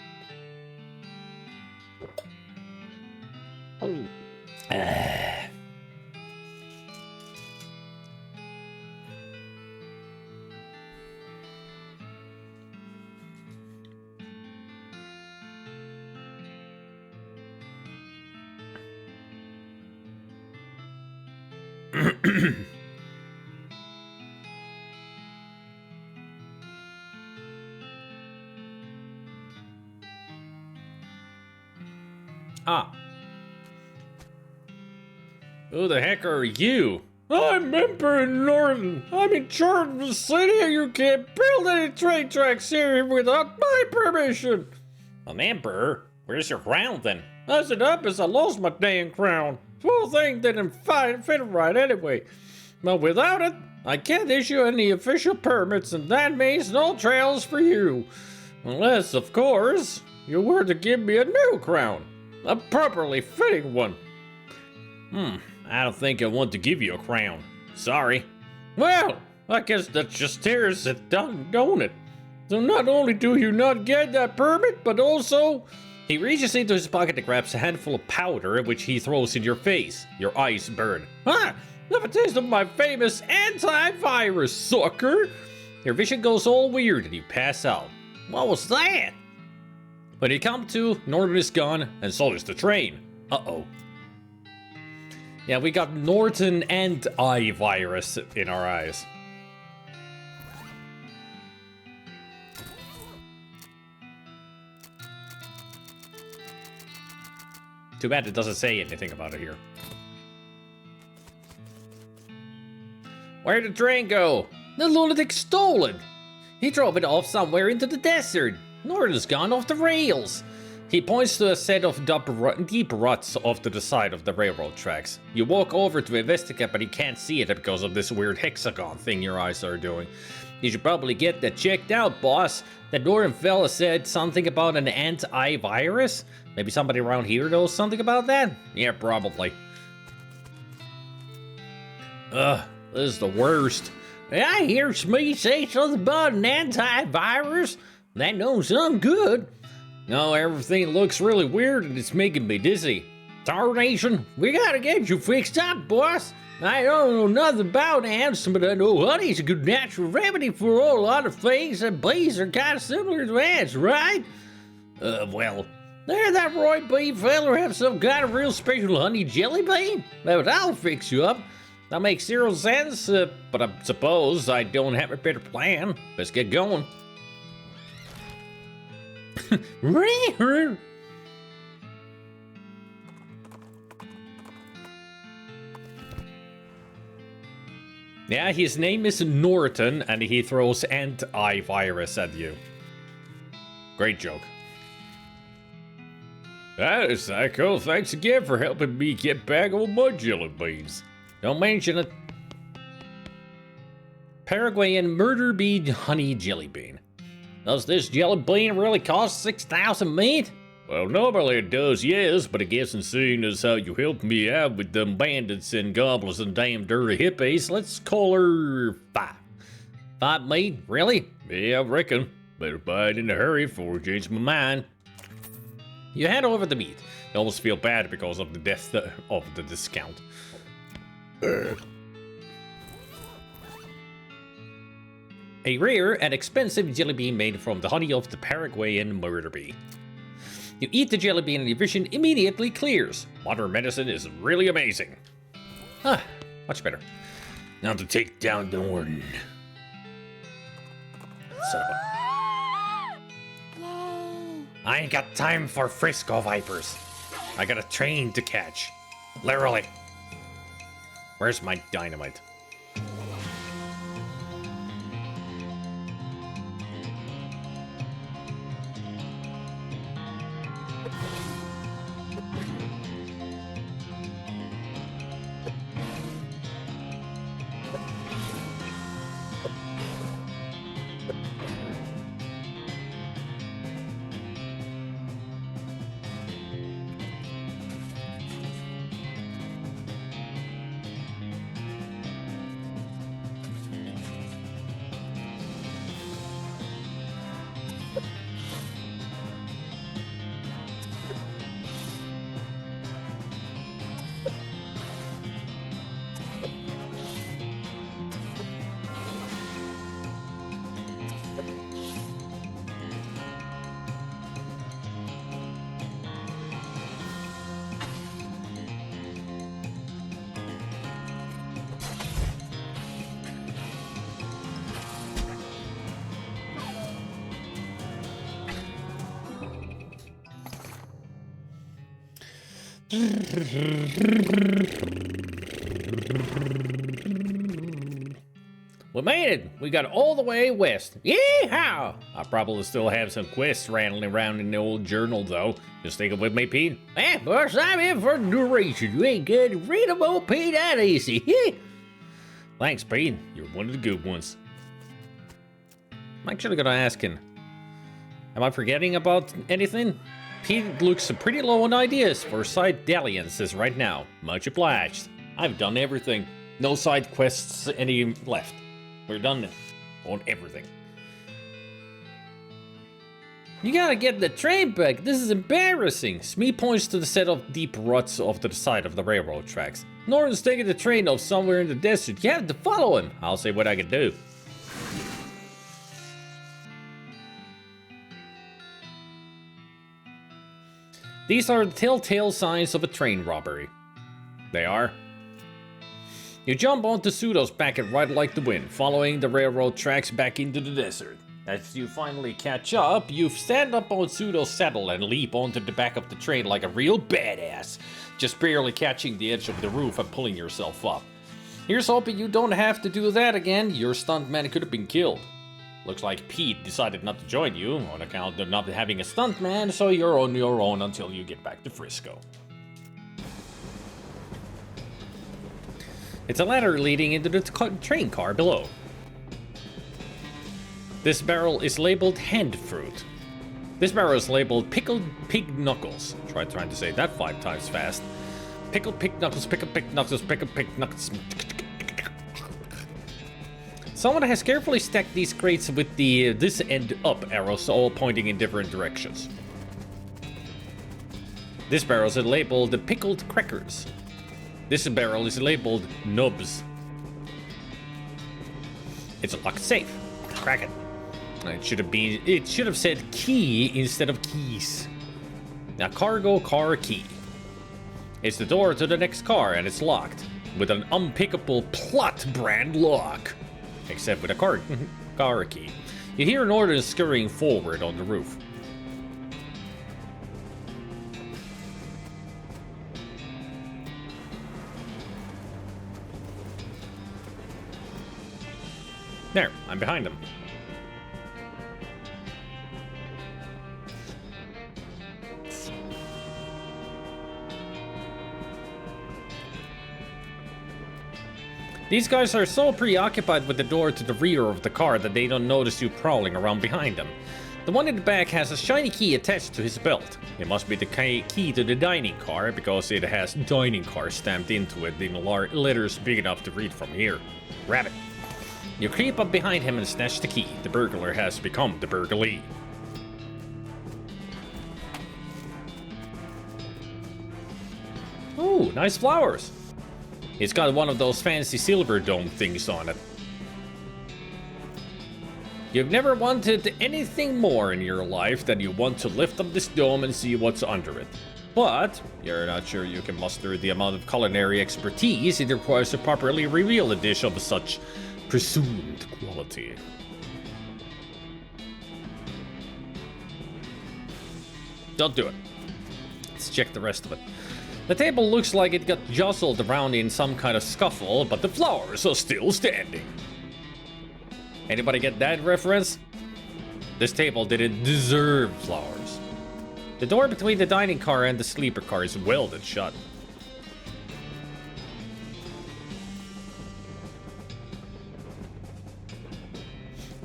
Ah. Who the heck are you? I'm Emperor Norton. I'm in charge of the city. You can't build any train tracks here without my permission. An emperor? Where's your crown then? As it happens, I lost my damn crown. The whole thing didn't fit right anyway. But without it, I can't issue any official permits, and that means no trails for you. Unless, of course, you were to give me a new crown. A properly fitting one. I don't think I want to give you a crown. Sorry. Well, I guess that just tears it down, don't it? So not only do you not get that permit, but also... He reaches into his pocket and grabs a handful of powder, which he throws in your face. Your eyes burn. Ah! Have a taste of my famous antivirus, sucker! Your vision goes all weird and you pass out. What was that? When you come to, Norton is gone, and so is the train. Uh-oh. Yeah, we got Norton and eye virus in our eyes. Too bad it doesn't say anything about it here. Where'd the train go? The lunatic stole it. He drove it off somewhere into the desert. Norton's gone off the rails. He points to a set of deep ruts off to the side of the railroad tracks. You walk over to investigate, but you can't see it because of this weird hexagon thing your eyes are doing. You should probably get that checked out, boss. That Norton fella said something about an anti-virus? Maybe somebody around here knows something about that? Yeah, probably. This is the worst. I hear Smee say something about an antivirus. That knows something good. No, everything looks really weird and it's making me dizzy. Tarnation, we gotta get you fixed up, boss. I don't know nothing about ants, but I know honey's a good natural remedy for a whole lot of things, and bees are kind of similar to ants, right? Well, there that Roy B. feller have some kind of real special honey jelly bean? Well, that'll fix you up. That makes 0 sense, but I suppose I don't have a better plan. Let's get going. Yeah, his name is Norton, and he throws anti-virus at you. Great joke. That is Psycho. Thanks again for helping me get back on my jelly beans. Don't mention it. Paraguayan murder bee honey jelly bean. Does this jelly bean really cost 6,000 meat? Well, normally it does, yes, but I guess in seeing as how you helped me out with them bandits and goblins and damn dirty hippies, let's call her 5. 5 meat? Really? Yeah, I reckon. Better buy it in a hurry before I change my mind. You hand over the meat. You almost feel bad because of the death of the discount. A rare and expensive jelly bean made from the honey of the Paraguayan murder bee. You eat the jelly bean and your vision immediately clears. Modern medicine is really amazing. Ah, much better. Now to take down Norton. Son of a... I ain't got time for Frisco Vipers. I got a train to catch. Literally. Where's my dynamite? We made it! We got all the way west. Yeehaw! I probably still have some quests rattling around in the old journal, though. Just take it with me, Pete. Boss, I'm in for the duration. You ain't good to read them all, Pete, that easy. Thanks, Pete. You're one of the good ones. I'm actually gonna ask him. Am I forgetting about anything? Pete looks pretty low on ideas for side dalliances right now. Much obliged. I've done everything. No side quests any left. We're done on everything. You gotta get the train back. This is embarrassing. Smee points to the set of deep ruts off to the side of the railroad tracks. Norton's taking the train off somewhere in the desert. You have to follow him. I'll see what I can do. These are the telltale signs of a train robbery. They are. You jump onto Pseudo's back and ride like the wind, following the railroad tracks back into the desert. As you finally catch up, you stand up on Pseudo's saddle and leap onto the back of the train like a real badass, just barely catching the edge of the roof and pulling yourself up. Here's hoping you don't have to do that again. Your stuntman could have been killed. Looks like Pete decided not to join you on account of not having a stuntman, so you're on your own until you get back to Frisco. It's a ladder leading into the train car below. This barrel is labeled hand fruit. This barrel is labeled pickled pig knuckles. Try trying to say that 5 times fast. Pickled pig knuckles, pickled pig knuckles, pickled pig knuckles. Someone has carefully stacked these crates with the this end up arrows all pointing in different directions. This barrel is labeled pickled crackers. This barrel is labeled nubs. It's a locked safe. Crack it. It should have said key instead of keys. Now cargo car key. It's the door to the next car and it's locked with an unpickable plot brand lock. Except with a car key. You hear an order scurrying forward on the roof. There, I'm behind him. These guys are so preoccupied with the door to the rear of the car that they don't notice you prowling around behind them. The one in the back has a shiny key attached to his belt. It must be the key to the dining car because it has dining car stamped into it in letters big enough to read from here. Grab it. You creep up behind him and snatch the key. The burglar has become the burglee. Ooh, nice flowers. It's got one of those fancy silver dome things on it. You've never wanted anything more in your life than you want to lift up this dome and see what's under it. But you're not sure you can muster the amount of culinary expertise it requires to properly reveal a dish of such presumed quality. Don't do it. Let's check the rest of it. The table looks like it got jostled around in some kind of scuffle, but the flowers are still standing. Anybody get that reference? This table didn't deserve flowers. The door between the dining car and the sleeper car is welded shut.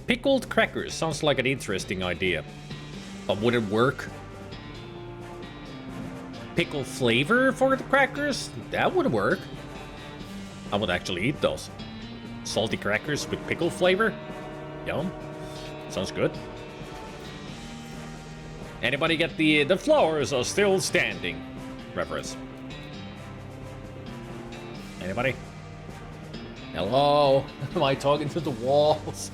Pickled crackers sounds like an interesting idea. But would it work? Pickle flavor for the crackers? That would work. I would actually eat those. Salty crackers with pickle flavor? Yum. Sounds good. Anybody get the flowers are still standing reference? Anybody? Hello? Am I talking to the walls?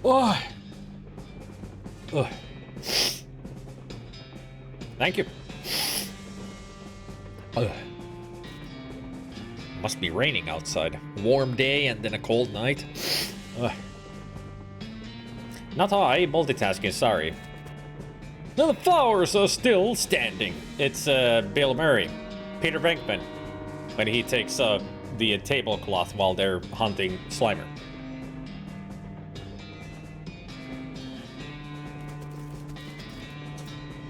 Oh. Oh. Thank you. Oh. Must be raining outside. Warm day and then a cold night. Oh. Not I, multitasking, sorry. No, the flowers are still standing. It's Bill Murray, Peter Venkman, when he takes the tablecloth while they're hunting Slimer.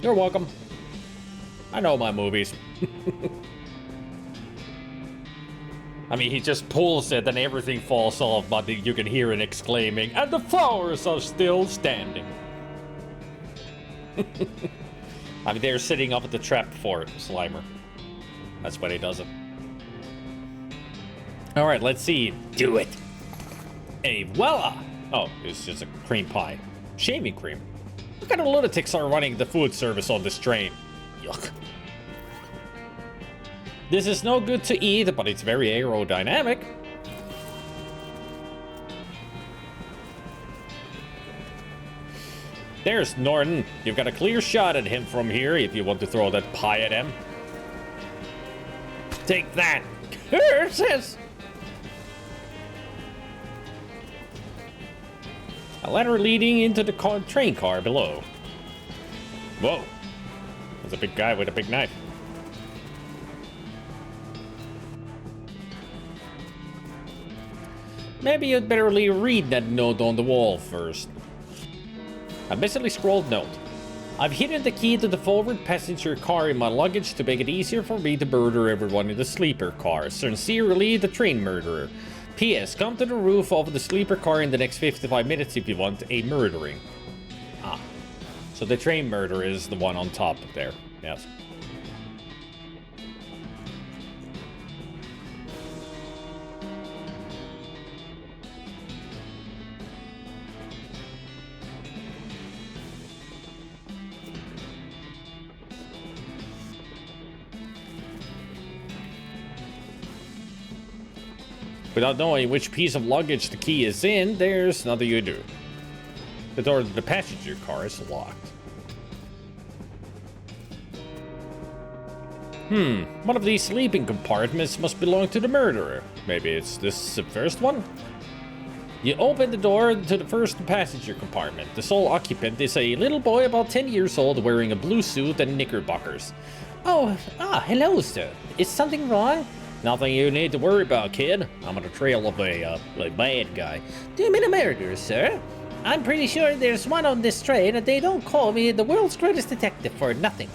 You're welcome. I know my movies. I mean, he just pulls it and everything falls off, but you can hear it exclaiming, and the flowers are still standing. I mean, they're sitting up at the trap for Slimer. That's why he does it. All right, let's see. Do it. Hey, voila! Oh, it's just a cream pie. Shaving cream. What kind of lunatics are running the food service on this train? Yuck. This is no good to eat, but it's very aerodynamic. There's Norton. You've got a clear shot at him from here if you want to throw that pie at him. Take that. Curses! ladder leading into the train car below. Whoa. There's a big guy with a big knife. Maybe you'd better read that note on the wall first. A messily scrawled note. I've hidden the key to the forward passenger car in my luggage to make it easier for me to murder everyone in the sleeper car. Sincerely, the train murderer. P.S. Come to the roof of the sleeper car in the next 55 minutes if you want a murdering. Ah. So the train murderer is the one on top there. Yes. Without knowing which piece of luggage the key is in, there's nothing you do. The door to the passenger car is locked. One of these sleeping compartments must belong to the murderer. Maybe it's this first one? You open the door to the first passenger compartment. The sole occupant is a little boy about 10 years old wearing a blue suit and knickerbockers. Hello, sir. Is something wrong? Nothing you need to worry about, kid. I'm on the trail of a bad guy. Do you mean a murderer, sir? I'm pretty sure there's one on this train, and they don't call me the world's greatest detective for nothing.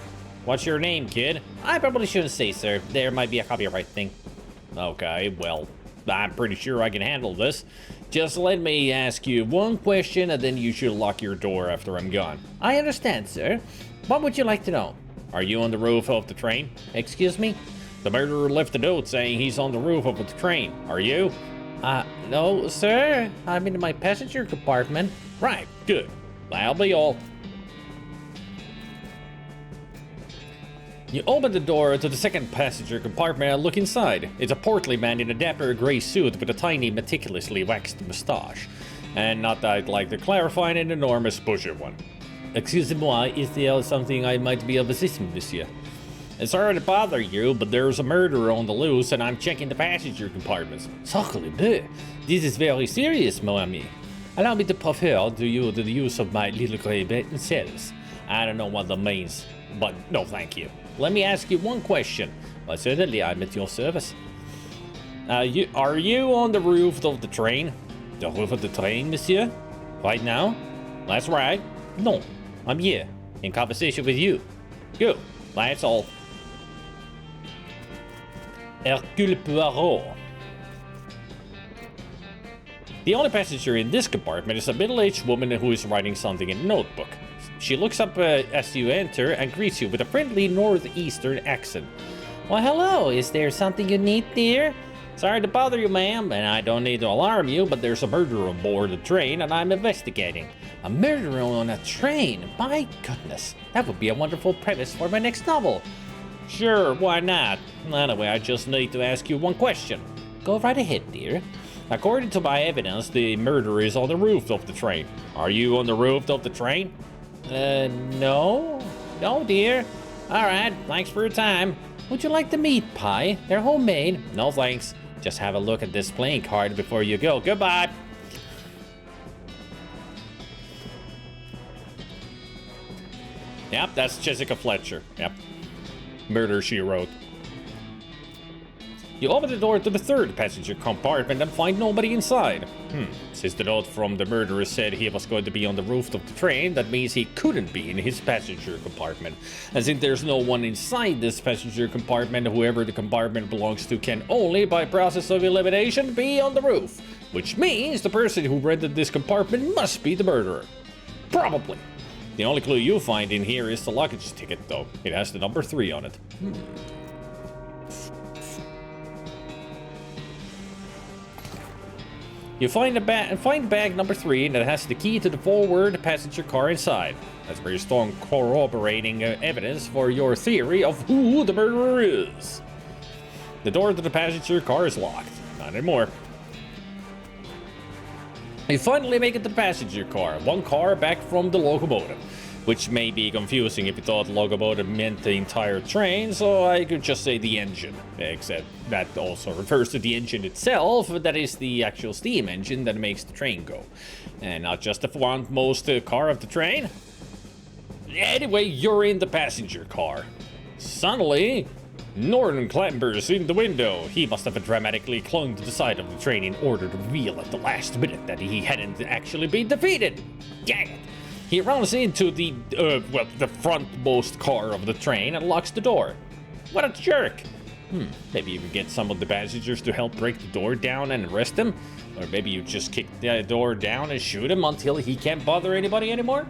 What's your name, kid? I probably shouldn't say, sir. There might be a copyright thing. Okay, well, I'm pretty sure I can handle this. Just let me ask you one question, and then you should lock your door after I'm gone. I understand, sir. What would you like to know? Are you on the roof of the train? Excuse me? The murderer left a note saying he's on the roof of the train. Are you? No, sir. I'm in my passenger compartment. Right, good. That'll be all. You open the door to the second passenger compartment and look inside. It's a portly man in a dapper grey suit with a tiny, meticulously waxed moustache. And not that I'd like to clarify, an enormous bushy one. Excusez-moi, is there something I might be of assistance, monsieur? Sorry to bother you, but there's a murderer on the loose and I'm checking the passenger compartments. Sacre bleu! This is very serious, mon ami. Allow me to prefer to you the use of my little grey cells. I don't know what that means, but no thank you. Let me ask you one question. Well, certainly, I'm at your service. Are you on the roof of the train? The roof of the train, monsieur? Right now? That's right. No, I'm here, in conversation with you. Good, that's all. Hercule Poirot. The only passenger in this compartment is a middle-aged woman who is writing something in a notebook. She looks up as you enter and greets you with a friendly northeastern accent. Well, hello. Is there something you need, dear? Sorry to bother you, ma'am, and I don't need to alarm you, but there's a murderer on board the train and I'm investigating. A murderer on a train? My goodness. That would be a wonderful premise for my next novel. Sure, why not? Anyway, I just need to ask you one question. Go right ahead, dear. According to my evidence, the murderer is on the roof of the train. Are you on the roof of the train? No. No, dear. All right, thanks for your time. Would you like the meat pie? They're homemade. No thanks. Just have a look at this playing card before you go. Goodbye. Yep, that's Jessica Fletcher. Yep. Murder, she wrote. You open the door to the third passenger compartment and find nobody inside. Since the note from the murderer said he was going to be on the roof of the train, that means he couldn't be in his passenger compartment. And since there's no one inside this passenger compartment, whoever the compartment belongs to can only, by process of elimination, be on the roof. Which means the person who rented this compartment must be the murderer. Probably. The only clue you find in here is the luggage ticket, though. It has the number 3 on it. You find bag number 3, and it has the key to the forward passenger car inside. That's very strong corroborating evidence for your theory of who the murderer is. The door to the passenger car is locked. Not anymore. You finally make it to the passenger car, one car back from the locomotive. which may be confusing if you thought locomotive meant the entire train, so I could just say the engine, except that also refers to the engine itself, that is the actual steam engine that makes the train go, and not just the frontmost car of the train. Anyway, you're in the passenger car. Suddenly, Norton clambers in the window. He must have dramatically clung to the side of the train in order to reveal at the last minute that he hadn't actually been defeated. Dang it! He runs into the frontmost car of the train and locks the door. What a jerk! Maybe you can get some of the passengers to help break the door down and arrest him. Or maybe you just kick the door down and shoot him until he can't bother anybody anymore.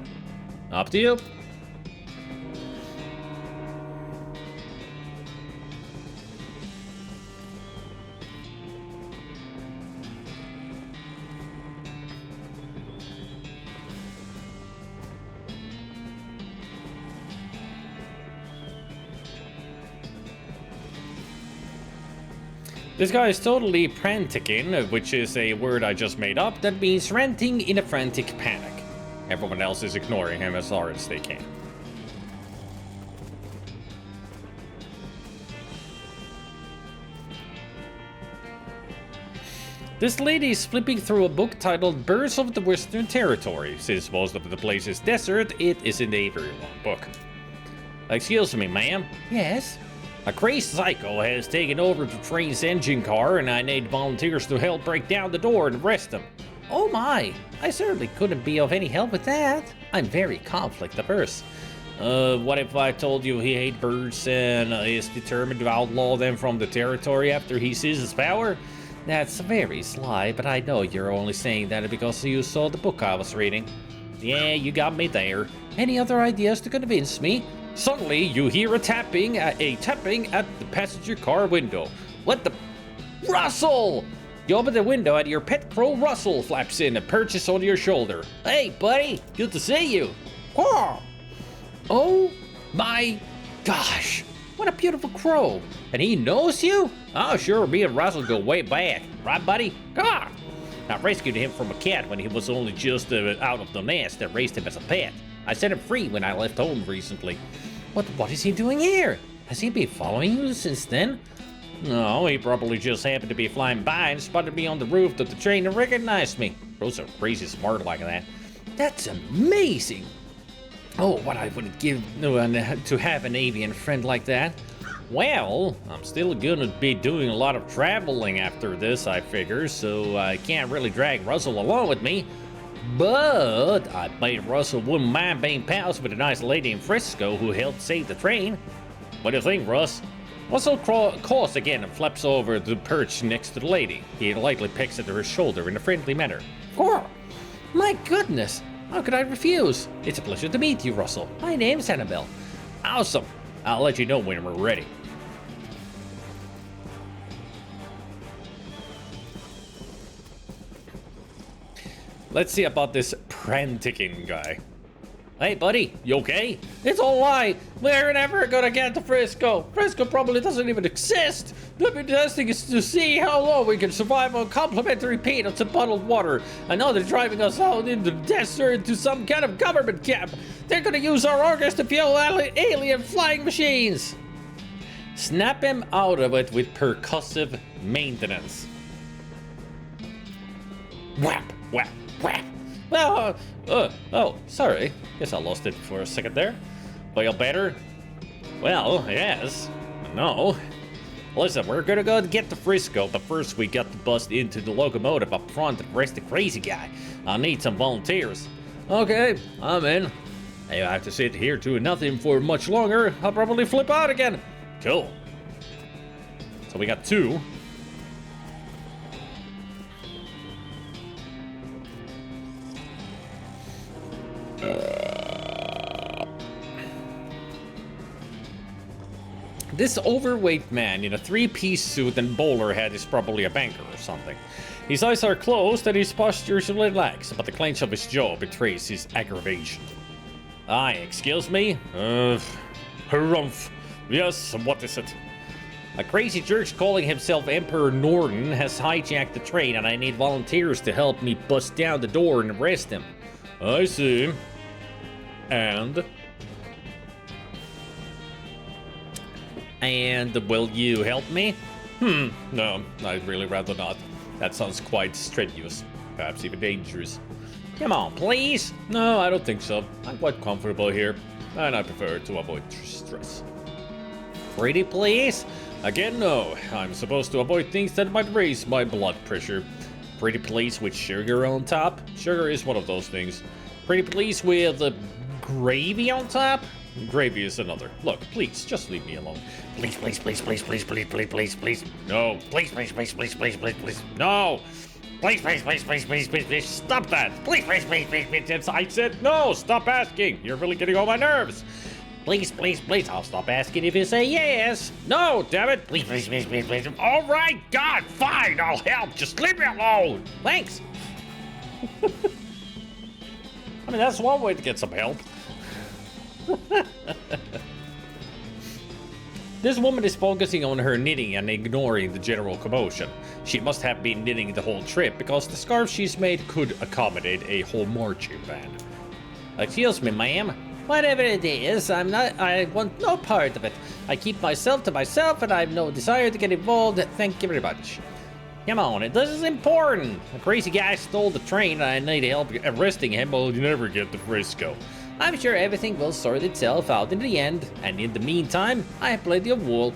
Up to you. This guy is totally franticking, which is a word I just made up that means ranting in a frantic panic. Everyone else is ignoring him as hard as they can. This lady is flipping through a book titled Birds of the Western Territory. Since most of the place is desert, it isn't a very long book. Excuse me, ma'am. Yes? A crazy psycho has taken over the train's engine car, and I need volunteers to help break down the door and arrest him. Oh my, I certainly couldn't be of any help with that. I'm very conflict averse. What if I told you he hates birds and is determined to outlaw them from the territory after he seizes power? That's very sly, but I know you're only saying that because you saw the book I was reading. Yeah, you got me there. Any other ideas to convince me? Suddenly, you hear a tapping at the passenger car window. What the? Russell! You open the window and your pet crow Russell flaps in and perches on your shoulder. Hey, buddy, good to see you. Oh my gosh, what a beautiful crow. And he knows you? Oh, sure, me and Russell go way back. Right, buddy? Come on. I rescued him from a cat when he was only just out of the nest and raised him as a pet. I set him free when I left home recently. What is he doing here? Has he been following you since then? No, he probably just happened to be flying by and spotted me on the roof of the train and recognized me. Crows are crazy smart like that. That's amazing. Oh, what I would give to have an avian friend like that. Well, I'm still gonna be doing a lot of traveling after this, I figure, so I can't really drag Russell along with me. But I bet Russell wouldn't mind being pals with a nice lady in Frisco who helped save the train. What do you think, Russ? Russell calls again and flaps over the perch next to the lady. He lightly pecks at her shoulder in a friendly manner. Oh, my goodness! How could I refuse? It's a pleasure to meet you, Russell. My name's Annabelle. Awesome! I'll let you know when we're ready. Let's see about this pranticking guy. Hey, buddy, you okay? It's a lie. We're never gonna get to Frisco. Frisco probably doesn't even exist. The been testing is to see how long we can survive on complimentary peanuts and bottled water. And now they're driving us out into the desert to some kind of government camp. They're gonna use our organs to fuel alien flying machines. Snap him out of it with percussive maintenance. Whap, whap, whap. Oh, sorry. Guess I lost it for a second there. Feel better? Well, yes. No. Listen, we're gonna go get to Frisco, but first we got to bust into the locomotive up front and arrest the crazy guy. I need some volunteers. Okay, I'm in. If I have to sit here doing nothing for much longer, I'll probably flip out again. Cool. So we got 2. This overweight man in a 3-piece suit and bowler hat is probably a banker or something. His eyes are closed and his posture is relaxed, but the clench of his jaw betrays his aggravation. Aye, excuse me? Harumph. Yes, what is it? A crazy jerk calling himself Emperor Norton has hijacked the train and I need volunteers to help me bust down the door and arrest him. I see. And will you help me? No, I'd really rather not. That sounds quite strenuous, perhaps even dangerous. Come on, please. No, I don't think so. I'm quite comfortable here, and I prefer to avoid stress. Pretty please? Again, no. I'm supposed to avoid things that might raise my blood pressure. Pretty please with sugar on top? Sugar is one of those things. Pretty please with gravy on top? Gravy is another. Look, please, just leave me alone. Please, please, please, please, please, please, please, please, please. No. Please, please, please, please, please, please, please. No. Please, please, please, please, please, please, please. Stop that. Please, please, please, please, please. I said no. Stop asking. You're really getting on my nerves. Please, please, please. I'll stop asking if you say yes. No, damn it. Please, please, please, please, please. All right, God, fine. I'll help. Just leave me alone. Thanks. I mean, that's one way to get some help. This woman is focusing on her knitting and ignoring the general commotion. She must have been knitting the whole trip because the scarf she's made could accommodate a whole marching band. Excuse me, ma'am. Whatever it is, I want no part of it. I keep myself to myself and I have no desire to get involved. Thank you very much. Come on, this is important. A crazy guy stole the train and I need help arresting him. Well, you never get to Frisco. I'm sure everything will sort itself out in the end, and in the meantime, I have plenty of wool.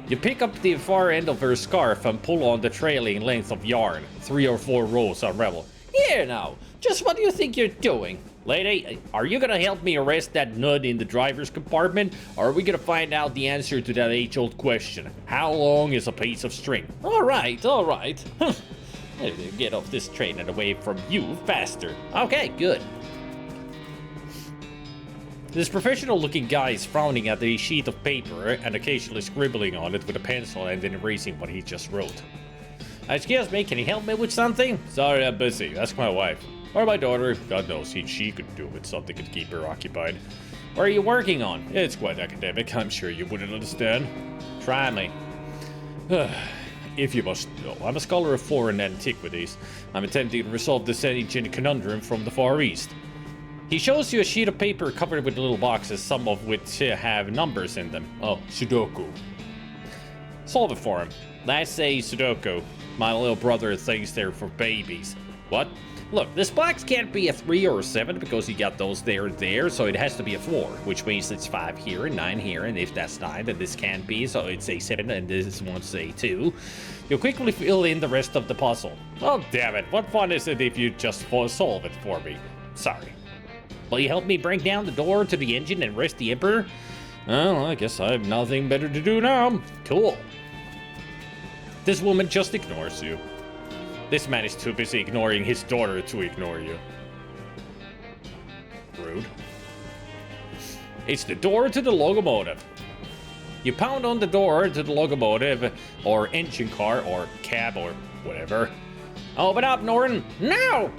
You pick up the far end of her scarf and pull on the trailing length of yarn. 3 or 4 rows unravel. Here now, just what do you think you're doing? Lady, are you gonna help me arrest that nut in the driver's compartment? Or are we gonna find out the answer to that age-old question? How long is a piece of string? All right, all right. Get off this train and away from you faster. Okay, good. This professional-looking guy is frowning at a sheet of paper and occasionally scribbling on it with a pencil and then erasing what he just wrote. Excuse me, can you help me with something? Sorry, I'm busy. Ask my wife. Or my daughter. God knows, she could do with something to keep her occupied. What are you working on? It's quite academic. I'm sure you wouldn't understand. Try me. If you must know, I'm a scholar of foreign antiquities. I'm attempting to resolve this ancient conundrum from the Far East. He shows you a sheet of paper covered with little boxes, some of which have numbers in them. Oh, Sudoku. Solve it for him. That's a Sudoku. My little brother thinks they're for babies. What? Look, this box can't be a 3 or a 7 because you got those there, so it has to be a 4, which means it's 5 here and 9 here, and if that's 9, then this can't be, so it's a 7 and this one's a 2. You'll quickly fill in the rest of the puzzle. Oh, damn it. What fun is it if you just solve it for me? Sorry. Will you help me break down the door to the engine and arrest the Emperor? Well, I guess I have nothing better to do now. Cool. This woman just ignores you. This man is too busy ignoring his daughter to ignore you. Rude. It's the door to the locomotive. You pound on the door to the locomotive, or engine car, or cab, or whatever. Open up, Norton. No!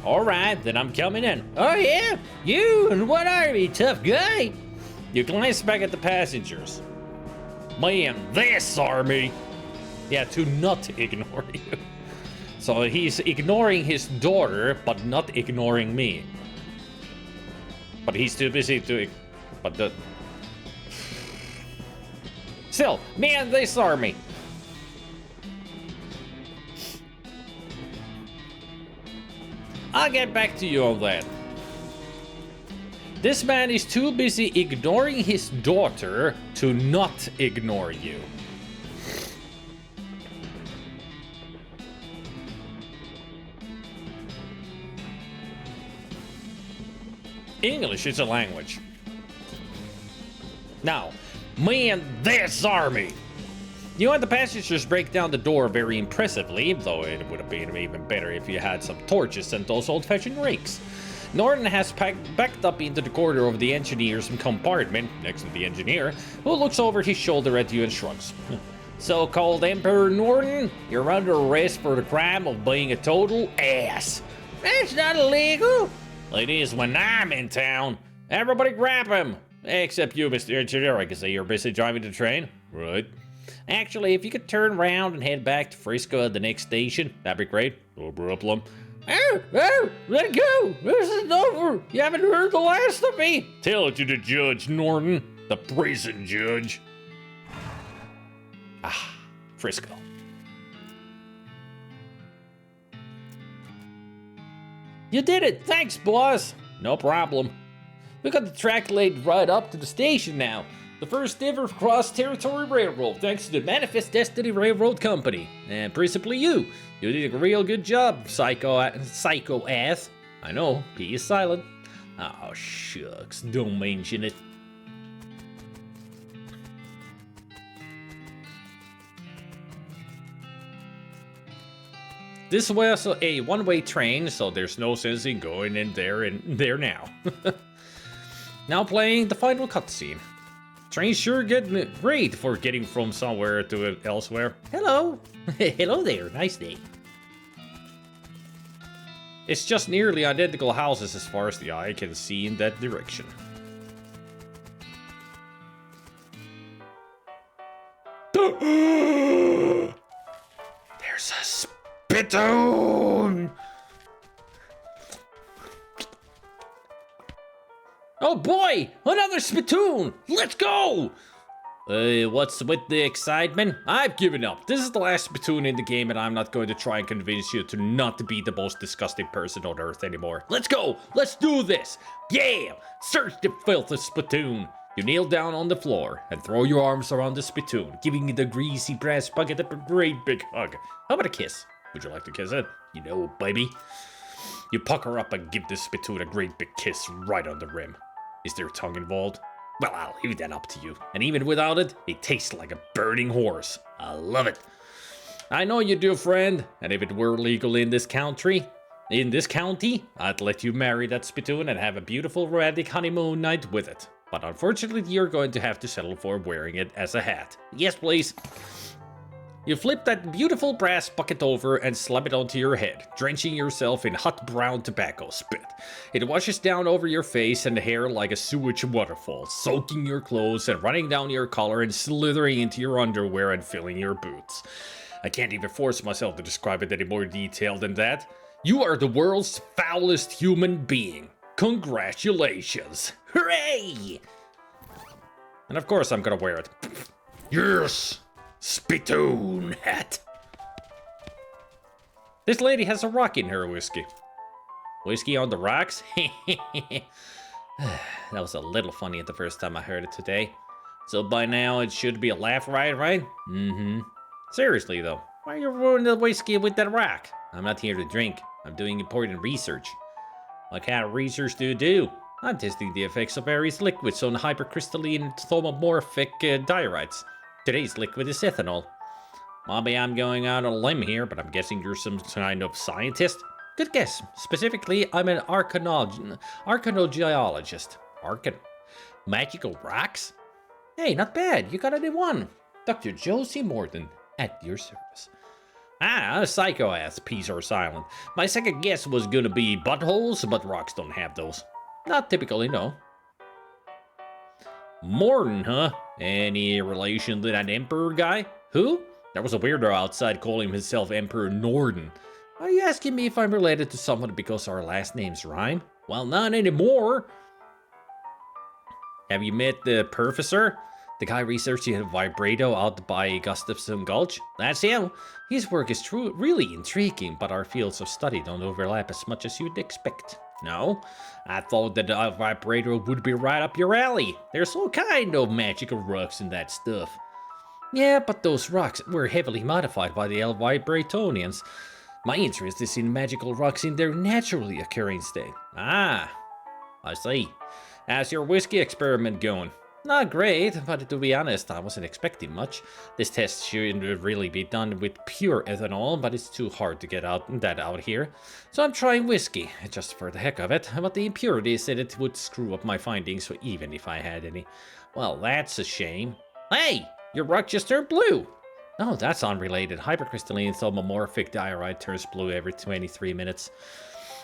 All right, then I'm coming in. Oh, yeah? You? And what are you, tough guy? You glance back at the passengers. Man, this army! Yeah, to not ignore you. So he's ignoring his daughter, but not ignoring me. But he's too busy to... Still, man, this army! I'll get back to you on that. This man is too busy ignoring his daughter to not ignore you. English is a language. Now, man, this army! You and the passengers break down the door very impressively, though it would have been even better if you had some torches and those old-fashioned rakes. Norton has backed up into the corner of the engineer's compartment, next to the engineer, who looks over his shoulder at you and shrugs. So-called Emperor Norton, you're under arrest for the crime of being a total ass. That's not illegal. It is when I'm in town. Everybody grab him! Except you, Mr. Engineer. I can see you're busy driving the train. Right. Actually, if you could turn around and head back to Frisco at the next station, that'd be great. No problem. Let go! This isn't over! You haven't heard the last of me! Tell it to the judge, Norton. The prison judge. Ah, Frisco. You did it! Thanks, boss! No problem. We got the track laid right up to the station now. The first ever cross-territory railroad, thanks to the Manifest Destiny Railroad Company. And principally you. You did a real good job, psycho ass. I know, P is silent. Oh, shucks, don't mention it. This was a one-way train, so there's no sense in going in there now. Now playing the final cutscene. Train's sure getting great for getting from somewhere to elsewhere. Hello! Hello there, nice day. It's just nearly identical houses as far as the eye can see in that direction. There's a spittoon! Oh boy! Another spittoon! Let's go! What's with the excitement? I've given up. This is the last spittoon in the game, and I'm not going to try and convince you to not be the most disgusting person on Earth anymore. Let's go! Let's do this! Yeah! Search the filthy spittoon! You kneel down on the floor and throw your arms around the spittoon, giving the greasy brass bucket a great big hug. How about a kiss? Would you like to kiss it? You know, baby. You pucker up and give the spittoon a great big kiss right on the rim. Is there tongue involved? Well, I'll leave that up to you. And even without it, it tastes like a burning horse. I love it. I know you do, friend. And if it were legal in this county, I'd let you marry that spittoon and have a beautiful romantic honeymoon night with it. But unfortunately, you're going to have to settle for wearing it as a hat. Yes, please. You flip that beautiful brass bucket over and slap it onto your head, drenching yourself in hot brown tobacco spit. It washes down over your face and hair like a sewage waterfall, soaking your clothes and running down your collar and slithering into your underwear and filling your boots. I can't even force myself to describe it any more detail than that. You are the world's foulest human being. Congratulations. Hooray! And of course I'm gonna wear it. Yes! Spittoon hat. This lady has a rock in her whiskey. Whiskey on the rocks? That was a little funny the first time I heard it today. So by now it should be a laugh riot, right? Mm-hmm. Seriously though, why are you ruining the whiskey with that rock? I'm not here to drink. I'm doing important research. What kind of research do you do? I'm testing the effects of various liquids on hypercrystalline thomomorphic diorites. Today's liquid is ethanol. Maybe I'm going out on a limb here, but I'm guessing you're some kind of scientist? Good guess. Specifically, I'm an archaeologist. Magical rocks? Hey, not bad. You got a new one. Dr. Josie Morton, at your service. Ah, a psycho ass, peas are silent. My second guess was gonna be buttholes, but rocks don't have those. Not typically, no. Morton, huh? Any relation to that emperor guy? Who? There was a weirdo outside calling himself Emperor Norden. Are you asking me if I'm related to someone because our last names rhyme? Well, not anymore. Have you met the professor? The guy researching a vibrato out by Gustafson Gulch? That's him. His work is really intriguing, but our fields of study don't overlap as much as you'd expect. No? I thought that a vibrato would be right up your alley. There's all kind of magical rocks in that stuff. Yeah, but those rocks were heavily modified by the Vibratonians. My interest is in magical rocks in their naturally occurring state. Ah, I see. How's your whiskey experiment going? Not great, but to be honest, I wasn't expecting much. This test should really be done with pure ethanol, but it's too hard to get that out here. So I'm trying whiskey, just for the heck of it, but the impurities in it would screw up my findings, so even if I had any. Well, that's a shame. Hey, your rock just turned blue! No, that's unrelated. Hypercrystalline thomomorphic diorite turns blue every 23 minutes.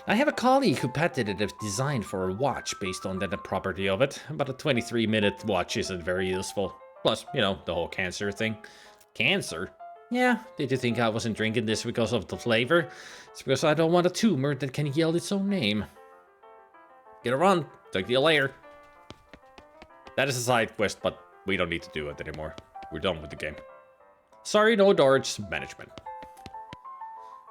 I have a colleague who patented a design for a watch based on that property of it, but a 23-minute watch isn't very useful. Plus, you know, the whole cancer thing. Cancer? Yeah, did you think I wasn't drinking this because of the flavor? It's because I don't want a tumor that can yell its own name. Get a run. Talk to you later. That is a side quest, but we don't need to do it anymore. We're done with the game. Sorry, no Dodge management.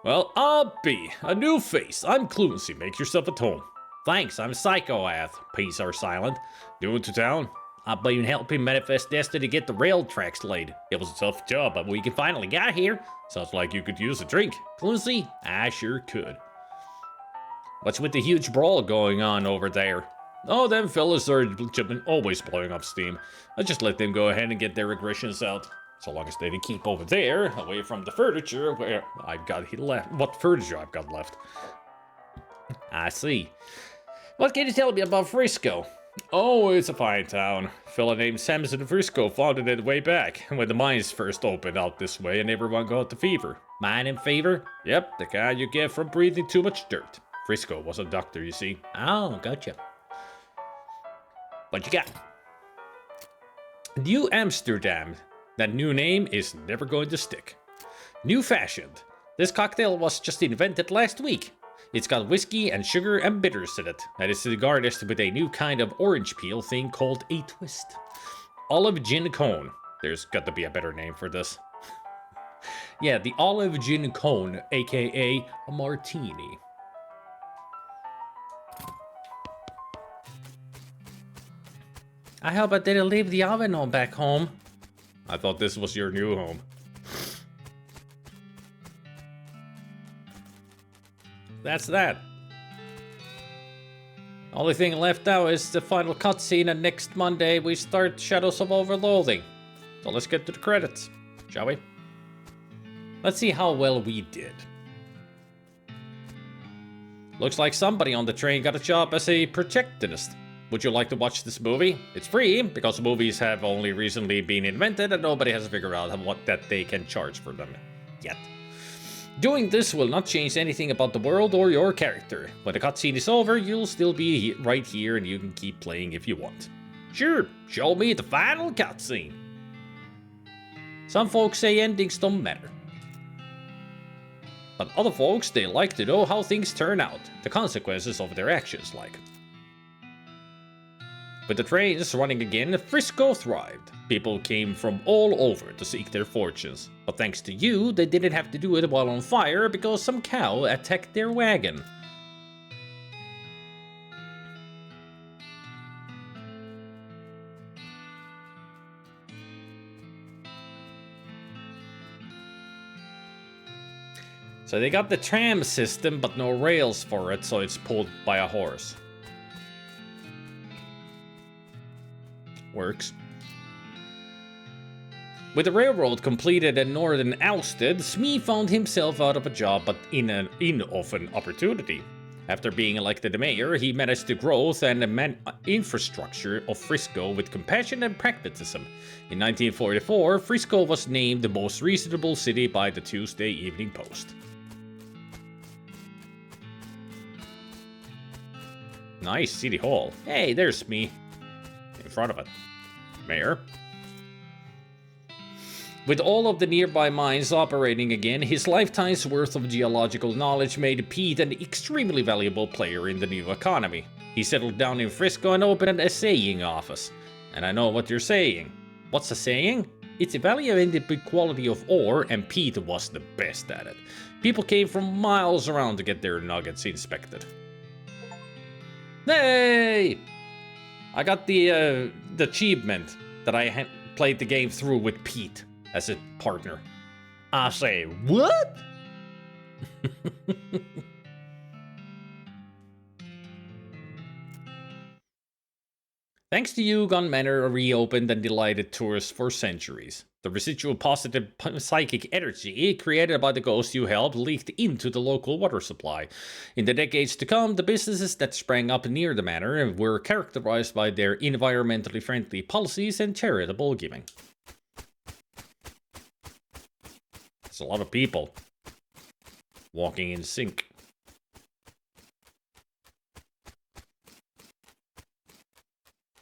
Well, I'll be a new face. I'm Clumsy. Make yourself at home. Thanks, I'm Psychoath. Peace are silent. New to town? I've been helping Manifest Destiny get the rail tracks laid. It was a tough job, but we can finally get here. Sounds like you could use a drink. Clumsy? I sure could. What's with the huge brawl going on over there? Oh, them fellas are always blowing up steam. I just let them go ahead and get their aggressions out. So long as they keep over there, away from the furniture where I've got left. What furniture I've got left. I see. What can you tell me about Frisco? Oh, it's a fine town. A fella named Samson Frisco founded it way back, when the mines first opened out this way and everyone got the fever. Mining fever? Yep, the kind you get from breathing too much dirt. Frisco was a doctor, you see. Oh, gotcha. What you got? New Amsterdam. That new name is never going to stick. New fashioned. This cocktail was just invented last week. It's got whiskey and sugar and bitters in it, and it's garnished with a new kind of orange peel thing called a twist. Olive gin cone. There's got to be a better name for this. Yeah, the olive gin cone, aka a martini. I hope I didn't leave the oven on back home. I thought this was your new home. That's that. Only thing left now is the final cutscene, and next Monday we start Shadows of Loathing. So let's get to the credits, shall we? Let's see how well we did. Looks like somebody on the train got a job as a projectionist. Would you like to watch this movie? It's free, because movies have only recently been invented and nobody has figured out what that they can charge for them yet. Doing this will not change anything about the world or your character. When the cutscene is over, you'll still be right here and you can keep playing if you want. Sure, show me the final cutscene. Some folks say endings don't matter. But other folks, they like to know how things turn out, the consequences of their actions like. With the trains running again, Frisco thrived. People came from all over to seek their fortunes. But thanks to you, they didn't have to do it while on fire because some cow attacked their wagon. So they got the tram system, but no rails for it, so it's pulled by a horse. Works. With the railroad completed and Northern ousted, Smee found himself out of a job but in of an opportunity. After being elected mayor, he managed the growth and infrastructure of Frisco with compassion and pragmatism. In 1944, Frisco was named the most reasonable city by the Tuesday Evening Post. Nice, City Hall. Hey, there's Smee. In front of it. Mayor. With all of the nearby mines operating again, his lifetime's worth of geological knowledge made Pete an extremely valuable player in the new economy. He settled down in Frisco and opened an assaying office. And I know what you're saying. What's assaying? It's evaluating the quality of ore, and Pete was the best at it. People came from miles around to get their nuggets inspected. Hey! I got the achievement that I played the game through with Pete as a partner. I say, what? Thanks to you, Gun Manor reopened and delighted tourists for centuries. The residual positive psychic energy created by the ghost you helped leaked into the local water supply. In the decades to come, the businesses that sprang up near the manor were characterized by their environmentally friendly policies and charitable giving. There's a lot of people walking in sync.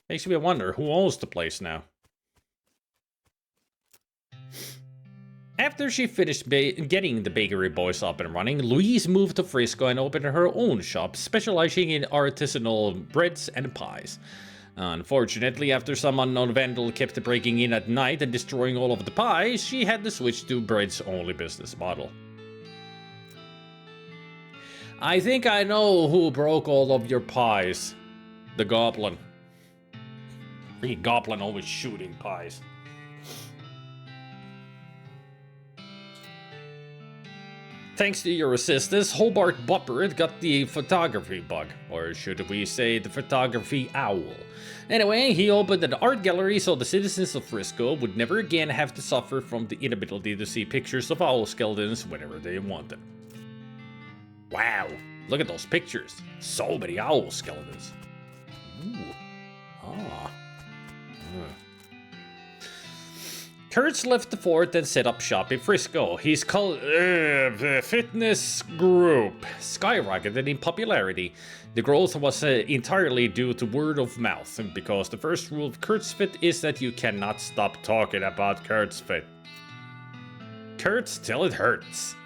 Makes me wonder who owns the place now. After she finished getting the bakery boys up and running, Louise moved to Frisco and opened her own shop, specializing in artisanal breads and pies. Unfortunately, after some unknown vandal kept breaking in at night and destroying all of the pies, she had to switch to bread's only business model. I think I know who broke all of your pies. The goblin. The goblin always shooting pies. Thanks to your assistance, Hobart Bupper got the photography bug, or should we say the photography owl. Anyway, he opened an art gallery so the citizens of Frisco would never again have to suffer from the inability to see pictures of owl skeletons whenever they wanted. Wow, look at those pictures. So many owl skeletons. Ooh. Ah. Kurtz left the fort and set up shop in Frisco. His fitness group skyrocketed in popularity. The growth was entirely due to word of mouth, because the first rule of Kurt's Fit is that you cannot stop talking about Kurt's Fit. Kurtz till it hurts.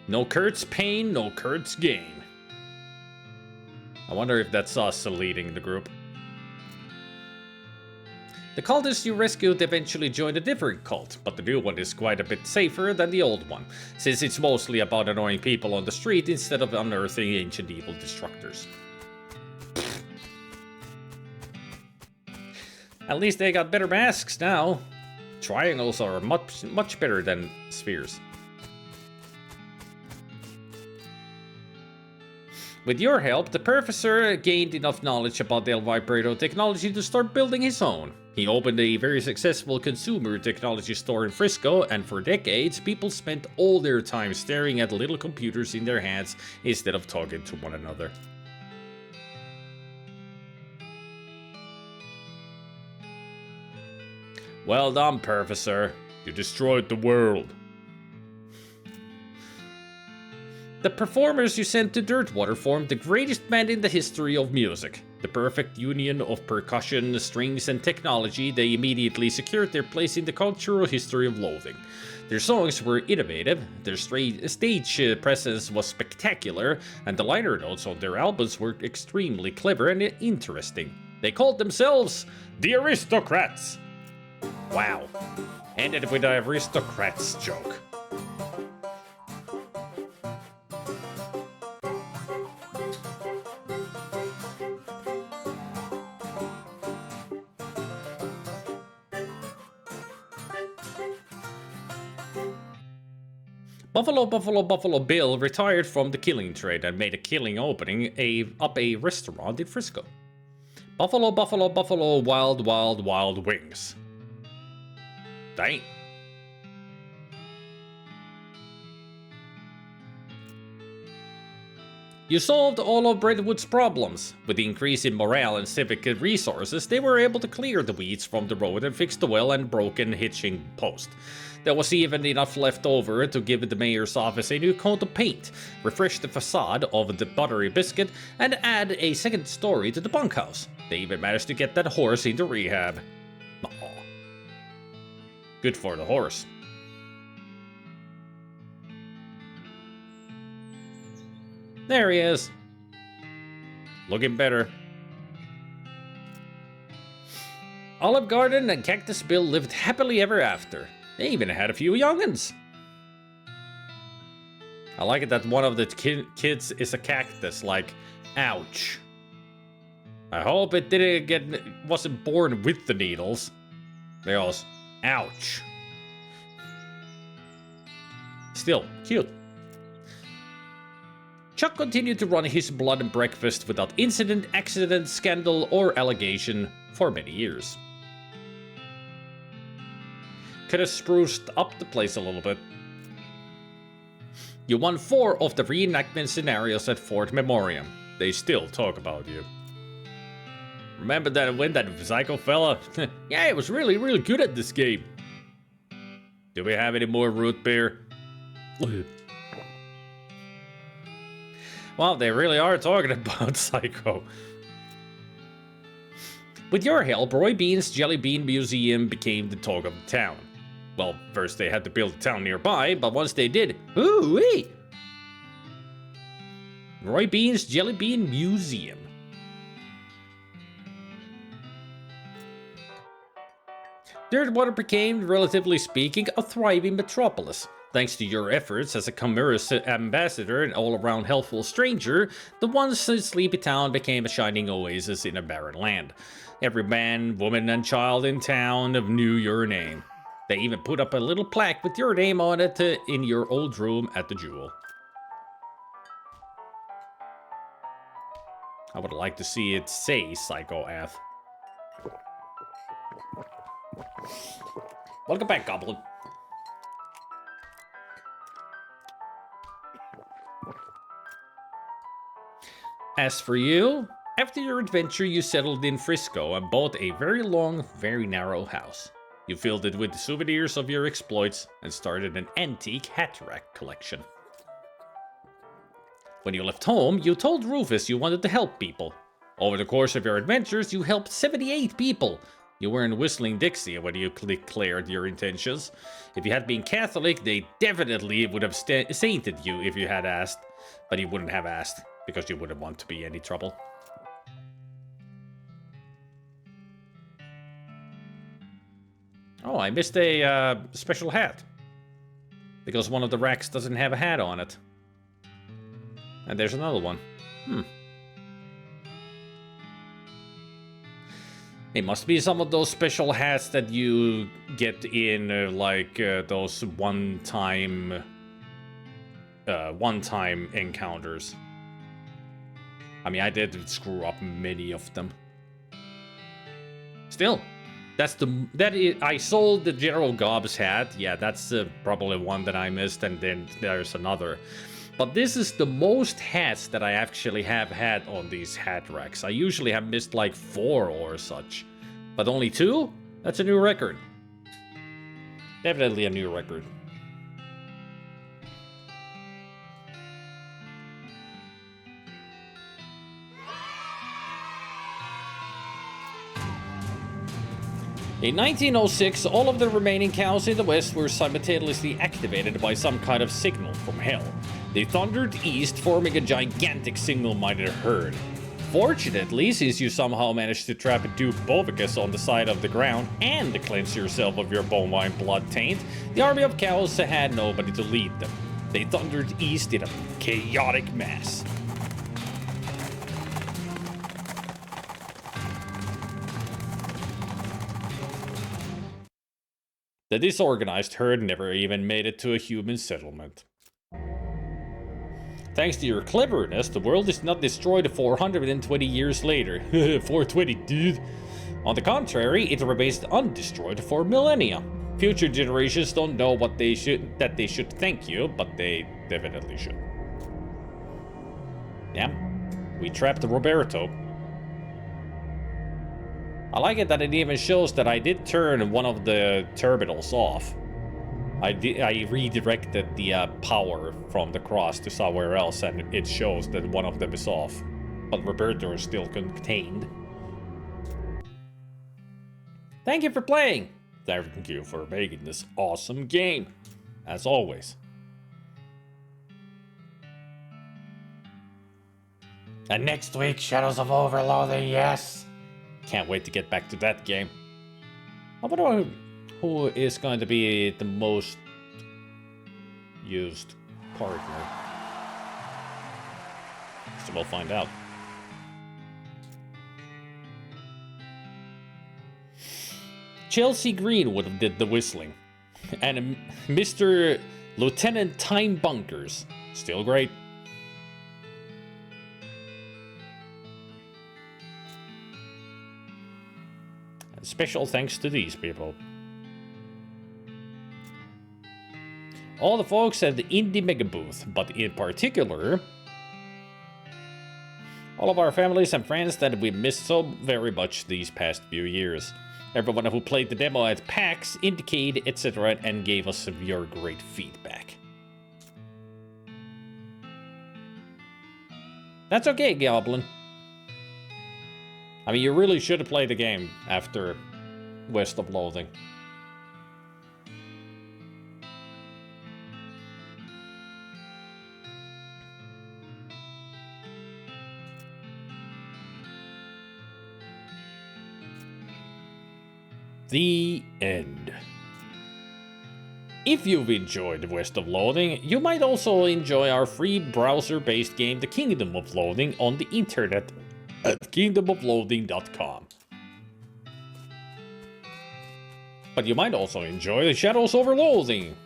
No Kurt's pain, no Kurt's gain. I wonder if that's us leading the group. The cultists you rescued eventually joined a different cult, but the new one is quite a bit safer than the old one, since it's mostly about annoying people on the street instead of unearthing ancient evil destructors. At least they got better masks now. Triangles are much better than spheres. With your help, the professor gained enough knowledge about the El Vibrato technology to start building his own. He opened a very successful consumer technology store in Frisco, and for decades, people spent all their time staring at little computers in their hands instead of talking to one another. Well done, Professor. You destroyed the world. The performers you sent to Dirtwater formed the greatest band in the history of music. The perfect union of percussion, strings, and technology, they immediately secured their place in the cultural history of Loathing. Their songs were innovative, their stage presence was spectacular, and the liner notes on their albums were extremely clever and interesting. They called themselves the Aristocrats. Wow. Ended with an Aristocrats joke. Buffalo Bill retired from the killing trade and made a killing opening up a restaurant in Frisco. Buffalo, wild wings. Dang. You solved all of Brentwood's problems. With the increase in morale and civic resources, they were able to clear the weeds from the road and fix the well and broken hitching post. There was even enough left over to give the mayor's office a new coat of paint, refresh the facade of the buttery biscuit, and add a second story to the bunkhouse. They even managed to get that horse into rehab. Aww. Good for the horse. There he is. Looking better. Olive Garden and Cactus Bill lived happily ever after. They even had a few young'uns. I like it that one of the kids is a cactus, like, ouch. I hope it wasn't born with the needles. They all, ouch. Still, cute. Chuck continued to run his blood and breakfast without incident, accident, scandal, or allegation for many years. Could have spruced up the place a little bit. You won 4 of the reenactment scenarios at Fort Memoriam. They still talk about you. Remember that when that psycho fella? Yeah, he was really good at this game. Do we have any more root beer? Well, they really are talking about Psycho. With your help, Roy Bean's Jelly Bean Museum became the talk of the town. Well, first they had to build a town nearby, but once they did, ooh-wee! Roy Bean's Jelly Bean Museum. Dirtwater became, relatively speaking, a thriving metropolis. Thanks to your efforts as a commerce ambassador and all-around helpful stranger, the once sleepy town became a shining oasis in a barren land. Every man, woman, and child in town knew your name. They even put up a little plaque with your name on it in your old room at the Jewel. I would like to see it say Psychoath. Welcome back, Goblin. As for you, after your adventure, you settled in Frisco and bought a very long, very narrow house. You filled it with the souvenirs of your exploits and started an antique hat rack collection. When you left home, you told Rufus you wanted to help people. Over the course of your adventures, you helped 78 people. You weren't whistling Dixie when you declared your intentions. If you had been Catholic, they definitely would have sainted you if you had asked. But you wouldn't have asked, because you wouldn't want to be any trouble. Oh, I missed a special hat. Because one of the racks doesn't have a hat on it. And there's another one. It must be some of those special hats that you get in those one-time encounters. I mean, I did screw up many of them. Still, I sold the General Gobbs hat. Yeah, that's probably one that I missed, and then there's another. But this is the most hats that I actually have had on these hat racks. I usually have missed like 4 or such. But only 2? That's a new record. Definitely a new record. In 1906, all of the remaining cows in the West were simultaneously activated by some kind of signal from hell. They thundered east, forming a gigantic single-minded herd. Fortunately, since you somehow managed to trap a Duke Bovicus on the side of the ground and to cleanse yourself of your bovine blood taint, the army of cows had nobody to lead them. They thundered east in a chaotic mass. The disorganized herd never even made it to a human settlement. Thanks to your cleverness, the world is not destroyed 420 years later. 420, dude. On the contrary, it remains undestroyed for millennia. Future generations don't know what they should thank you, but they definitely should. Yeah, we trapped Roberto. I like it that it even shows that I did turn one of the terminals off. I redirected the power from the cross to somewhere else, and it shows that one of them is off. But Roberto is still contained. Thank you for playing! Thank you for making this awesome game. As always. And next week, Shadows of Overloathing, yes! Can't wait to get back to that game. I wonder who is going to be the most used partner. So we'll find out. Chelsea Greenwood did the whistling. And Mr. Lieutenant Time Bunkers. Still great. And special thanks to these people. All the folks at the Indie Mega Booth, but in particular, all of our families and friends that we missed so very much these past few years. Everyone who played the demo at PAX, Indiecade, etc. and gave us your great feedback. That's okay, Goblin. I mean, you really should have played the game after West of Loathing. The end. If you've enjoyed West of Loathing, you might also enjoy our free browser-based game, The Kingdom of Loathing, on the internet at kingdomofloathing.com. But you might also enjoy the Shadows over Loathing.